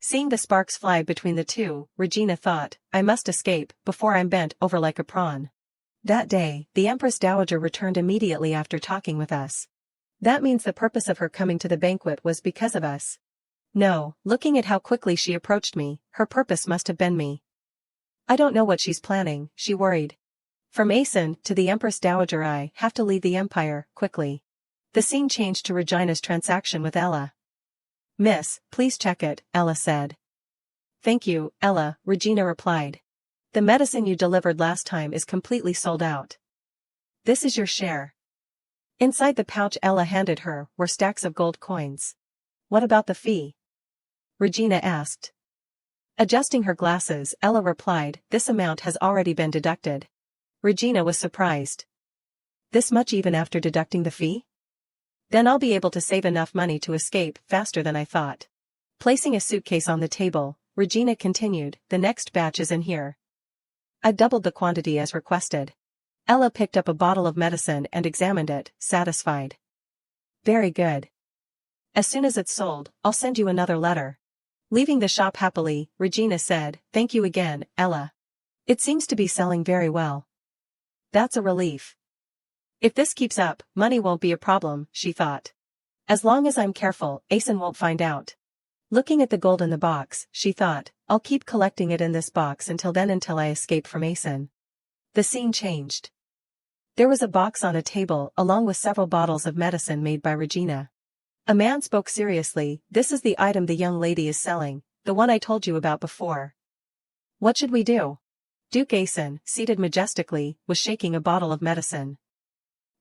Seeing the sparks fly between the two, Regina thought, I must escape before I'm bent over like a prawn. That day, the Empress Dowager returned immediately after talking with us. That means the purpose of her coming to the banquet was because of us. No, looking at how quickly she approached me, her purpose must have been me. I don't know what she's planning, she worried. From Asen to the Empress Dowager, I have to leave the Empire, quickly. The scene changed to Regina's transaction with Ella. Miss, please check it, Ella said. Thank you, Ella, Regina replied. The medicine you delivered last time is completely sold out. This is your share. Inside the pouch Ella handed her were stacks of gold coins. What about the fee? Regina asked. Adjusting her glasses, Ella replied, this amount has already been deducted. Regina was surprised. This much even after deducting the fee? Then I'll be able to save enough money to escape faster than I thought. Placing a suitcase on the table, Regina continued, the next batch is in here. I've doubled the quantity as requested. Ella picked up a bottle of medicine and examined it, satisfied. Very good. As soon as it's sold, I'll send you another letter. Leaving the shop happily, Regina said, thank you again, Ella. It seems to be selling very well. That's a relief. If this keeps up, money won't be a problem, she thought. As long as I'm careful, Asen won't find out. Looking at the gold in the box, she thought, I'll keep collecting it in this box until I escape from Asen. The scene changed. There was a box on a table along with several bottles of medicine made by Regina. A man spoke seriously, this is the item the young lady is selling, the one I told you about before. What should we do? Duke Asen, seated majestically, was shaking a bottle of medicine.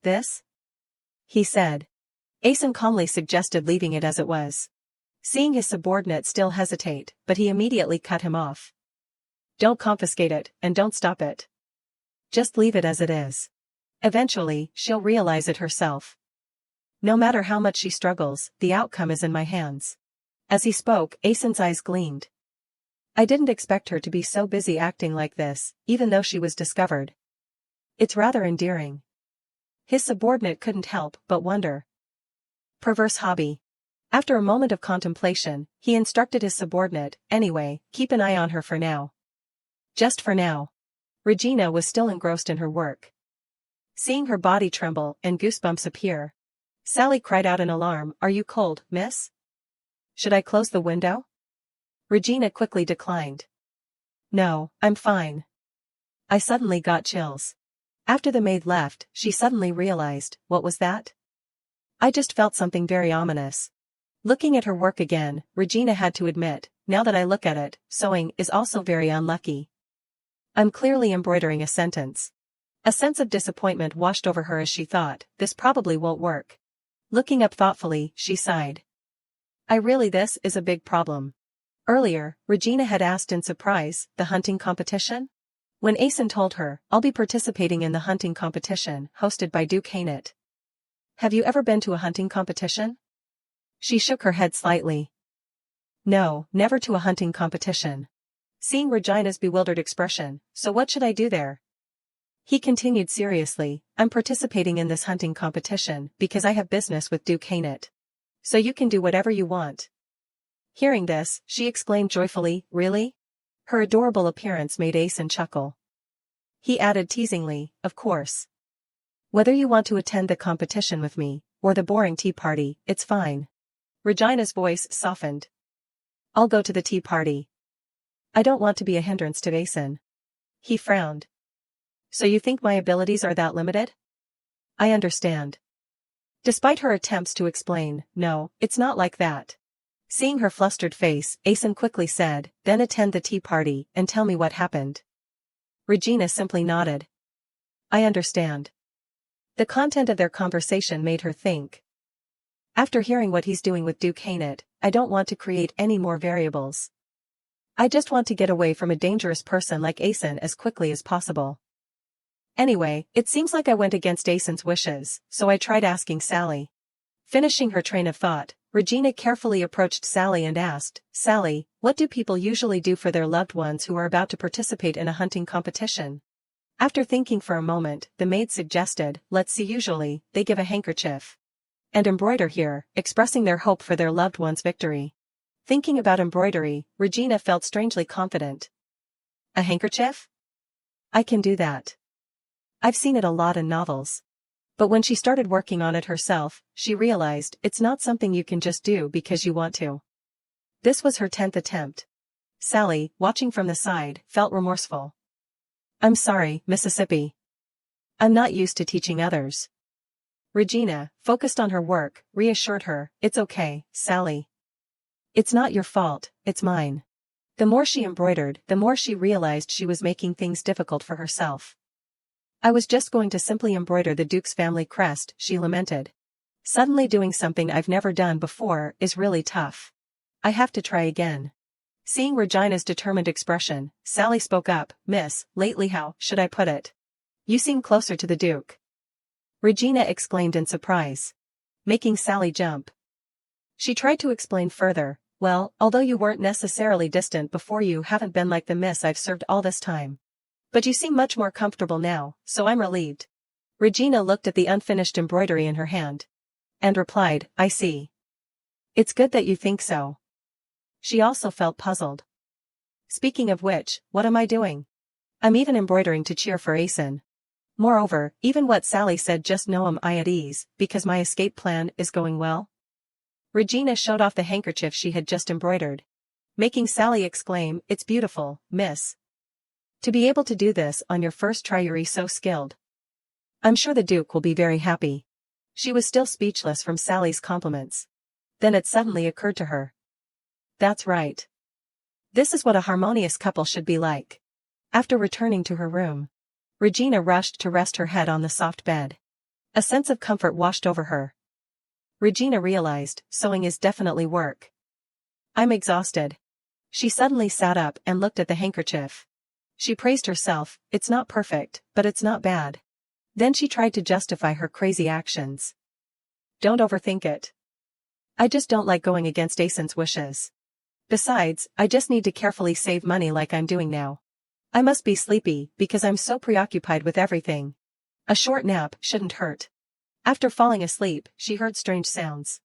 This? He said. Asen calmly suggested leaving it as it was. Seeing his subordinate still hesitate, but he immediately cut him off. Don't confiscate it, and don't stop it. Just leave it as it is. Eventually, she'll realize it herself. No matter how much she struggles, the outcome is in my hands. As he spoke, Asen's eyes gleamed. I didn't expect her to be so busy acting like this, even though she was discovered. It's rather endearing. His subordinate couldn't help but wonder. Perverse hobby. After a moment of contemplation, he instructed his subordinate, anyway, keep an eye on her for now. Just for now. Regina was still engrossed in her work. Seeing her body tremble and goosebumps appear, Sally cried out in alarm, are you cold, miss? Should I close the window? Regina quickly declined. No, I'm fine. I suddenly got chills. After the maid left, she suddenly realized, what was that? I just felt something very ominous. Looking at her work again, Regina had to admit, now that I look at it, sewing is also very unlucky. I'm clearly embroidering a sentence. A sense of disappointment washed over her as she thought, this probably won't work. Looking up thoughtfully, she sighed. This is a big problem. Earlier, Regina had asked in surprise, the hunting competition? When Asen told her, I'll be participating in the hunting competition, hosted by Duke Hainit. Have you ever been to a hunting competition? She shook her head slightly. No, never to a hunting competition. Seeing Regina's bewildered expression, so what should I do there? He continued seriously, I'm participating in this hunting competition because I have business with Duke Hainit. So you can do whatever you want. Hearing this, she exclaimed joyfully, really? Her adorable appearance made Asen chuckle. He added teasingly, of course. Whether you want to attend the competition with me, or the boring tea party, it's fine. Regina's voice softened. I'll go to the tea party. I don't want to be a hindrance to Asen. He frowned. So you think my abilities are that limited? I understand. Despite her attempts to explain, no, it's not like that. Seeing her flustered face, Asen quickly said, then attend the tea party and tell me what happened. Regina simply nodded. I understand. The content of their conversation made her think. After hearing what he's doing with Duke Hainit, I don't want to create any more variables. I just want to get away from a dangerous person like Asen as quickly as possible. Anyway, it seems like I went against Asen's wishes, so I tried asking Sally. Finishing her train of thought, Regina carefully approached Sally and asked, Sally, what do people usually do for their loved ones who are about to participate in a hunting competition? After thinking for a moment, the maid suggested, let's see, usually, they give a handkerchief and embroider here, expressing their hope for their loved one's victory. Thinking about embroidery, Regina felt strangely confident. A handkerchief? I can do that. I've seen it a lot in novels. But when she started working on it herself, she realized it's not something you can just do because you want to. This was her 10th attempt. Sally, watching from the side, felt remorseful. I'm sorry, Mississippi. I'm not used to teaching others. Regina, focused on her work, reassured her, it's okay, Sally. It's not your fault, it's mine. The more she embroidered, the more she realized she was making things difficult for herself. I was just going to simply embroider the Duke's family crest, she lamented. Suddenly doing something I've never done before is really tough. I have to try again. Seeing Regina's determined expression, Sally spoke up, Miss, lately how should I put it? You seem closer to the Duke. Regina exclaimed in surprise, making Sally jump. She tried to explain further, Well, although you weren't necessarily distant before, you haven't been like the miss I've served all this time. But you seem much more comfortable now, so I'm relieved. Regina looked at the unfinished embroidery in her hand. And replied, I see. It's good that you think so. She also felt puzzled. Speaking of which, what am I doing? I'm even embroidering to cheer for Asen. Moreover, even what Sally said just know I'm at ease, because my escape plan is going well. Regina showed off the handkerchief she had just embroidered, making Sally exclaim, it's beautiful, miss. To be able to do this on your first try, you're so skilled. I'm sure the Duke will be very happy. She was still speechless from Sally's compliments. Then it suddenly occurred to her. That's right. This is what a harmonious couple should be like. After returning to her room, Regina rushed to rest her head on the soft bed. A sense of comfort washed over her. Regina realized, sewing is definitely work. I'm exhausted. She suddenly sat up and looked at the handkerchief. She praised herself, it's not perfect, but it's not bad. Then she tried to justify her crazy actions. Don't overthink it. I just don't like going against Asen's wishes. Besides, I just need to carefully save money like I'm doing now. I must be sleepy because I'm so preoccupied with everything. A short nap shouldn't hurt. After falling asleep, she heard strange sounds.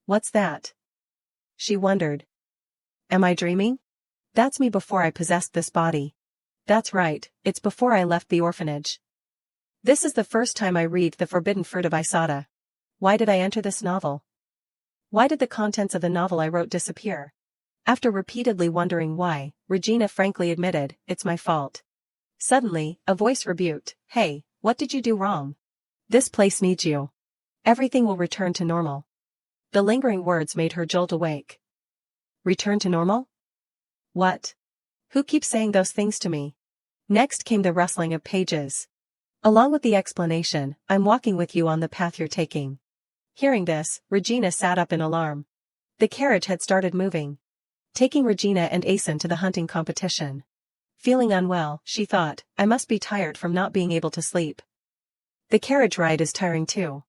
What's that? She wondered. Am I dreaming? That's me before I possessed this body. That's right, it's before I left the orphanage. This is the first time I read The Forbidden Fruit of Isata. Why did I enter this novel? Why did the contents of the novel I wrote disappear? After repeatedly wondering why, Regina frankly admitted, it's my fault. Suddenly, a voice rebuked, hey, what did you do wrong? This place needs you. Everything will return to normal. The lingering words made her jolt awake. Return to normal? What? Who keeps saying those things to me? Next came the rustling of pages. Along with the explanation, I'm walking with you on the path you're taking. Hearing this, Regina sat up in alarm. The carriage had started moving, taking Regina and Asen to the hunting competition. Feeling unwell, she thought, I must be tired from not being able to sleep. The carriage ride is tiring too.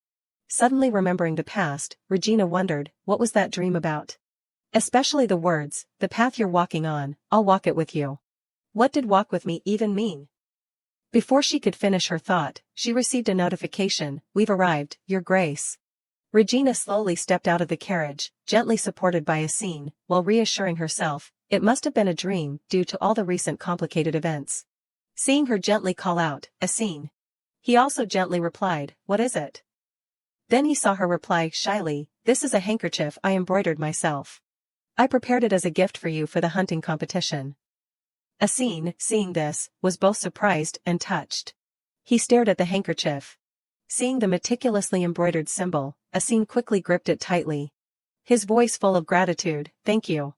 Suddenly remembering the past, Regina wondered, what was that dream about? Especially the words, the path you're walking on, I'll walk it with you. What did walk with me even mean? Before she could finish her thought, she received a notification, we've arrived, Your Grace. Regina slowly stepped out of the carriage, gently supported by Asen, while reassuring herself, it must have been a dream due to all the recent complicated events. Seeing her gently call out, Asen. He also gently replied, what is it? Then he saw her reply shyly, this is a handkerchief I embroidered myself. I prepared it as a gift for you for the hunting competition. Asen, seeing this, was both surprised and touched. He stared at the handkerchief. Seeing the meticulously embroidered symbol, Asen quickly gripped it tightly. His voice full of gratitude, thank you.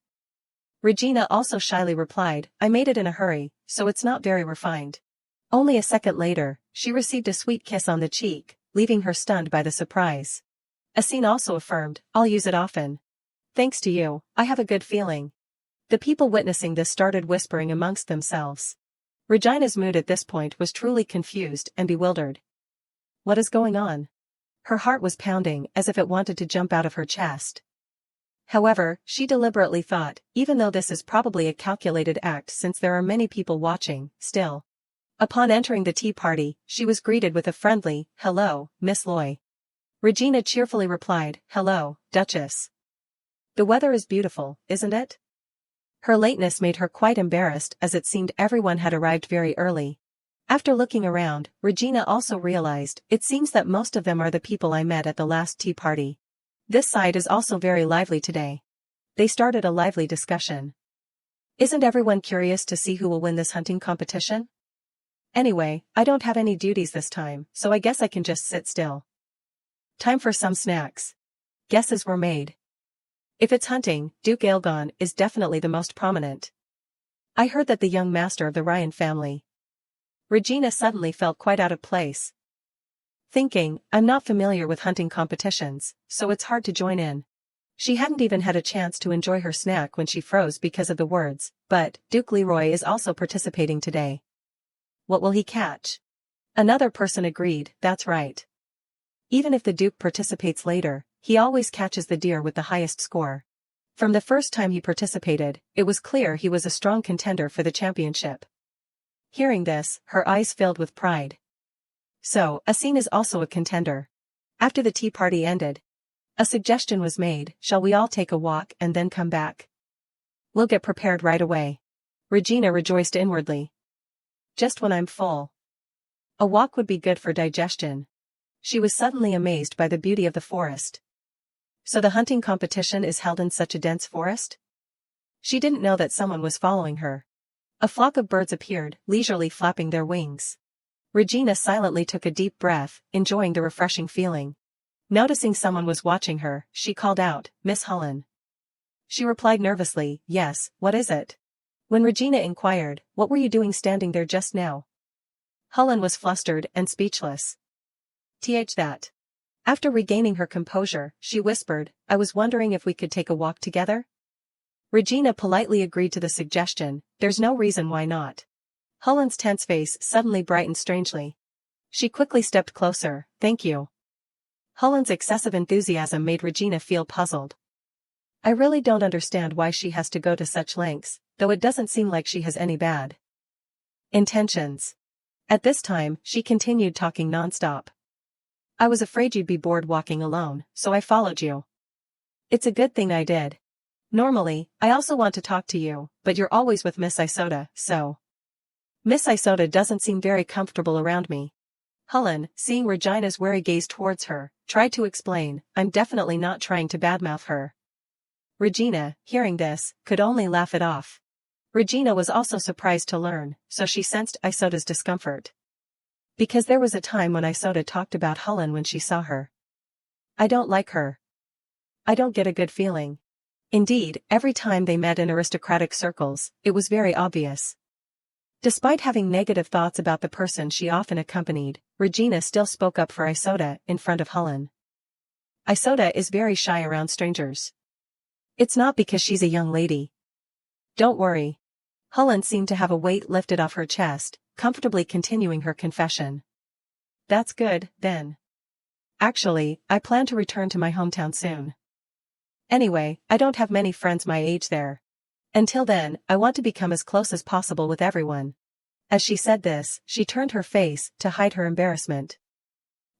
Regina also shyly replied, I made it in a hurry, so it's not very refined. Only a second later, she received a sweet kiss on the cheek, leaving her stunned by the surprise. Asen also affirmed, I'll use it often. Thanks to you, I have a good feeling. The people witnessing this started whispering amongst themselves. Regina's mood at this point was truly confused and bewildered. What is going on? Her heart was pounding as if it wanted to jump out of her chest. However, she deliberately thought, even though this is probably a calculated act since there are many people watching, still. Upon entering the tea party, she was greeted with a friendly, hello, Miss Loy. Regina cheerfully replied, hello, Duchess. The weather is beautiful, isn't it? Her lateness made her quite embarrassed as it seemed everyone had arrived very early. After looking around, Regina also realized, it seems that most of them are the people I met at the last tea party. This side is also very lively today. They started a lively discussion. Isn't everyone curious to see who will win this hunting competition? Anyway, I don't have any duties this time, so I guess I can just sit still. Time for some snacks. Guesses were made. If it's hunting, Duke Aelgon is definitely the most prominent. I heard that the young master of the Ryan family. Regina suddenly felt quite out of place. Thinking, I'm not familiar with hunting competitions, so it's hard to join in. She hadn't even had a chance to enjoy her snack when she froze because of the words, but Duke Leroy is also participating today. What will he catch? Another person agreed, that's right. Even if the Duke participates later, he always catches the deer with the highest score. From the first time he participated, it was clear he was a strong contender for the championship. Hearing this, her eyes filled with pride. So, Asin is also a contender. After the tea party ended, a suggestion was made, shall we all take a walk and then come back? We'll get prepared right away. Regina rejoiced inwardly. Just when I'm full. A walk would be good for digestion. She was suddenly amazed by the beauty of the forest. So the hunting competition is held in such a dense forest? She didn't know that someone was following her. A flock of birds appeared, leisurely flapping their wings. Regina silently took a deep breath, enjoying the refreshing feeling. Noticing someone was watching her, she called out, "Miss Hullen." She replied nervously, "Yes, what is it?" When Regina inquired, "What were you doing standing there just now?" Hullen was flustered and speechless. That. After regaining her composure, she whispered, "I was wondering if we could take a walk together?" Regina politely agreed to the suggestion, there's no reason why not. Hullen's tense face suddenly brightened strangely. She quickly stepped closer, "Thank you." Hullen's excessive enthusiasm made Regina feel puzzled. I really don't understand why she has to go to such lengths, though it doesn't seem like she has any bad intentions. At this time, she continued talking nonstop. I was afraid you'd be bored walking alone, so I followed you. It's a good thing I did. Normally, I also want to talk to you, but you're always with Miss Isoda, so. Miss Isoda doesn't seem very comfortable around me. Hullen, seeing Regina's wary gaze towards her, tried to explain, I'm definitely not trying to badmouth her. Regina, hearing this, could only laugh it off. Regina was also surprised to learn, so she sensed Isoda's discomfort. Because there was a time when Isoda talked about Hullen when she saw her. I don't like her. I don't get a good feeling. Indeed, every time they met in aristocratic circles, it was very obvious. Despite having negative thoughts about the person she often accompanied, Regina still spoke up for Isoda in front of Hullen. Isoda is very shy around strangers. It's not because she's a young lady. Don't worry. Hullen seemed to have a weight lifted off her chest, comfortably continuing her confession. That's good, then. Actually, I plan to return to my hometown soon. Anyway, I don't have many friends my age there. Until then, I want to become as close as possible with everyone. As she said this, she turned her face to hide her embarrassment.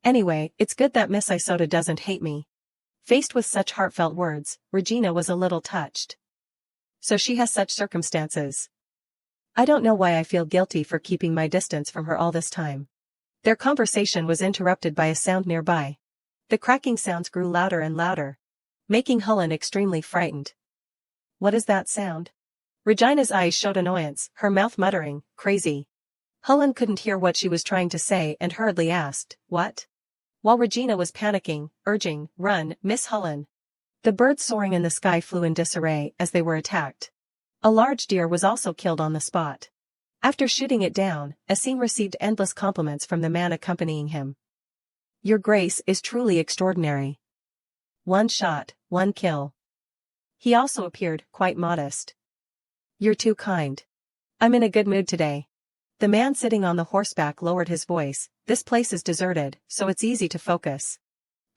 Anyway, it's good that Miss Isoda doesn't hate me. Faced with such heartfelt words, Regina was a little touched. So she has such circumstances. I don't know why I feel guilty for keeping my distance from her all this time. Their conversation was interrupted by a sound nearby. The cracking sounds grew louder and louder, making Hullen extremely frightened. What is that sound? Regina's eyes showed annoyance, her mouth muttering, crazy. Hullen couldn't hear what she was trying to say and hurriedly asked, what? While Regina was panicking, urging, run, Miss Hullen. The birds soaring in the sky flew in disarray as they were attacked. A large deer was also killed on the spot. After shooting it down, Asim received endless compliments from the man accompanying him. Your grace is truly extraordinary. One shot, one kill. He also appeared quite modest. You're too kind. I'm in a good mood today. The man sitting on the horseback lowered his voice, this place is deserted, so it's easy to focus.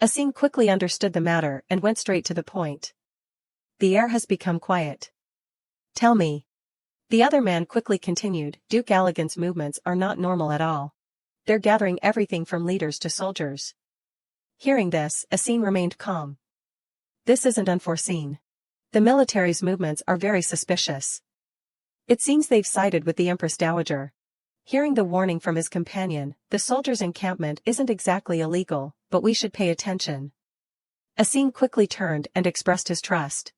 Asim quickly understood the matter and went straight to the point. The air has become quiet. Tell me. The other man quickly continued, Duke Allegan's movements are not normal at all. They're gathering everything from leaders to soldiers. Hearing this, Asim remained calm. This isn't unforeseen. The military's movements are very suspicious. It seems they've sided with the Empress Dowager. Hearing the warning from his companion, the soldiers' encampment isn't exactly illegal, but we should pay attention. Asim quickly turned and expressed his trust.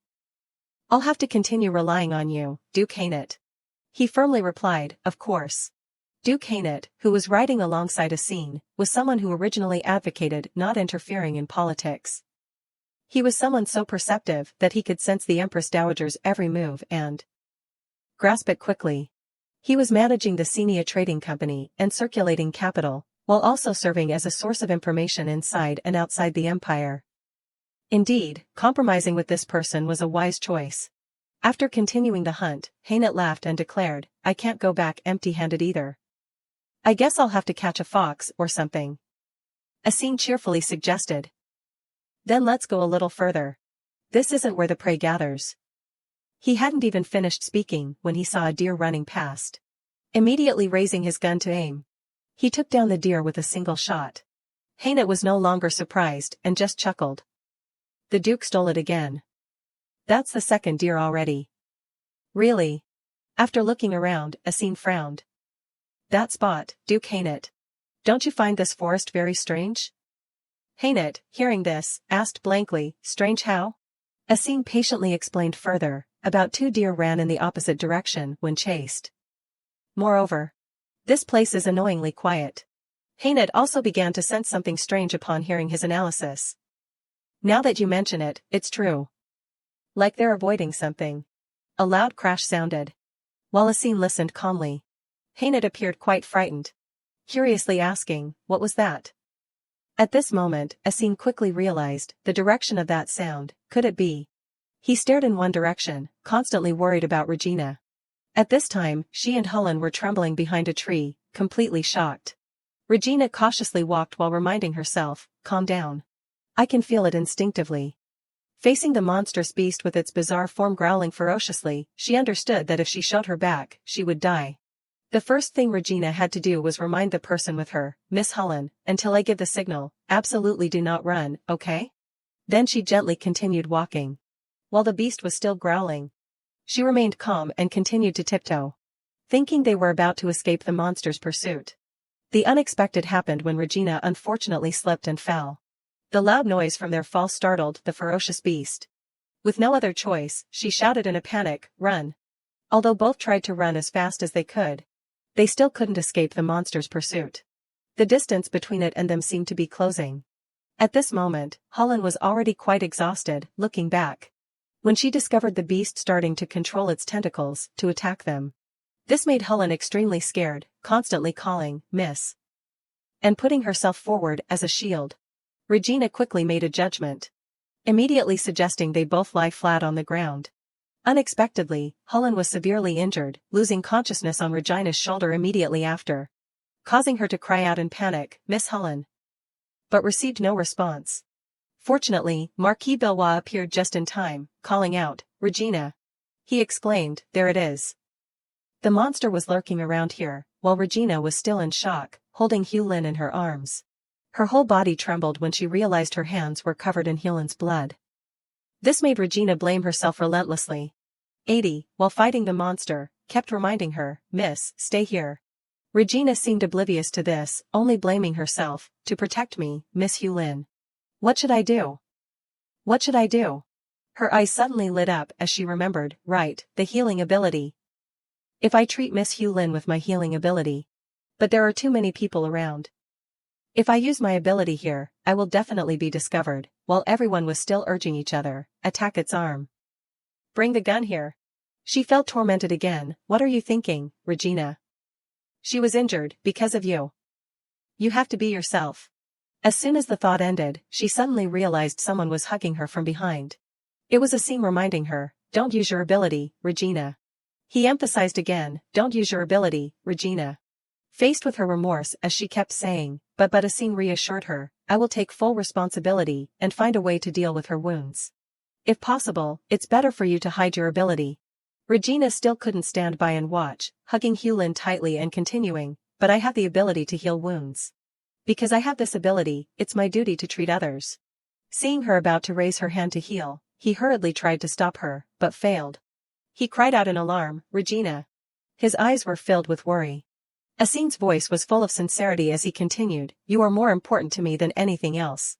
I'll have to continue relying on you, Duke Hainit. He firmly replied, of course. Duke Hainit, who was riding alongside Asim, was someone who originally advocated not interfering in politics. He was someone so perceptive that he could sense the Empress Dowager's every move and grasp it quickly. He was managing the Xenia Trading Company and circulating capital, while also serving as a source of information inside and outside the empire. Indeed, compromising with this person was a wise choice. After continuing the hunt, Hainit laughed and declared, I can't go back empty-handed either. I guess I'll have to catch a fox or something. Asim cheerfully suggested. Then let's go a little further. This isn't where the prey gathers. He hadn't even finished speaking when he saw a deer running past. Immediately raising his gun to aim, he took down the deer with a single shot. Hainit was no longer surprised and just chuckled. The Duke stole it again. That's the second deer already. Really? After looking around, Asin frowned. That spot, Duke Hainit. Don't you find this forest very strange? Hainit, hearing this, asked blankly, strange how? Asin patiently explained further. About 2 deer ran in the opposite direction when chased. Moreover, this place is annoyingly quiet. Hainit also began to sense something strange upon hearing his analysis. Now that you mention it, it's true. Like they're avoiding something. A loud crash sounded. While Asin listened calmly, Hainit appeared quite frightened, curiously asking, what was that? At this moment, Asin quickly realized the direction of that sound. Could it be? He stared in one direction, constantly worried about Regina. At this time, she and Hullen were trembling behind a tree, completely shocked. Regina cautiously walked while reminding herself, calm down. I can feel it instinctively. Facing the monstrous beast with its bizarre form growling ferociously, she understood that if she showed her back, she would die. The first thing Regina had to do was remind the person with her, Miss Hullen, until I give the signal, absolutely do not run, okay? Then she gently continued walking. While the beast was still growling, she remained calm and continued to tiptoe, thinking they were about to escape the monster's pursuit. The unexpected happened when Regina unfortunately slipped and fell. The loud noise from their fall startled the ferocious beast. With no other choice, she shouted in a panic, run. Although both tried to run as fast as they could, they still couldn't escape the monster's pursuit. The distance between it and them seemed to be closing. At this moment, Hullen was already quite exhausted, looking back, when she discovered the beast starting to control its tentacles to attack them. This made Hullen extremely scared, constantly calling, Miss, and putting herself forward as a shield. Regina quickly made a judgment, immediately suggesting they both lie flat on the ground. Unexpectedly, Hullen was severely injured, losing consciousness on Regina's shoulder immediately after, causing her to cry out in panic, Miss Hullen, but received no response. Fortunately, Marquis Bellois appeared just in time, calling out, Regina. He exclaimed, there it is. The monster was lurking around here, while Regina was still in shock, holding Hulin in her arms. Her whole body trembled when she realized her hands were covered in Hulin's blood. This made Regina blame herself relentlessly. 80, while fighting the monster, kept reminding her, Miss, stay here. Regina seemed oblivious to this, only blaming herself, to protect me, Miss Hulin. What should I do? What should I do? Her eyes suddenly lit up as she remembered, right, the healing ability. If I treat Miss Hulin with my healing ability. But there are too many people around. If I use my ability here, I will definitely be discovered, while everyone was still urging each other, attack its arm. Bring the gun here. She felt tormented again, what are you thinking, Regina? She was injured, because of you. You have to be yourself. As soon as the thought ended, she suddenly realized someone was hugging her from behind. It was Asim reminding her, don't use your ability, Regina. He emphasized again, don't use your ability, Regina. Faced with her remorse as she kept saying, but Asim reassured her, I will take full responsibility and find a way to deal with her wounds. If possible, it's better for you to hide your ability. Regina still couldn't stand by and watch, hugging Hulin tightly and continuing, but I have the ability to heal wounds. Because I have this ability, it's my duty to treat others. Seeing her about to raise her hand to heal, he hurriedly tried to stop her, but failed. He cried out in alarm, Regina. His eyes were filled with worry. Asin's voice was full of sincerity as he continued, you are more important to me than anything else.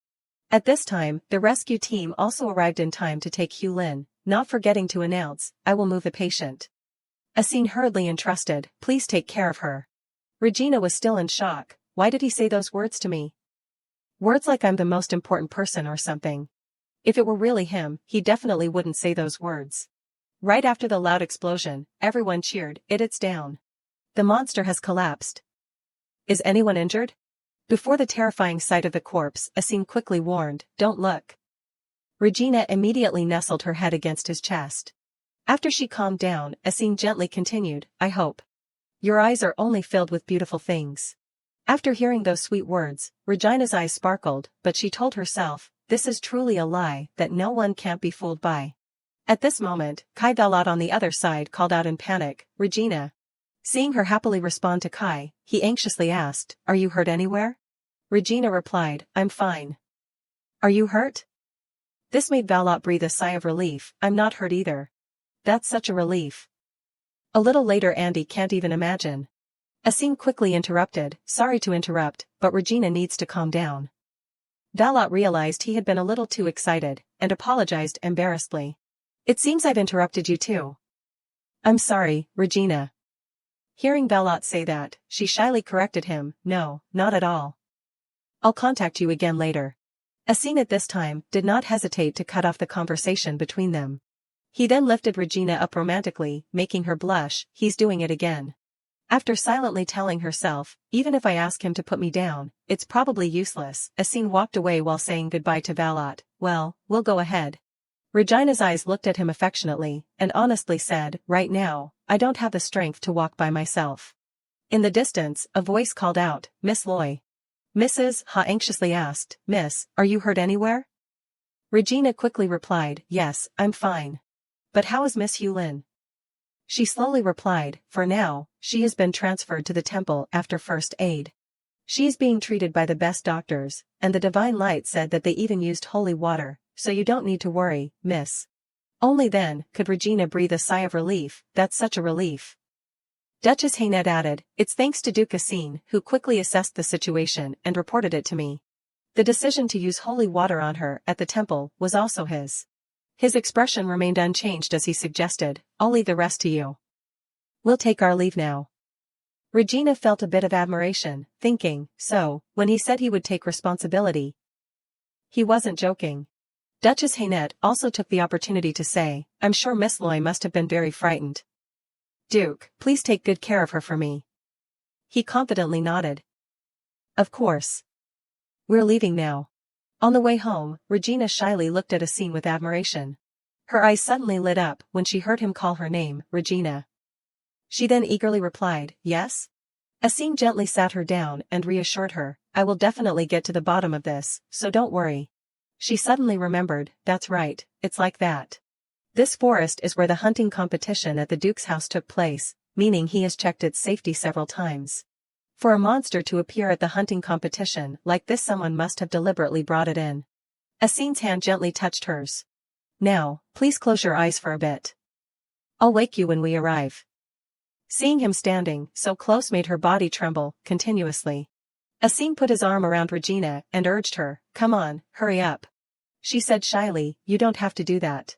At this time, the rescue team also arrived in time to take Hulin, not forgetting to announce, I will move the patient. Asin hurriedly entrusted, please take care of her. Regina was still in shock, why did he say those words to me? Words like I'm the most important person or something. If it were really him, he definitely wouldn't say those words. Right after the loud explosion, everyone cheered, it's down. The monster has collapsed. Is anyone injured? Before the terrifying sight of the corpse, Asim quickly warned, don't look. Regina immediately nestled her head against his chest. After she calmed down, Asim gently continued, I hope. Your eyes are only filled with beautiful things. After hearing those sweet words, Regina's eyes sparkled, but she told herself, this is truly a lie that no one can't be fooled by. At this moment, Kai Velat on the other side called out in panic, Regina. Seeing her happily respond to Kai, he anxiously asked, are you hurt anywhere? Regina replied, I'm fine. Are you hurt? This made Velat breathe a sigh of relief, I'm not hurt either. That's such a relief. A little later Andy can't even imagine. Asim quickly interrupted, sorry to interrupt, but Regina needs to calm down. Velat realized he had been a little too excited, and apologized embarrassedly. It seems I've interrupted you too. I'm sorry, Regina. Hearing Velat say that, she shyly corrected him, no, not at all. I'll contact you again later. Asim at this time did not hesitate to cut off the conversation between them. He then lifted Regina up romantically, making her blush, he's doing it again. After silently telling herself, even if I ask him to put me down, it's probably useless, Asim walked away while saying goodbye to Velat. Well, we'll go ahead. Regina's eyes looked at him affectionately, and honestly said, right now, I don't have the strength to walk by myself. In the distance, a voice called out, Miss Loy. Mrs. Ha anxiously asked, Miss, are you hurt anywhere? Regina quickly replied, yes, I'm fine. But how is Miss Yulin? She slowly replied, for now, she has been transferred to the temple after first aid. She is being treated by the best doctors, and the Divine Light said that they even used holy water, so you don't need to worry, miss. Only then could Regina breathe a sigh of relief, that's such a relief. Duchess Haynette added, it's thanks to Duke Asin, who quickly assessed the situation and reported it to me. The decision to use holy water on her at the temple was also his. His expression remained unchanged as he suggested, I'll leave the rest to you. We'll take our leave now. Regina felt a bit of admiration, thinking, so, when he said he would take responsibility, he wasn't joking. Duchess Haynette also took the opportunity to say, I'm sure Miss Loy must have been very frightened. Duke, please take good care of her for me. He confidently nodded. Of course. We're leaving now. On the way home, Regina shyly looked at Asim with admiration. Her eyes suddenly lit up when she heard him call her name, Regina. She then eagerly replied, yes? Asim gently sat her down and reassured her, I will definitely get to the bottom of this, so don't worry. She suddenly remembered, that's right, it's like that. This forest is where the hunting competition at the Duke's house took place, meaning he has checked its safety several times. For a monster to appear at the hunting competition like this, someone must have deliberately brought it in. Asim's hand gently touched hers. Now, please close your eyes for a bit. I'll wake you when we arrive. Seeing him standing so close made her body tremble continuously. Asim put his arm around Regina and urged her, come on, hurry up. She said shyly, you don't have to do that.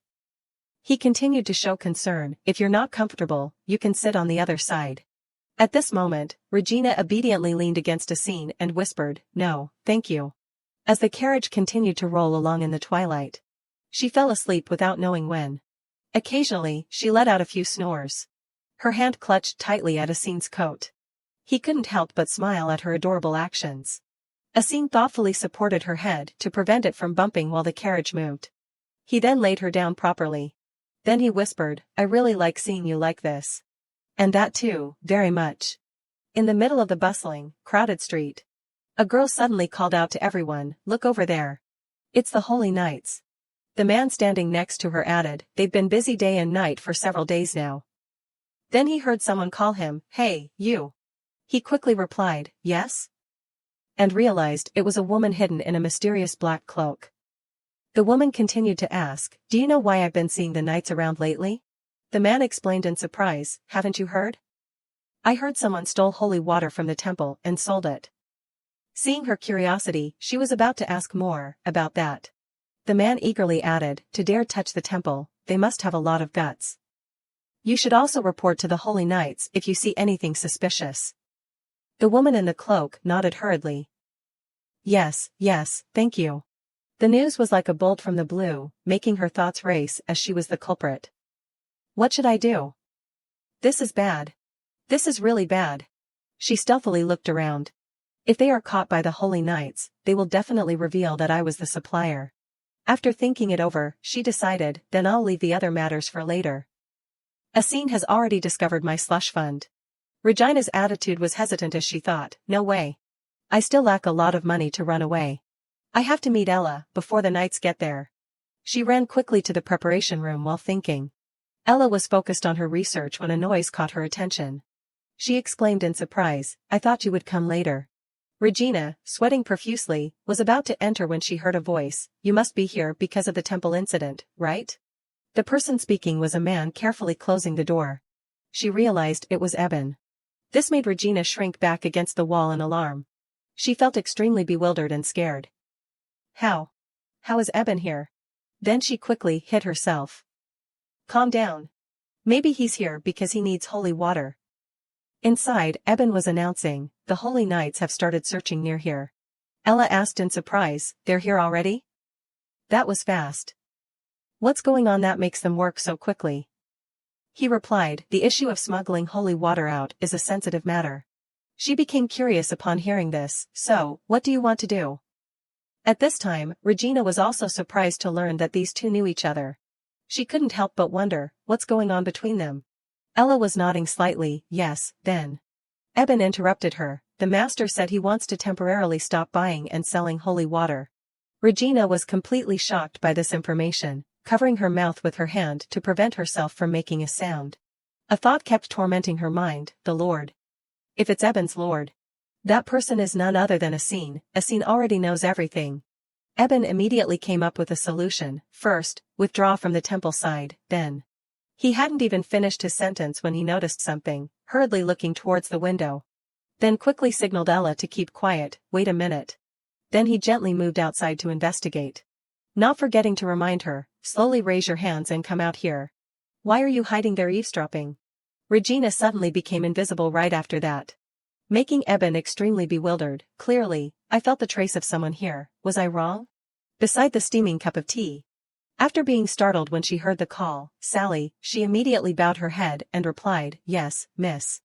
He continued to show concern, if you're not comfortable, you can sit on the other side. At this moment, Regina obediently leaned against Asim and whispered, no, thank you. As the carriage continued to roll along in the twilight, she fell asleep without knowing when. Occasionally, she let out a few snores. Her hand clutched tightly at Asim's coat. He couldn't help but smile at her adorable actions. Asim thoughtfully supported her head to prevent it from bumping while the carriage moved. He then laid her down properly. Then he whispered, I really like seeing you like this. And that too, very much. In the middle of the bustling, crowded street, a girl suddenly called out to everyone, look over there. It's the Holy Knights. The man standing next to her added, they've been busy day and night for several days now. Then he heard someone call him, hey, you. He quickly replied, yes? And realized it was a woman hidden in a mysterious black cloak. The woman continued to ask, do you know why I've been seeing the knights around lately? The man explained in surprise, haven't you heard? I heard someone stole holy water from the temple and sold it. Seeing her curiosity, she was about to ask more about that. The man eagerly added, to dare touch the temple, they must have a lot of guts. You should also report to the Holy Knights if you see anything suspicious. The woman in the cloak nodded hurriedly. Yes, thank you. The news was like a bolt from the blue, making her thoughts race as she was the culprit. What should I do? This is bad. This is really bad. She stealthily looked around. If they are caught by the Holy Knights, they will definitely reveal that I was the supplier. After thinking it over, she decided, then I'll leave the other matters for later. Asim has already discovered my slush fund. Regina's attitude was hesitant as she thought, no way. I still lack a lot of money to run away. I have to meet Ella before the knights get there. She ran quickly to the preparation room while thinking. Ella was focused on her research when a noise caught her attention. She exclaimed in surprise, I thought you would come later. Regina, sweating profusely, was about to enter when she heard a voice, you must be here because of the temple incident, right? The person speaking was a man carefully closing the door. She realized it was Eben. This made Regina shrink back against the wall in alarm. She felt extremely bewildered and scared. How is Eben here? Then she quickly hid herself. Calm down. Maybe he's here because he needs holy water. Inside, Eben was announcing, the holy knights have started searching near here. Ella asked in surprise, they're here already? That was fast. What's going on that makes them work so quickly? He replied, the issue of smuggling holy water out is a sensitive matter. She became curious upon hearing this, so, what do you want to do? At this time, Regina was also surprised to learn that these two knew each other. She couldn't help but wonder, what's going on between them? Ella was nodding slightly, yes, then. Eben interrupted her, the master said he wants to temporarily stop buying and selling holy water. Regina was completely shocked by this information, covering her mouth with her hand to prevent herself from making a sound. A thought kept tormenting her mind, the Lord. If it's Eben's Lord. That person is none other than Asin already knows everything. Eben immediately came up with a solution, first, withdraw from the temple side, then. He hadn't even finished his sentence when he noticed something, hurriedly looking towards the window. Then quickly signaled Ella to keep quiet, wait a minute. Then he gently moved outside to investigate. Not forgetting to remind her, slowly raise your hands and come out here. Why are you hiding there eavesdropping? Regina suddenly became invisible right after that. Making Eben extremely bewildered, clearly, I felt the trace of someone here, was I wrong? Beside the steaming cup of tea. After being startled when she heard the call, Sally, she immediately bowed her head and replied, yes, miss.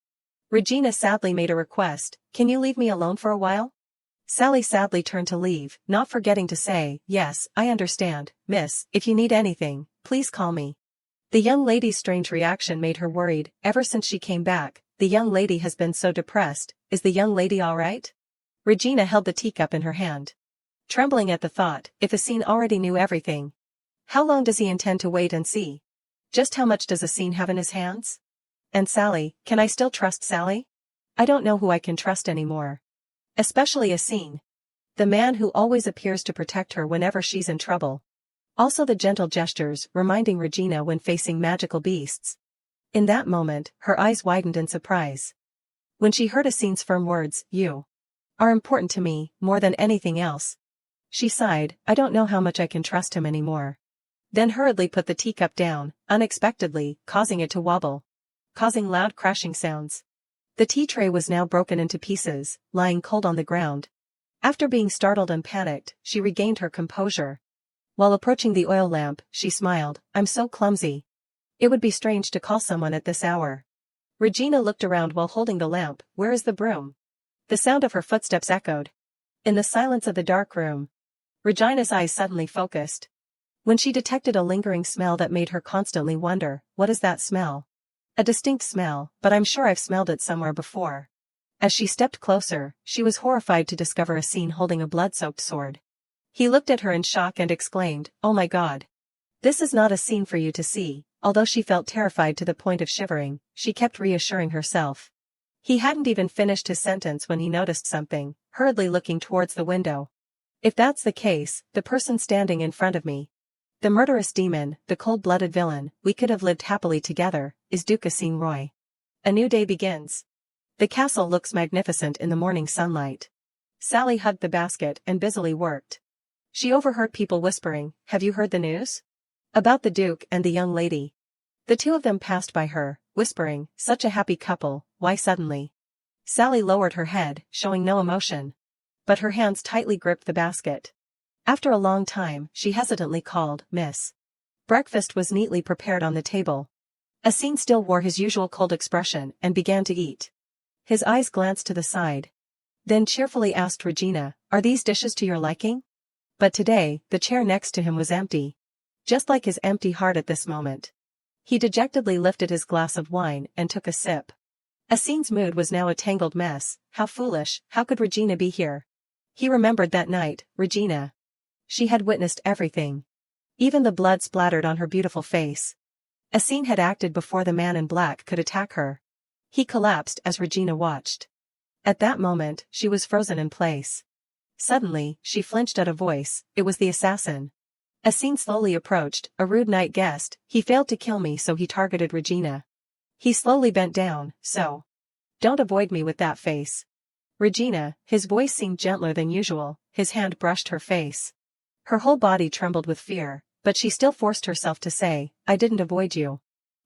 Regina sadly made a request, can you leave me alone for a while? Sally sadly turned to leave, not forgetting to say, yes, I understand, miss, if you need anything, please call me. The young lady's strange reaction made her worried, ever since she came back, the young lady has been so depressed, is the young lady all right? Regina held the teacup in her hand. Trembling at the thought, if Asin already knew everything. How long does he intend to wait and see? Just how much does Asin have in his hands? And Sally, can I still trust Sally? I don't know who I can trust anymore. Especially Asin. The man who always appears to protect her whenever she's in trouble. Also the gentle gestures, reminding Regina when facing magical beasts. In that moment, her eyes widened in surprise. When she heard Asin's firm words, you are important to me, more than anything else. She sighed, I don't know how much I can trust him anymore. Then hurriedly put the teacup down, unexpectedly, causing it to wobble. Causing loud crashing sounds. The tea tray was now broken into pieces, lying cold on the ground. After being startled and panicked, she regained her composure. While approaching the oil lamp, she smiled, I'm so clumsy. It would be strange to call someone at this hour. Regina looked around while holding the lamp, where is the broom? The sound of her footsteps echoed. In the silence of the dark room. Regina's eyes suddenly focused. When she detected a lingering smell that made her constantly wonder, what is that smell? A distinct smell, but I'm sure I've smelled it somewhere before. As she stepped closer, she was horrified to discover Asin holding a blood-soaked sword. He looked at her in shock and exclaimed, oh my God. This is not a scene for you to see. Although she felt terrified to the point of shivering, she kept reassuring herself. He hadn't even finished his sentence when he noticed something, hurriedly looking towards the window. If that's the case, the person standing in front of me. The murderous demon, the cold-blooded villain, we could have lived happily together, is Duke Asin Roy. A new day begins. The castle looks magnificent in the morning sunlight. Sally hugged the basket and busily worked. She overheard people whispering, have you heard the news? About the Duke and the young lady. The two of them passed by her, whispering, such a happy couple, why suddenly? Sally lowered her head, showing no emotion. But her hands tightly gripped the basket. After a long time, she hesitantly called, Miss. Breakfast was neatly prepared on the table. Asin still wore his usual cold expression and began to eat. His eyes glanced to the side. Then cheerfully asked Regina, are these dishes to your liking? But today, the chair next to him was empty. Just like his empty heart at this moment. He dejectedly lifted his glass of wine and took a sip. Asin's mood was now a tangled mess. How foolish, how could Regina be here? He remembered that night, Regina, She had witnessed everything. Even the blood splattered on her beautiful face. Asin had acted before the man in black could attack her. He collapsed as Regina watched. At that moment, she was frozen in place. Suddenly, she flinched at a voice. It was the assassin. Asin slowly approached, a rude night guest. He failed to kill me, so he targeted Regina. He slowly bent down. So. Don't avoid me with that face. Regina, his voice seemed gentler than usual, his hand brushed her face. Her whole body trembled with fear, but she still forced herself to say, I didn't avoid you.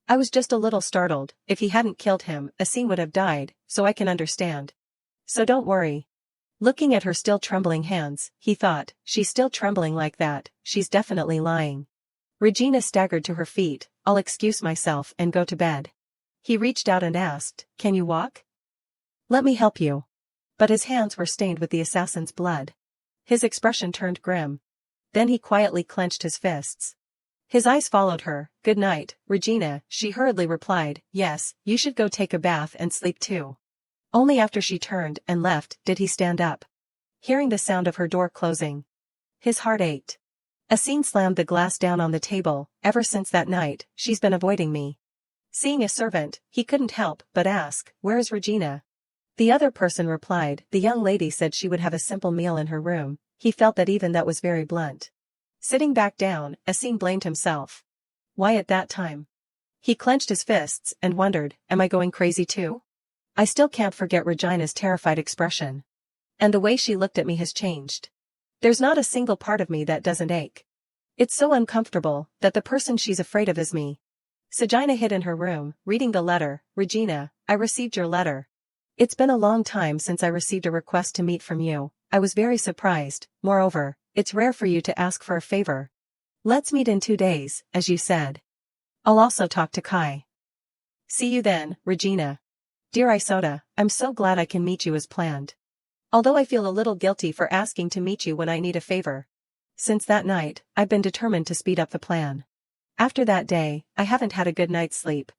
I was just a little startled. If he hadn't killed him, Asin would have died, so I can understand. So don't worry. Looking at her still trembling hands, he thought, she's still trembling like that, she's definitely lying. Regina staggered to her feet. I'll excuse myself and go to bed. He reached out and asked, can you walk? Let me help you. But his hands were stained with the assassin's blood. His expression turned grim. Then he quietly clenched his fists. His eyes followed her. Good night, Regina, she hurriedly replied. Yes, you should go take a bath and sleep too. Only after she turned and left did he stand up. Hearing the sound of her door closing, his heart ached. Asin slammed the glass down on the table. Ever since that night, she's been avoiding me. Seeing a servant, he couldn't help but ask, where is Regina? The other person replied, the young lady said she would have a simple meal in her room. He felt that even that was very blunt. Sitting back down, Asin blamed himself. Why at that time? He clenched his fists and wondered, am I going crazy too? I still can't forget Regina's terrified expression. And the way she looked at me has changed. There's not a single part of me that doesn't ache. It's so uncomfortable that the person she's afraid of is me. Sagina hid in her room, reading the letter. Regina, I received your letter. It's been a long time since I received a request to meet from you. I was very surprised. Moreover, it's rare for you to ask for a favor. Let's meet in 2 days, as you said. I'll also talk to Kai. See you then, Regina. Dear Isoda, I'm so glad I can meet you as planned. Although I feel a little guilty for asking to meet you when I need a favor. Since that night, I've been determined to speed up the plan. After that day, I haven't had a good night's sleep.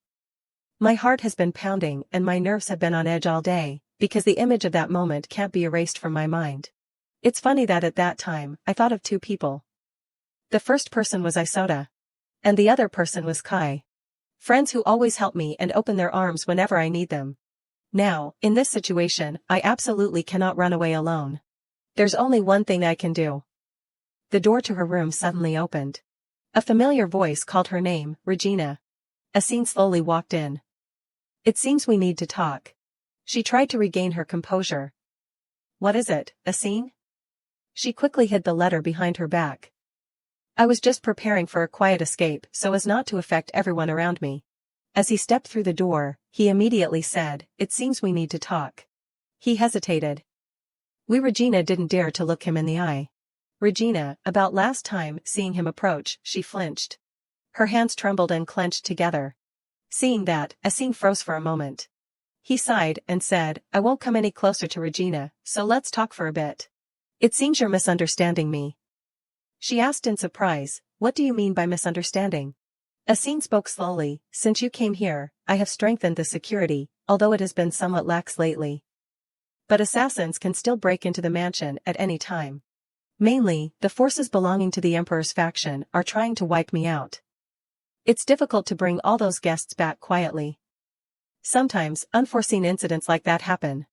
My heart has been pounding and my nerves have been on edge all day, because the image of that moment can't be erased from my mind. It's funny that at that time, I thought of 2 people. The first person was Isoda. And the other person was Kai. Friends who always help me and open their arms whenever I need them. Now, in this situation, I absolutely cannot run away alone. There's only one thing I can do. The door to her room suddenly opened. A familiar voice called her name, Regina. Asin slowly walked in. It seems we need to talk. She tried to regain her composure. What is it, Asin? She quickly hid the letter behind her back. I was just preparing for a quiet escape so as not to affect everyone around me. As he stepped through the door, he immediately said, it seems we need to talk. He hesitated. Regina didn't dare to look him in the eye. Regina, about last time, seeing him approach, she flinched. Her hands trembled and clenched together. Seeing that, Asin froze for a moment. He sighed and said, I won't come any closer to Regina, so let's talk for a bit. It seems you're misunderstanding me. She asked in surprise, what do you mean by misunderstanding? Asin spoke slowly, since you came here, I have strengthened the security, although it has been somewhat lax lately. But assassins can still break into the mansion at any time. Mainly, the forces belonging to the Emperor's faction are trying to wipe me out. It's difficult to bring all those guests back quietly. Sometimes, unforeseen incidents like that happen.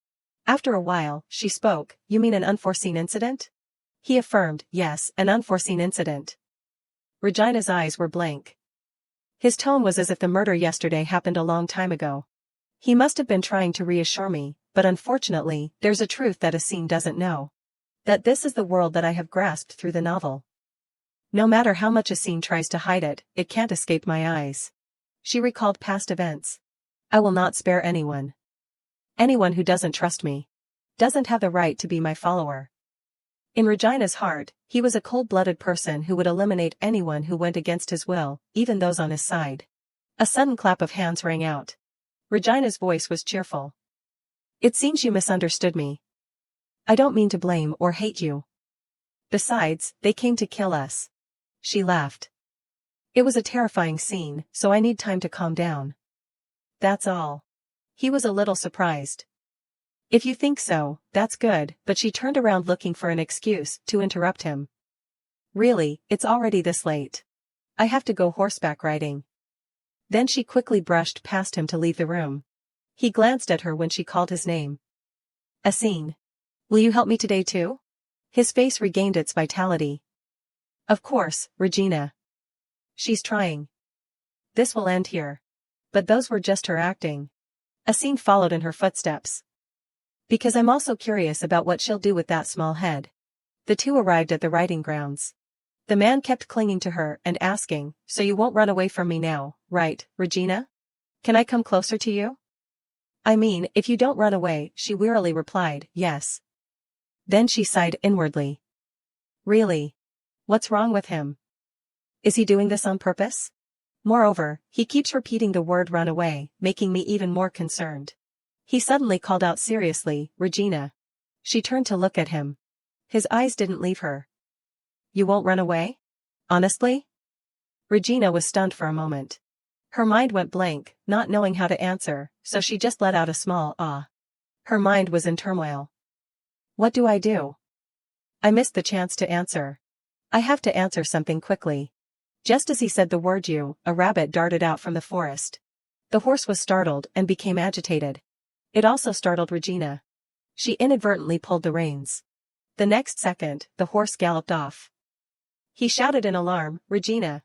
After a while, she spoke, you mean an unforeseen incident? He affirmed, yes, an unforeseen incident. Regina's eyes were blank. His tone was as if the murder yesterday happened a long time ago. He must have been trying to reassure me, but unfortunately, there's a truth that Asin doesn't know. That this is the world that I have grasped through the novel. No matter how much Asin tries to hide it, it can't escape my eyes. She recalled past events. I will not spare anyone. Anyone who doesn't trust me. Doesn't have the right to be my follower. In Regina's heart, he was a cold-blooded person who would eliminate anyone who went against his will, even those on his side. A sudden clap of hands rang out. Regina's voice was cheerful. It seems you misunderstood me. I don't mean to blame or hate you. Besides, they came to kill us. She laughed. It was a terrifying scene, so I need time to calm down. That's all. He was a little surprised. If you think so, that's good, but she turned around looking for an excuse to interrupt him. Really, it's already this late. I have to go horseback riding. Then she quickly brushed past him to leave the room. He glanced at her when she called his name. Asin. Will you help me today too? His face regained its vitality. Of course, Regina. She's trying. This will end here. But those were just her acting. Asin followed in her footsteps. Because I'm also curious about what she'll do with that small head. The two arrived at the riding grounds. The man kept clinging to her and asking, so you won't run away from me now, right, Regina? Can I come closer to you? I mean, if you don't run away, she wearily replied, yes. Then she sighed inwardly. Really? What's wrong with him? Is he doing this on purpose? Moreover, he keeps repeating the word run away, making me even more concerned. He suddenly called out seriously, Regina. She turned to look at him. His eyes didn't leave her. You won't run away? Honestly? Regina was stunned for a moment. Her mind went blank, not knowing how to answer, so she just let out a small ah. Her mind was in turmoil. What do I do? I missed the chance to answer. I have to answer something quickly. Just as he said the word a rabbit darted out from the forest. The horse was startled and became agitated. It also startled Regina. She inadvertently pulled the reins. The next second, the horse galloped off. He shouted in alarm, Regina.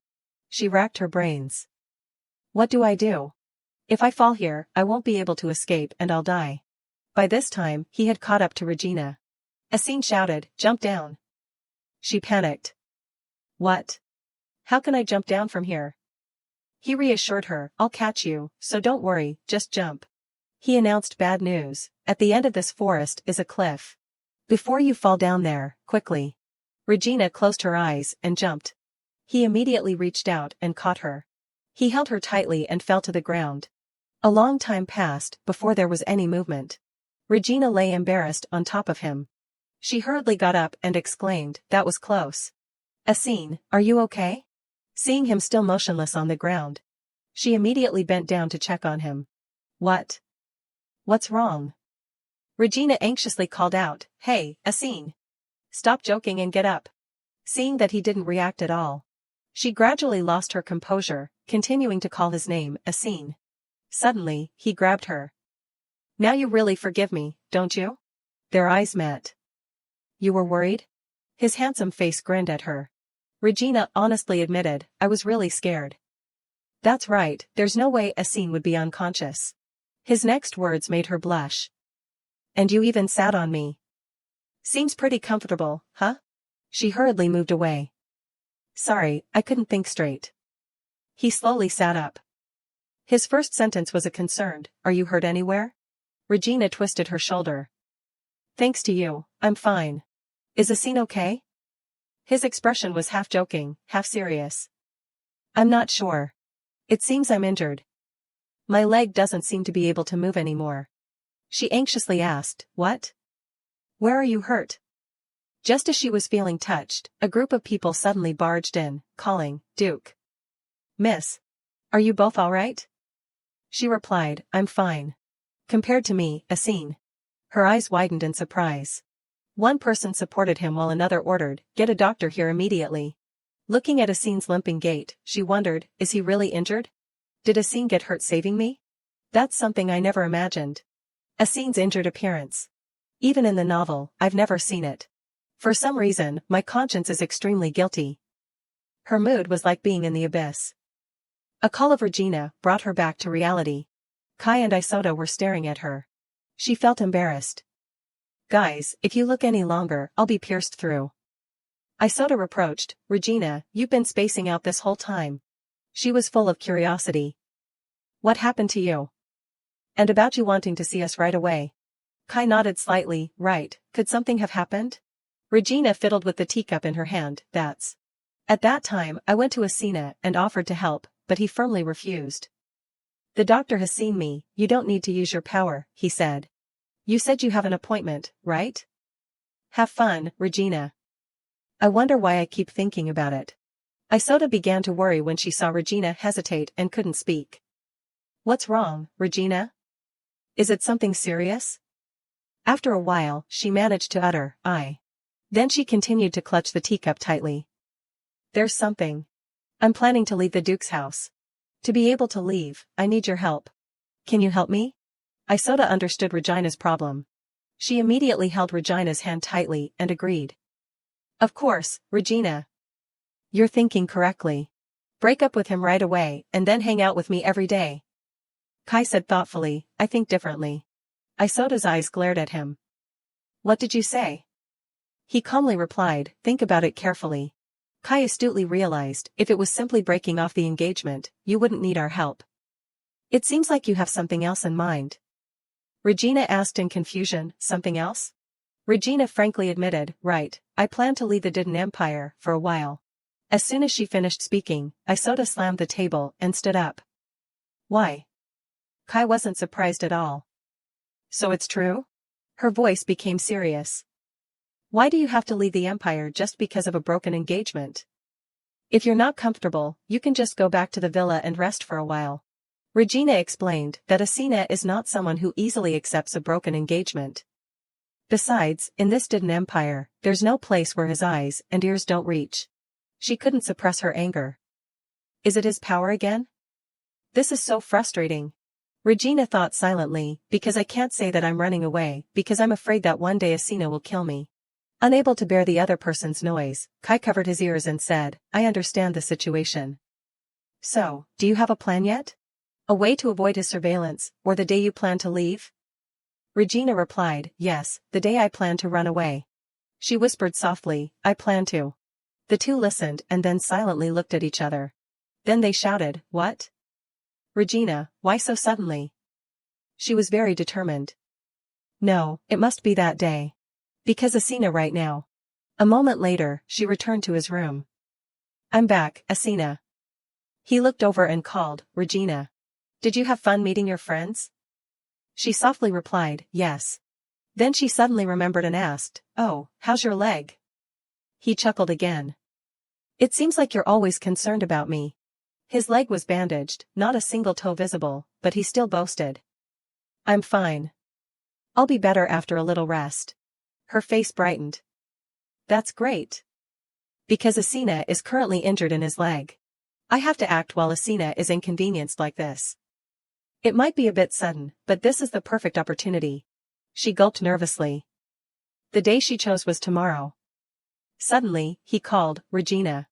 She racked her brains. What do I do? If I fall here, I won't be able to escape and I'll die. By this time, he had caught up to Regina. Asin shouted, jump down. She panicked. What? How can I jump down from here? He reassured her, I'll catch you, so don't worry, just jump. He announced bad news, at the end of this forest is a cliff. Before you fall down there, quickly. Regina closed her eyes and jumped. He immediately reached out and caught her. He held her tightly and fell to the ground. A long time passed before there was any movement. Regina lay embarrassed on top of him. She hurriedly got up and exclaimed, that was close. Asin, are you okay? Seeing him still motionless on the ground. She immediately bent down to check on him. What? What's wrong? Regina anxiously called out, hey, Asin. Stop joking and get up. Seeing that he didn't react at all. She gradually lost her composure, continuing to call his name, Asin. Suddenly, he grabbed her. Now you really forgive me, don't you? Their eyes met. You were worried? His handsome face grinned at her. Regina honestly admitted, I was really scared. That's right, there's no way Asin would be unconscious. His next words made her blush. And you even sat on me. Seems pretty comfortable, huh? She hurriedly moved away. Sorry, I couldn't think straight. He slowly sat up. His first sentence was a concerned, are you hurt anywhere? Regina twisted her shoulder. Thanks to you, I'm fine. Is Asin okay? His expression was half joking, half serious. I'm not sure. It seems I'm injured. My leg doesn't seem to be able to move anymore. She anxiously asked, what? Where are you hurt? Just as she was feeling touched, a group of people suddenly barged in, calling, Duke. Miss. Are you both all right? She replied, I'm fine. Compared to me, Asin. Her eyes widened in surprise. One person supported him while another ordered, get a doctor here immediately. Looking at Asin's limping gait, she wondered, is he really injured? Did Asin get hurt saving me? That's something I never imagined. Asin's injured appearance. Even in the novel, I've never seen it. For some reason, my conscience is extremely guilty. Her mood was like being in the abyss. A call of Regina brought her back to reality. Kai and Isoda were staring at her. She felt embarrassed. Guys, if you look any longer, I'll be pierced through. Isoda reproached, Regina, you've been spacing out this whole time. She was full of curiosity. What happened to you? And about you wanting to see us right away. Kai nodded slightly, right, could something have happened? Regina fiddled with the teacup in her hand, that's. At that time, I went to Asina and offered to help, but he firmly refused. The doctor has seen me, you don't need to use your power, he said. You said you have an appointment, right? Have fun, Regina. I wonder why I keep thinking about it. Isoda began to worry when she saw Regina hesitate and couldn't speak. What's wrong, Regina? Is it something serious? After a while, she managed to utter, I. Then she continued to clutch the teacup tightly. There's something. I'm planning to leave the Duke's house. To be able to leave, I need your help. Can you help me? Isoda understood Regina's problem. She immediately held Regina's hand tightly and agreed. Of course, Regina. You're thinking correctly. Break up with him right away and then hang out with me every day. Kai said thoughtfully, I think differently. Isoda's eyes glared at him. What did you say? He calmly replied, think about it carefully. Kai astutely realized, if it was simply breaking off the engagement, you wouldn't need our help. It seems like you have something else in mind. Regina asked in confusion, something else? Regina frankly admitted, right, I plan to leave the Diden Empire for a while. As soon as she finished speaking, Isoda slammed the table and stood up. Why? Kai wasn't surprised at all. So it's true? Her voice became serious. Why do you have to leave the Empire just because of a broken engagement? If you're not comfortable, you can just go back to the villa and rest for a while. Regina explained that Asina is not someone who easily accepts a broken engagement. Besides, in this Diden Empire, there's no place where his eyes and ears don't reach. She couldn't suppress her anger. Is it his power again? This is so frustrating. Regina thought silently, because I can't say that I'm running away, because I'm afraid that one day Asina will kill me. Unable to bear the other person's noise, Kai covered his ears and said, I understand the situation. So, do you have a plan yet? A way to avoid his surveillance, or the day you plan to leave? Regina replied, yes, the day I plan to run away. She whispered softly, I plan to. The two listened and then silently looked at each other. Then they shouted, what? Regina, why so suddenly? She was very determined. No, it must be that day. Because Asina right now. A moment later, she returned to his room. I'm back, Asina. He looked over and called, Regina. Did you have fun meeting your friends? She softly replied, yes. Then she suddenly remembered and asked, oh, how's your leg? He chuckled again. It seems like you're always concerned about me. His leg was bandaged, not a single toe visible, but he still boasted. I'm fine. I'll be better after a little rest. Her face brightened. That's great. Because Asina is currently injured in his leg. I have to act while Asina is inconvenienced like this. It might be a bit sudden, but this is the perfect opportunity. She gulped nervously. The day she chose was tomorrow. Suddenly, he called, Regina.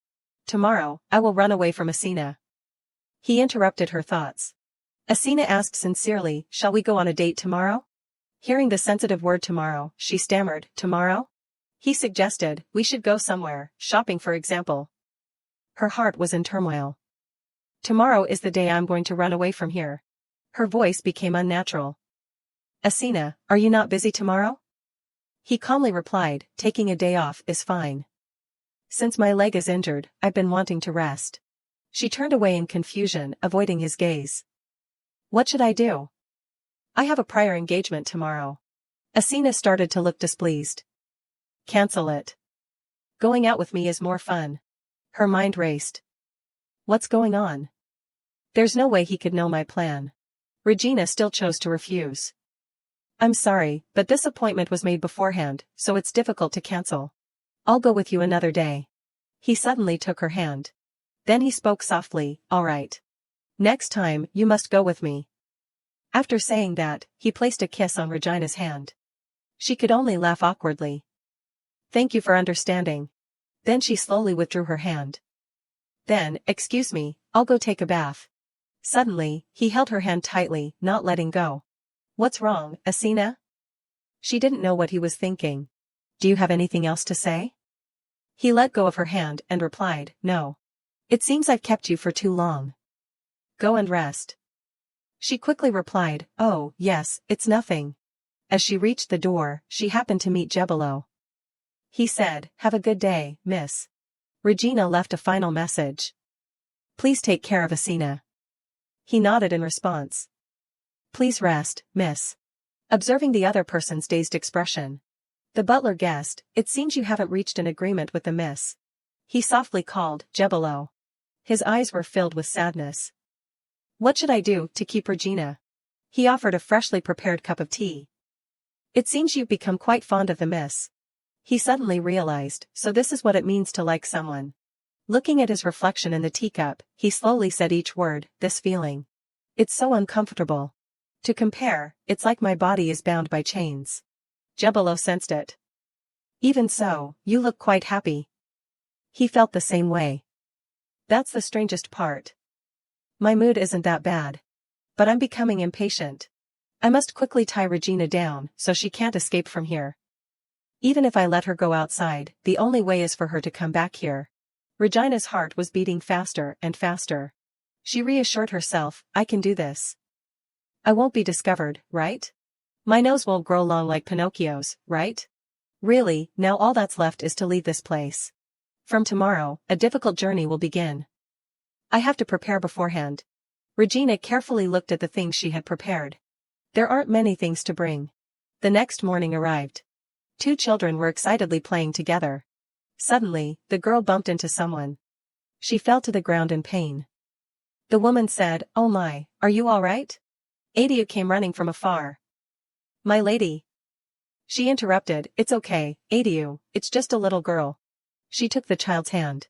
Tomorrow, I will run away from Asina. He interrupted her thoughts. Asina asked sincerely, shall we go on a date tomorrow? Hearing the sensitive word tomorrow, she stammered, tomorrow? He suggested, we should go somewhere, shopping for example. Her heart was in turmoil. Tomorrow is the day I'm going to run away from here. Her voice became unnatural. Asina, are you not busy tomorrow? He calmly replied, taking a day off is fine. Since my leg is injured, I've been wanting to rest. She turned away in confusion, avoiding his gaze. What should I do? I have a prior engagement tomorrow. Asina started to look displeased. Cancel it. Going out with me is more fun. Her mind raced. What's going on? There's no way he could know my plan. Regina still chose to refuse. I'm sorry, but this appointment was made beforehand, so it's difficult to cancel. I'll go with you another day. He suddenly took her hand. Then he spoke softly, all right. Next time, you must go with me. After saying that, he placed a kiss on Regina's hand. She could only laugh awkwardly. Thank you for understanding. Then she slowly withdrew her hand. Then, excuse me, I'll go take a bath. Suddenly, he held her hand tightly, not letting go. What's wrong, Asina? She didn't know what he was thinking. Do you have anything else to say? He let go of her hand and replied, no. It seems I've kept you for too long. Go and rest. She quickly replied, oh, yes, it's nothing. As she reached the door, she happened to meet Jebelo. He said, have a good day, miss. Regina left a final message. Please take care of Asina. He nodded in response. Please rest, miss. Observing the other person's dazed expression. The butler guessed, it seems you haven't reached an agreement with the miss. He softly called, Jebelo. His eyes were filled with sadness. What should I do to keep Regina? He offered a freshly prepared cup of tea. It seems you've become quite fond of the miss. He suddenly realized, so this is what it means to like someone. Looking at his reflection in the teacup, he slowly said each word, this feeling. It's so uncomfortable. To compare, it's like my body is bound by chains. Jebelo sensed it. Even so, you look quite happy. He felt the same way. That's the strangest part. My mood isn't that bad. But I'm becoming impatient. I must quickly tie Regina down so she can't escape from here. Even if I let her go outside, the only way is for her to come back here. Regina's heart was beating faster and faster. She reassured herself, I can do this. I won't be discovered, right? My nose won't grow long like Pinocchio's, right? Really, now all that's left is to leave this place. From tomorrow, a difficult journey will begin. I have to prepare beforehand. Regina carefully looked at the things she had prepared. There aren't many things to bring. The next morning arrived. Two children were excitedly playing together. Suddenly, the girl bumped into someone. She fell to the ground in pain. The woman said, "Oh my, are you all right?" Adiu came running from afar. "My lady." She interrupted, "It's okay, Adiu, it's just a little girl." She took the child's hand.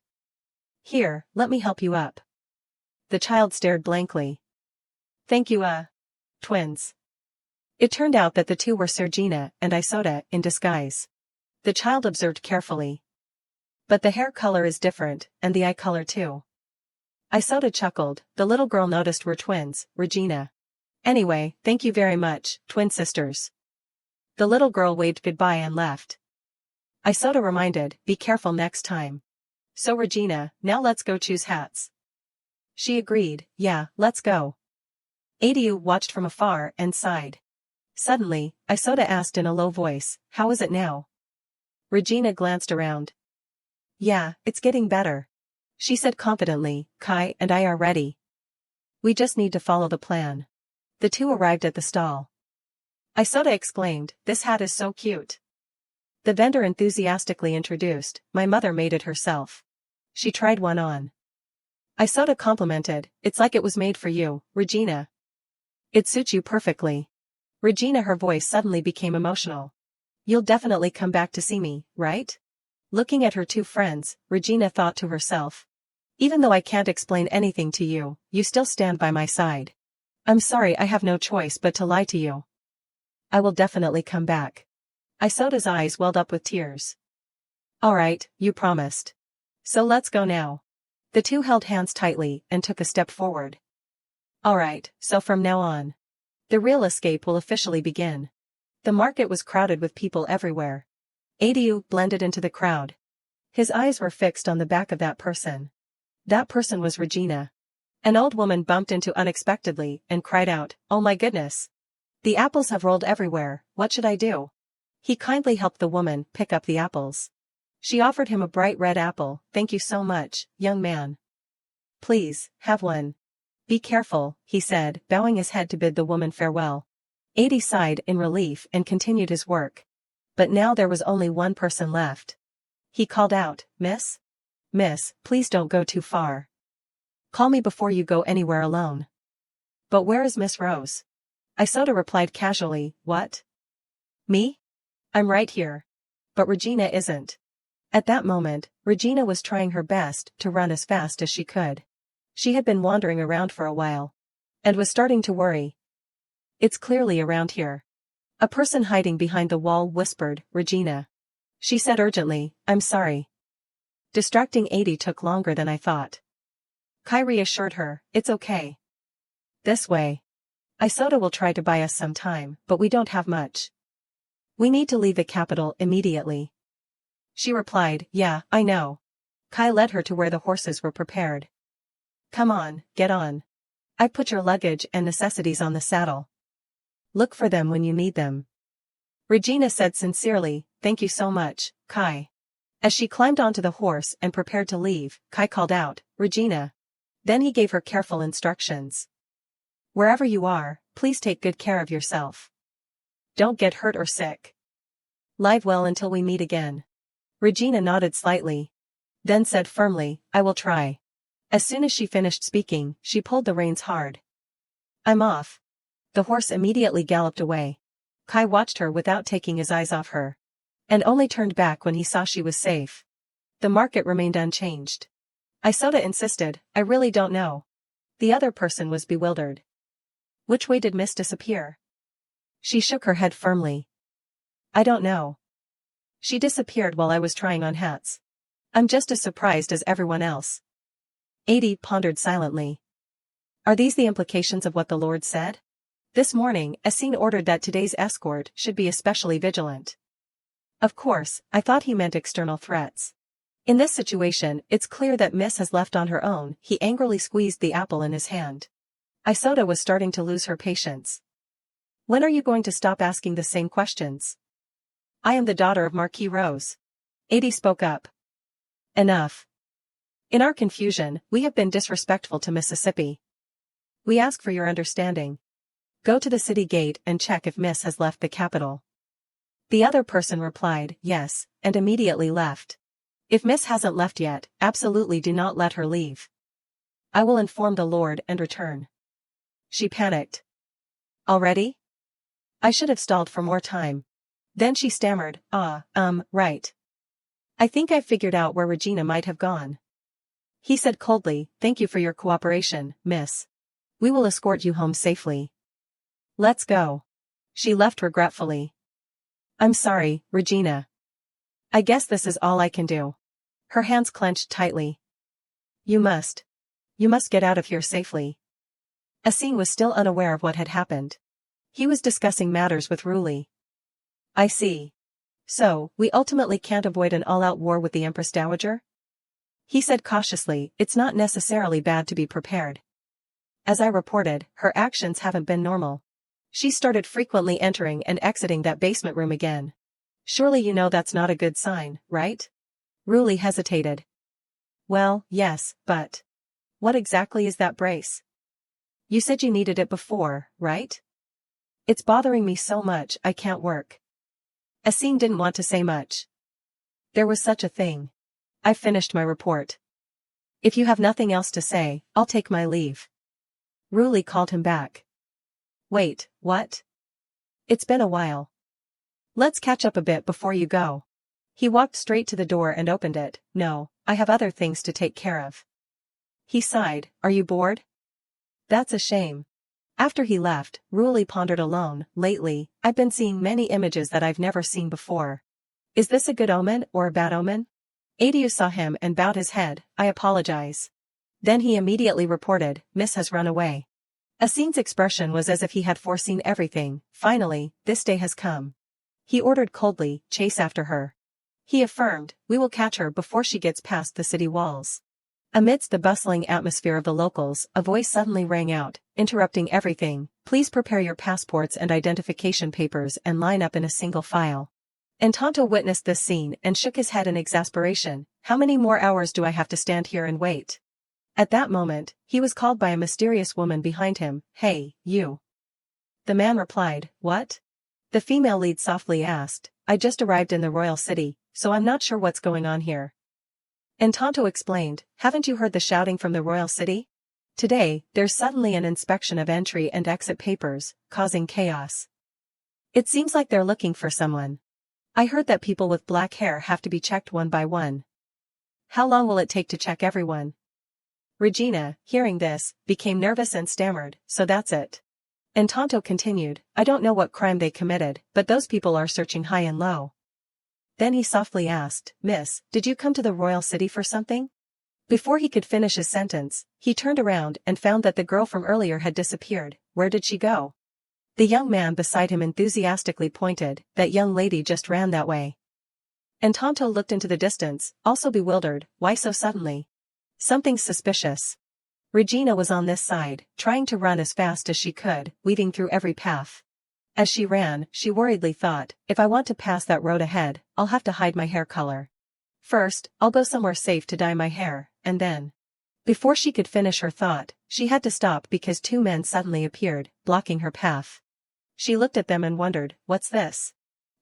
"Here, let me help you up." The child stared blankly. "Thank you, twins." It turned out that the two were Sergina and Isoda in disguise. The child observed carefully. But the hair color is different, and the eye color too. Isoda chuckled, the little girl noticed we're twins, Regina. Anyway, thank you very much, twin sisters. The little girl waved goodbye and left. Isoda reminded, be careful next time. So Regina, now let's go choose hats. She agreed, yeah, let's go. Adiu watched from afar and sighed. Suddenly, Isoda asked in a low voice, how is it now? Regina glanced around. Yeah, it's getting better. She said confidently, Kai and I are ready. We just need to follow the plan. The two arrived at the stall. Isoda exclaimed, this hat is so cute. The vendor enthusiastically introduced, my mother made it herself. She tried one on. Isoda complimented, it's like it was made for you, Regina. It suits you perfectly. Regina, her voice suddenly became emotional. You'll definitely come back to see me, right? Looking at her two friends, Regina thought to herself. Even though I can't explain anything to you, you still stand by my side. I'm sorry I have no choice but to lie to you. I will definitely come back. Isoda's eyes welled up with tears. All right, you promised. So let's go now. The two held hands tightly and took a step forward. All right, so from now on, the real escape will officially begin. The market was crowded with people everywhere. Adiu blended into the crowd. His eyes were fixed on the back of that person. That person was Regina. An old woman bumped into unexpectedly and cried out, oh my goodness. The apples have rolled everywhere, what should I do? He kindly helped the woman pick up the apples. She offered him a bright red apple, thank you so much, young man. Please, have one. Be careful, he said, bowing his head to bid the woman farewell. Adi sighed in relief and continued his work. But now there was only one person left. He called out, Miss? Miss, please don't go too far. Call me before you go anywhere alone. But where is Miss Rose? Isoda replied casually, what? Me? I'm right here. But Regina isn't. At that moment, Regina was trying her best to run as fast as she could. She had been wandering around for a while. And was starting to worry. It's clearly around here. A person hiding behind the wall whispered, Regina. She said urgently, I'm sorry. Distracting Adi took longer than I thought. Kai reassured her, it's okay. This way. Isoda will try to buy us some time, but we don't have much. We need to leave the capital immediately. She replied, yeah, I know. Kai led her to where the horses were prepared. Come on, get on. I've put your luggage and necessities on the saddle. Look for them when you need them. Regina said sincerely, thank you so much, Kai. As she climbed onto the horse and prepared to leave, Kai called out, Regina. Then he gave her careful instructions. Wherever you are, please take good care of yourself. Don't get hurt or sick. Live well until we meet again. Regina nodded slightly. Then said firmly, I will try. As soon as she finished speaking, she pulled the reins hard. I'm off. The horse immediately galloped away. Kai watched her without taking his eyes off her. And only turned back when he saw she was safe. The market remained unchanged. Isoda insisted, I really don't know. The other person was bewildered. Which way did Miss disappear? She shook her head firmly. I don't know. She disappeared while I was trying on hats. I'm just as surprised as everyone else. Adi pondered silently. Are these the implications of what the Lord said? This morning, Essene ordered that today's escort should be especially vigilant. Of course, I thought he meant external threats. In this situation, it's clear that Miss has left on her own. He angrily squeezed the apple in his hand. Isoda was starting to lose her patience. When are you going to stop asking the same questions? I am the daughter of Marquis Rose. Adi spoke up. Enough. In our confusion, we have been disrespectful to Mississippi. We ask for your understanding. Go to the city gate and check if Miss has left the capital. The other person replied, yes, and immediately left. If Miss hasn't left yet, absolutely do not let her leave. I will inform the Lord and return. She panicked. Already? I should have stalled for more time. Then she stammered, right. I think I've figured out where Regina might have gone. He said coldly, thank you for your cooperation, miss. We will escort you home safely. Let's go. She left regretfully. I'm sorry, Regina. I guess this is all I can do. Her hands clenched tightly. You must get out of here safely. Essene was still unaware of what had happened. He was discussing matters with Ruli. I see. So, we ultimately can't avoid an all-out war with the Empress Dowager? He said cautiously, it's not necessarily bad to be prepared. As I reported, her actions haven't been normal. She started frequently entering and exiting that basement room again. Surely you know that's not a good sign, right? Ruli hesitated. Well, yes, but what exactly is that brace? You said you needed it before, right? It's bothering me so much I can't work. Essene didn't want to say much. There was such a thing. I've finished my report. If you have nothing else to say, I'll take my leave. Ruli called him back. Wait, what? It's been a while. Let's catch up a bit before you go. He walked straight to the door and opened it. No, I have other things to take care of. He sighed, are you bored? That's a shame. After he left, Ruli pondered alone. Lately, I've been seeing many images that I've never seen before. Is this a good omen or a bad omen? Adiu saw him and bowed his head, I apologize. Then he immediately reported, Miss has run away. Essene's expression was as if he had foreseen everything. Finally, this day has come. He ordered coldly, chase after her. He affirmed, we will catch her before she gets past the city walls. Amidst the bustling atmosphere of the locals, a voice suddenly rang out, interrupting everything, please prepare your passports and identification papers and line up in a single file. Encanto witnessed this scene and shook his head in exasperation, how many more hours do I have to stand here and wait? At that moment, he was called by a mysterious woman behind him, hey, you. The man replied, what? The female lead softly asked, I just arrived in the royal city, so I'm not sure what's going on here. Encanto explained, haven't you heard the shouting from the royal city? Today, there's suddenly an inspection of entry and exit papers, causing chaos. It seems like they're looking for someone. I heard that people with black hair have to be checked one by one. How long will it take to check everyone? Regina, hearing this, became nervous and stammered, so that's it. Encanto continued, I don't know what crime they committed, but those people are searching high and low. Then he softly asked, Miss, did you come to the royal city for something? Before he could finish his sentence, he turned around and found that the girl from earlier had disappeared. Where did she go? The young man beside him enthusiastically pointed, that young lady just ran that way. Encanto looked into the distance, also bewildered, why so suddenly? Something's suspicious. Regina was on this side, trying to run as fast as she could, weaving through every path. As she ran, she worriedly thought, if I want to pass that road ahead, I'll have to hide my hair color. First, I'll go somewhere safe to dye my hair, and then. Before she could finish her thought, she had to stop because two men suddenly appeared, blocking her path. She looked at them and wondered, what's this?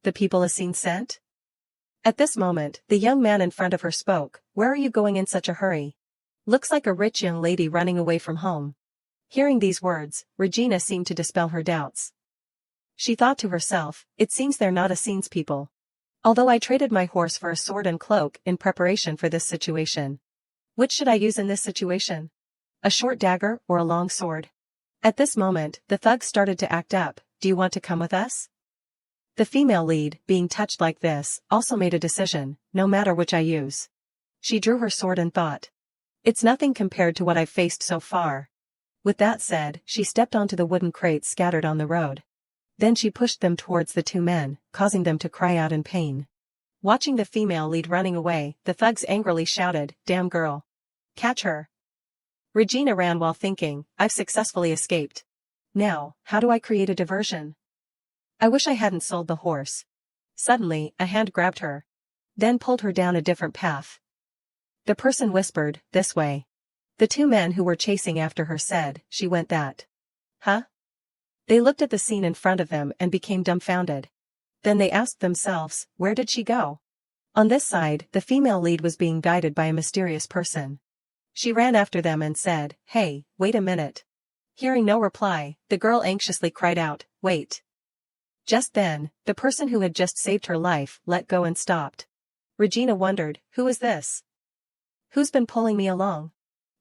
The people Essene sent? At this moment, the young man in front of her spoke, where are you going in such a hurry? Looks like a rich young lady running away from home. Hearing these words, Regina seemed to dispel her doubts. She thought to herself, it seems they're not Essene's people. Although I traded my horse for a sword and cloak in preparation for this situation. Which should I use in this situation? A short dagger or a long sword? At this moment, the thugs started to act up. Do you want to come with us? The female lead, being touched like this, also made a decision, no matter which I use. She drew her sword and thought. It's nothing compared to what I've faced so far. With that said, she stepped onto the wooden crates scattered on the road. Then she pushed them towards the two men, causing them to cry out in pain. Watching the female lead running away, the thugs angrily shouted, "Damn girl. Catch her." Regina ran while thinking, I've successfully escaped. Now, how do I create a diversion? I wish I hadn't sold the horse. Suddenly, a hand grabbed her. Then pulled her down a different path. The person whispered, "This way." The two men who were chasing after her said, "She went that." Huh? They looked at the scene in front of them and became dumbfounded. Then they asked themselves, where did she go? On this side, the female lead was being guided by a mysterious person. She ran after them and said, "Hey, wait a minute." Hearing no reply, the girl anxiously cried out, "Wait." Just then, the person who had just saved her life let go and stopped. Regina wondered, who is this? Who's been pulling me along?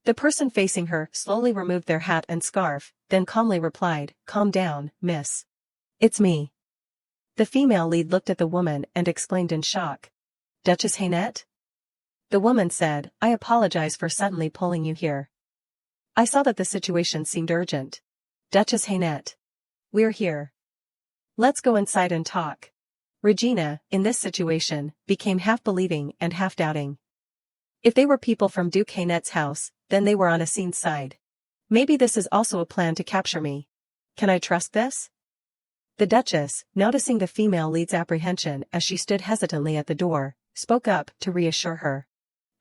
The person facing her slowly removed their hat and scarf, then calmly replied, "Calm down, miss. It's me." The female lead looked at the woman and exclaimed in shock. "Duchess Hainette?" The woman said, "I apologize for suddenly pulling you here. I saw that the situation seemed urgent. Duchess Hainette. We're here. Let's go inside and talk." Regina, in this situation, became half believing and half doubting. If they were people from Duke Hainette's house, then they were on Asine's side. Maybe this is also a plan to capture me. Can I trust this? The Duchess, noticing the female lead's apprehension as she stood hesitantly at the door, spoke up to reassure her.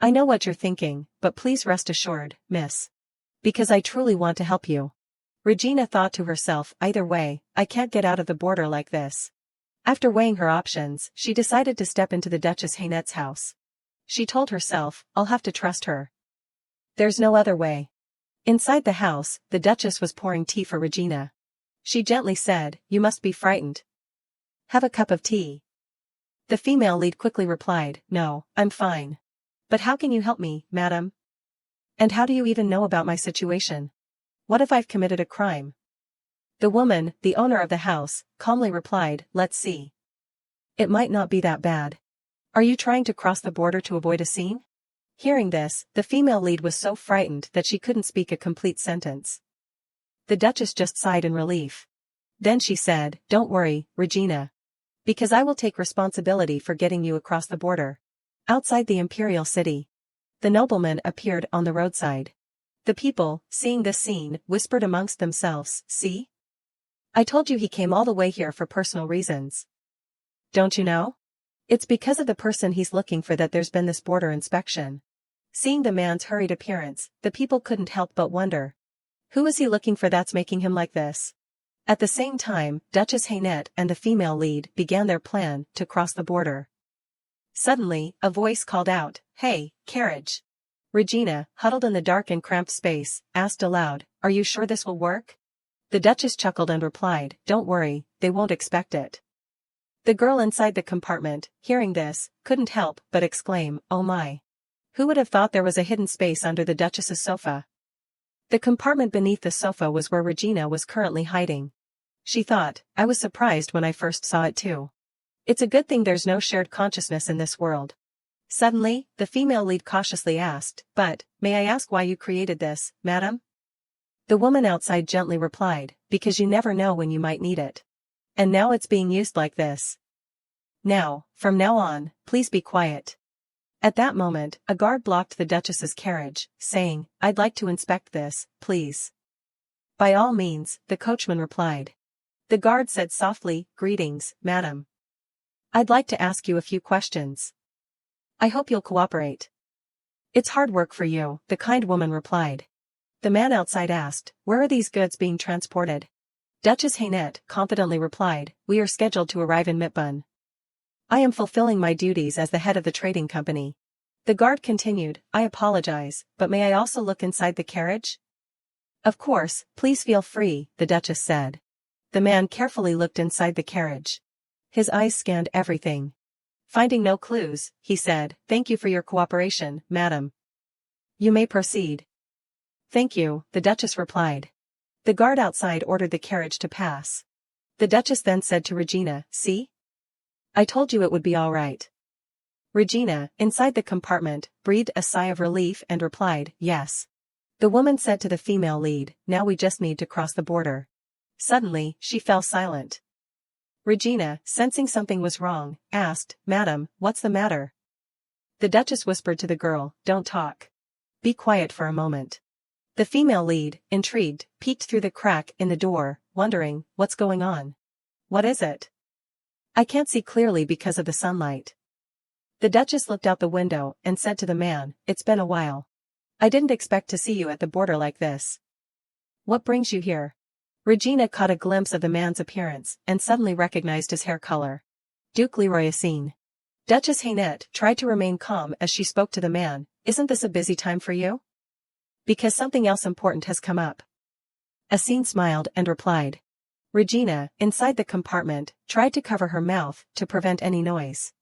"I know what you're thinking, but please rest assured, miss. Because I truly want to help you." Regina thought to herself, either way, I can't get out of the border like this. After weighing her options, she decided to step into the Duchess Hainette's house. She told herself, I'll have to trust her. There's no other way. Inside the house, the Duchess was pouring tea for Regina. She gently said, "You must be frightened. Have a cup of tea." The female lead quickly replied, "No, I'm fine. But how can you help me, madam? And how do you even know about my situation? What if I've committed a crime?" The woman, the owner of the house, calmly replied, "Let's see. It might not be that bad. Are you trying to cross the border to avoid a scene?" Hearing this, the female lead was so frightened that she couldn't speak a complete sentence. The Duchess just sighed in relief. Then she said, "Don't worry, Regina. Because I will take responsibility for getting you across the border." Outside the imperial city, the nobleman appeared on the roadside. The people, seeing this scene, whispered amongst themselves, "See? I told you he came all the way here for personal reasons. Don't you know? It's because of the person he's looking for that there's been this border inspection." Seeing the man's hurried appearance, the people couldn't help but wonder. Who is he looking for that's making him like this? At the same time, Duchess Hainette and the female lead began their plan to cross the border. Suddenly, a voice called out, "Hey, carriage." Regina, huddled in the dark and cramped space, asked aloud, "Are you sure this will work?" The Duchess chuckled and replied, "Don't worry, they won't expect it." The girl inside the compartment, hearing this, couldn't help but exclaim, "Oh my. Who would have thought there was a hidden space under the Duchess's sofa?" The compartment beneath the sofa was where Regina was currently hiding. She thought, I was surprised when I first saw it too. It's a good thing there's no shared consciousness in this world. Suddenly, the female lead cautiously asked, "But, may I ask why you created this, madam?" The woman outside gently replied, "Because you never know when you might need it. And now it's being used like this. Now, from now on, please be quiet." At that moment, a guard blocked the Duchess's carriage, saying, "I'd like to inspect this, please." "By all means," the coachman replied. The guard said softly, "Greetings, madam. I'd like to ask you a few questions. I hope you'll cooperate." "It's hard work for you," the kind woman replied. The man outside asked, "Where are these goods being transported?" Duchess Hainette confidently replied, "We are scheduled to arrive in Mitbun. I am fulfilling my duties as the head of the trading company." The guard continued, "I apologize, but may I also look inside the carriage?" "Of course, please feel free," the Duchess said. The man carefully looked inside the carriage. His eyes scanned everything. Finding no clues, he said, "Thank you for your cooperation, madam. You may proceed. Thank you, the Duchess replied. The guard outside ordered the carriage to pass. The Duchess then said to Regina, see? I told you it would be all right. Regina, inside the compartment, breathed a sigh of relief and replied, yes. The woman said to the female lead, now we just need to cross the border. Suddenly, she fell silent. Regina, sensing something was wrong, asked, Madam, what's the matter? The Duchess whispered to the girl, don't talk. Be quiet for a moment. The female lead, intrigued, peeked through the crack in the door, wondering, what's going on? What is it? I can't see clearly because of the sunlight. The Duchess looked out the window and said to the man, it's been a while. I didn't expect to see you at the border like this. What brings you here? Regina caught a glimpse of the man's appearance and suddenly recognized his hair color. Duke Leroy Assine. Duchess Hainette tried to remain calm as she spoke to the man, isn't this a busy time for you? Because something else important has come up. Assine smiled and replied. Regina, inside the compartment, tried to cover her mouth to prevent any noise.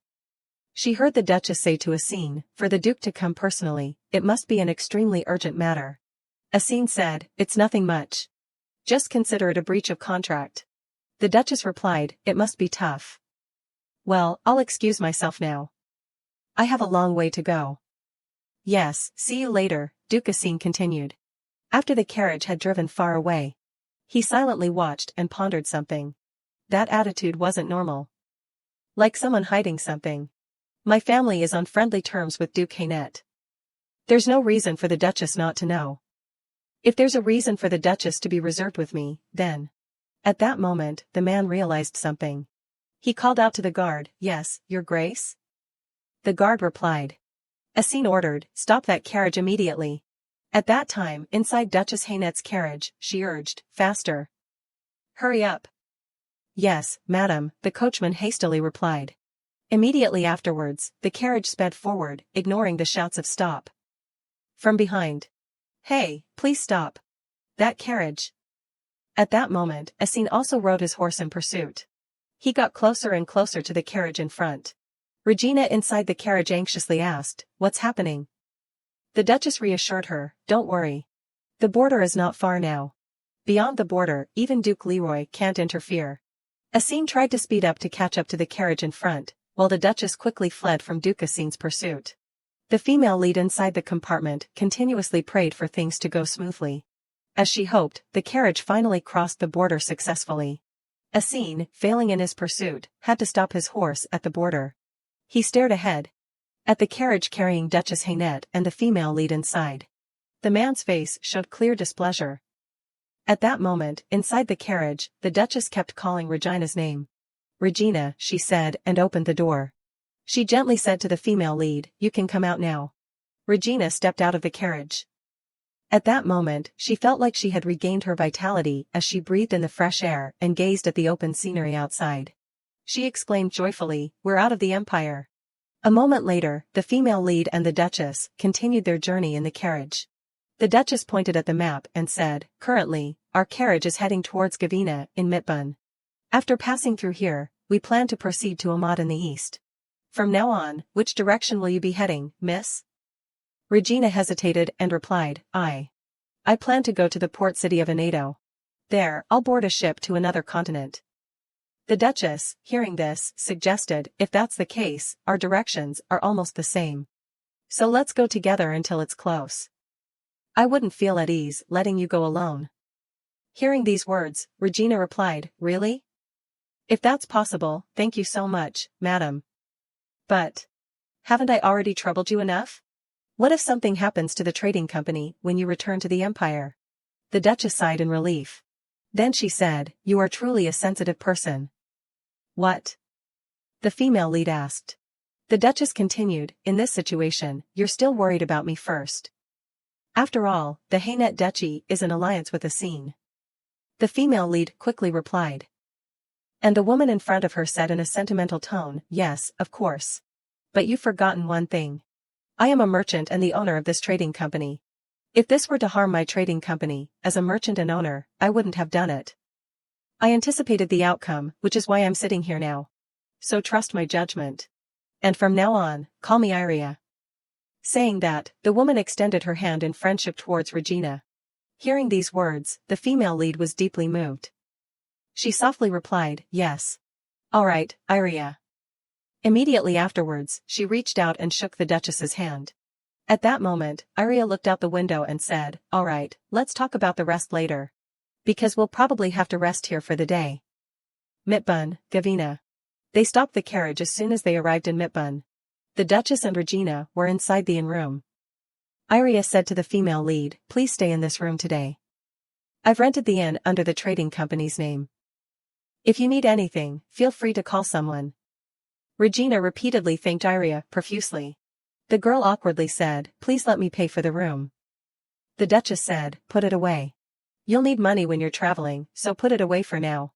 She heard the Duchess say to Assine, for the Duke to come personally, it must be an extremely urgent matter. Assine said, it's nothing much. Just consider it a breach of contract. The Duchess replied, it must be tough. Well, I'll excuse myself now. I have a long way to go. Yes, see you later, Duke Assine continued. After the carriage had driven far away, he silently watched and pondered something. That attitude wasn't normal. Like someone hiding something. My family is on friendly terms with Duke Hainette. There's no reason for the Duchess not to know. If there's a reason for the Duchess to be reserved with me, then. At that moment, the man realized something. He called out to the guard, yes, Your Grace? The guard replied. Assine ordered, stop that carriage immediately. At that time, inside Duchess Hainette's carriage, she urged, faster. Hurry up. Yes, madam, the coachman hastily replied. Immediately afterwards, the carriage sped forward, ignoring the shouts of stop. From behind. Hey, please stop. That carriage. At that moment, Assine also rode his horse in pursuit. He got closer and closer to the carriage in front. Regina inside the carriage anxiously asked, what's happening? The Duchess reassured her, don't worry. The border is not far now. Beyond the border, even Duke Leroy can't interfere. Assine tried to speed up to catch up to the carriage in front, while the Duchess quickly fled from Duke Assine's pursuit. The female lead inside the compartment continuously prayed for things to go smoothly. As she hoped, the carriage finally crossed the border successfully. Assine, failing in his pursuit, had to stop his horse at the border. He stared ahead. At the carriage carrying Duchess Hainette and the female lead inside. The man's face showed clear displeasure. At that moment, inside the carriage, the Duchess kept calling Regina's name. Regina, she said, and opened the door. She gently said to the female lead, you can come out now. Regina stepped out of the carriage. At that moment, she felt like she had regained her vitality as she breathed in the fresh air and gazed at the open scenery outside. She exclaimed joyfully, we're out of the Empire. A moment later, the female lead and the Duchess continued their journey in the carriage. The Duchess pointed at the map and said, currently, our carriage is heading towards Gavina, in Mitbun. After passing through here, we plan to proceed to Ahmad in the east. From now on, which direction will you be heading, miss? Regina hesitated and replied, I plan to go to the port city of Anado. There, I'll board a ship to another continent. The Duchess, hearing this, suggested, if that's the case, our directions are almost the same. So let's go together until it's close. I wouldn't feel at ease letting you go alone. Hearing these words, Regina replied, really? If that's possible, thank you so much, madam. But haven't I already troubled you enough? What if something happens to the trading company when you return to the Empire? The Duchess sighed in relief. Then she said, you are truly a sensitive person. What? The female lead asked. The Duchess continued, in this situation, you're still worried about me first. After all, the Hainette Duchy is in alliance with Assine. The female lead quickly replied. And the woman in front of her said in a sentimental tone, yes, of course. But you've forgotten one thing. I am a merchant and the owner of this trading company. If this were to harm my trading company, as a merchant and owner, I wouldn't have done it. I anticipated the outcome, which is why I'm sitting here now. So trust my judgment. And from now on, call me Iria. Saying that, the woman extended her hand in friendship towards Regina. Hearing these words, the female lead was deeply moved. She softly replied, yes. All right, Iria. Immediately afterwards, she reached out and shook the Duchess's hand. At that moment, Iria looked out the window and said, all right, let's talk about the rest later. Because we'll probably have to rest here for the day. Mitbun, Gavina. They stopped the carriage as soon as they arrived in Mitbun. The Duchess and Regina were inside the inn room. Iria said to the female lead, please stay in this room today. I've rented the inn under the trading company's name. If you need anything, feel free to call someone. Regina repeatedly thanked Iria profusely. The girl awkwardly said, please let me pay for the room. The Duchess said, put it away. You'll need money when you're traveling, so put it away for now.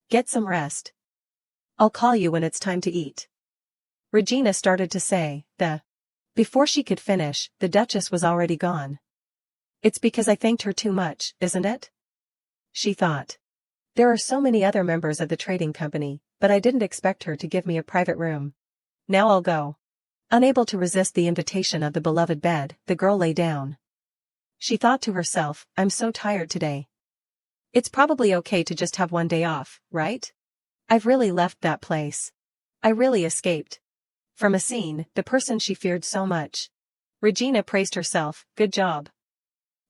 Get some rest. I'll call you when it's time to eat. Regina started to say, Before she could finish, the Duchess was already gone. It's because I thanked her too much, isn't it? She thought. There are so many other members of the trading company, but I didn't expect her to give me a private room. Now I'll go. Unable to resist the invitation of the beloved bed, the girl lay down. She thought to herself, I'm so tired today. It's probably okay to just have one day off, right? I've really left that place. I really escaped. From a scene, the person she feared so much. Regina praised herself, good job.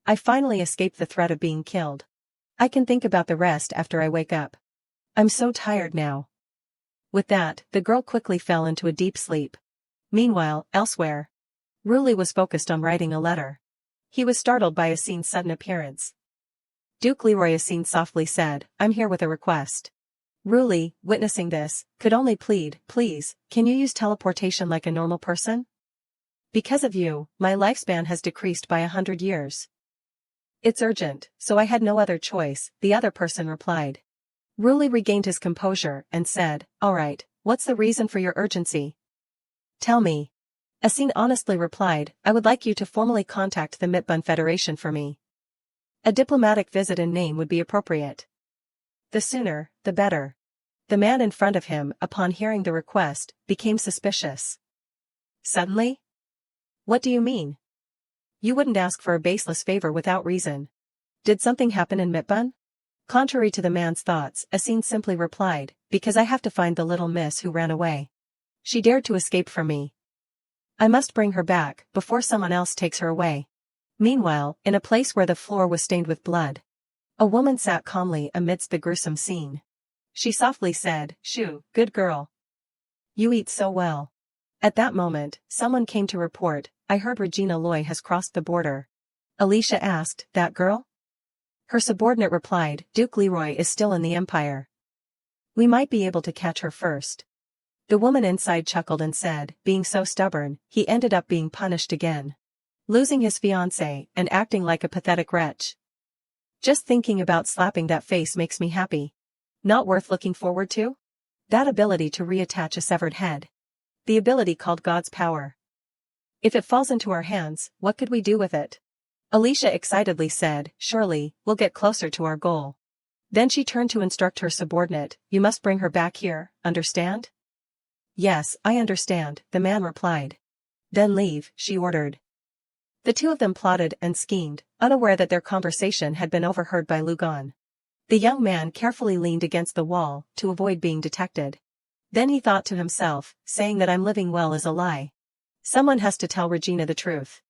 I finally escaped the threat of being killed. I can think about the rest after I wake up. I'm so tired now. With that, the girl quickly fell into a deep sleep. Meanwhile, elsewhere, Ruli was focused on writing a letter. He was startled by Assine's sudden appearance. Duke Leroy Assine softly said, I'm here with a request. Ruli, witnessing this, could only plead, please, can you use teleportation like a normal person? Because of you, my lifespan has decreased by 100 years. It's urgent, so I had no other choice, the other person replied. Ruli regained his composure and said, all right, what's the reason for your urgency? Tell me. Assine honestly replied, I would like you to formally contact the Mitbun Federation for me. A diplomatic visit in name would be appropriate. The sooner, the better. The man in front of him, upon hearing the request, became suspicious. Suddenly? What do you mean? You wouldn't ask for a baseless favor without reason. Did something happen in Mitbun? Contrary to the man's thoughts, Assine simply replied, because I have to find the little miss who ran away. She dared to escape from me. I must bring her back, before someone else takes her away. Meanwhile, in a place where the floor was stained with blood, a woman sat calmly amidst the gruesome scene. She softly said, Shoo, good girl. You eat so well. At that moment, someone came to report, I heard Regina Loy has crossed the border. Alicia asked, that girl? Her subordinate replied, Duke Leroy is still in the Empire. We might be able to catch her first. The woman inside chuckled and said, being so stubborn, he ended up being punished again. Losing his fiancée and acting like a pathetic wretch. Just thinking about slapping that face makes me happy. Not worth looking forward to? That ability to reattach a severed head. The ability called God's power. If it falls into our hands, what could we do with it? Alicia excitedly said, surely, we'll get closer to our goal. Then she turned to instruct her subordinate, you must bring her back here, understand? Yes, I understand, the man replied. Then leave, she ordered. The two of them plotted and schemed, unaware that their conversation had been overheard by Lugon. The young man carefully leaned against the wall, to avoid being detected. Then he thought to himself, saying that I'm living well is a lie. Someone has to tell Regina the truth.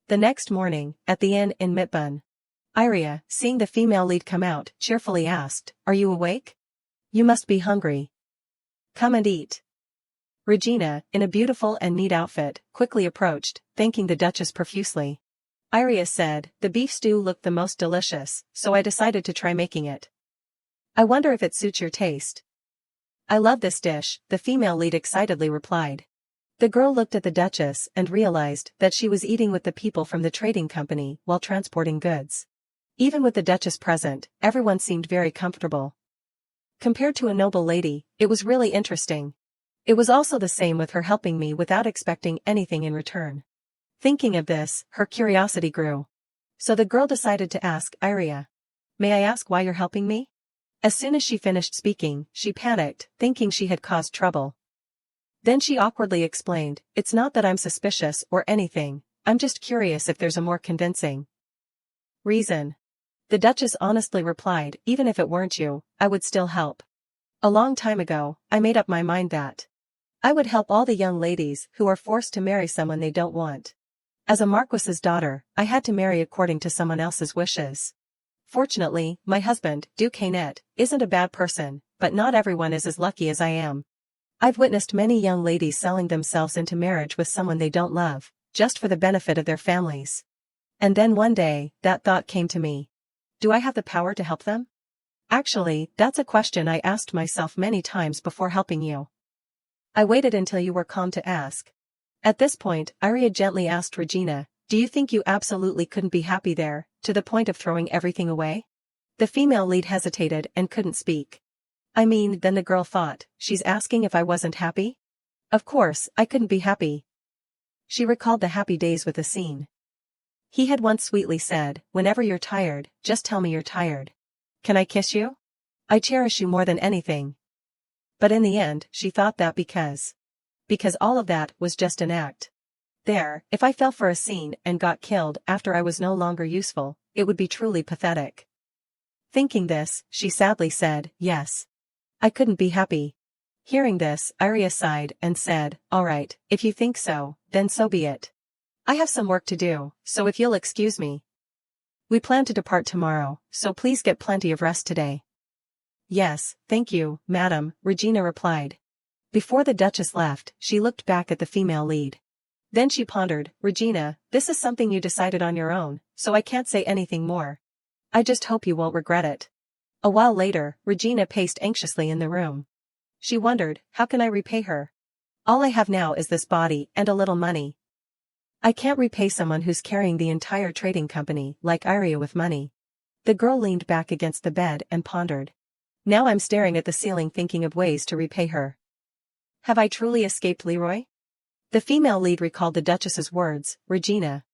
The next morning, at the inn in Mitbun, Iria, seeing the female lead come out, cheerfully asked, are you awake? You must be hungry. Come and eat. Regina, in a beautiful and neat outfit, quickly approached, thanking the Duchess profusely. Iria said, the beef stew looked the most delicious, so I decided to try making it. I wonder if it suits your taste. I love this dish, the female lead excitedly replied. The girl looked at the Duchess and realized that she was eating with the people from the trading company while transporting goods. Even with the Duchess present, everyone seemed very comfortable. Compared to a noble lady, it was really interesting. It was also the same with her helping me without expecting anything in return. Thinking of this, her curiosity grew. So the girl decided to ask Iria. May I ask why you're helping me? As soon as she finished speaking, she panicked, thinking she had caused trouble. Then she awkwardly explained, it's not that I'm suspicious or anything, I'm just curious if there's a more convincing reason. The Duchess honestly replied, even if it weren't you, I would still help. A long time ago, I made up my mind that I would help all the young ladies who are forced to marry someone they don't want. As a marquis's daughter, I had to marry according to someone else's wishes. Fortunately, my husband, Duke Hainette, isn't a bad person, but not everyone is as lucky as I am. I've witnessed many young ladies selling themselves into marriage with someone they don't love, just for the benefit of their families. And then one day, that thought came to me. Do I have the power to help them? Actually, that's a question I asked myself many times before helping you. I waited until you were calm to ask. At this point, Iria gently asked Regina, do you think you absolutely couldn't be happy there, to the point of throwing everything away? The female lead hesitated and couldn't speak. I mean, then the girl thought, she's asking if I wasn't happy? Of course, I couldn't be happy. She recalled the happy days with the scene. He had once sweetly said, whenever you're tired, just tell me you're tired. Can I kiss you? I cherish you more than anything. But in the end, she thought that because all of that was just an act. There, if I fell for a scene and got killed after I was no longer useful, it would be truly pathetic. Thinking this, she sadly said, yes. I couldn't be happy. Hearing this, Iria sighed and said, all right, if you think so, then so be it. I have some work to do, so if you'll excuse me. We plan to depart tomorrow, so please get plenty of rest today. Yes, thank you, madam, Regina replied. Before the Duchess left, she looked back at the female lead. Then she pondered, Regina, this is something you decided on your own, so I can't say anything more. I just hope you won't regret it. A while later, Regina paced anxiously in the room. She wondered, how can I repay her? All I have now is this body and a little money. I can't repay someone who's carrying the entire trading company like Iria with money. The girl leaned back against the bed and pondered. Now I'm staring at the ceiling thinking of ways to repay her. Have I truly escaped Leroy? The female lead recalled the Duchess's words, Regina.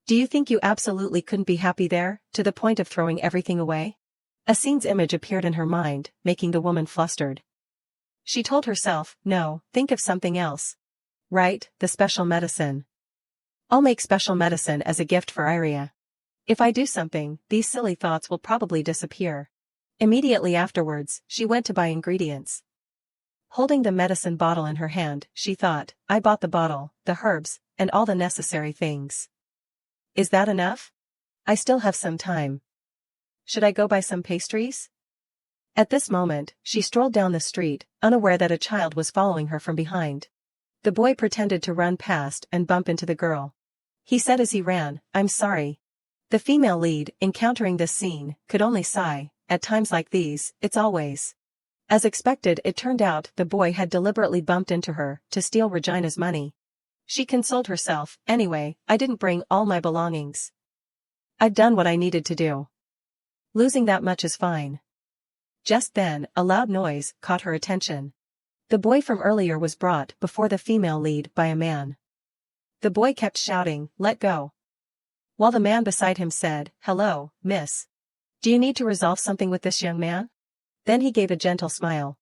Do you think you absolutely couldn't be happy there, to the point of throwing everything away? A scene's image appeared in her mind, making the woman flustered. She told herself, no, think of something else. Right, the special medicine. I'll make special medicine as a gift for Iria. If I do something, these silly thoughts will probably disappear. Immediately afterwards, she went to buy ingredients. Holding the medicine bottle in her hand, she thought, I bought the bottle, the herbs, and all the necessary things. Is that enough? I still have some time. Should I go buy some pastries? At this moment, she strolled down the street, unaware that a child was following her from behind. The boy pretended to run past and bump into the girl. He said as he ran, I'm sorry. The female lead, encountering this scene, could only sigh. At times like these, it's always. As expected, it turned out the boy had deliberately bumped into her to steal Regina's money. She consoled herself, anyway, I didn't bring all my belongings. I've done what I needed to do. Losing that much is fine. Just then, a loud noise caught her attention. The boy from earlier was brought before the female lead by a man. The boy kept shouting, let go. While the man beside him said, hello, miss. Do you need to resolve something with this young man? Then he gave a gentle smile.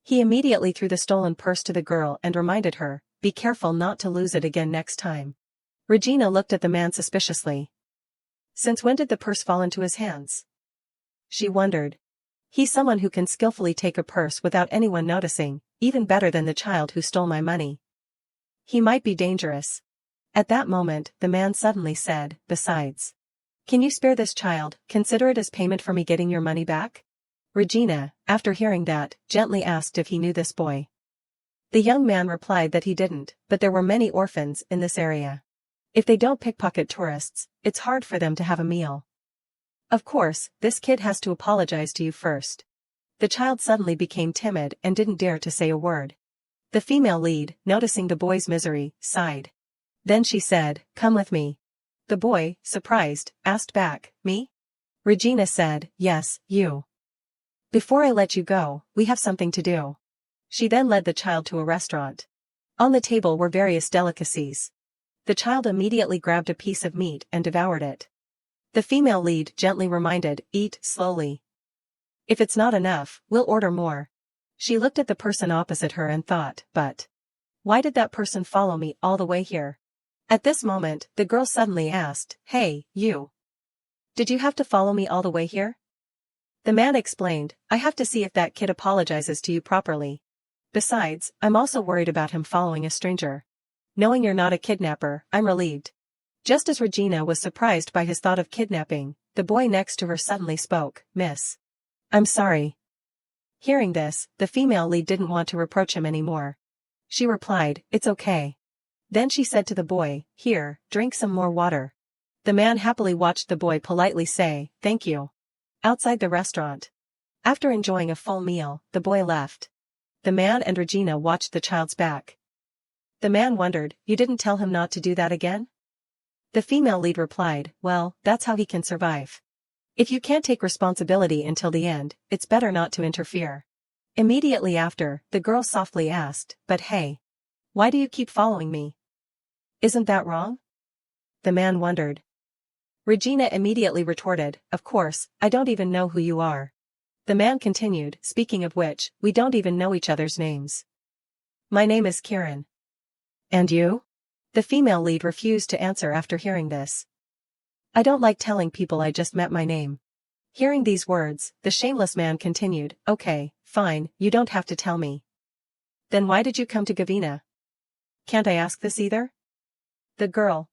He immediately threw the stolen purse to the girl and reminded her, be careful not to lose it again next time. Regina looked at the man suspiciously. Since when did the purse fall into his hands? She wondered. He's someone who can skillfully take a purse without anyone noticing, even better than the child who stole my money. He might be dangerous. At that moment, the man suddenly said, besides. Can you spare this child, consider it as payment for me getting your money back? Regina, after hearing that, gently asked if he knew this boy. The young man replied that he didn't, but there were many orphans in this area. If they don't pickpocket tourists, it's hard for them to have a meal. Of course, this kid has to apologize to you first. The child suddenly became timid and didn't dare to say a word. The female lead, noticing the boy's misery, sighed. Then she said, come with me. The boy, surprised, asked back, me? Regina said, yes, you. Before I let you go, we have something to do. She then led the child to a restaurant. On the table were various delicacies. The child immediately grabbed a piece of meat and devoured it. The female lead gently reminded, eat slowly. If it's not enough, we'll order more. She looked at the person opposite her and thought, but why did that person follow me all the way here? At this moment, the girl suddenly asked, "Hey, you. Did you have to follow me all the way here?" The man explained, "I have to see if that kid apologizes to you properly. Besides, I'm also worried about him following a stranger. Knowing you're not a kidnapper, I'm relieved." Just as Regina was surprised by his thought of kidnapping, the boy next to her suddenly spoke, "Miss. I'm sorry." Hearing this, the female lead didn't want to reproach him anymore. She replied, "It's okay." Then she said to the boy, "Here, drink some more water." The man happily watched the boy politely say, "Thank you." Outside the restaurant. After enjoying a full meal, the boy left. The man and Regina watched the child's back. The man wondered, "You didn't tell him not to do that again?" The female lead replied, "Well, that's how he can survive. If you can't take responsibility until the end, it's better not to interfere." Immediately after, the girl softly asked, "But hey. Why do you keep following me? Isn't that wrong?" The man wondered. Regina immediately retorted, "Of course, I don't even know who you are." The man continued, "Speaking of which, we don't even know each other's names. My name is Kieran." "And you?" The female lead refused to answer after hearing this. "I don't like telling people I just met my name." Hearing these words, the shameless man continued, "Okay, fine, you don't have to tell me. Then why did you come to Gavina? Can't I ask this either?" The girl,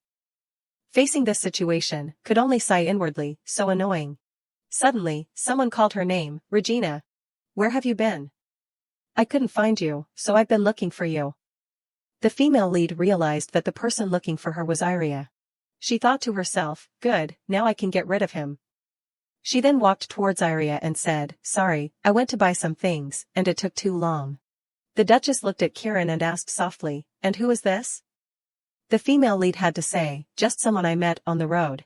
facing this situation, could only sigh inwardly, so annoying. Suddenly, someone called her name, "Regina. Where have you been? I couldn't find you, so I've been looking for you." The female lead realized that the person looking for her was Iria. She thought to herself, "Good, now I can get rid of him." She then walked towards Iria and said, "Sorry, I went to buy some things, and it took too long." The Duchess looked at Kieran and asked softly, "And who is this?" The female lead had to say, "Just someone I met on the road.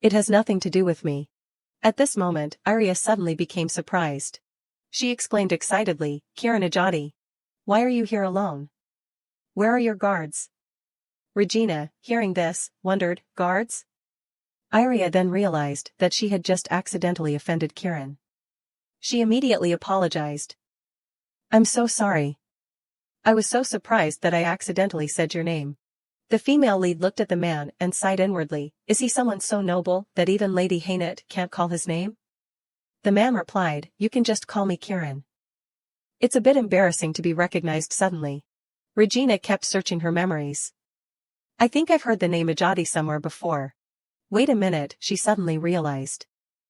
It has nothing to do with me." At this moment, Iria suddenly became surprised. She exclaimed excitedly, "Kieran Ajati. Why are you here alone? Where are your guards?" Regina, hearing this, wondered, "Guards?" Iria then realized that she had just accidentally offended Kieran. She immediately apologized. "I'm so sorry. I was so surprised that I accidentally said your name." The female lead looked at the man and sighed inwardly, "Is he someone so noble that even Lady Haynet can't call his name?" The man replied, "You can just call me Kieran." It's a bit embarrassing to be recognized suddenly. Regina kept searching her memories. "I think I've heard the name Ajati somewhere before. Wait a minute," she suddenly realized.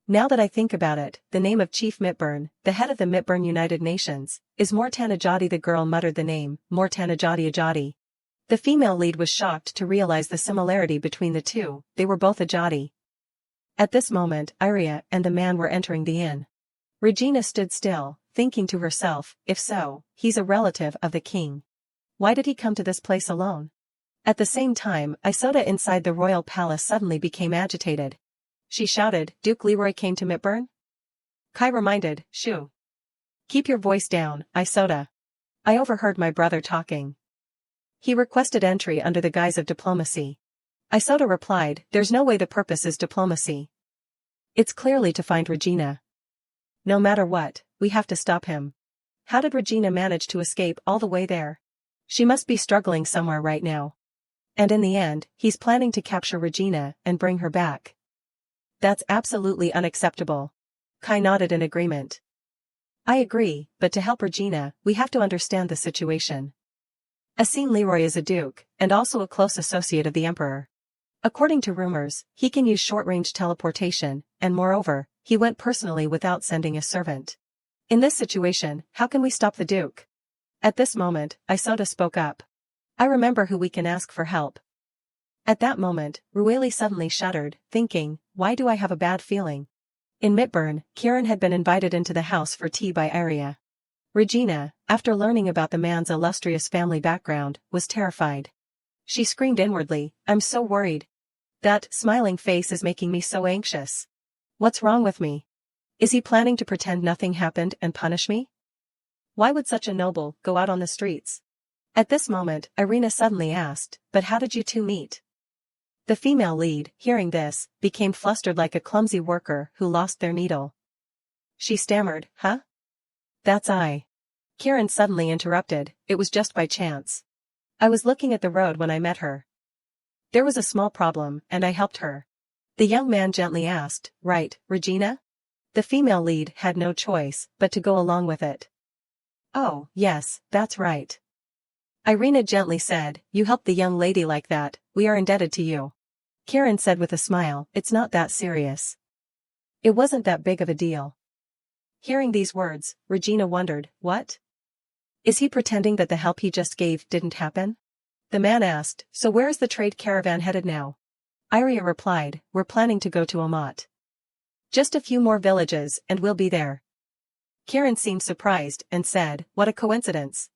"Now that I think about it, the name of Chief Mitburn, the head of the Mitburn United Nations, is Mortan Ajati." The girl muttered the name, Mortan Ajati Ajati. The female lead was shocked to realize the similarity between the two, they were both Ajati. At this moment, Iria and the man were entering the inn. Regina stood still, thinking to herself, if so, he's a relative of the king. Why did he come to this place alone? At the same time, Isoda inside the royal palace suddenly became agitated. She shouted, "Duke Leroy came to Mitburn?" Kai reminded, "Shoo. Keep your voice down, Isoda. I overheard my brother talking. He requested entry under the guise of diplomacy." Isoda replied, "There's no way the purpose is diplomacy. It's clearly to find Regina. No matter what, we have to stop him. How did Regina manage to escape all the way there? She must be struggling somewhere right now. And in the end, he's planning to capture Regina and bring her back. That's absolutely unacceptable." Kai nodded in agreement. "I agree, but to help Regina, we have to understand the situation. Asim Leroy is a duke, and also a close associate of the emperor. According to rumors, he can use short-range teleportation, and moreover, he went personally without sending a servant. In this situation, how can we stop the duke?" At this moment, Isoda spoke up. "I remember who we can ask for help." At that moment, Rueli suddenly shuddered, thinking, "Why do I have a bad feeling?" In Mitburn, Kieran had been invited into the house for tea by Iria. Regina, after learning about the man's illustrious family background, was terrified. She screamed inwardly, "I'm so worried. That smiling face is making me so anxious. What's wrong with me? Is he planning to pretend nothing happened and punish me? Why would such a noble go out on the streets?" At this moment, Irina suddenly asked, "But how did you two meet?" The female lead, hearing this, became flustered like a clumsy worker who lost their needle. She stammered, "Huh? That's I." Kieran suddenly interrupted, "It was just by chance. I was looking at the road when I met her." There was a small problem, and I helped her. The young man gently asked, right, Regina? The female lead had no choice but to go along with it. Oh, yes, that's right. Irina gently said, you helped the young lady like that, we are indebted to you. Karen said with a smile, it's not that serious. It wasn't that big of a deal. Hearing these words, Regina wondered, what? Is he pretending that the help he just gave didn't happen? The man asked, so where is the trade caravan headed now? Iria replied, we're planning to go to Amat. Just a few more villages and we'll be there. Karen seemed surprised and said, what a coincidence.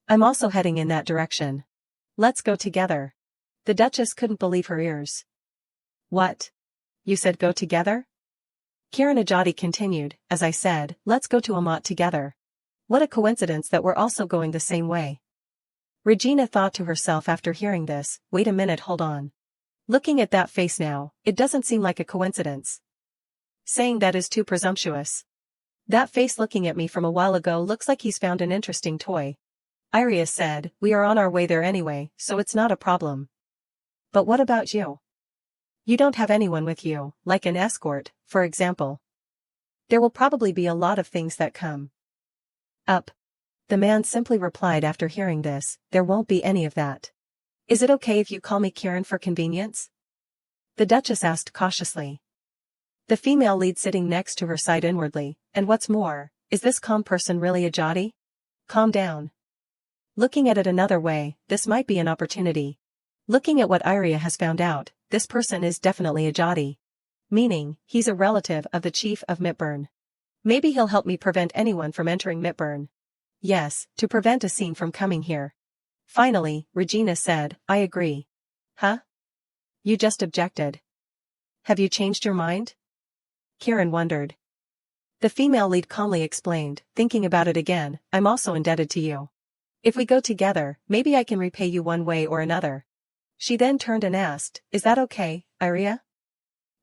I'm also heading in that direction. Let's go together. The Duchess couldn't believe her ears. What? You said go together? Kiran Ajati continued, as I said, let's go to Amat together. What a coincidence that we're also going the same way. Regina thought to herself after hearing this, wait a minute, hold on. Looking at that face now, it doesn't seem like a coincidence. Saying that is too presumptuous. That face looking at me from a while ago looks like he's found an interesting toy. Iria said, we are on our way there anyway, so it's not a problem. But what about you? You don't have anyone with you, like an escort, for example. There will probably be a lot of things that come up. The man simply replied after hearing this, there won't be any of that. Is it okay if you call me Kiran for convenience? The Duchess asked cautiously. The female lead sitting next to her sighed inwardly, and what's more, is this calm person really Ajati? Calm down. Looking at it another way, this might be an opportunity. Looking at what Iria has found out, this person is definitely Ajati. Meaning, he's a relative of the chief of Mitburn. Maybe he'll help me prevent anyone from entering Mitburn. Yes, to prevent a scene from coming here. Finally, Regina said, I agree. Huh? You just objected. Have you changed your mind? Kiran wondered. The female lead calmly explained, thinking about it again, I'm also indebted to you. If we go together, maybe I can repay you one way or another. She then turned and asked, is that okay, Iria?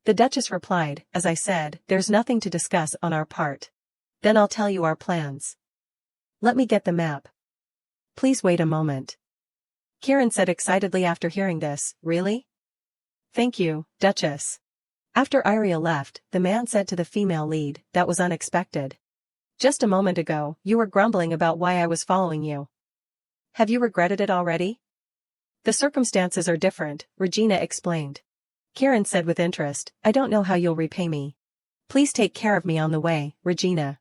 The Duchess replied, as I said, there's nothing to discuss on our part. Then I'll tell you our plans. Let me get the map. Please wait a moment. Kiran said excitedly after hearing this, really? Thank you, Duchess. After Iria left, the man said to the female lead, that was unexpected. Just a moment ago, you were grumbling about why I was following you. Have you regretted it already? The circumstances are different, Regina explained. Kiran said with interest, I don't know how you'll repay me. Please take care of me on the way, Regina.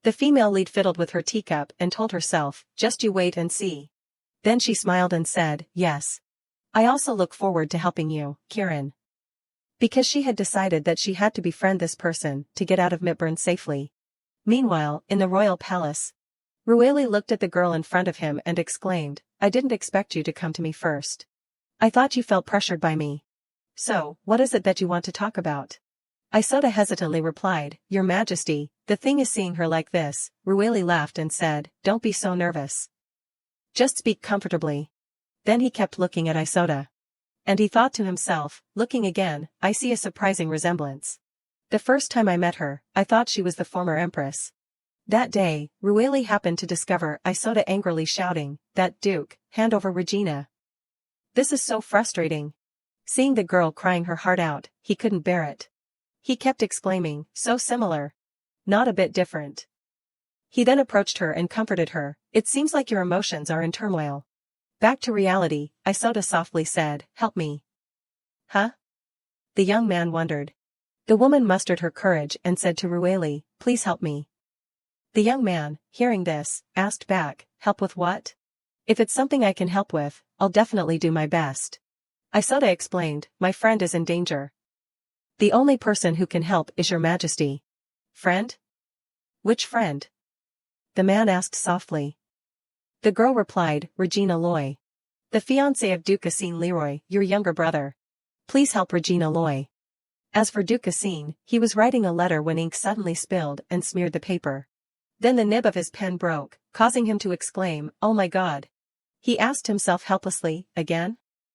The female lead fiddled with her teacup and told herself, just you wait and see. Then she smiled and said, yes. I also look forward to helping you, Kiran. Because she had decided that she had to befriend this person to get out of Mitburn safely. Meanwhile, in the royal palace, Rueli looked at the girl in front of him and exclaimed, I didn't expect you to come to me first. I thought you felt pressured by me. So, what is it that you want to talk about? Isoda hesitantly replied, Your Majesty, the thing is seeing her like this. Rueli laughed and said, don't be so nervous. Just speak comfortably. Then he kept looking at Isoda. And he thought to himself, looking again, I see a surprising resemblance. The first time I met her, I thought she was the former empress. That day, Rueli happened to discover Isoda angrily shouting, that Duke, hand over Regina. This is so frustrating. Seeing the girl crying her heart out, he couldn't bear it. He kept exclaiming, so similar. Not a bit different. He then approached her and comforted her, it seems like your emotions are in turmoil. Back to reality, Isoda softly said, help me. Huh? The young man wondered. The woman mustered her courage and said to Rueli, please help me. The young man, hearing this, asked back, help with what? If it's something I can help with, I'll definitely do my best. Isoda explained, my friend is in danger. The only person who can help is your Majesty. Friend? Which friend? The man asked softly. The girl replied, Regina Loy. The fiancé of Duke Cassine Leroy, your younger brother. Please help Regina Loy. As for Duke Cassine, he was writing a letter when ink suddenly spilled and smeared the paper. Then the nib of his pen broke, causing him to exclaim, oh my God. He asked himself helplessly, again?